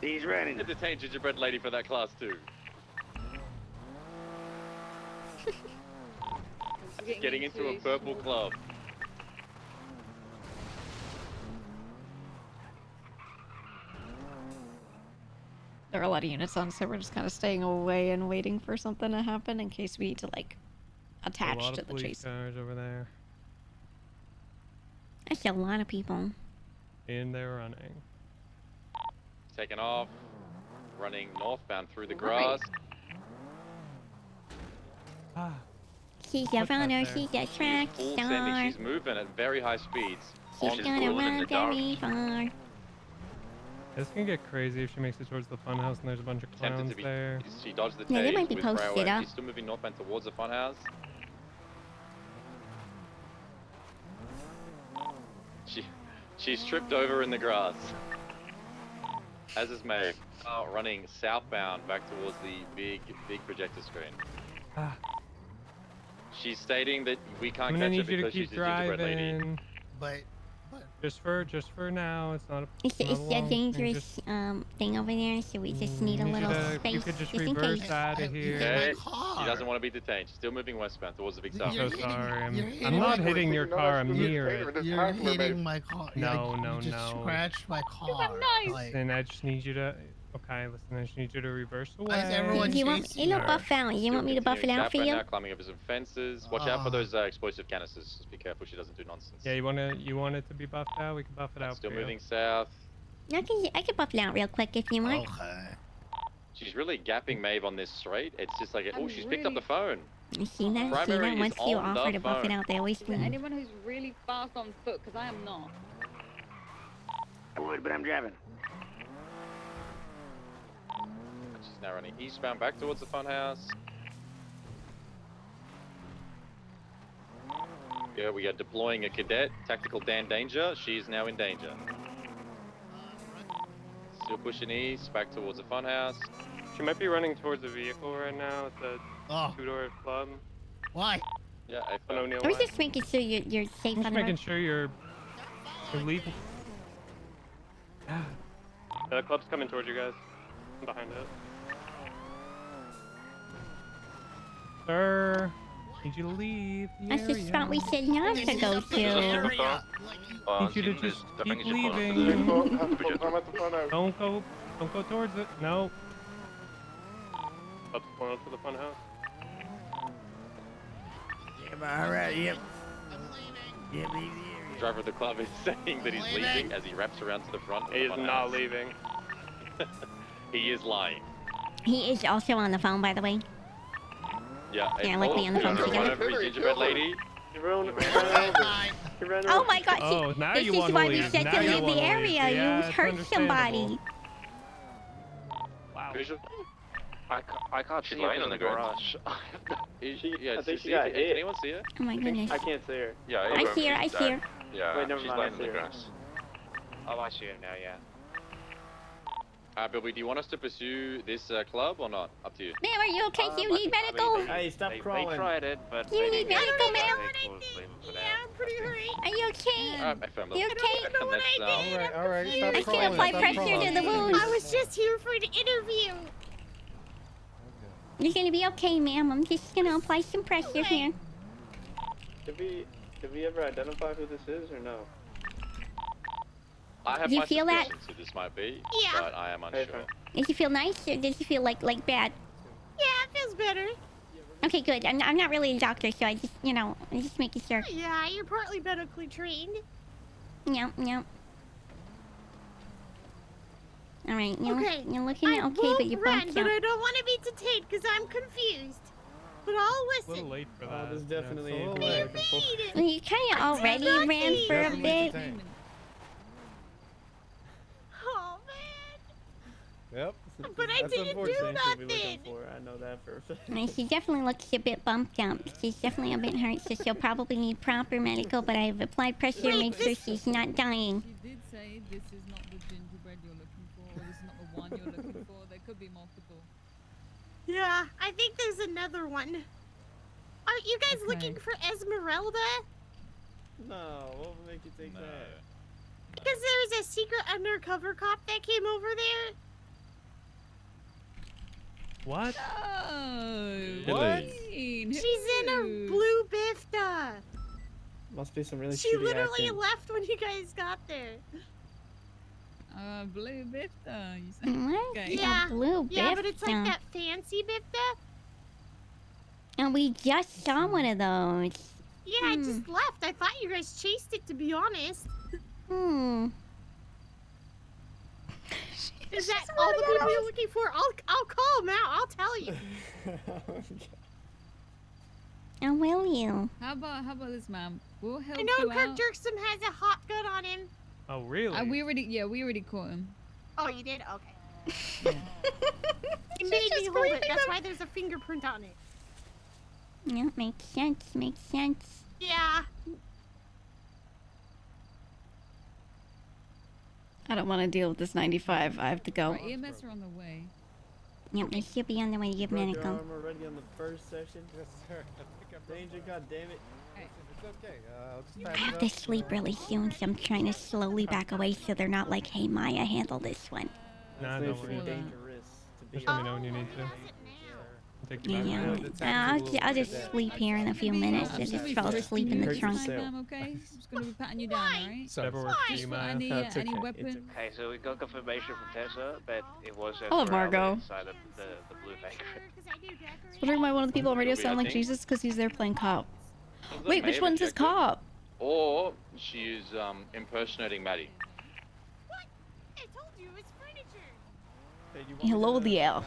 He's running. detain gingerbread lady for that class too. Getting into a purple club. There are a lot of units on, so we're just kind of staying away and waiting for something to happen in case we need to like A attach lot to of the police chase. cars over there. That's a lot of people. And they're running. Taking off. Running northbound through the grass. Ah. She's a runner, she's a track Full star. sending. She's moving at very high speeds. She's gonna run very far. This can get crazy if she makes it towards the funhouse and there's a bunch of clowns there. She dodged the Yeah, they tase, might be moved right posted away. up. She's still moving northbound towards the funhouse. She's tripped over in the grass. As is May. Running southbound back towards the big projector screen. Ah. She's stating that we can't I'm gonna catch her need you to because keep she's a gingerbread lady. driving. But just for now, it's not a. It's not a long thing, dangerous just- thing over there, so we just need a need you little to- space you could just in reverse case. out of here. Okay, she doesn't want to be detained. She's still moving westbound towards the big south. I'm so sorry. I'm hitting not my- hitting your car. I'm near it. You're hitting my car. No, Like, no, you just no. scratched my car. Like, Listen, I just need you to. Okay, listen. I just need you to reverse away. Do you want me to buff out? You want me to buff it out for you? Now, climbing over some fences. Watch out for those explosive canisters. Just be careful she doesn't do nonsense. Yeah, you want it to be buffed out? We can buff it out. Still for you. moving south. I can buff it out real quick if you want. She's really gapping Maeve on this straight. It's just like, oh, she's picked up the phone. I see that. Primary Once is you on offer the to buff it phone. out, they always Is there do. anyone who's really fast on foot? Because I am not. I would, but I'm driving. She's now running eastbound back towards the funhouse. Yeah, we are deploying a cadet, Tactical Dan Danger. She is now in danger. Still pushing east, back towards the funhouse. She might be running towards the vehicle right now at the two-door club. Why? Yeah, I was just making sure you're safe I'm on just the making road. sure you're leaving. The club's coming towards you guys. I'm behind it. Sir, need you to leave the That's the area. spot we said not to go to. Need you to just keep leaving. Don't go towards it. No. Club's pulling up to the fun house. Alright, yep. The driver of the club is saying that he's leaving as he wraps around to the front. Of He the is funhouse. not leaving. He is lying. He is also on the phone, by the way. Yeah, Yeah, like me on the phone together. Gingerbread lady. Oh my god, Oh, now this you is wanna why we leave. said Now to you leave wanna the leave. area. Yeah, You it's hurt understandable. somebody. Wow. I can't She's see her lying in on the the ground. garage. I think she got hit. Can anyone see her? Oh my goodness. I can't see her. Yeah, I see her, I see her. Yeah, Wait, never she's mind, I lying on see the her. grass. Oh, I see her now, yeah. Bilby, do you want us to pursue this club or not? Up to you. Ma'am, are you okay? Do you need medical? Hey, stop crawling. They tried it, but You they need didn't medical, get it. ma'am? I'm pretty hurt. Are you okay? I found You okay? Alright, I stop can crawling, apply stop pressure crawling. to the wound. I was just here for an interview. You're gonna be okay, ma'am. I'm just gonna apply some pressure here. Did we ever identify who this is or no? I have Do you my feel that? suspicions who this might be, Yeah. but I am unsure. Does it feel nice or does it feel like bad? Yeah, it feels better. Okay, good. I'm not really a doctor, so I just, I'm just making sure. Yeah, you're partly medically trained. Yep. All right, Okay. you're looking I okay, won't but you're run, bumped but up. I don't want to be detained because I'm confused. But I'll A listen. little late for that. This definitely Yeah, ain't it's a what little I'm looking for. Well, you kind of already ran for a bit. Oh man. Yep. But I That's didn't do unfortunate to be looking nothing. for. I know that for a fact. And she definitely looks a bit bumped up. She's definitely a bit hurt, so she'll probably need proper medical, but I've applied pressure to make sure she's not dying. She did say this is not the gingerbread you're looking for, or this is not the one you're looking for. There could be multiple. Yeah, I think there's another one. Aren't you guys looking for Esmeralda? No, what would make you think that? Because there's a secret undercover cop that came over there. What? Oh, What? She's in a blue bifta. Must be some really She shitty literally acting. left when you guys got there. Blue bifta. You said. What? Okay. Yeah, blue yeah, but it's like bifta. that fancy bifta. And we just saw one of those. Yeah, I just left. I thought you guys chased it, to be honest. Is that all the people you're looking for? I'll call them out. I'll tell you. Oh, will you? How about this, ma'am? We'll help I know you Kirk out. Jerkson has a hot gun on him. Oh, really? We already caught him. Oh, you did? Okay. He made me hold it. That's why there's a fingerprint on it. Yeah, makes sense. Makes sense. Yeah. I don't want to deal with this 95. I have to go. Right, EMS are on the way. Yep, they should be on the way to give medical. We're already on the first session. Yes, sir. Danger, God damn it. It's okay. I'll just I pass have it to up. sleep really soon, so I'm trying to slowly back away so they're not like, hey, Maya, handle this one. Nah, It's don't actually worry. dangerous to be Just let me know when you need to. I'll take you back. I'll just sleep here in a few minutes and just fall asleep in the trunk. Okay? I'm just gonna be patting you down, alright? Whatever works for you, Maya. Any weapon? Okay, so we got confirmation from Tessa that it was Hello, Margot. inside of the blue bank. Wondering why one of the people on radio sound like Jesus because he's there playing cop. Wait, which one's his cop? Or she's impersonating Maddie. Hello there.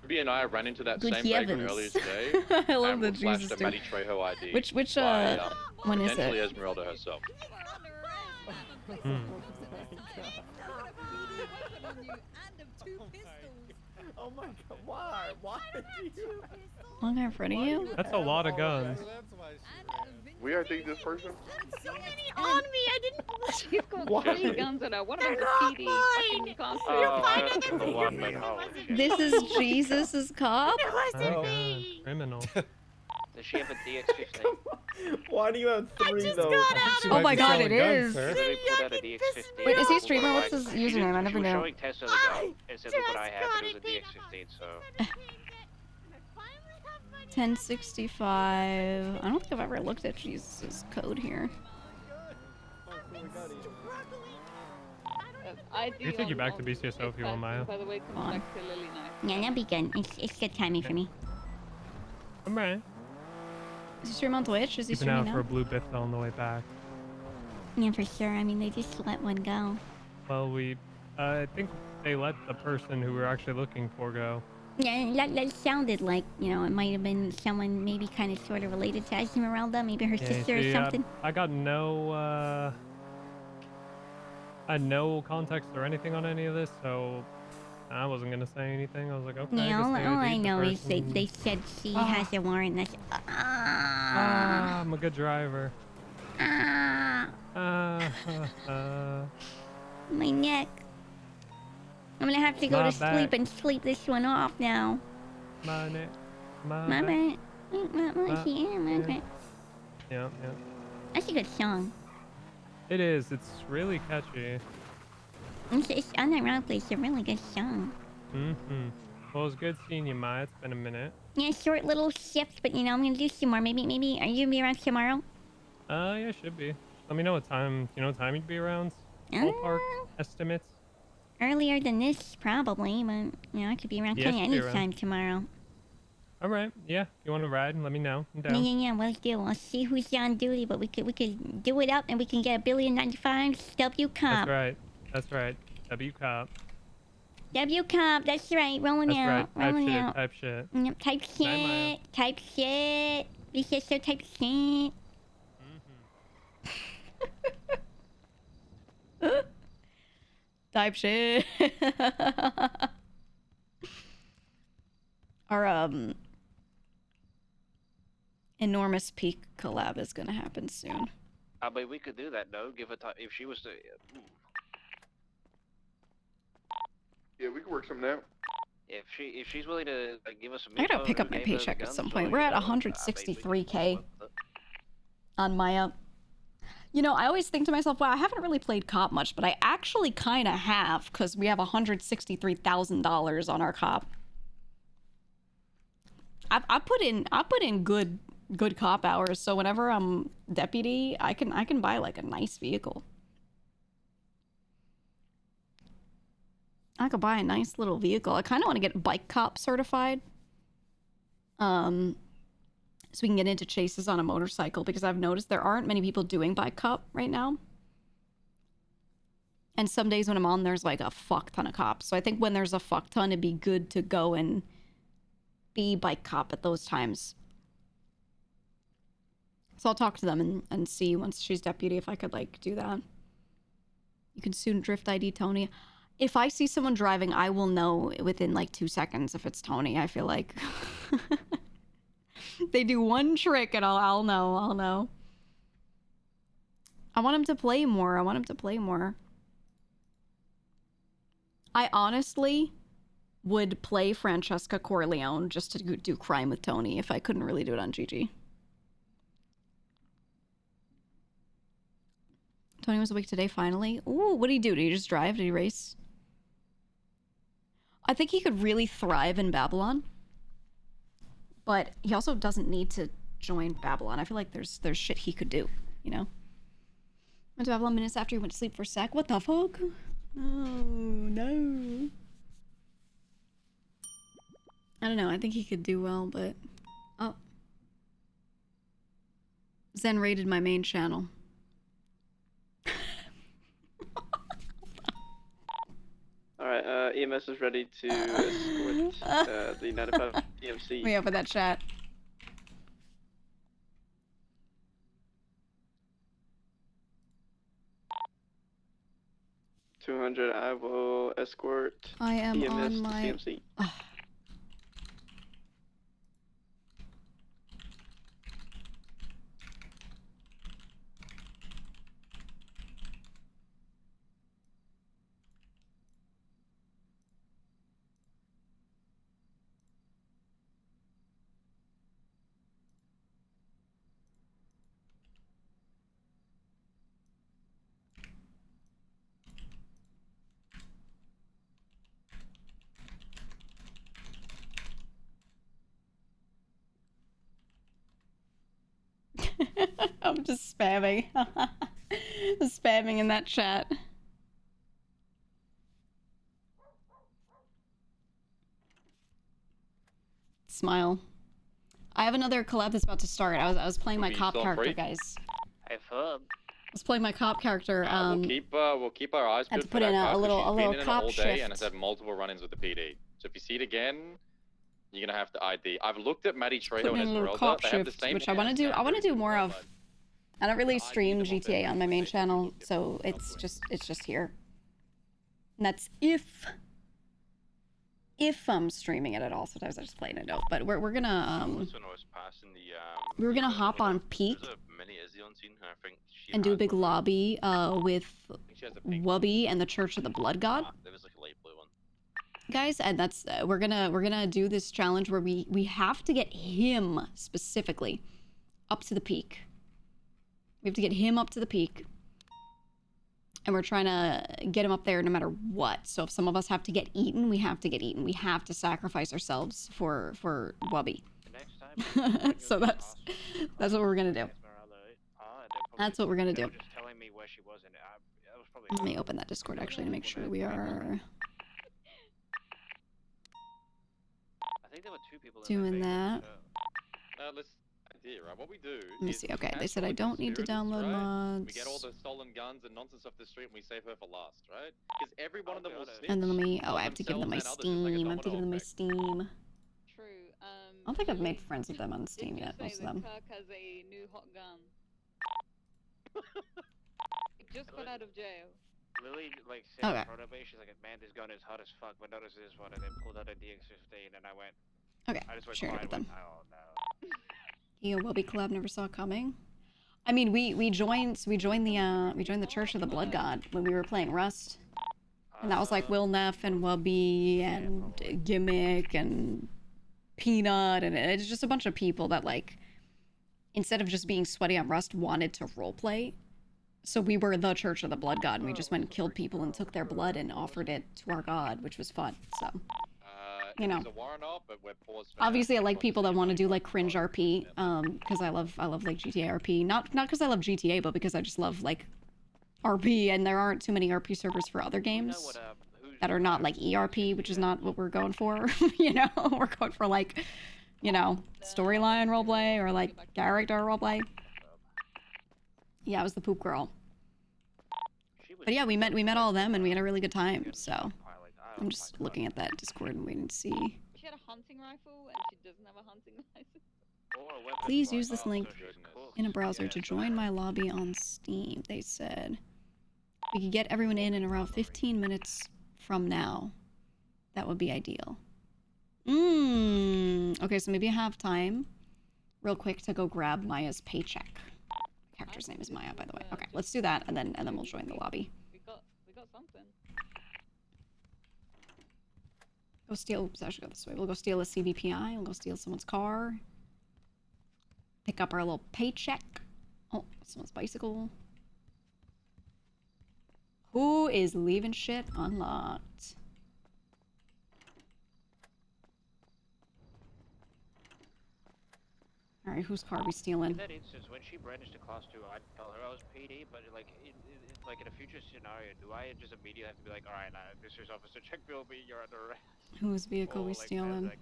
B and I ran into that Good same vagrant heavens. earlier today. I love and the we flashed Jesus a dude. Maddie Trejo ID. Which by, one is potentially it? Esmeralda herself. Oh my god, why? Why did you? One guy in front of you? That's a lot of guns. We are taking this person. So many on me. I didn't. She's got What? 3 guns in her. One of them's They're a not PD. mine. You can't Oh, You'll find that's other the one, fingerprints. but holy shit. This is Jesus' cop? It wasn't Oh, me. criminal. Does she have a DX-15? Why do you have three just though? got out of Oh my god, it is. They put out a DX-15. Wait, is he a streamer? What's his She username? I did- never She was knew. showing Tessa the gun and said, look what I have, and it was a DX-15, so... 1065. I don't think I've ever looked at Jesus' code here. I We can take you back to BCSO if you want, Maya. By the way, comes back to Lily now. Yeah, that'd be good. It's good timing for me. Alright. Is he streaming on Twitch? Is he Keeping streaming out for a now? blue biff on the way back. Yeah, for sure. I mean, they just let one go. Well, I think they let the person who we're actually looking for go. Yeah, that sounded like, you know, it might have been someone maybe kind of sort of related to Esmeralda, maybe her Yeah, sister see, or something. I got no, I had no context or anything on any of this, so I wasn't gonna say anything. I was like, okay. Yeah, all I guess know the is they said she has a warrant. That's I'm a good driver. My neck. I'm gonna have to go My to back. sleep and sleep this one off now. My neck. My My back. back. Yeah, yeah. That's a good song. It is. It's really catchy. It's unironically, it's a really good song. Mm-hmm. Well, it was good seeing you, Maya. It's been a minute. Yeah, short little shift, but you know, I'm gonna do some more. Maybe, are you gonna be around tomorrow? Yeah, should be. Let me know what time. You know what time you'd be around? Ballpark estimates. Earlier than this, probably, but you know, I could be around Yeah, kind of should be any around. time tomorrow. All right. Yeah. If you want to ride, let me know. I'm Yeah, down. yeah, we'll do. I'll see who's on duty, but we could do it up, and we can get $1,095,000 W That's comp. right. That's right. W cop. W comp. That's right. Rolling That's out. right. Type Rolling shit. out. Type shit. Yep, type Maya. shit. Type shit. BCSO type shit. Type shit. Our enormous peak collab is gonna happen soon. I mean, we could do that, no? Give her time. If she was to... Yeah, we could work something out. If she's willing to give us some I gotta info pick who up my gave her the paycheck at guns, some or, point. you We're at know, 163K on Maya. You know, I always think to myself, wow, I haven't really played cop much, but I actually kind of have, because we have $163,000 on our cop. I put in good cop hours, so whenever I'm deputy, I can buy like a nice vehicle. I could buy a nice little vehicle. I kind of want to get bike cop certified. So we can get into chases on a motorcycle, because I've noticed there aren't many people doing bike cop right now. And some days when I'm on, there's like a fuck ton of cops. So I think when there's a fuck ton, it'd be good to go and be bike cop at those times. So I'll talk to them and see once she's deputy if I could like do that. You can soon drift ID Tony. If I see someone driving, I will know within like 2 seconds if it's Tony. I feel like they do one trick and I'll know. I'll know. I want him to play more. I want him to play more. I honestly would play Francesca Corleone just to do crime with Tony if I couldn't really do it on Gigi. Tony was awake today, finally. Ooh, what did he do? Did he just drive? Did he race? I think he could really thrive in Babylon. But he also doesn't need to join Babylon. I feel like there's shit he could do, you know? Went to Babylon minutes after he went to sleep for a sec. What the fuck? Oh, no. I don't know. I think he could do well, but... Oh. Zen raided my main channel. Alright, EMS is ready to escort the 95 DMC. We open that chat. $200, I will escort I am EMS on to my... CMC. I'm just spamming. Spamming in that chat. Smile. I have another collab that's about to start. I was playing my cop character, guys. Hey, Fub. I was playing my cop character. We'll keep our eyes had good to for put that in a car, 'cause little- she's a little been in it cop all day and shift. has had multiple run-ins with the PD. So if you see it again, you're gonna have to ID. I've looked at Maddie Trejo Put and in a little Esmeralda. cop They have the shift, same which I want to do. I want to do more of. I don't really stream GTA on my main channel, so it's just here. And that's if I'm streaming it at all. Sometimes I just play in a note. But we're gonna we were gonna hop on Peak and do a big lobby with Wubby and the Church of the Blood God. Guys, and that's we're gonna do this challenge where we have to get him specifically up to the peak. We have to get him up to the peak. And we're trying to get him up there no matter what. So if some of us have to get eaten, we have to get eaten. We have to sacrifice ourselves for Wubby. So that's what we're gonna do. That's what we're gonna do. Let me open that Discord actually to make sure we are doing that. Right? What we do Let me see. Okay, they said I don't need to download mods. We get all the stolen guns and nonsense off the street and we save her for last, right? Because every one of them will snitch. And then let me. Oh, I have to give them my Steam. I have to give them my Steam. True. I don't think I've made friends with them on Steam yet. Most of them. Kirk has a new hot gun. He just got out of jail. Lily, like, said Okay. in front of me, she's like, man, this gun is hot as fuck, but notice this one, and then pulled out a DX-15, and I went... Okay, I just went shared it quiet with and them. went, oh, no. Yeah, Wubby collab never saw coming. I mean, we joined the Church of the Blood God when we were playing Rust, and that was like Will Neff and Wubby and Gimmick and Peanut, and it's just a bunch of people that like, instead of just being sweaty on Rust, wanted to roleplay. So we were the Church of the Blood God, and we just went and killed people and took their blood and offered it to our god, which was fun. So, you know. Obviously, I like people that want to do like cringe RP, because I love like GTA RP. Not because I love GTA, but because I just love like RP, and there aren't too many RP servers for other games that are not like ERP, which is not what we're going for. You know, we're going for like, you know, storyline roleplay or like character roleplay. Yeah, I was the poop girl. But yeah, we met all of them and we had a really good time. So I'm just looking at that Discord and waiting to see. She had a hunting rifle and she doesn't have a hunting license. Please use this link in a browser to join my lobby on Steam. They said we could get everyone in around 15 minutes from now. That would be ideal. Okay, so maybe I have time real quick to go grab Maya's paycheck. The character's name is Maya, by the way. Okay, let's do that and then we'll join the lobby. We got something. Go steal, oops, I should go this way. We'll go steal a CVPI, we'll go steal someone's car. Pick up our little paycheck. Oh, someone's bicycle. Who is leaving shit unlocked? Alright, whose car are we stealing? In that instance, when she brandished a class 2, I'd tell her I was PD, but like in a future scenario, do I just immediately have to be like, alright, this is Officer Check Bill B, you're under arrest? Whose vehicle we stealing?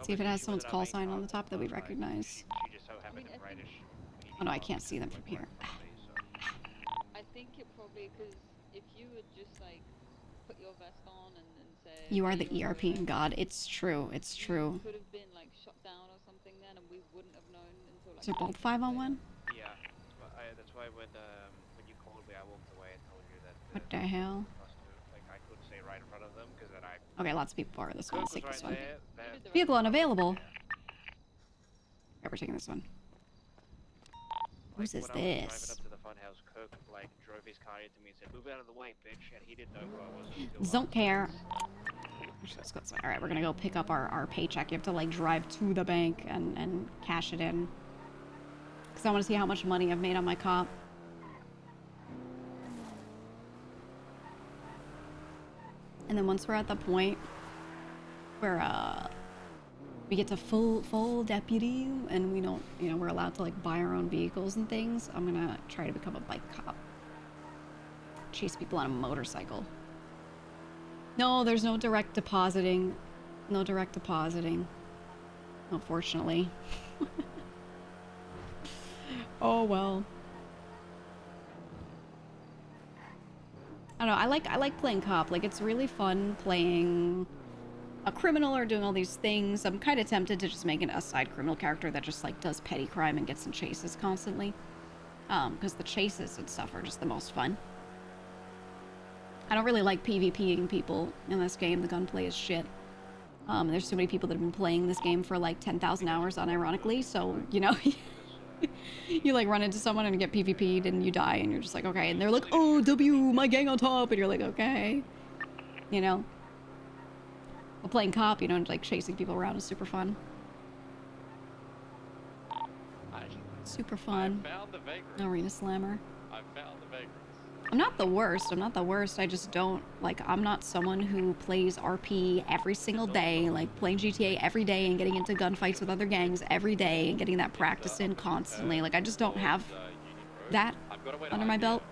See if it has someone's call sign on the top that we recognize. She just so happened to brandish. Oh no, I can't see them from here. I think it probably, because if you would just like put your vest on and say You are the ERP god. It's true. It's true. could have been like shot down or something then, and we wouldn't have known until like. Is there both 5-on-1? Yeah, that's why when you called me, I walked away and told you that. What the hell? Like I could stay right in front of them because then I. Okay, lots of people are this one. Let's take this one. There. Vehicle unavailable. Yeah, we're taking this one. Whose is When I was driving this? up to the funhouse, Kirk like drove his car into me and said, "Move out of the way, bitch," and he didn't know who I was. Don't care. Let's go this way. Alright, we're gonna go pick up our paycheck. You have to like drive to the bank and cash it in. Because I want to see how much money I've made on my cop. And then once we're at the point where we get to full deputy and we don't, you know, we're allowed to like buy our own vehicles and things, I'm gonna try to become a bike cop. Chase people on a motorcycle. No, there's no direct depositing. No direct depositing. Unfortunately. Oh well. I don't know, I like playing cop. Like, it's really fun playing a criminal or doing all these things. I'm kind of tempted to just make a side criminal character that just like does petty crime and gets in chases constantly. Because the chases and stuff are just the most fun. I don't really like PvPing people in this game. The gunplay is shit. There's too many people that have been playing this game for like 10,000 hours unironically, so, you know, you like run into someone and get PvP'd and you die and you're just like, okay, and they're like, oh, W, my gang on top, and you're like, okay, you know. Well, playing cop, you know, like chasing people around is super fun. Super fun. I found the vagrant. Arena Slammer. I found the vagrant. I'm not the worst. I'm not the worst. I just don't, like, I'm not someone who plays RP every single day, like playing GTA every day and getting into gunfights with other gangs every day and getting that practice in constantly. Like, I just don't have that under my belt.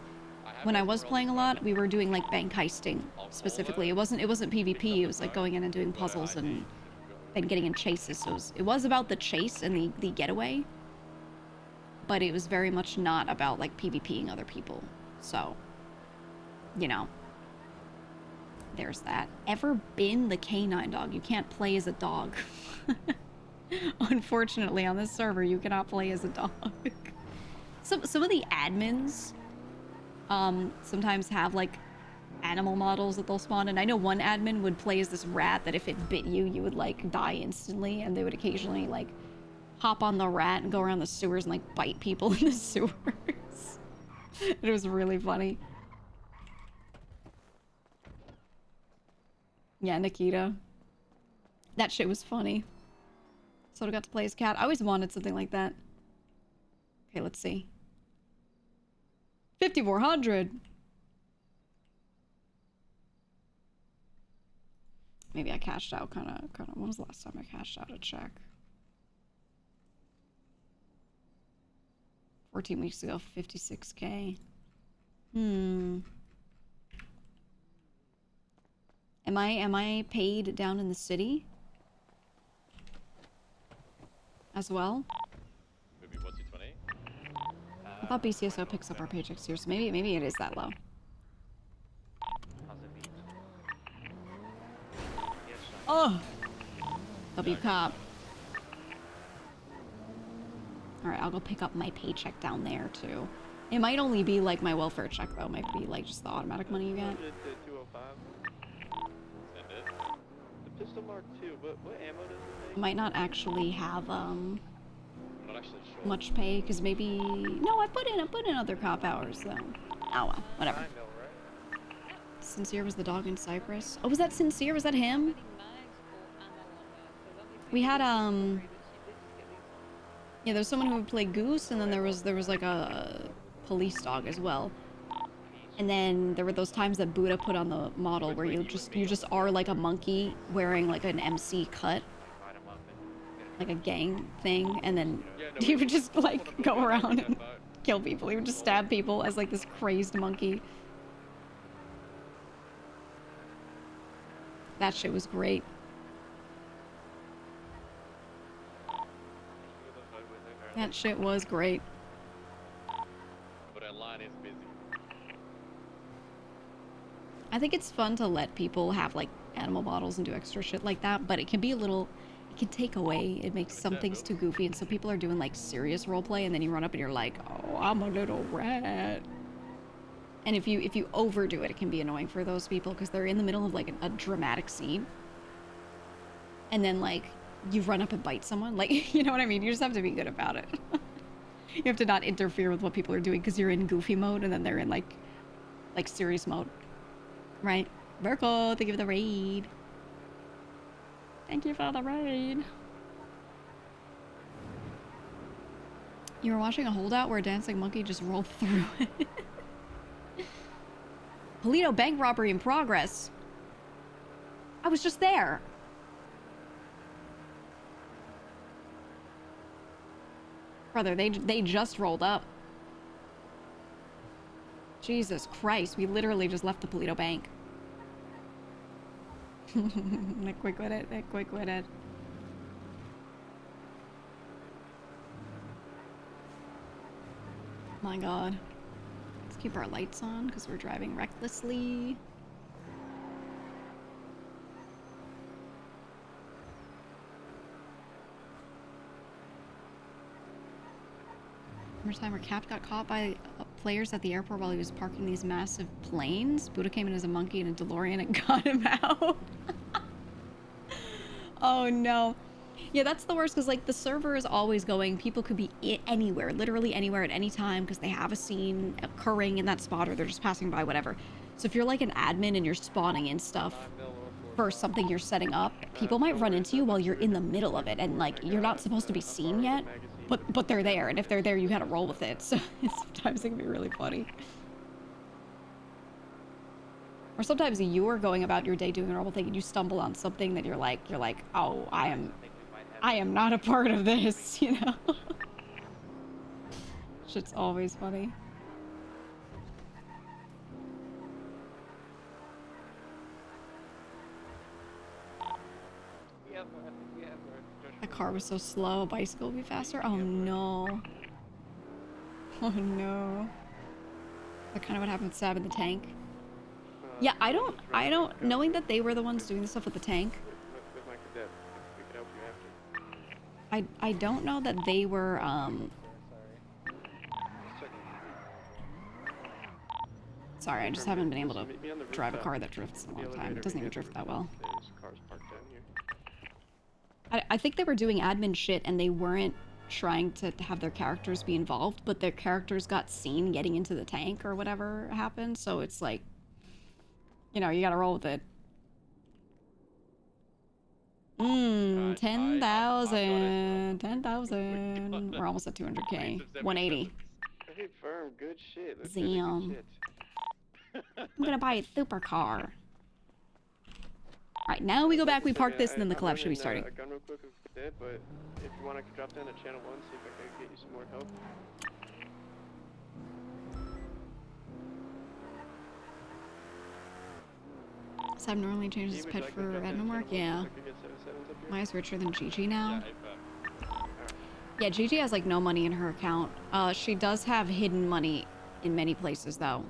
When I was playing a lot, we were doing, like, bank heisting, specifically. It wasn't PvP. It was, like, going in and doing puzzles and getting in chases. So it was about the chase and the getaway, but it was very much not about, like, PvPing other people. So, you know, there's that. Ever been the canine dog? You can't play as a dog. Unfortunately, on this server, you cannot play as a dog. Some of the admins sometimes have, like, animal models that they'll spawn, and I know one admin would play as this rat that if it bit you, you would, like, die instantly, and they would occasionally, like, hop on the rat and go around the sewers and, like, bite people in the sewers. It was really funny. Yeah, Nikita. That shit was funny. So I got to play as cat. I always wanted something like that. Okay, let's see. 5,400! Maybe I cashed out kinda. When was the last time I cashed out a check? 14 weeks ago, 56K. Am I paid down in the city as well? Maybe 1 to 20? I thought BCSO picks up our paychecks here, so maybe it is that low. Oh! W cop. Alright, I'll go pick up my paycheck down there, too. It might only be, like, my welfare check, though. It might be, like, just the automatic money you get. The pistol Mark II, what ammo does it take? Might not actually have, I'm not actually sure. much pay, because maybe... No, I put in other cop hours, so... Oh, well, whatever. Sincere was the dog in Cyprus. Oh, was that Sincere? Was that him? We had, yeah, there's someone who would play Goose, and then there was like a police dog as well. And then there were those times that Buddha put on the model where you just are like a monkey wearing like an MC cut, like a gang thing, and then he would just like go around and kill people. He would just stab people as like this crazed monkey. That shit was great. That shit was great. But online is busy. I think it's fun to let people have like animal models and do extra shit like that, but it can be a little, it can take away, it makes some things too goofy, and so people are doing like serious roleplay, and then you run up and you're like, oh, I'm a little rat. And if you overdo it, it can be annoying for those people because they're in the middle of like a dramatic scene. And then like, you run up and bite someone. Like, you know what I mean? You just have to be good about it. You have to not interfere with what people are doing because you're in goofy mode and then they're in like serious mode. Right? Virgo, thank you for the raid. Thank you for the raid. You were watching a holdout where a dancing monkey just rolled through it. Polito bank robbery in progress. I was just there. Brother, they just rolled up. Jesus Christ, we literally just left the Polito bank. They quick with it, they quick with it. My God. Let's keep our lights on because we're driving recklessly. Remember the time where Cap got caught by players at the airport while he was parking these massive planes? Buddha came in as a monkey in a DeLorean and got him out. Oh no. Yeah, that's the worst because like the server is always going. People could be anywhere, literally anywhere at any time because they have a scene occurring in that spot or they're just passing by, whatever. So if you're like an admin and you're spawning in stuff for something you're setting up, people might run into you while you're in the middle of it and like you're not supposed to be seen yet, but they're there, and if they're there you gotta roll with it. So sometimes it can be really funny. Or sometimes you are going about your day doing a normal thing and you stumble on something that you're like, oh, I am not a part of this, you know? Shit's always funny. The car was so slow, a bicycle would be faster? Oh no. Oh no. That kind of what happened with Sab in the tank. Yeah, I don't, knowing that they were the ones doing the stuff with the tank, I don't know that they were, sorry, I just haven't been able to drive a car that drifts in a long time. It doesn't even drift that well. I think they were doing admin shit and they weren't trying to have their characters be involved, but their characters got seen getting into the tank or whatever happened, so it's like, you know, you gotta roll with it. 10,000. 10,000. We're almost at 200k. 180. Hey, firm, good shit. That's Damn. good shit. I'm gonna buy a supercar. Alright, now we go back, we park this, and then the collab should be starting. A gun real quick if we did, but if you want, I could drop down to channel 1, see if I can get you some more help. Sab normally changes his pet for Ednamark? Yeah. Maya's richer than Gigi now. Yeah, Gigi has like no money in her account. She does have hidden money in many places though.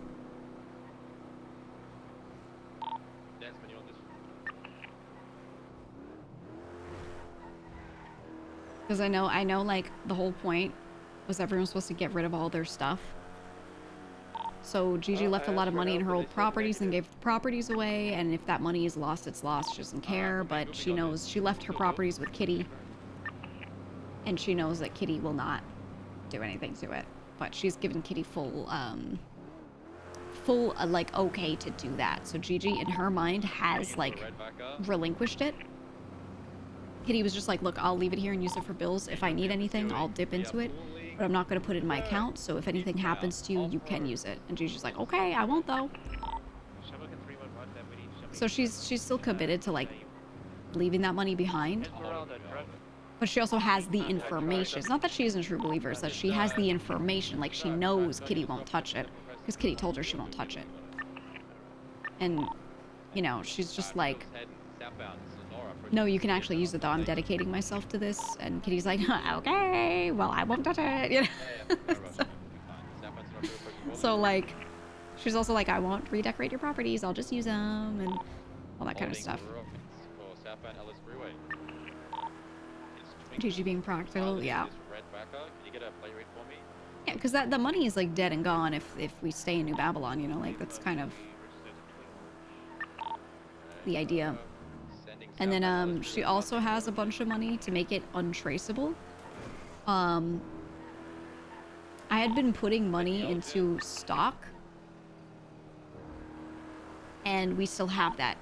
Because I know like the whole point was everyone's supposed to get rid of all their stuff. So Gigi left a lot of money in her old properties and gave the properties away, and if that money is lost, it's lost. She doesn't care, but she knows she left her properties with Kitty. And she knows that Kitty will not do anything to it. But she's given Kitty full like okay to do that. So Gigi in her mind has like relinquished it. Kitty was just like, look, I'll leave it here and use it for bills. If I need anything, I'll dip into it. But I'm not going to put it in my account, so if anything happens to you, you can use it. And Gigi's like, okay, I won't though. So she's still committed to like leaving that money behind. But she also has the information. It's not that she isn't a true believer, it's that she has the information. Like, she knows Kitty won't touch it. Because Kitty told her she won't touch it. And, you know, she's just like, no, you can actually use it though. I'm dedicating myself to this. And Kitty's like, okay, well, I won't touch it. You know? So, like, she's also like, I won't redecorate your properties. I'll just use them and all that kind of stuff. Gigi being practical, yeah. Yeah, because the money is like dead and gone if we stay in New Babylon, you know, like that's kind of the idea. And then she also has a bunch of money to make it untraceable. I had been putting money into stock, and we still have that.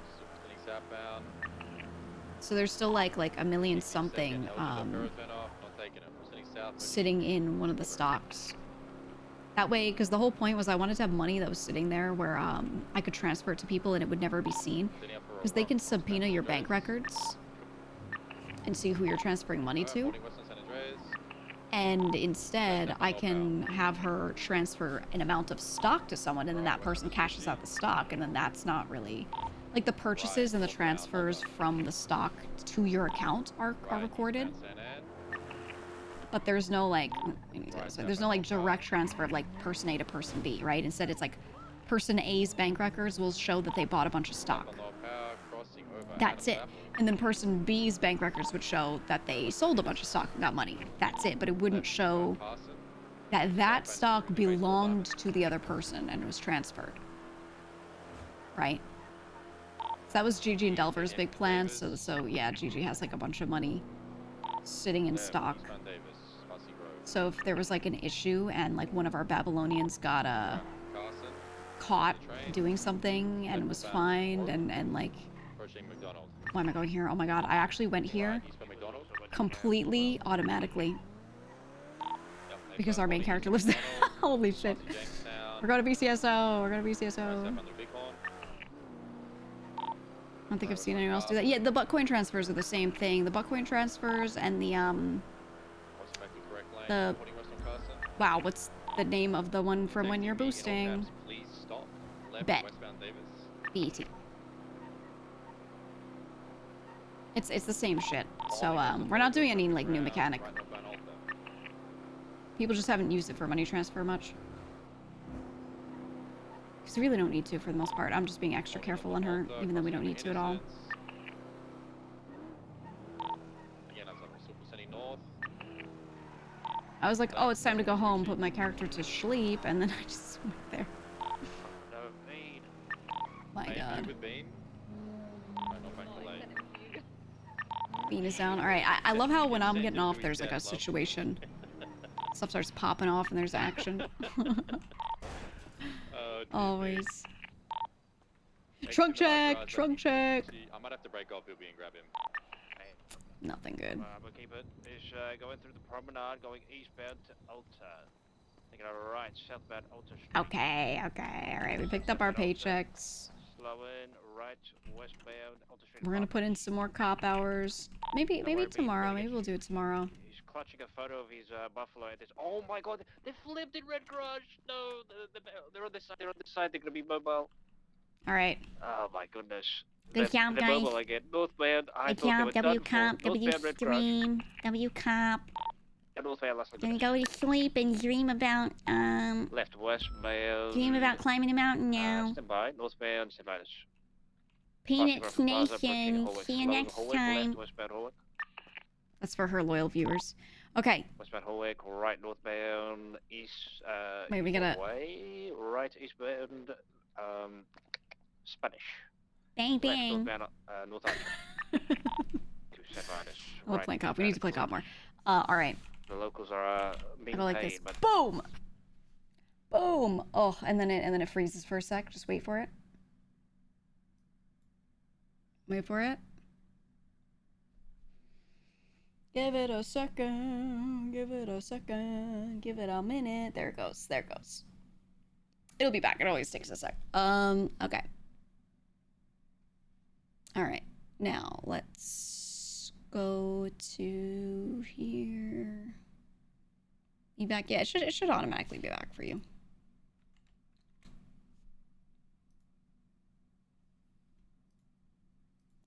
So there's still like a million something sitting in one of the stocks. That way, because the whole point was I wanted to have money that was sitting there where I could transfer it to people and it would never be seen. Because they can subpoena your bank records and see who you're transferring money to. And instead, I can have her transfer an amount of stock to someone, and then that person cashes out the stock, and then that's not really... Like, the purchases and the transfers from the stock to your account are recorded. But there's no, like... There's no, like, direct transfer of, like, person A to person B, right? Instead, it's like, person A's bank records will show that they bought a bunch of stock. That's it. And then person B's bank records would show that they sold a bunch of stock and got money. That's it. But it wouldn't show that that stock belonged to the other person and was transferred. Right? So that was Gigi and Delver's big plan. So yeah, Gigi has like a bunch of money sitting in stock. So if there was like an issue and like one of our Babylonians got caught doing something and was fined and like... Why am I going here? Oh my god, I actually went here completely automatically. Because our main character lives there. Holy shit. We're going to BCSO. We're going to BCSO. I don't think I've seen anyone else do that. Yeah, the Buttcoin transfers are the same thing. The Buttcoin transfers and the wow, what's the name of the one from when you're boosting? Bet. BET. It's the same shit. So we're not doing any like new mechanic. People just haven't used it for money transfer much. Because we really don't need to for the most part. I'm just being extra careful on her, even though we don't need to at all. I was like, oh, it's time to go home, put my character to sleep, and then I just went there. My god. Bean is down. Alright, I love how when I'm getting off, there's like a situation. Stuff starts popping off and there's action. Always. Trunk check! Trunk check! I might have to break off Bilby and grab him. Nothing good. We'll keep it. Is going through the promenade, going eastbound to Alta. Taking a right, southbound Alta Street. Okay, okay. Alright, we picked up our paychecks. Slowing right, westbound Alta Street. We're gonna put in some more cop hours. Maybe tomorrow. Maybe we'll do it tomorrow. He's clutching a photo of his buffalo at this. Oh my god, they flipped in Red Garage! No, they're on this side. They're on this side. They're gonna be mobile. Alright. Oh my goodness. Good job, guys. Mobile again. Northbound. I Good thought job, they were W done Cop, for. W Northbound Red Garage. Stream, W Cop. Northbound, last Gonna go to sleep and dream about Left westbound. dream about climbing a mountain now. Stand by. Northbound, stand by. Peanuts Nation. See you next time. Left westbound Holwick. That's for her loyal viewers. Okay. Westbound Holwick, right northbound, east. Wait, we gotta. Way, right eastbound. Spanish. Bang bang. Left northbound, North Archer. We'll play cop. We need to play cop more. All right. The locals are being I go like paid, this. but Boom. Boom. Oh, and then it freezes for a sec. Just wait for it. Wait for it. Give it a second. Give it a second. Give it a minute. There it goes. There it goes. It'll be back. It always takes a sec. Okay. All right. Now let's go to here. You back? Yeah, it should automatically be back for you.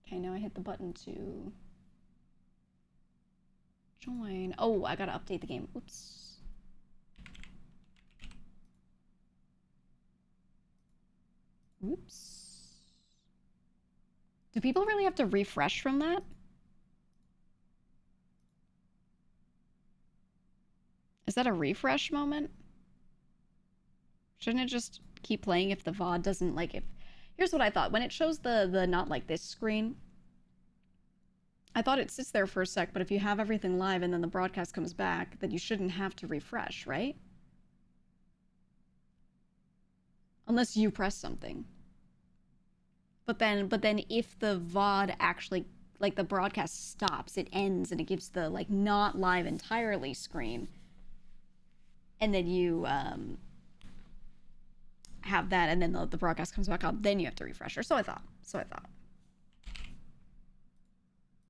Okay, now I hit the button to join. Oh, I gotta update the game. Oops. Oops. Do people really have to refresh from that? Is that a refresh moment? Shouldn't it just keep playing if the VOD doesn't like it? Here's what I thought. When it shows the not like this screen, I thought it sits there for a sec, but if you have everything live and then the broadcast comes back, then you shouldn't have to refresh, right? Unless you press something. But then if the VOD actually, like the broadcast stops, it ends and it gives the like not live entirely screen. And then you have that and then the broadcast comes back on, then you have to refresh her. So I thought.